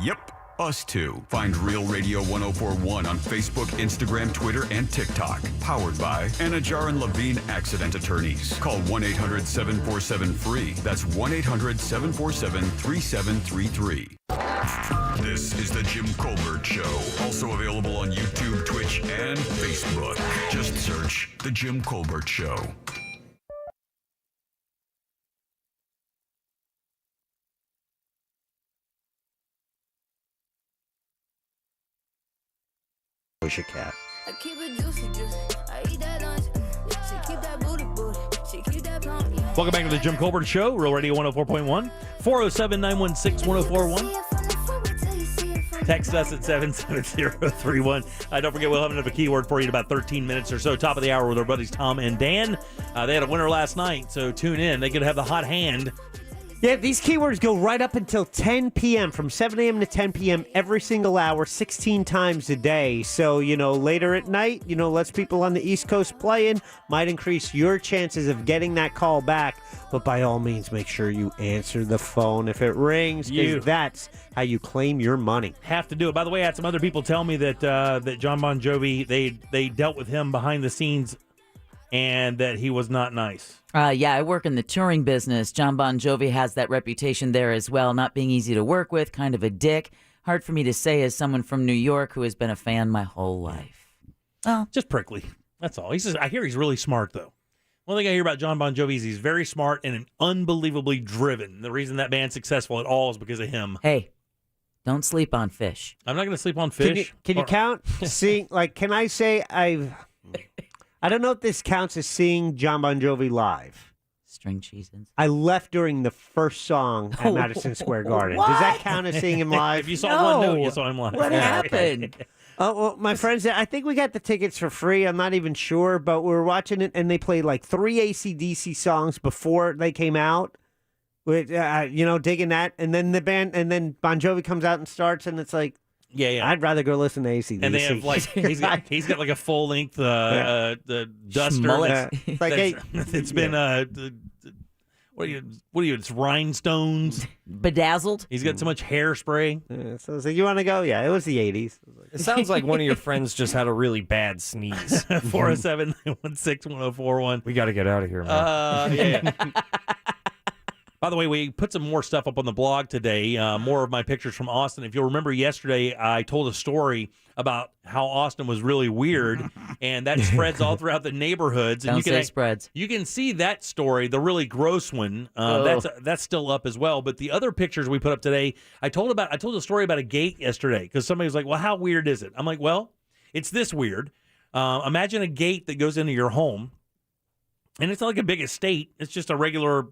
Yep. Us too. Find Real Radio 1041 on Facebook, Instagram, Twitter, and TikTok. Powered by Anajar and Levine Accident Attorneys. Call 1-800-747-FREE. That's 1-800-747-3733. This is the Jim Colbert Show. Also available on YouTube, Twitch, and Facebook. Just search The Jim Colbert Show. Push a cat. I keep it juicy, I eat that lunch. She keep that booty, she keep that plump. Welcome back to the Jim Colbert Show, Real Radio 104.1, 407-916-1041. Text us at 77031. Don't forget, we'll have another keyword for you in about 13 minutes or so. Top of the hour with our buddies Tom and Dan. They had a winner last night, so tune in. They could have the hot hand. Yeah, these keywords go right up until 10 p.m., from 7 a.m. to 10 p.m. every single hour, 16 times a day. So, later at night, less people on the East Coast playing, might increase your chances of getting that call back. But by all means, make sure you answer the phone if it rings, because that's how you claim your money. Have to do it. By the way, I had some other people tell me that that John Bon Jovi, they dealt with him behind the scenes and that he was not nice. Yeah, I work in the touring business. John Bon Jovi has that reputation there as well, not being easy to work with, kind of a dick. Hard for me to say as someone from New York who has been a fan my whole life. Oh, just prickly. That's all. I hear he's really smart, though. One thing I hear about John Bon Jovi is he's very smart and unbelievably driven. The reason that band's successcul at all is because of him. Hey, don't sleep on Fish. I'm not going to sleep on Fish. Can you count seeing, can I say I don't know if this counts as seeing John Bon Jovi live. String cheeses. I left during the first song at Madison Square Garden. What? Does that count as seeing him live? If you saw one note, you saw him live. What happened? Oh, well, my friends, I think we got the tickets for free. I'm not even sure, but we were watching it, and they played like 3 AC/DC songs before they came out. With, digging that, and then the band, and then Bon Jovi comes out and starts, and it's like, yeah. I'd rather go listen to AC/DC. And they have he's got like a full length the duster. It's like it's been what are you? It's rhinestones, bedazzled. He's got so much hairspray. Yeah, so it's like, you want to go? Yeah, it was the 80s. It sounds like one of your friends just had a really bad sneeze. 407-916-1041. We got to get out of here, man. Yeah. By the way, we put some more stuff up on the blog today, more of my pictures from Austin. If you'll remember yesterday, I told a story about how Austin was really weird, and that spreads all throughout the neighborhoods. And spreads. You can see that story, the really gross one. That's still up as well. But the other pictures we put up today, I told a story about a gate yesterday, because somebody was like, well, how weird is it? I'm like, well, it's this weird. Imagine a gate that goes into your home. And it's not like a big estate. It's just a regular,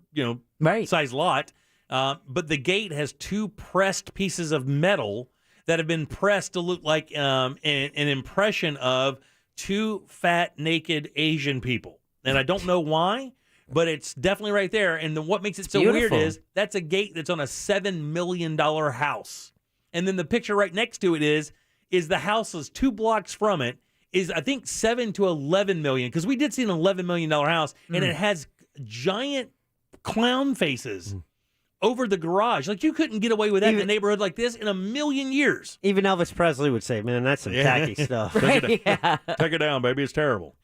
size lot. But the gate has 2 pressed pieces of metal that have been pressed to look like an impression of 2 fat, naked Asian people. And I don't know why, but it's definitely right there. And what makes it so beautiful. weird is that's a gate that's on a $7 million house. And then the picture right next to it is the house is 2 blocks from it. is I think 7 to 11 million, because we did see an $11 million house, and it has giant clown faces over the garage. Like, you couldn't get away with that in a neighborhood like this in a million years. Even Elvis Presley would say, man, that's some tacky stuff. Take it down, baby. It's terrible.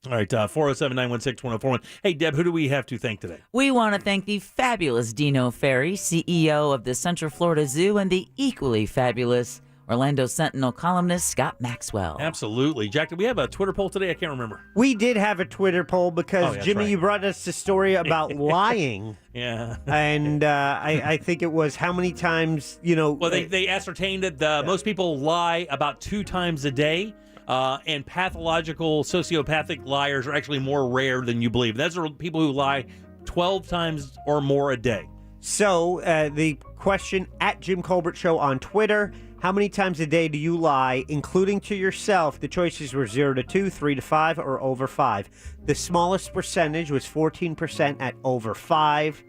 All right, 407-916-1041. Hey, Deb, who do we have to thank today? We want to thank the fabulous Dino Ferry, CEO of the Central Florida Zoo, and the equally fabulous Orlando Sentinel columnist Scott Maxwell. Absolutely. Jack, did we have a Twitter poll today? I can't remember. We did have a Twitter poll because, that's Jimmy, right. you brought us the story about lying. Yeah. And I think it was how many times, Well, they ascertained that most people lie about 2 times a day. And pathological, sociopathic liars are actually more rare than you believe. Those are people who lie 12 times or more a day. So the question at Jim Colbert Show on Twitter, how many times a day do you lie, including to yourself? The choices were 0 to 2, 3 to 5, or over 5. The smallest percentage was 14% at over 5.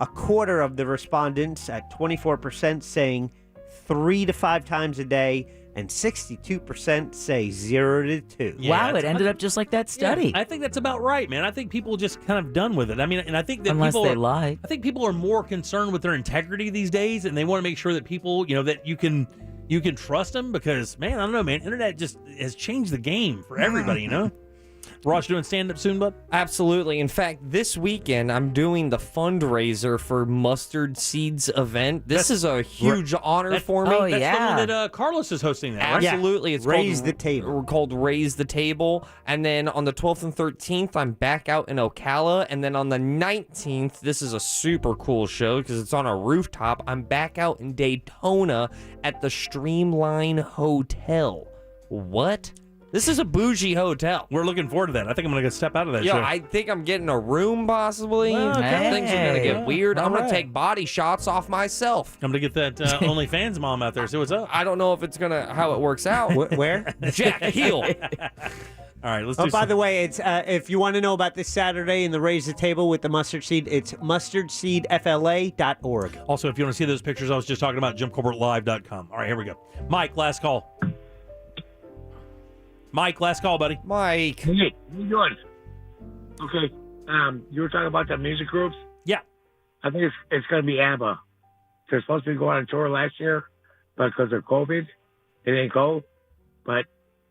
A quarter of the respondents at 24% saying 3 to 5 times a day. And 62% say 0 to 2. Wow, it ended up just like that study. Yeah, I think that's about right, man. I think people are just kind of done with it. I mean, and I think that Unless people they are, lie. I think people are more concerned with their integrity these days, and they want to make sure that people, that you can trust them, because, man, I don't know, man. Internet just has changed the game for everybody, Ross, doing stand-up soon, bud? Absolutely. In fact, this weekend, I'm doing the fundraiser for Mustard Seeds event. This is a huge honor for me. That's the one that Carlos is hosting that, right? Absolutely. It's Raise the Table. We're called Raise the Table. And then on the 12th and 13th, I'm back out in Ocala. And then on the 19th, this is a super cool show because it's on a rooftop. I'm back out in Daytona at the Streamline Hotel. What? This is a bougie hotel. We're looking forward to that. I think I'm going to step out of that show. Yeah, I think I'm getting a room possibly. Well, okay. Things are going to get weird. I'm going right. to take body shots off myself. I'm going to get that OnlyFans mom out there. See what's up. I don't know if it's how it works out. Where? Jack Heel. All right, let's do by the way, it's if you want to know about this Saturday in the Raise the Table with the Mustard Seed, it's mustardseedfla.org. Also, if you want to see those pictures I was just talking about, JimColbertLive.com. All right, here we go. Mike, last call. Mike, last call, buddy. Mike. Hey, how you doing? Okay, you were talking about the music groups? Yeah. I think it's going to be ABBA. They're supposed to be going on tour last year, but because of COVID, they didn't go. But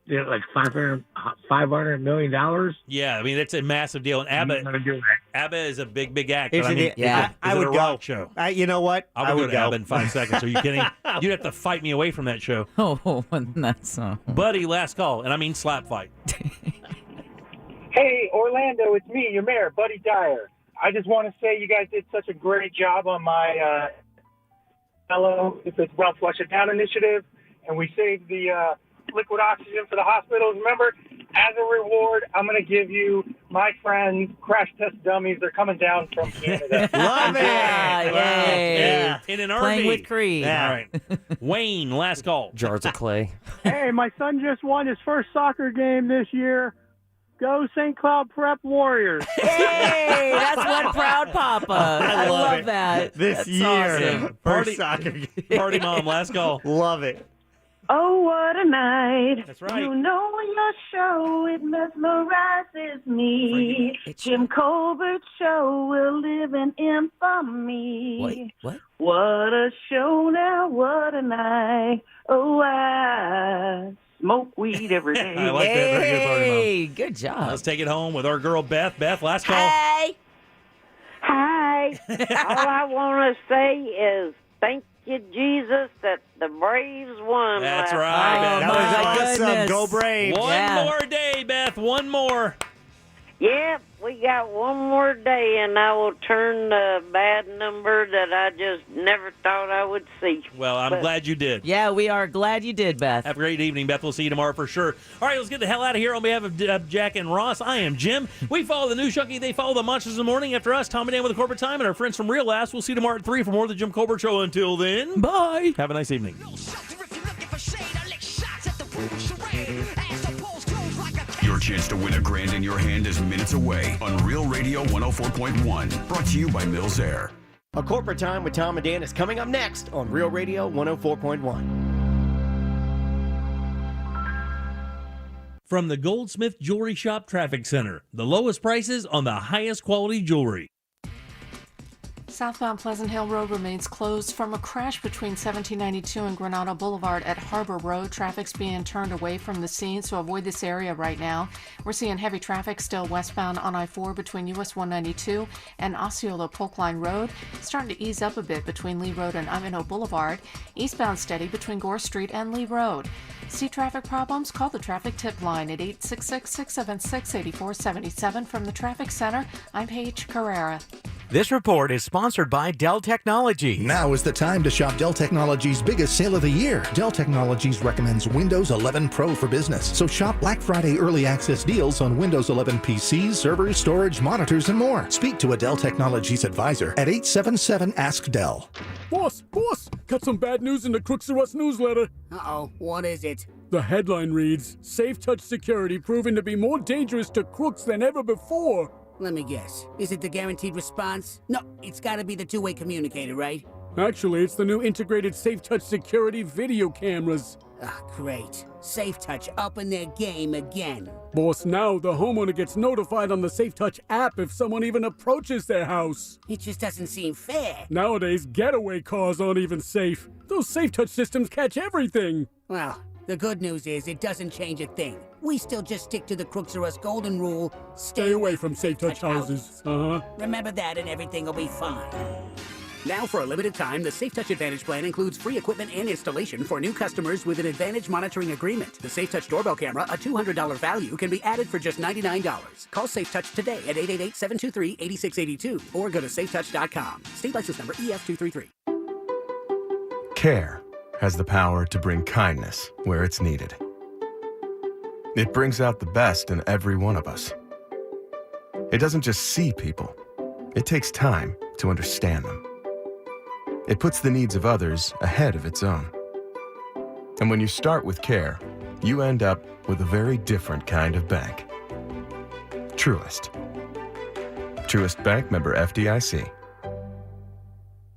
they're like $500 million. Yeah, I mean, it's a massive deal. And ABBA, gonna do ABBA is a big act. Is But I it mean, yeah, I is it would a go. rock show? You know what? I would go to go. ABBA in 5 seconds. Are you kidding? You'd have to fight me away from that show. Oh, that's Buddy, last call. And I mean slap fight. Hey, Orlando, it's me, your mayor, Buddy Dyer. I just want to say you guys did such a great job on my fellow, if it's well flush it down initiative, and we saved the liquid oxygen for the hospitals. Remember, as a reward, I'm going to give you my friends, Crash Test Dummies. They're coming down from Canada. Love it! Yay! Yeah. In an RV. Playing with Creed. All right. Wayne, last call. Jars of clay. Hey, my son just won his first soccer game this year. Go St. Cloud Prep Warriors. Hey, that's one proud papa. I love that. This That's year. awesome. First soccer game. Party mom, last call. Love it. Oh, what a night. That's right. You know your show, it mesmerizes me. Jim Colbert Show will live in infamy. What? What a show now, what a night. Oh, I smoke weed every day. I like that. Very good, Party Mom. Hey, good job. Let's take it home with our girl, Beth. Beth, last call. Hey. Hi. All I want to say is thank you, Jesus, that the Braves won. That's last right, night. Beth. That was awesome. goodness. Go Braves. One more day, Beth. One more. Yep, we got one more day, and I will turn the bad number that I just never thought I would see. Well, I'm glad you did. Yeah, we are glad you did, Beth. Have a great evening, Beth. We'll see you tomorrow for sure. All right, let's get the hell out of here. On behalf of Jack and Ross, I am Jim. We follow the News Junkie. They follow the Monsters in the Morning. After us, Tom and Dan with the Corporate Time, and our friends from Real Laughs. We'll see you tomorrow at 3 for more of the Jim Colbert Show. Until then, bye. Have a nice evening. Your chance to win $1,000 in your hand is minutes away on Real Radio 104.1. Brought to you by Mills Air. A Corporate Time with Tom and Dan is coming up next on Real Radio 104.1. From the Goldsmith Jewelry Shop Traffic Center, the lowest prices on the highest quality jewelry. Southbound Pleasant Hill Road remains closed from a crash between 1792 and Granada Boulevard at Harbor Road. Traffic's being turned away from the scene, so avoid this area right now. We're seeing heavy traffic still westbound on I-4 between US 192 and Osceola Polk Line Road. Starting to ease up a bit between Lee Road and Ivanhoe Boulevard. Eastbound steady between Gore Street and Lee Road. See traffic problems? Call the traffic tip line at 866-676-8477. From the Traffic Center, I'm Paige Carrera. This report is sponsored by Dell Technologies. Now is the time to shop Dell Technologies' biggest sale of the year. Dell Technologies recommends Windows 11 Pro for business. So shop Black Friday early access deals on Windows 11 PCs, servers, storage, monitors, and more. Speak to a Dell Technologies advisor at 877-ASK-DELL. Boss, got some bad news in the Crooks R Us newsletter. Uh-oh, what is it? The headline reads, Safe Touch Security proven to be more dangerous to crooks than ever before. Let me guess. Is it the guaranteed response? No, it's gotta be the two-way communicator, right? Actually, it's the new integrated Safe Touch Security video cameras. Ah, great. Safe Touch up in their game again. Boss, now the homeowner gets notified on the Safe Touch app if someone even approaches their house. It just doesn't seem fair. Nowadays, getaway cars aren't even safe. Those Safe Touch systems catch everything. Well, the good news is it doesn't change a thing. We still just stick to the Crooks R Us golden rule. Stay away from Safe Touch houses. Remember that and everything will be fine. Now, for a limited time, the Safe Touch Advantage plan includes free equipment and installation for new customers with an Advantage monitoring agreement. The Safe Touch doorbell camera, a $200 value, can be added for just $99. Call Safe Touch today at 888-723-8682 or go to safetouch.com. State license number EF233. Care has the power to bring kindness where it's needed. It brings out the best in every one of us. It doesn't just see people. It takes time to understand them. It puts the needs of others ahead of its own. And when you start with care, you end up with a very different kind of bank. Truist. Truist Bank, member FDIC.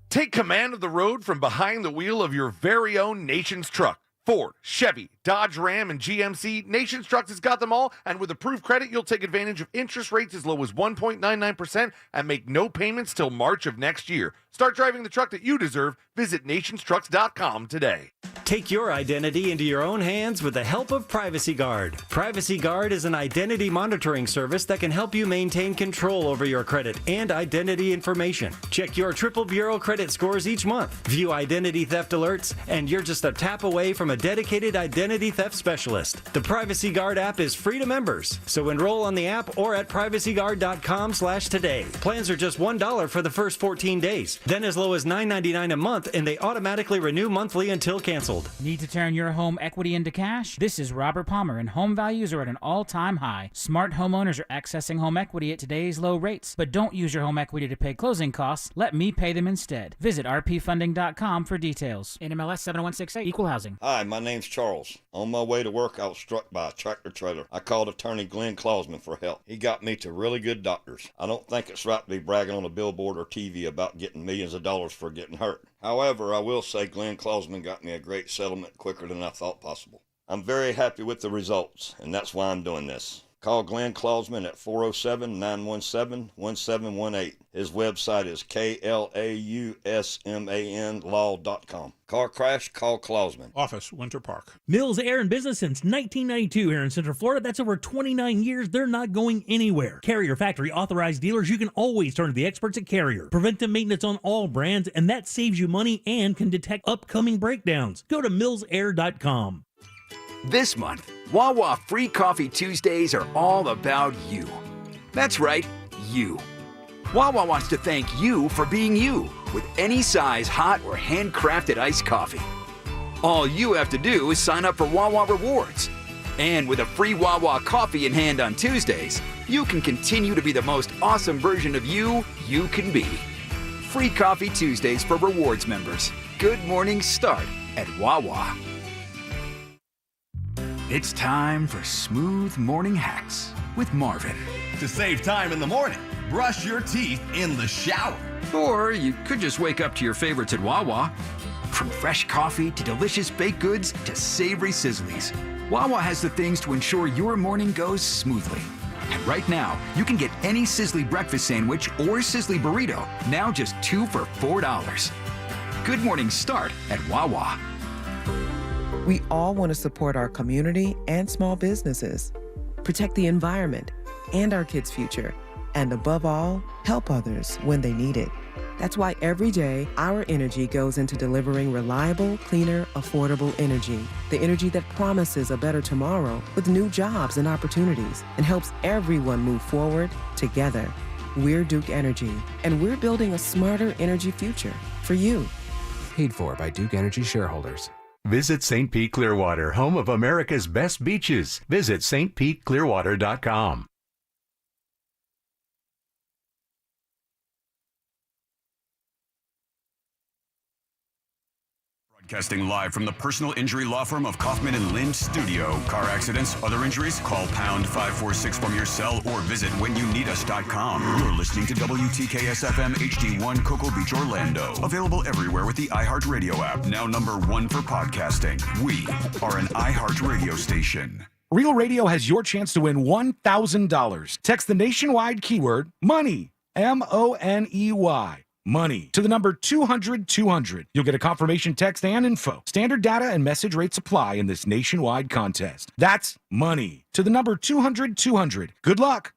Take command of the road from behind the wheel of your very own Nation's truck. Ford, Chevy, Dodge, Ram, and GMC, Nation's Trucks has got them all, and with approved credit, you'll take advantage of interest rates as low as 1.99% and make no payments till March of next year. Start driving the truck that you deserve. Visit nationstrucks.com today. Take your identity into your own hands with the help of Privacy Guard. Privacy Guard is an identity monitoring service that can help you maintain control over your credit and identity information. Check your triple bureau credit scores each month, view identity theft alerts, and you're just a tap away from a dedicated identity theft specialist. The Privacy Guard app is free to members, so enroll on the app or at privacyguard.com/today. Plans are just $1 for the first 14 days, then as low as $9.99 a month, and they automatically renew monthly until canceled. Need to turn your home equity into cash? This is Robert Palmer, and home values are at an all-time high. Smart homeowners are accessing home equity at today's low rates, but don't use your home equity to pay closing costs. Let me pay them instead. Visit rpfunding.com for details. NMLS 7168, Equal Housing. Hi, my name's Charles. On my way to work, I was struck by a tractor trailer. I called attorney Glenn Klausman for help. He got me to really good doctors. I don't think it's right to be bragging on a billboard or TV about getting millions of dollars for getting hurt. However, I will say Glenn Klausman got me a great settlement quicker than I thought possible. I'm very happy with the results, and that's why I'm doing this. Call Glenn Klausman at 407-917-1718. His website is klausmanlaw.com. Car crash, call Klausman. Office, Winter Park. Mills Air and Business since 1992 here in Central Florida. That's over 29 years. They're not going anywhere. Carrier Factory authorized dealers. You can always turn to the experts at Carrier. Preventive maintenance on all brands, and that saves you money and can detect upcoming breakdowns. Go to millsair.com. This month, Wawa Free Coffee Tuesdays are all about you. That's right, you. Wawa wants to thank you for being you with any size hot or handcrafted iced coffee. All you have to do is sign up for Wawa Rewards. And with a free Wawa coffee in hand on Tuesdays, you can continue to be the most awesome version of you can be. Free Coffee Tuesdays for Rewards members. Good mornings start at Wawa. It's time for Smooth Morning Hacks with Marvin. To save time in the morning, brush your teeth in the shower. Or you could just wake up to your favorites at Wawa. From fresh coffee to delicious baked goods to savory sizzlies. Wawa has the things to ensure your morning goes smoothly. And right now, you can get any Sizzly breakfast sandwich or Sizzly burrito, now just 2 for $4. Good mornings start at Wawa. We all want to support our community and small businesses, protect the environment and our kids' future, and above all, help others when they need it. That's why every day, our energy goes into delivering reliable, cleaner, affordable energy. The energy that promises a better tomorrow with new jobs and opportunities and helps everyone move forward together. We're Duke Energy, and we're building a smarter energy future for you. Paid for by Duke Energy shareholders. Visit St. Pete Clearwater, home of America's best beaches. Visit stpeteclearwater.com. Broadcasting live from the personal injury law firm of Kaufman and Lind Studio. Car accidents, other injuries, call pound 546 from your cell or visit whenyouneedus.com. You're listening to WTKS FM HD1 Cocoa Beach, Orlando. Available everywhere with the iHeartRadio app. Now #1 for podcasting. We are an iHeartRadio station. Real Radio has your chance to win $1,000. Text the nationwide keyword MONEY, MONEY. Money to the number 200-200. You'll get a confirmation text and info. Standard data and message rates apply in this nationwide contest. That's money to the number 200-200. Good luck.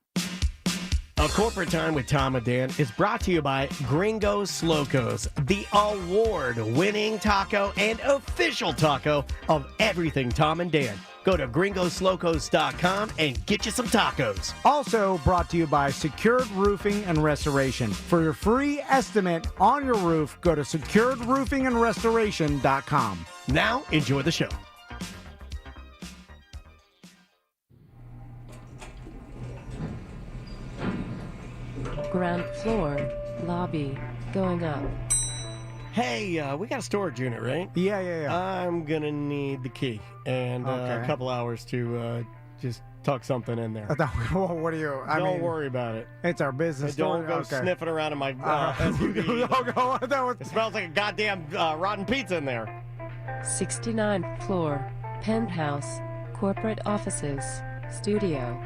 A Corporate Time with Tom and Dan is brought to you by Gringos Locos, the award-winning taco and official taco of everything Tom and Dan. Go to gringoslocos.com and get you some tacos. Also brought to you by Secured Roofing and Restoration. For your free estimate on your roof, go to securedroofingandrestoration.com. Now, enjoy the show. Ground floor, lobby, going up. Hey, we got a storage unit, right? Yeah. I'm going to need the key and a couple hours to just tuck something in there. What do you... Don't worry about it. It's our business. Don't go sniffing around in my SUV. It smells like a goddamn rotten pizza in there. 69th floor, penthouse, corporate offices, studio.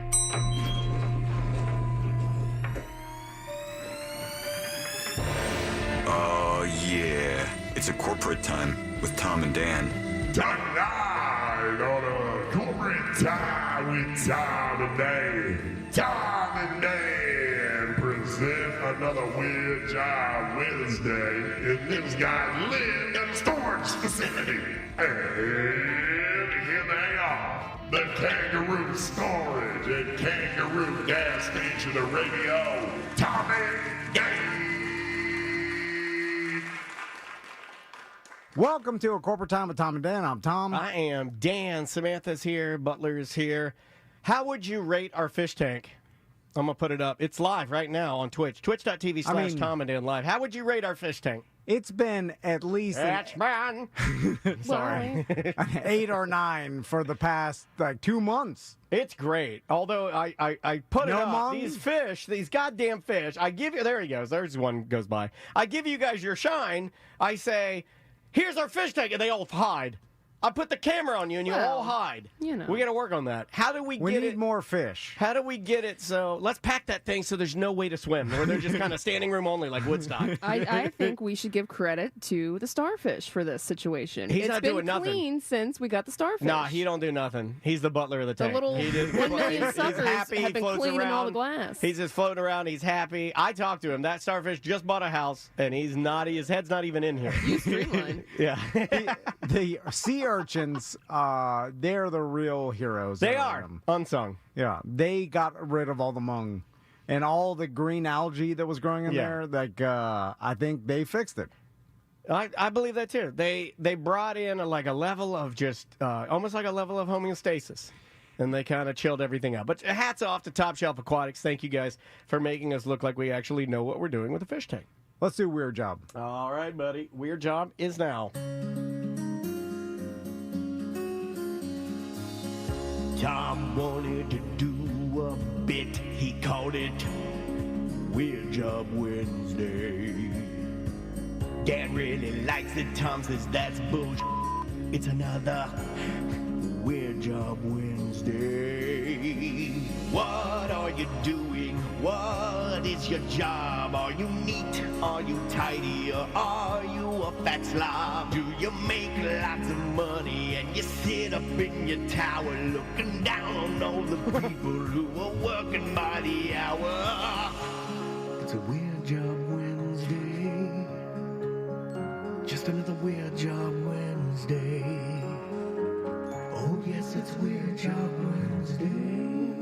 Oh, yeah. It's a corporate time with Tom and Dan. Tonight on a corporate time with Tom and Dan. Tom and Dan present another Weird Job Wednesday in this guy Lynn in the storage facility. And here they are. The Kangaroo Storage and Kangaroo Gas Station of Radio. Tom and Dan. Welcome to A Corporate Time with Tom and Dan. I'm Tom. I am Dan. Samantha's here. Butler's here. How would you rate our fish tank? I'm going to put it up. It's live right now on Twitch. Twitch.tv/Tom and Dan Live. How would you rate our fish tank? It's been at least... Sorry. 8 or 9 for the past, 2 months. It's great. Although I put it up. Mom? These fish, these goddamn fish, I give you... There he goes. There's one goes by. I give you guys your shine. I say... Here's our fish tank, and they all hide. I put the camera on you, and you all hide. You know. We got to work on that. How do we get it? We need more fish. How do we get it so... Let's pack that thing so there's no way to swim, or they're just kind of standing room only like Woodstock. I think we should give credit to the starfish for this situation. He's not doing nothing. It's been clean since we got the starfish. Nah, he don't do nothing. He's the butler of the tank. The little 1 million suckers happy. have been cleaning all the glass. He's just floating around. He's happy. I talked to him. That starfish just bought a house, and he's not. His head's not even in here. You streamlined. Yeah. The sea urchins... they're the real heroes. They are unsung. Yeah, they got rid of all the mung and all the green algae that was growing in there. I think they fixed it. I believe that too. They brought in a level of just almost like a level of homeostasis, and they kind of chilled everything out. But hats off to Top Shelf Aquatics. Thank you guys for making us look like we actually know what we're doing with the fish tank. Let's do Weird Job. All right, buddy. Weird Job is now. Tom wanted to do a bit, he called it Weird Job Wednesday. Dan really likes it, Tom says that's bullshit. It's another Weird Weird Job Wednesday. What are you doing? What is your job? Are you neat? Are you tidy? Or are you a fat slob? Do you make lots of money and you sit up in your tower looking down on all the people who are working by the hour? It's a Weird Job Wednesday. Just another Weird Job Wednesday. Oh yes, it's Weird Job Wednesday.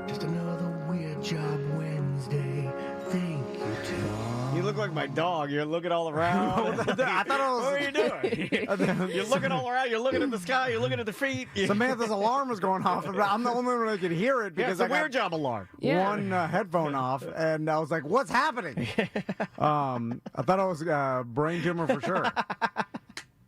Just another Weird Job Wednesday. Thank you, Tom. You look like my dog. You're looking all around. I thought I was. What are you doing? You're looking all around. You're looking at the sky. You're looking at the feet. Samantha's alarm was going off. I'm the only one that could hear it because it's a I got Weird Job alarm. one headphone off, and I was like, "What's happening?" I thought I was brain tumor for sure.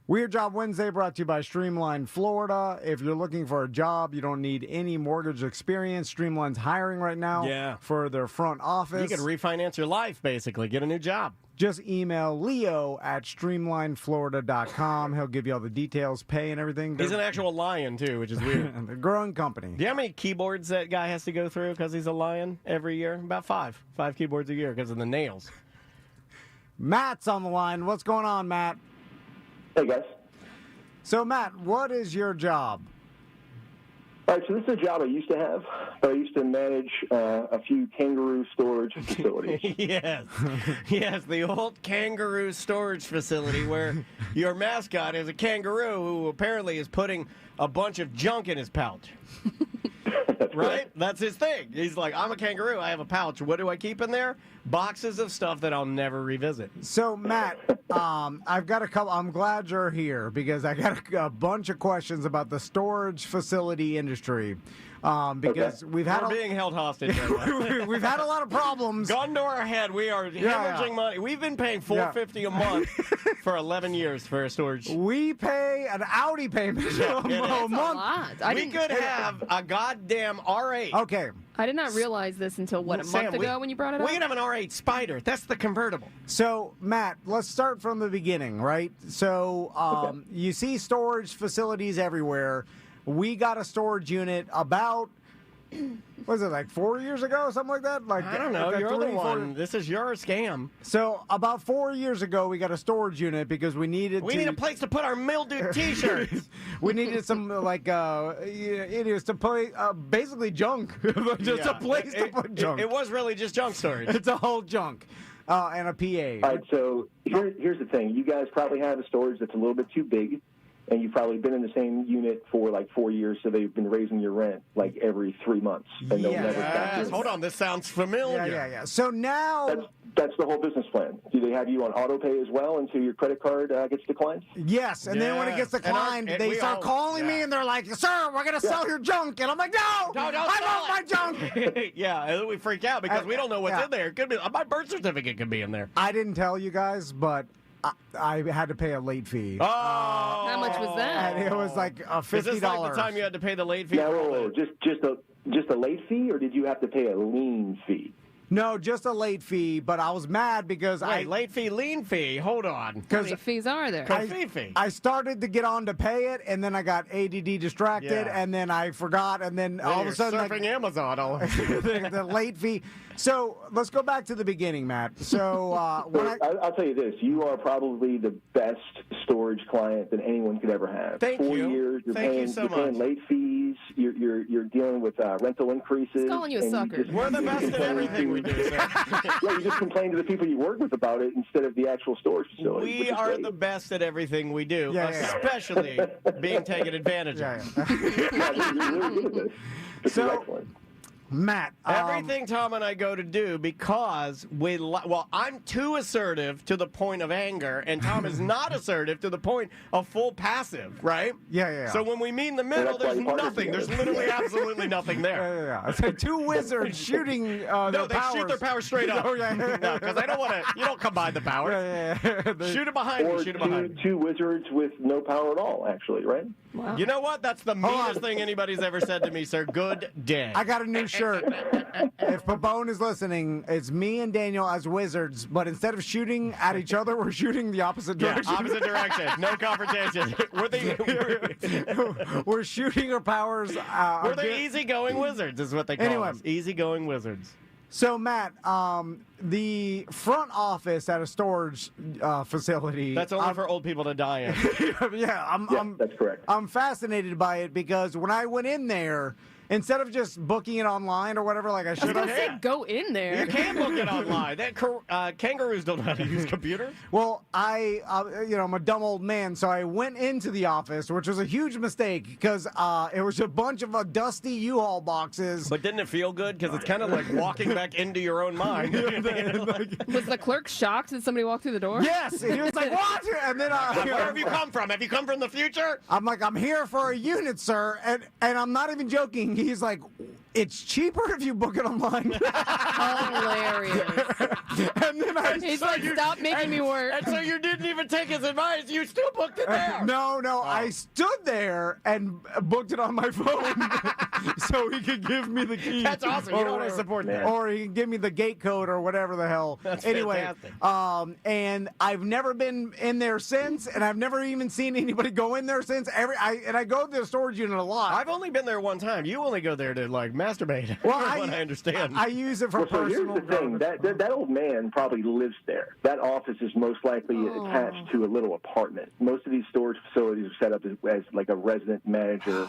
Weird Job Wednesday brought to you by Streamline Florida. If you're looking for a job, you don't need any mortgage experience. Streamline's hiring right now for their front office. You can refinance your life, basically. Get a new job. Just email Leo at streamlineflorida.com. He'll give you all the details, pay, and everything. He's an actual lion, too, which is weird. They're a growing company. Do you know how many keyboards that guy has to go through because he's a lion every year? About 5. 5 keyboards a year because of the nails. Matt's on the line. What's going on, Matt? Hey, guys. So, Matt, what is your job? All right, so this is a job I used to have. I used to manage a few kangaroo storage facilities. Yes, the old kangaroo storage facility where your mascot is a kangaroo who apparently is putting a bunch of junk in his pouch. Right? That's his thing. He's like, I'm a kangaroo. I have a pouch. What do I keep in there? Boxes of stuff that I'll never revisit. So, Matt, I've got a couple. I'm glad you're here because I got a bunch of questions about the storage facility industry. Because we're being held hostage. We've had a lot of problems. Gun to our head. We are hemorrhaging money. We've been paying $450 a month for 11 years for storage. We pay an Audi payment a month. We could have a goddamn R8. Okay. I did not realize this until, a month ago when you brought it up? We could have an R8 Spider. That's the convertible. So, Matt, let's start from the beginning, right? So, you see storage facilities everywhere. We got a storage unit about, was it like 4 years ago, something like that? Like I don't know. You're the one. This is your scam. So about 4 years ago, we got a storage unit because we needed. We need a place to put our mildewed T-shirts. We needed some idiots to play basically junk, just a place to put junk. It was really just junk storage. It's a whole junk. And a PA. All right, so here's the thing. You guys probably have a storage that's a little bit too big, and you've probably been in the same unit for like 4 years, so they've been raising your rent like every 3 months. And they'll never stop doing Hold on, this sounds familiar. Yeah. So now... That's the whole business plan. Do they have you on auto pay as well until your credit card gets declined? Yes, and then when it gets declined, they start calling me, and they're like, "Sir, we're going to sell your junk." And I'm like, "No, I want my junk." Yeah, and then we freak out because we don't know what's in there. It could be my birth certificate could be in there. I didn't tell you guys, but I had to pay a late fee. Oh, how much was that? And it was like $50. Is this like the time you had to pay the late fee? No, just a late fee, or did you have to pay a lien fee? No, just a late fee, but I was mad because late fee, lien fee. Hold on. How many fees are there? I started to get on to pay it, and then I got ADD distracted, and then I forgot, and then all of a sudden surfing Amazon all the late fee. So let's go back to the beginning, Matt. So I'll tell you this: you are probably the best storage client that anyone could ever have. Thank 4 you. years, you're Thank paying, you so you're paying much. late fees. You're dealing with rental increases. He's calling you a sucker. We're the best at everything we do, sir. Yeah, you just complain to the people you work with about it instead of the actual storage facility. We are the best at everything we do, especially being taken advantage of. You're really good at this. This is excellent. Matt, everything Tom and I go to do because I'm too assertive to the point of anger, and Tom is not assertive to the point of full passive, right? Yeah. So when we meet in the middle, there's nothing. There's literally absolutely nothing there. Yeah. It's like two wizards shooting no, they shoot their power straight up. Oh, yeah. No, because I don't want to. You don't combine the power. Shoot it behind me. Shoot it behind me. Two wizards with no power at all, actually, right? Wow. You know what? That's the meanest thing anybody's ever said to me, sir. Good day. I got a new shirt. shirt. If Pabone is listening, it's me and Daniel as wizards, but instead of shooting at each other, we're shooting the opposite direction. Opposite direction. No confrontation. We're shooting our powers. We're the easygoing wizards, is what they call us. Easygoing wizards. So, Matt, the front office at a storage facility. That's only for old people to die in. That's correct. I'm fascinated by it because when I went in there, instead of just booking it online or whatever, like I should have. Say go in there. You can book it online. Kangaroos don't know how to use computers. Well, I'm a dumb old man, so I went into the office, which was a huge mistake because it was a bunch of dusty U-Haul boxes. But didn't it feel good? Because it's kind of like walking back into your own mind. Was the clerk shocked that somebody walked through the door? Yes, he was like, "What?" And then where have you come from? Have you come from the future? I'm like, "I'm here for a unit, sir," and I'm not even joking. He's like, "It's cheaper if you book it online." Hilarious. And then He's like, "Stop making me work." And so you didn't even take his advice. You still booked it there. No. I stood there and booked it on my phone so he could give me the key. That's awesome. You know what? I support that. Or he can give me the gate code or whatever the hell. That's anyway, fantastic. And I've never been in there since, and I've never even seen anybody go in there since. I go to the storage unit a lot. I've only been there one time. You only go there to like masturbate. Well, I understand. I use it for personal. Here's the thing: that old man probably lives there. That office is most likely attached to a little apartment. Most of these storage facilities are set up as like a resident manager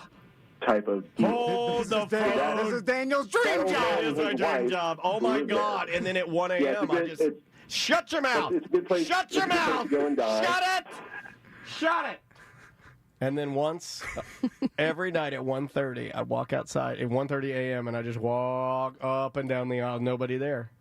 type of deal. Hold the phone. This is Daniel's dream job. It is my dream job. Oh my God! And then at 1 a.m. I just shut your mouth. It's a good place. Shut your mouth. Go and die. Shut it. Shut it. And then once, every night at 1:30, I walk outside at 1:30 a.m. and I just walk up and down the aisle. Nobody there.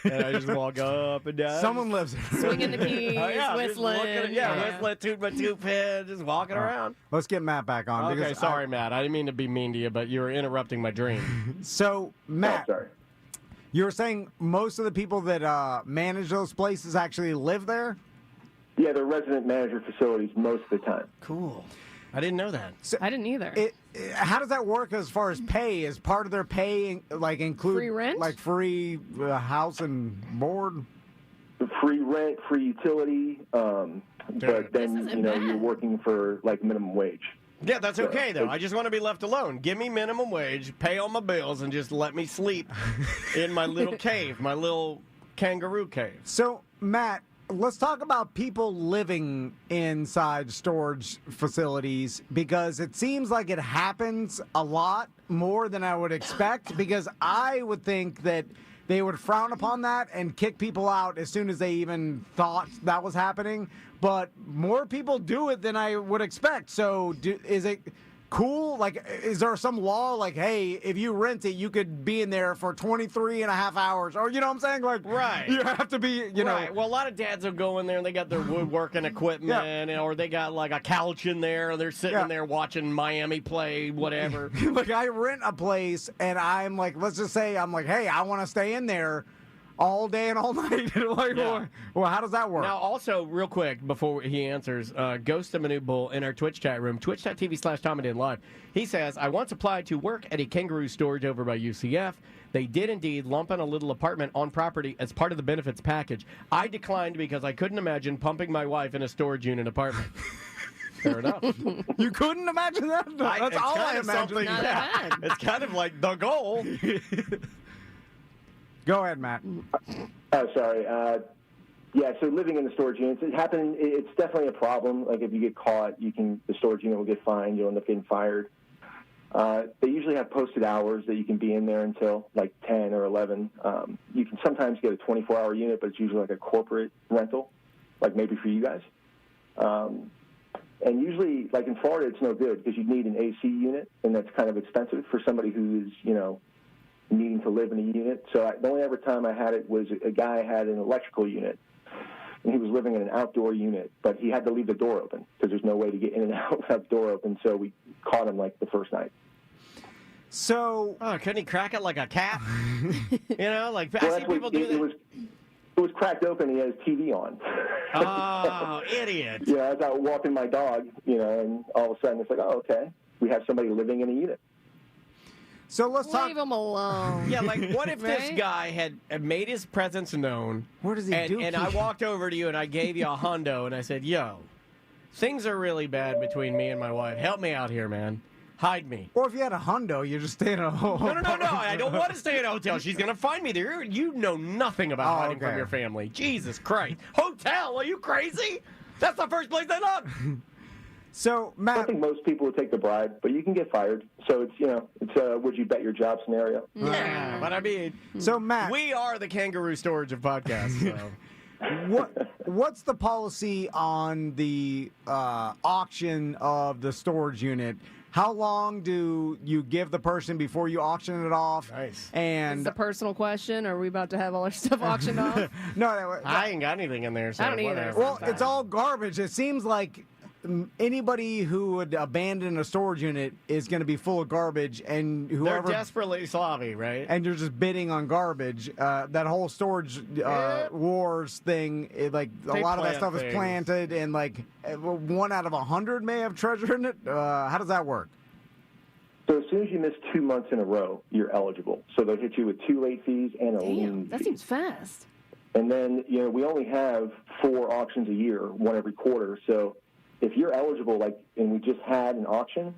And I just walk up and down. Someone lives there. Swinging the keys, whistling. Whistling, toot my two-pin, just walking around. Let's get Matt back on. Okay, sorry, Matt. I didn't mean to be mean to you, but you were interrupting my dream. So, Matt, you were saying most of the people that manage those places actually live there? Yeah, they're resident manager facilities most of the time. Cool. I didn't know that. So I didn't either. How does that work as far as pay? Is part of their pay like include free rent, like free house and board, free rent, free utility, but then you're working for like minimum wage. Yeah, that's okay though. I just want to be left alone. Give me minimum wage, pay all my bills, and just let me sleep in my little cave, my little kangaroo cave. So, Matt, let's talk about people living inside storage facilities because it seems like it happens a lot more than I would expect because I would think that they would frown upon that and kick people out as soon as they even thought that was happening. But more people do it than I would expect. So is it cool? Like, is there some law like, hey, if you rent it, you could be in there for 23 and a half hours? Or, you know what I'm saying? Like, right. You have to be, you know. Right. Well, a lot of dads will go in there and they got their woodworking equipment or they got like a couch in there and they're sitting there watching Miami play, whatever. Like, I rent a place and I'm like, let's just say I'm like, hey, I want to stay in there all day and all night. Like, well, how does that work? Now, also, real quick, before he answers, Ghost of Manute Bull in our Twitch chat room, twitch.tv/TomandDanLive. He says, I once applied to work at a kangaroo storage over by UCF. They did indeed lump in a little apartment on property as part of the benefits package. I declined because I couldn't imagine pumping my wife in a storage unit apartment. Fair enough. You couldn't imagine that? That's all I imagine. Not that bad. It's kind of like the goal. Go ahead, Matt. Oh, sorry. Yeah, so living in the storage units, it's definitely a problem. Like, if you get caught, the storage unit will get fined. You'll end up getting fired. They usually have posted hours that you can be in there until, like, 10 or 11. You can sometimes get a 24-hour unit, but it's usually like a corporate rental, like maybe for you guys. And usually, like in Florida, it's no good because you need an AC unit, and that's kind of expensive for somebody who's, needing to live in a unit. So the only ever time I had it was a guy had an electrical unit, and he was living in an outdoor unit, but he had to leave the door open because there's no way to get in and out without the door open. So we caught him like the first night. So, couldn't he crack it like a cat? Like I see people do that. It was cracked open. He has TV on. Oh, idiot! Yeah, I was out walking my dog, and all of a sudden it's like, oh, okay, we have somebody living in a unit. So let's talk. Leave him alone. Yeah, like what if this Right? guy had made his presence known? What does he do? And I walked over to you and I gave you a hundo and I said, "Yo, things are really bad between me and my wife. Help me out here, man. Hide me." Or if you had a hundo, you just stay in a hotel. No. I don't want to stay at a hotel. She's going to find me there. You know nothing about hiding from okay. your family. Jesus Christ. Hotel? Are you crazy? That's the first place they look. So, Matt, I think most people would take the bribe, but you can get fired. So it's a would you bet your job scenario. Yeah, but I mean, so Matt, we are the kangaroo storage of podcasts. So. what's the policy on the auction of the storage unit? How long do you give the person before you auction it off? Nice. And It's a personal question. Are we about to have all our stuff auctioned off? no, I ain't got anything in there. So I don't either. whatever. well, it's all garbage. It seems like anybody who would abandon a storage unit is going to be full of garbage, and They're whoever desperately sloppy, right? and you're just bidding on garbage. That whole storage wars thing, a They lot of that plant stuff things. is planted, and 1 out of 100 may have treasure in it. How does that work? So as soon as you miss 2 months in a row, you're eligible. So they'll hit you with 2 late fees and a lien That fee. seems fast. And then, we only have 4 auctions a year, 1 every quarter. So if you're eligible, and we just had an auction,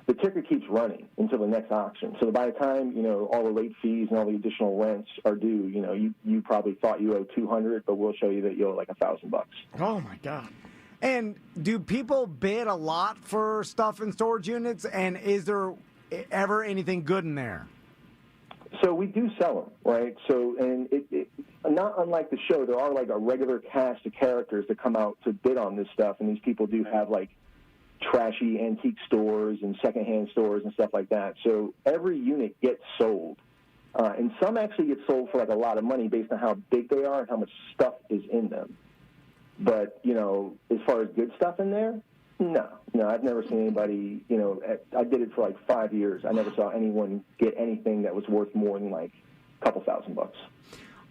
the ticker keeps running until the next auction. So by the time, all the late fees and all the additional rents are due, you probably thought you owe $200, but we'll show you that you owe like $1,000. Oh my God. And do people bid a lot for stuff in storage units? And is there ever anything good in there? So we do sell them, right? So, and it not unlike the show, there are a regular cast of characters that come out to bid on this stuff, and these people do have trashy antique stores and secondhand stores and stuff like that. So every unit gets sold, and some actually get sold for a lot of money based on how big they are and how much stuff is in them. But as far as good stuff in there, no, I've never seen anybody. I did it for 5 years. I never saw anyone get anything that was worth more than a couple $1,000.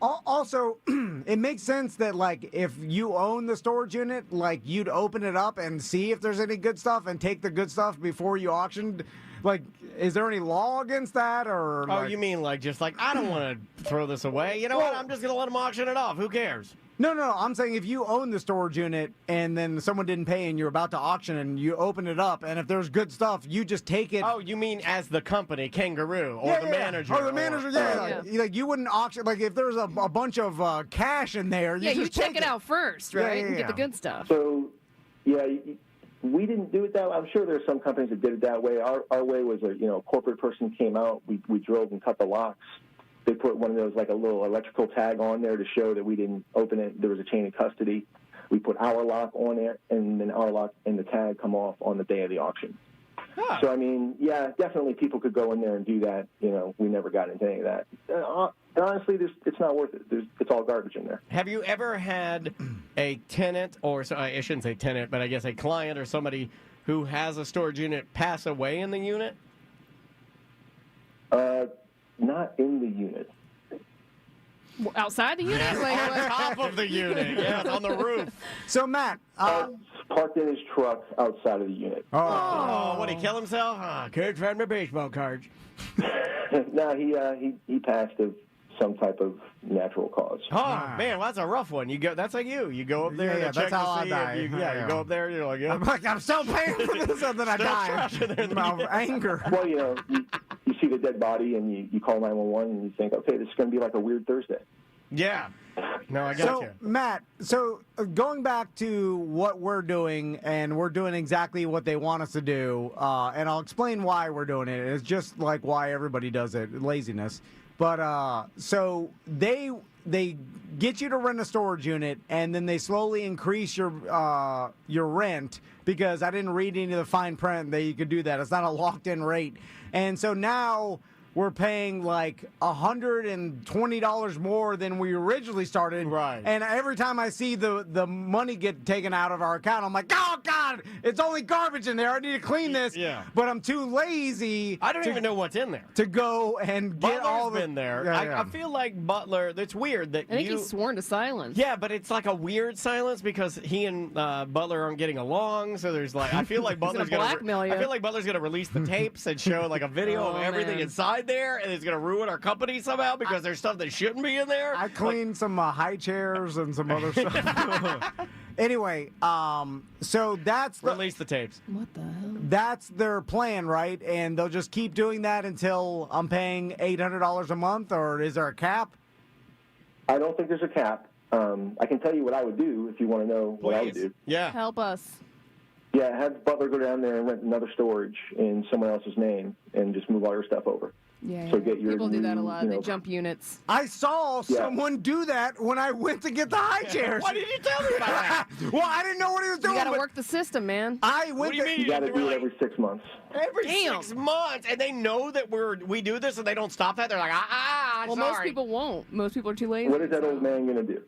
Also, it makes sense that if you own the storage unit, you'd open it up and see if there's any good stuff and take the good stuff before you auctioned. Is there any law against that, or? Oh, you mean I don't want to throw this away? You know what? I'm just going to let them auction it off. Who cares? No. I'm saying if you own the storage unit and then someone didn't pay and you're about to auction and you open it up, and if there's good stuff, you just take it. Oh, you mean as the company, Kangaroo, or the manager? Or the manager, you wouldn't auction, if there's a bunch of cash in there, you You just check take it out first, right? And get the good stuff. So, we didn't do it that way. I'm sure there are some companies that did it that way. Our way was a corporate person came out. We drove and cut the locks. They put one of those a little electrical tag on there to show that we didn't open it. There was a chain of custody. We put our lock on there, and then our lock and the tag come off on the day of the auction. Huh. So definitely people could go in there and do that. We never got into any of that. Honestly, it's not worth it. It's all garbage in there. Have you ever had a tenant, or I shouldn't say tenant, but I guess a client or somebody who has a storage unit pass away in the unit? Not in the unit. Outside the unit? On top of the unit. Yes, on the roof. So, Matt. Parked in his truck outside of the unit. Oh, what, he kill himself? Can't find my baseball cards. No, he passed of some type of natural cause. Oh, man, well, that's a rough one. That's like you. You go up there to check that's how to I see die. if you go up there and you're like, I'm still paying for this, and then I die of anger. Well, you see the dead body, and you call 911, and you think, okay, this is going to be like a weird Thursday. Yeah. No, I got you. Matt, going back to what we're doing, and we're doing exactly what they want us to do, and I'll explain why we're doing it. It's just like why everybody does it, laziness. But so they get you to rent a storage unit, and then they slowly increase your rent, because I didn't read any of the fine print that you could do that. It's not a locked-in rate. And so now we're paying $120 more than we originally started. Right. And every time I see the money get taken out of our account, I'm like, oh, God, it's only garbage in there. I need to clean this. Yeah. But I'm too lazy. I don't even know what's in there. To go and get all the... been there. Yeah, I feel like Butler, that's weird that I think he's sworn to silence. Yeah, but it's like a weird silence because he and Butler aren't getting along. So there's I feel like Butler's gonna blackmail you. I feel like Butler's gonna release the tapes and show a video of everything inside inside there, and it's going to ruin our company somehow because there's stuff that shouldn't be in there. I cleaned some high chairs and some other stuff. Anyway, so that's release the tapes. What the hell? That's their plan, right? And they'll just keep doing that until I'm paying $800 a month, or is there a cap? I don't think there's a cap. I can tell you what I would do if you want to know what I would do. Yeah. Help us. Yeah, have Butler go down there and rent another storage in someone else's name and just move all your stuff over. Yeah, So get your people do that a new, lot. you They know- jump units. I saw Yeah. someone do that when I went to get the high chairs. Why did you tell me about that? Well, I didn't know what he was doing. You got to but work the system, man. I went What do you mean You got to do it every 6 months. Every Damn. 6 months, and they know that we do this, and they don't stop that. They're like, Well, sorry. most people won't. Most people are too lazy. What is that old man going to do?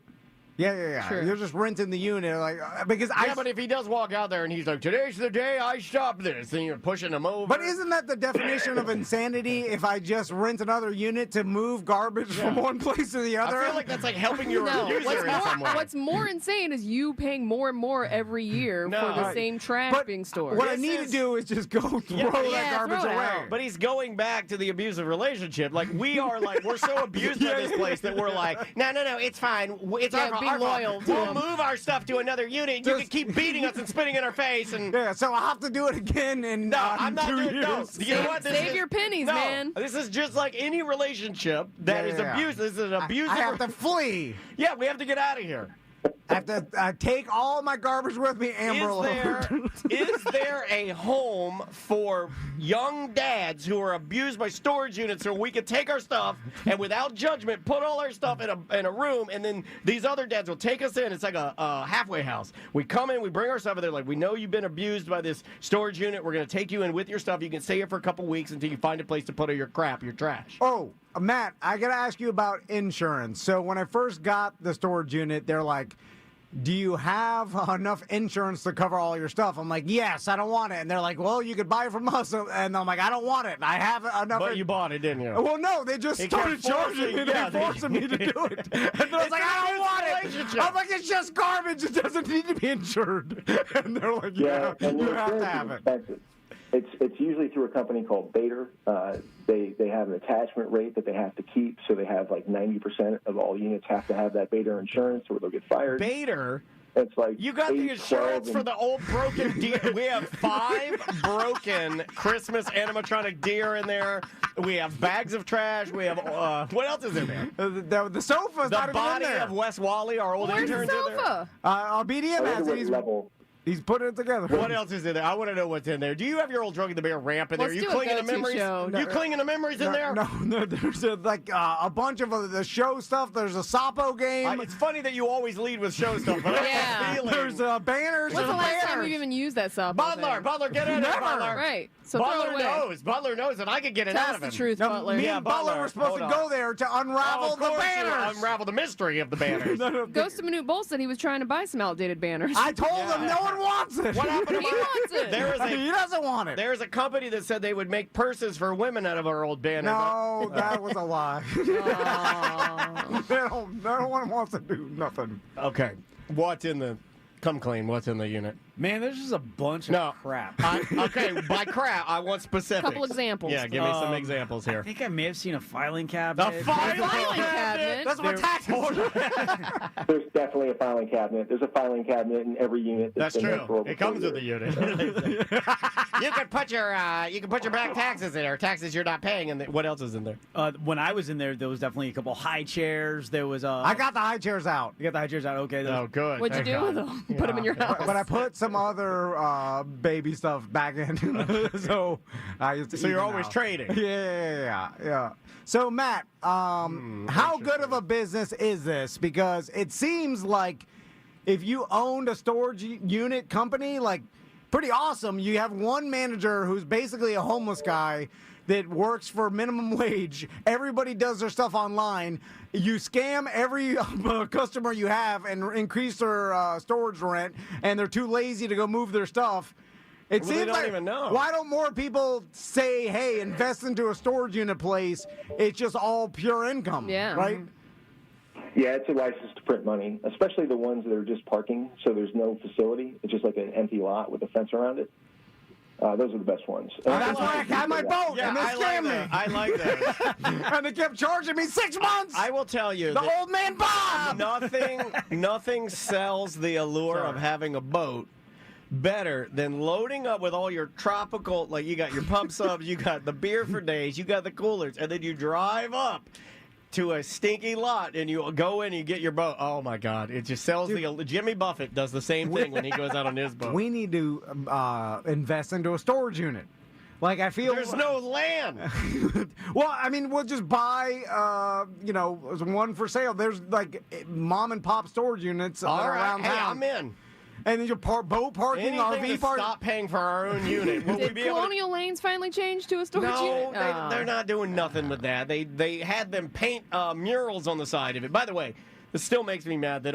Yeah. Sure. You're just renting the unit, like because Yeah, but if he does walk out there and he's like, today's the day I stop this, and you're pushing him over. But isn't that the definition of insanity? If I just rent another unit to move garbage from one place to the other, I feel like that's like helping your No, user in some way. what's more insane is you paying more and more every year No. for the Right. same trash being stored. what I need to do is just go throw that garbage throw it away. out. But he's going back to the abusive relationship. Like, we are like, we're so abused by this place that we're like, no, it's fine. It's Yeah, our be our fault. loyal to We'll him. move our stuff to another unit, and you can keep beating us and spitting in our face. And Yeah, so I'll have to do it again in no, I'm not 2 doing years. no. You know what? This Save is- your pennies, no, man. This is just like any relationship that is abusive. This is an abusive. I have to flee. Yeah, we have to get out of here. I have to take all my garbage with me, Amber Alert. Is there a home for young dads who are abused by storage units so we can take our stuff and without judgment put all our stuff in a room, and then these other dads will take us in? It's like a halfway house. We come in, we bring our stuff, and they're like, we know you've been abused by this storage unit. We're going to take you in with your stuff. You can stay here for a couple weeks until you find a place to put all your crap, your trash. Oh, Matt, I got to ask you about insurance. So when I first got the storage unit, they're like, do you have enough insurance to cover all your stuff? I'm like, yes, I don't want it. And they're like, well, you could buy it from us. And I'm like, I don't want it. I have enough. But you bought it, didn't you? Well, no, they just They started kept charging me. forcing- They forcing me to do it. And I was like, I don't want it. relationship. I'm like, it's just garbage. It doesn't need to be insured. And they're like, yeah, and you the have to insurance have is it. expensive. It's usually through a company called Bader. They have an attachment rate that they have to keep, so they have like 90% of all units have to have that Bader insurance, or they'll get fired. Bader? It's like You got the 8, insurance 12, for the old broken deer. We have 5 broken Christmas animatronic deer in there. We have bags of trash. We have what else is in there? The sofa's The not even in body there. of Wes Wally, our old Where's the intern's in there. sofa? Our BDM I has wonder it. what He's, level. he's putting it together. What else is in there? I want to know what's in there. Do you have your old Drunk in the Bear ramp in there? Let's you do a clinging to go-to memories? show. You clinging to memories in there? No, there's a bunch of the show stuff. There's a Sapo game. It's funny that you always lead with show stuff, but I have a feeling. There's banners. When's the and last time banners. you've even used that softball? Butler, get in there, Butler. Right. So throw it Butler away. knows. Butler knows that I could get it Tell out us of the him. truth, No, Butler. me Yeah, and Butler Butler, were supposed hold to on. go there to unravel Of the course you banners. unravel the mystery of the banners. Ghost of Manute Bull said he was trying to buy some outdated banners. I told him no one wants it. What happened to He my... wants it. He doesn't want it. There's a company that said they would make purses for women out of our old banners. No, that was a lie. No one wants to do nothing. Okay. What's in the... Come clean. What's in the unit? Man, there's just a bunch No. of crap. Okay, by crap, I want specifics. Couple examples. Yeah, give me some examples I here. think I may have seen a filing cabinet. The filing cabinet? That's what tax order. There's definitely a filing cabinet. There's a filing cabinet in every unit. That's been there for true. over It comes 40 with the years. unit. You can put your back taxes in there. Taxes you're not paying. And what else is in there? When I was in there was definitely a couple high chairs. There was I got the high chairs out. You got the high chairs out. Okay. Oh, good. What'd you Thank do with God. them? Put them in your house. But I put some other baby stuff back in. So I used to So you're even always out. trading. Yeah. So Matt, how good of a business is this? Because it seems like if you owned a storage unit company, like pretty awesome. You have one manager who's basically a homeless guy that works for minimum wage. Everybody does their stuff online. You scam every customer you have and increase their storage rent, and they're too lazy to go move their stuff. It Well, they seems don't like, even know. why don't more people say, hey, invest into a storage unit place? It's just all pure income, right? Yeah, it's a license to print money, especially the ones that are just parking, so there's no facility. It's just like an empty lot with a fence around it. Those are the best ones. That's why I got my boat, Yeah, and they I scammed me. I like that. And they kept charging me 6 months. I will tell you, the old man Bob. Nothing sells the allure of having a boat better than loading up with all your tropical, like you got your pump subs, you got the beer for days, you got the coolers, and then you drive up to a stinky lot and you go in and you get your boat. Oh my God! It just sells Jimmy Buffett does the same thing when he goes out on his boat. We need to invest into a storage unit. Like, I feel there's no land. Well, I mean, we'll just buy, one for sale. There's like mom and pop storage units around town. Hey, I'm in. And then your boat parking, Anything RV parking. Stop paying for our own unit. Did Colonial Lanes finally change to a storage unit? No, they're not doing nothing with that. They had them paint murals on the side of it. By the way, it still makes me mad that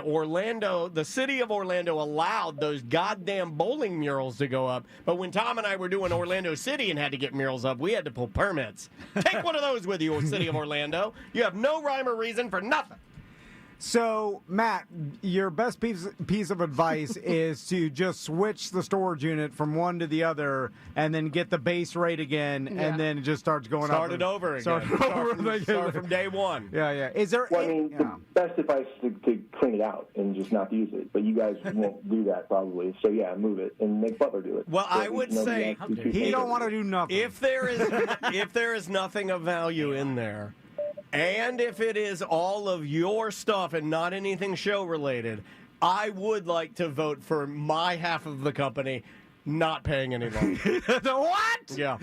the city of Orlando, allowed those goddamn bowling murals to go up. But when Tom and I were doing Orlando City and had to get murals up, we had to pull permits. Take one of those with you, city of Orlando. You have no rhyme or reason for nothing. So, Matt, your best piece of advice is to just switch the storage unit from one to the other and then get the base rate again, and then it just starts going up. Start it over again. Start from day one. Yeah. Is there the best advice is to clean it out and just not use it. But you guys won't do that probably. So, yeah, move it and make Butler do it. Well, so I would say he don't want to do nothing. If there is nothing of value in there, and if it is all of your stuff and not anything show related, I would like to vote for my half of the company not paying any longer. What? Yeah.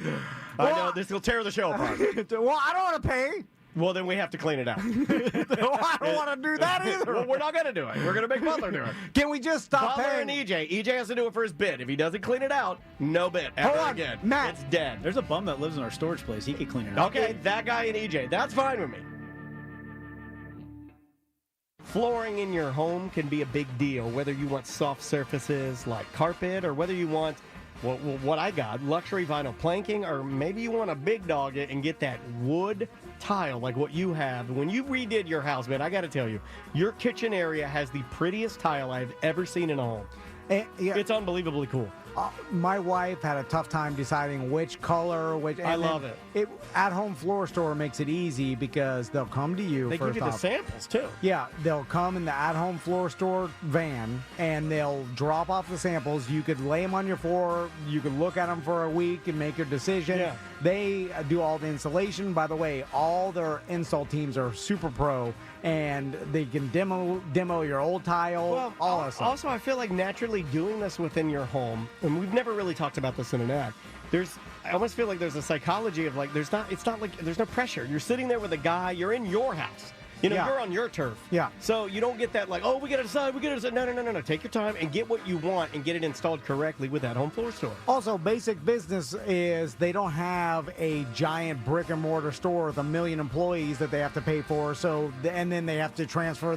I know this will tear the show apart. Well, I don't want to pay. Well, then we have to clean it out. I don't want to do that either. Well, we're not going to do it. We're going to make Butler do it. Can we just stop Butler paying? and EJ. EJ has to do it for his bid. If he doesn't clean it out, no bid. Ever again. Matt. It's dead. There's a bum that lives in our storage place. He could clean it up. Okay, that guy and EJ. That's fine with me. Flooring in your home can be a big deal, whether you want soft surfaces like carpet or whether you want what I got, luxury vinyl planking, or maybe you want to big dog it and get that wood tile like what you have. When you redid your house, man, I got to tell you, your kitchen area has the prettiest tile I've ever seen in a home. It's unbelievably cool. My wife had a tough time deciding which color, I love it. At-home floor store makes it easy because they'll come to you. They give you the samples too. Yeah, they'll come in the at-home floor store van and they'll drop off the samples. You could lay them on your floor. You could look at them for a week and make your decision. Yeah. They do all the installation. By the way, all their install teams are super pro, and they can demo your old tile, all that stuff. Also, I feel like naturally doing this within your home, and we've never really talked about this in an ad. I almost feel like there's a psychology of like, it's not like there's no pressure. You're sitting there with a guy, you're in your house. You're on your turf. Yeah. So you don't get that like, oh, we got to decide. No. Take your time and get what you want and get it installed correctly with that home floor store. Also, basic business is they don't have a giant brick and mortar store with 1 million employees that they have to pay for. And then they have to transfer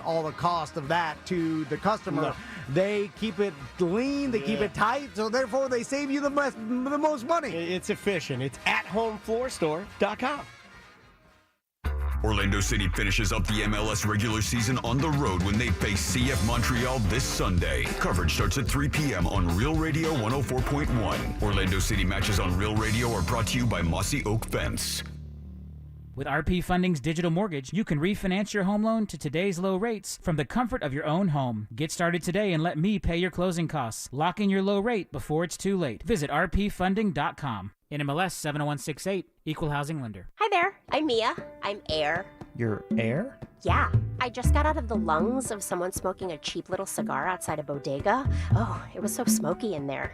all the cost of that to the customer. No. They keep it lean. They keep it tight. So therefore, they save you the most money. It's efficient. It's athomefloorstore.com. Orlando City finishes up the MLS regular season on the road when they face CF Montreal this Sunday. Coverage starts at 3 p.m. on Real Radio 104.1. Orlando City matches on Real Radio are brought to you by Mossy Oak Fence. With RP Funding's digital mortgage, you can refinance your home loan to today's low rates from the comfort of your own home. Get started today and let me pay your closing costs. Lock in your low rate before it's too late. Visit rpfunding.com. NMLS 70168, Equal Housing Lender. Hi there, I'm Mia. I'm Air. Your air? Yeah, I just got out of the lungs of someone smoking a cheap little cigar outside a bodega. Oh, it was so smoky in there.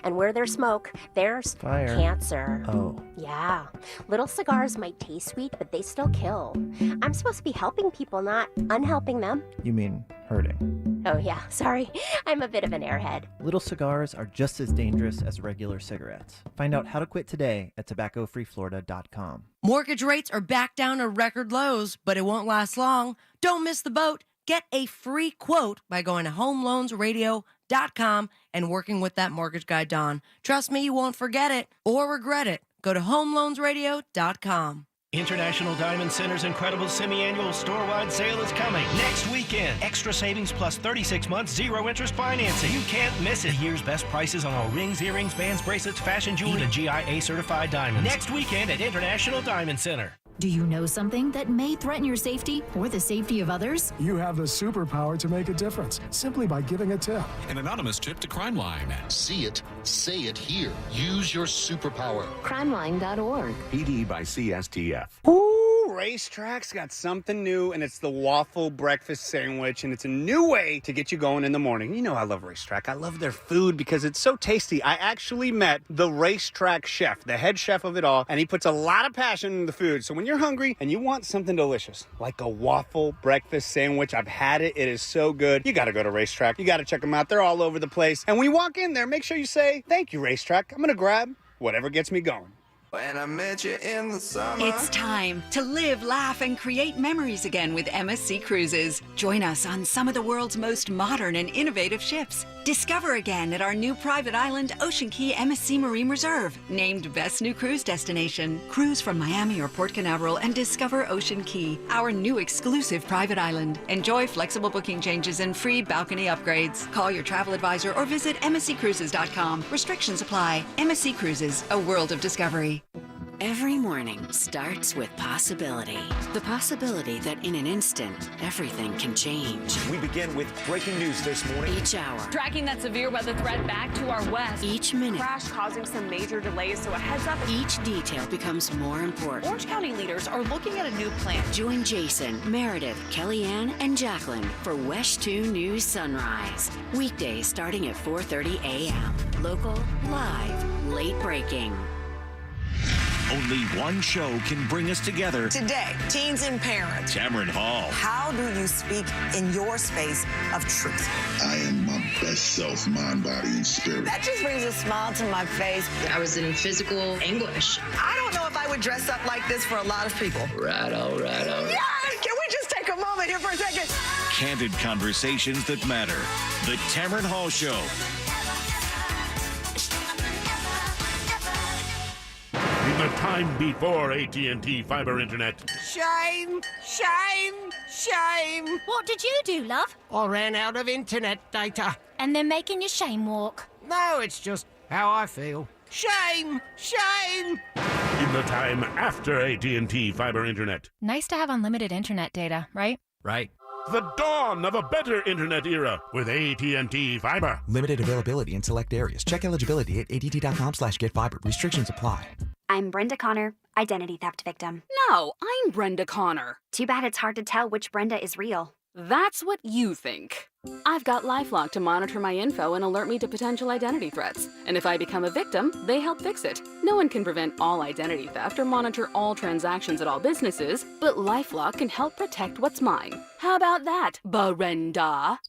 And where there's smoke, there's fire. Cancer. Oh. Yeah. Little cigars might taste sweet, but they still kill. I'm supposed to be helping people, not unhelping them. You mean hurting? Oh, yeah, sorry. I'm a bit of an airhead. Little cigars are just as dangerous as regular cigarettes. Find out how to quit today at tobaccofreeflorida.com. Mortgage rates are back down to record lows, but it won't last long. Don't miss the boat. Get a free quote by going to homeloansradio.com and working with that mortgage guy, Don. Trust me, you won't forget it or regret it. Go to homeloansradio.com. International Diamond Center's incredible semi-annual store-wide sale is coming next weekend. Extra savings plus 36 months, zero interest financing. You can't miss it. Here's best prices on all rings, earrings, bands, bracelets, fashion jewelry, and GIA certified diamonds. Next weekend at International Diamond Center. Do you know something that may threaten your safety or the safety of others? You have the superpower to make a difference simply by giving a tip. An anonymous tip to Crime Line. See it, say it here. Use your superpower. Crimeline.org. PD by CSTF. Ooh, Racetrack's got something new, and it's the waffle breakfast sandwich, and it's a new way to get you going in the morning. You know I love Racetrack. I love their food because it's so tasty. I actually met the Racetrack chef, the head chef of it all, and he puts a lot of passion in the food. So when you're hungry and you want something delicious, like a waffle breakfast sandwich, I've had it. It is so good. You got to go to Racetrack. You got to check them out. They're all over the place. And when you walk in there, make sure you say, "Thank you, Racetrack. I'm going to grab whatever gets me going." When I met you in the summer. It's time to live, laugh, and create memories again with MSC Cruises. Join us on some of the world's most modern and innovative ships. Discover again at our new private island, Ocean Key MSC Marine Reserve, named Best New Cruise Destination. Cruise from Miami or Port Canaveral and discover Ocean Key, our new exclusive private island. Enjoy flexible booking changes and free balcony upgrades. Call your travel advisor or visit msccruises.com. Restrictions apply. MSC Cruises, a world of discovery. Every morning starts with possibility. The possibility that in an instant, everything can change. We begin with breaking news this morning. Each hour. Tracking that severe weather threat back to our west. Each minute. Crash causing some major delays, so a heads up. Each detail becomes more important. Orange County leaders are looking at a new plan. Join Jason, Meredith, Kellyanne, and Jacqueline for West 2 News Sunrise. Weekdays starting at 4:30 a.m. Local, live, late breaking. Only one show can bring us together. Today, teens and parents. Tamron Hall. How do you speak in your space of truth? I am my best self, mind, body, and spirit. That just brings a smile to my face. I was in physical anguish. I don't know if I would dress up like this for a lot of people. Right on. Yes! Can we just take a moment here for a second? Candid conversations that matter. The Tamron Hall Show. In the time before AT&T fiber internet. Shame, shame, shame. What did you do, love? I ran out of internet data. And they're making your shame walk. No, it's just how I feel. Shame, shame. In the time after AT&T fiber internet. Nice to have unlimited internet data, right? Right. The dawn of a better internet era with AT&T fiber. Limited availability in select areas. Check eligibility at att.com/getfiber. Restrictions apply. I'm Brenda Connor, identity theft victim. No, I'm Brenda Connor. Too bad it's hard to tell which Brenda is real. That's what you think. I've got LifeLock to monitor my info and alert me to potential identity threats. And if I become a victim, they help fix it. No one can prevent all identity theft or monitor all transactions at all businesses, but LifeLock can help protect what's mine. How about that, Brenda?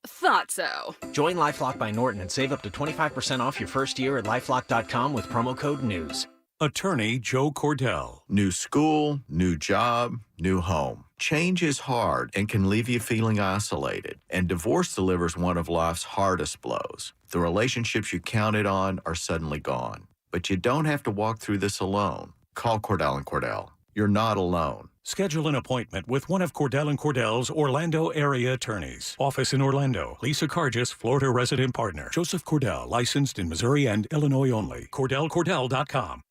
Thought so. Join LifeLock by Norton and save up to 25% off your first year at LifeLock.com with promo code NEWS. Attorney Joe Cordell. New school, new job, new home. Change is hard and can leave you feeling isolated. And divorce delivers one of life's hardest blows. The relationships you counted on are suddenly gone. But you don't have to walk through this alone. Call Cordell & Cordell. You're not alone. Schedule an appointment with one of Cordell & Cordell's Orlando area attorneys. Office in Orlando. Lisa Cargis, Florida resident partner. Joseph Cordell, licensed in Missouri and Illinois only. CordellCordell.com.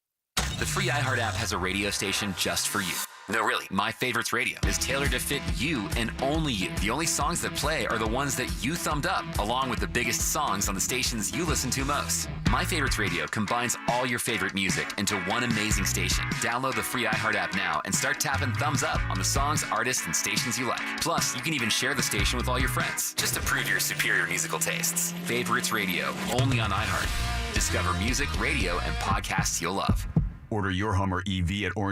The free iHeart app has a radio station just for you. No, really, My Favorites Radio is tailored to fit you and only you. The only songs that play are the ones that you thumbed up, along with the biggest songs on the stations you listen to most. My Favorites Radio combines all your favorite music into one amazing station. Download the free iHeart app now and start tapping thumbs up on the songs, artists, and stations you like. Plus, you can even share the station with all your friends, just to prove your superior musical tastes. Favorites Radio, only on iHeart. Discover music, radio, and podcasts you'll love. Order your Hummer EV at Orange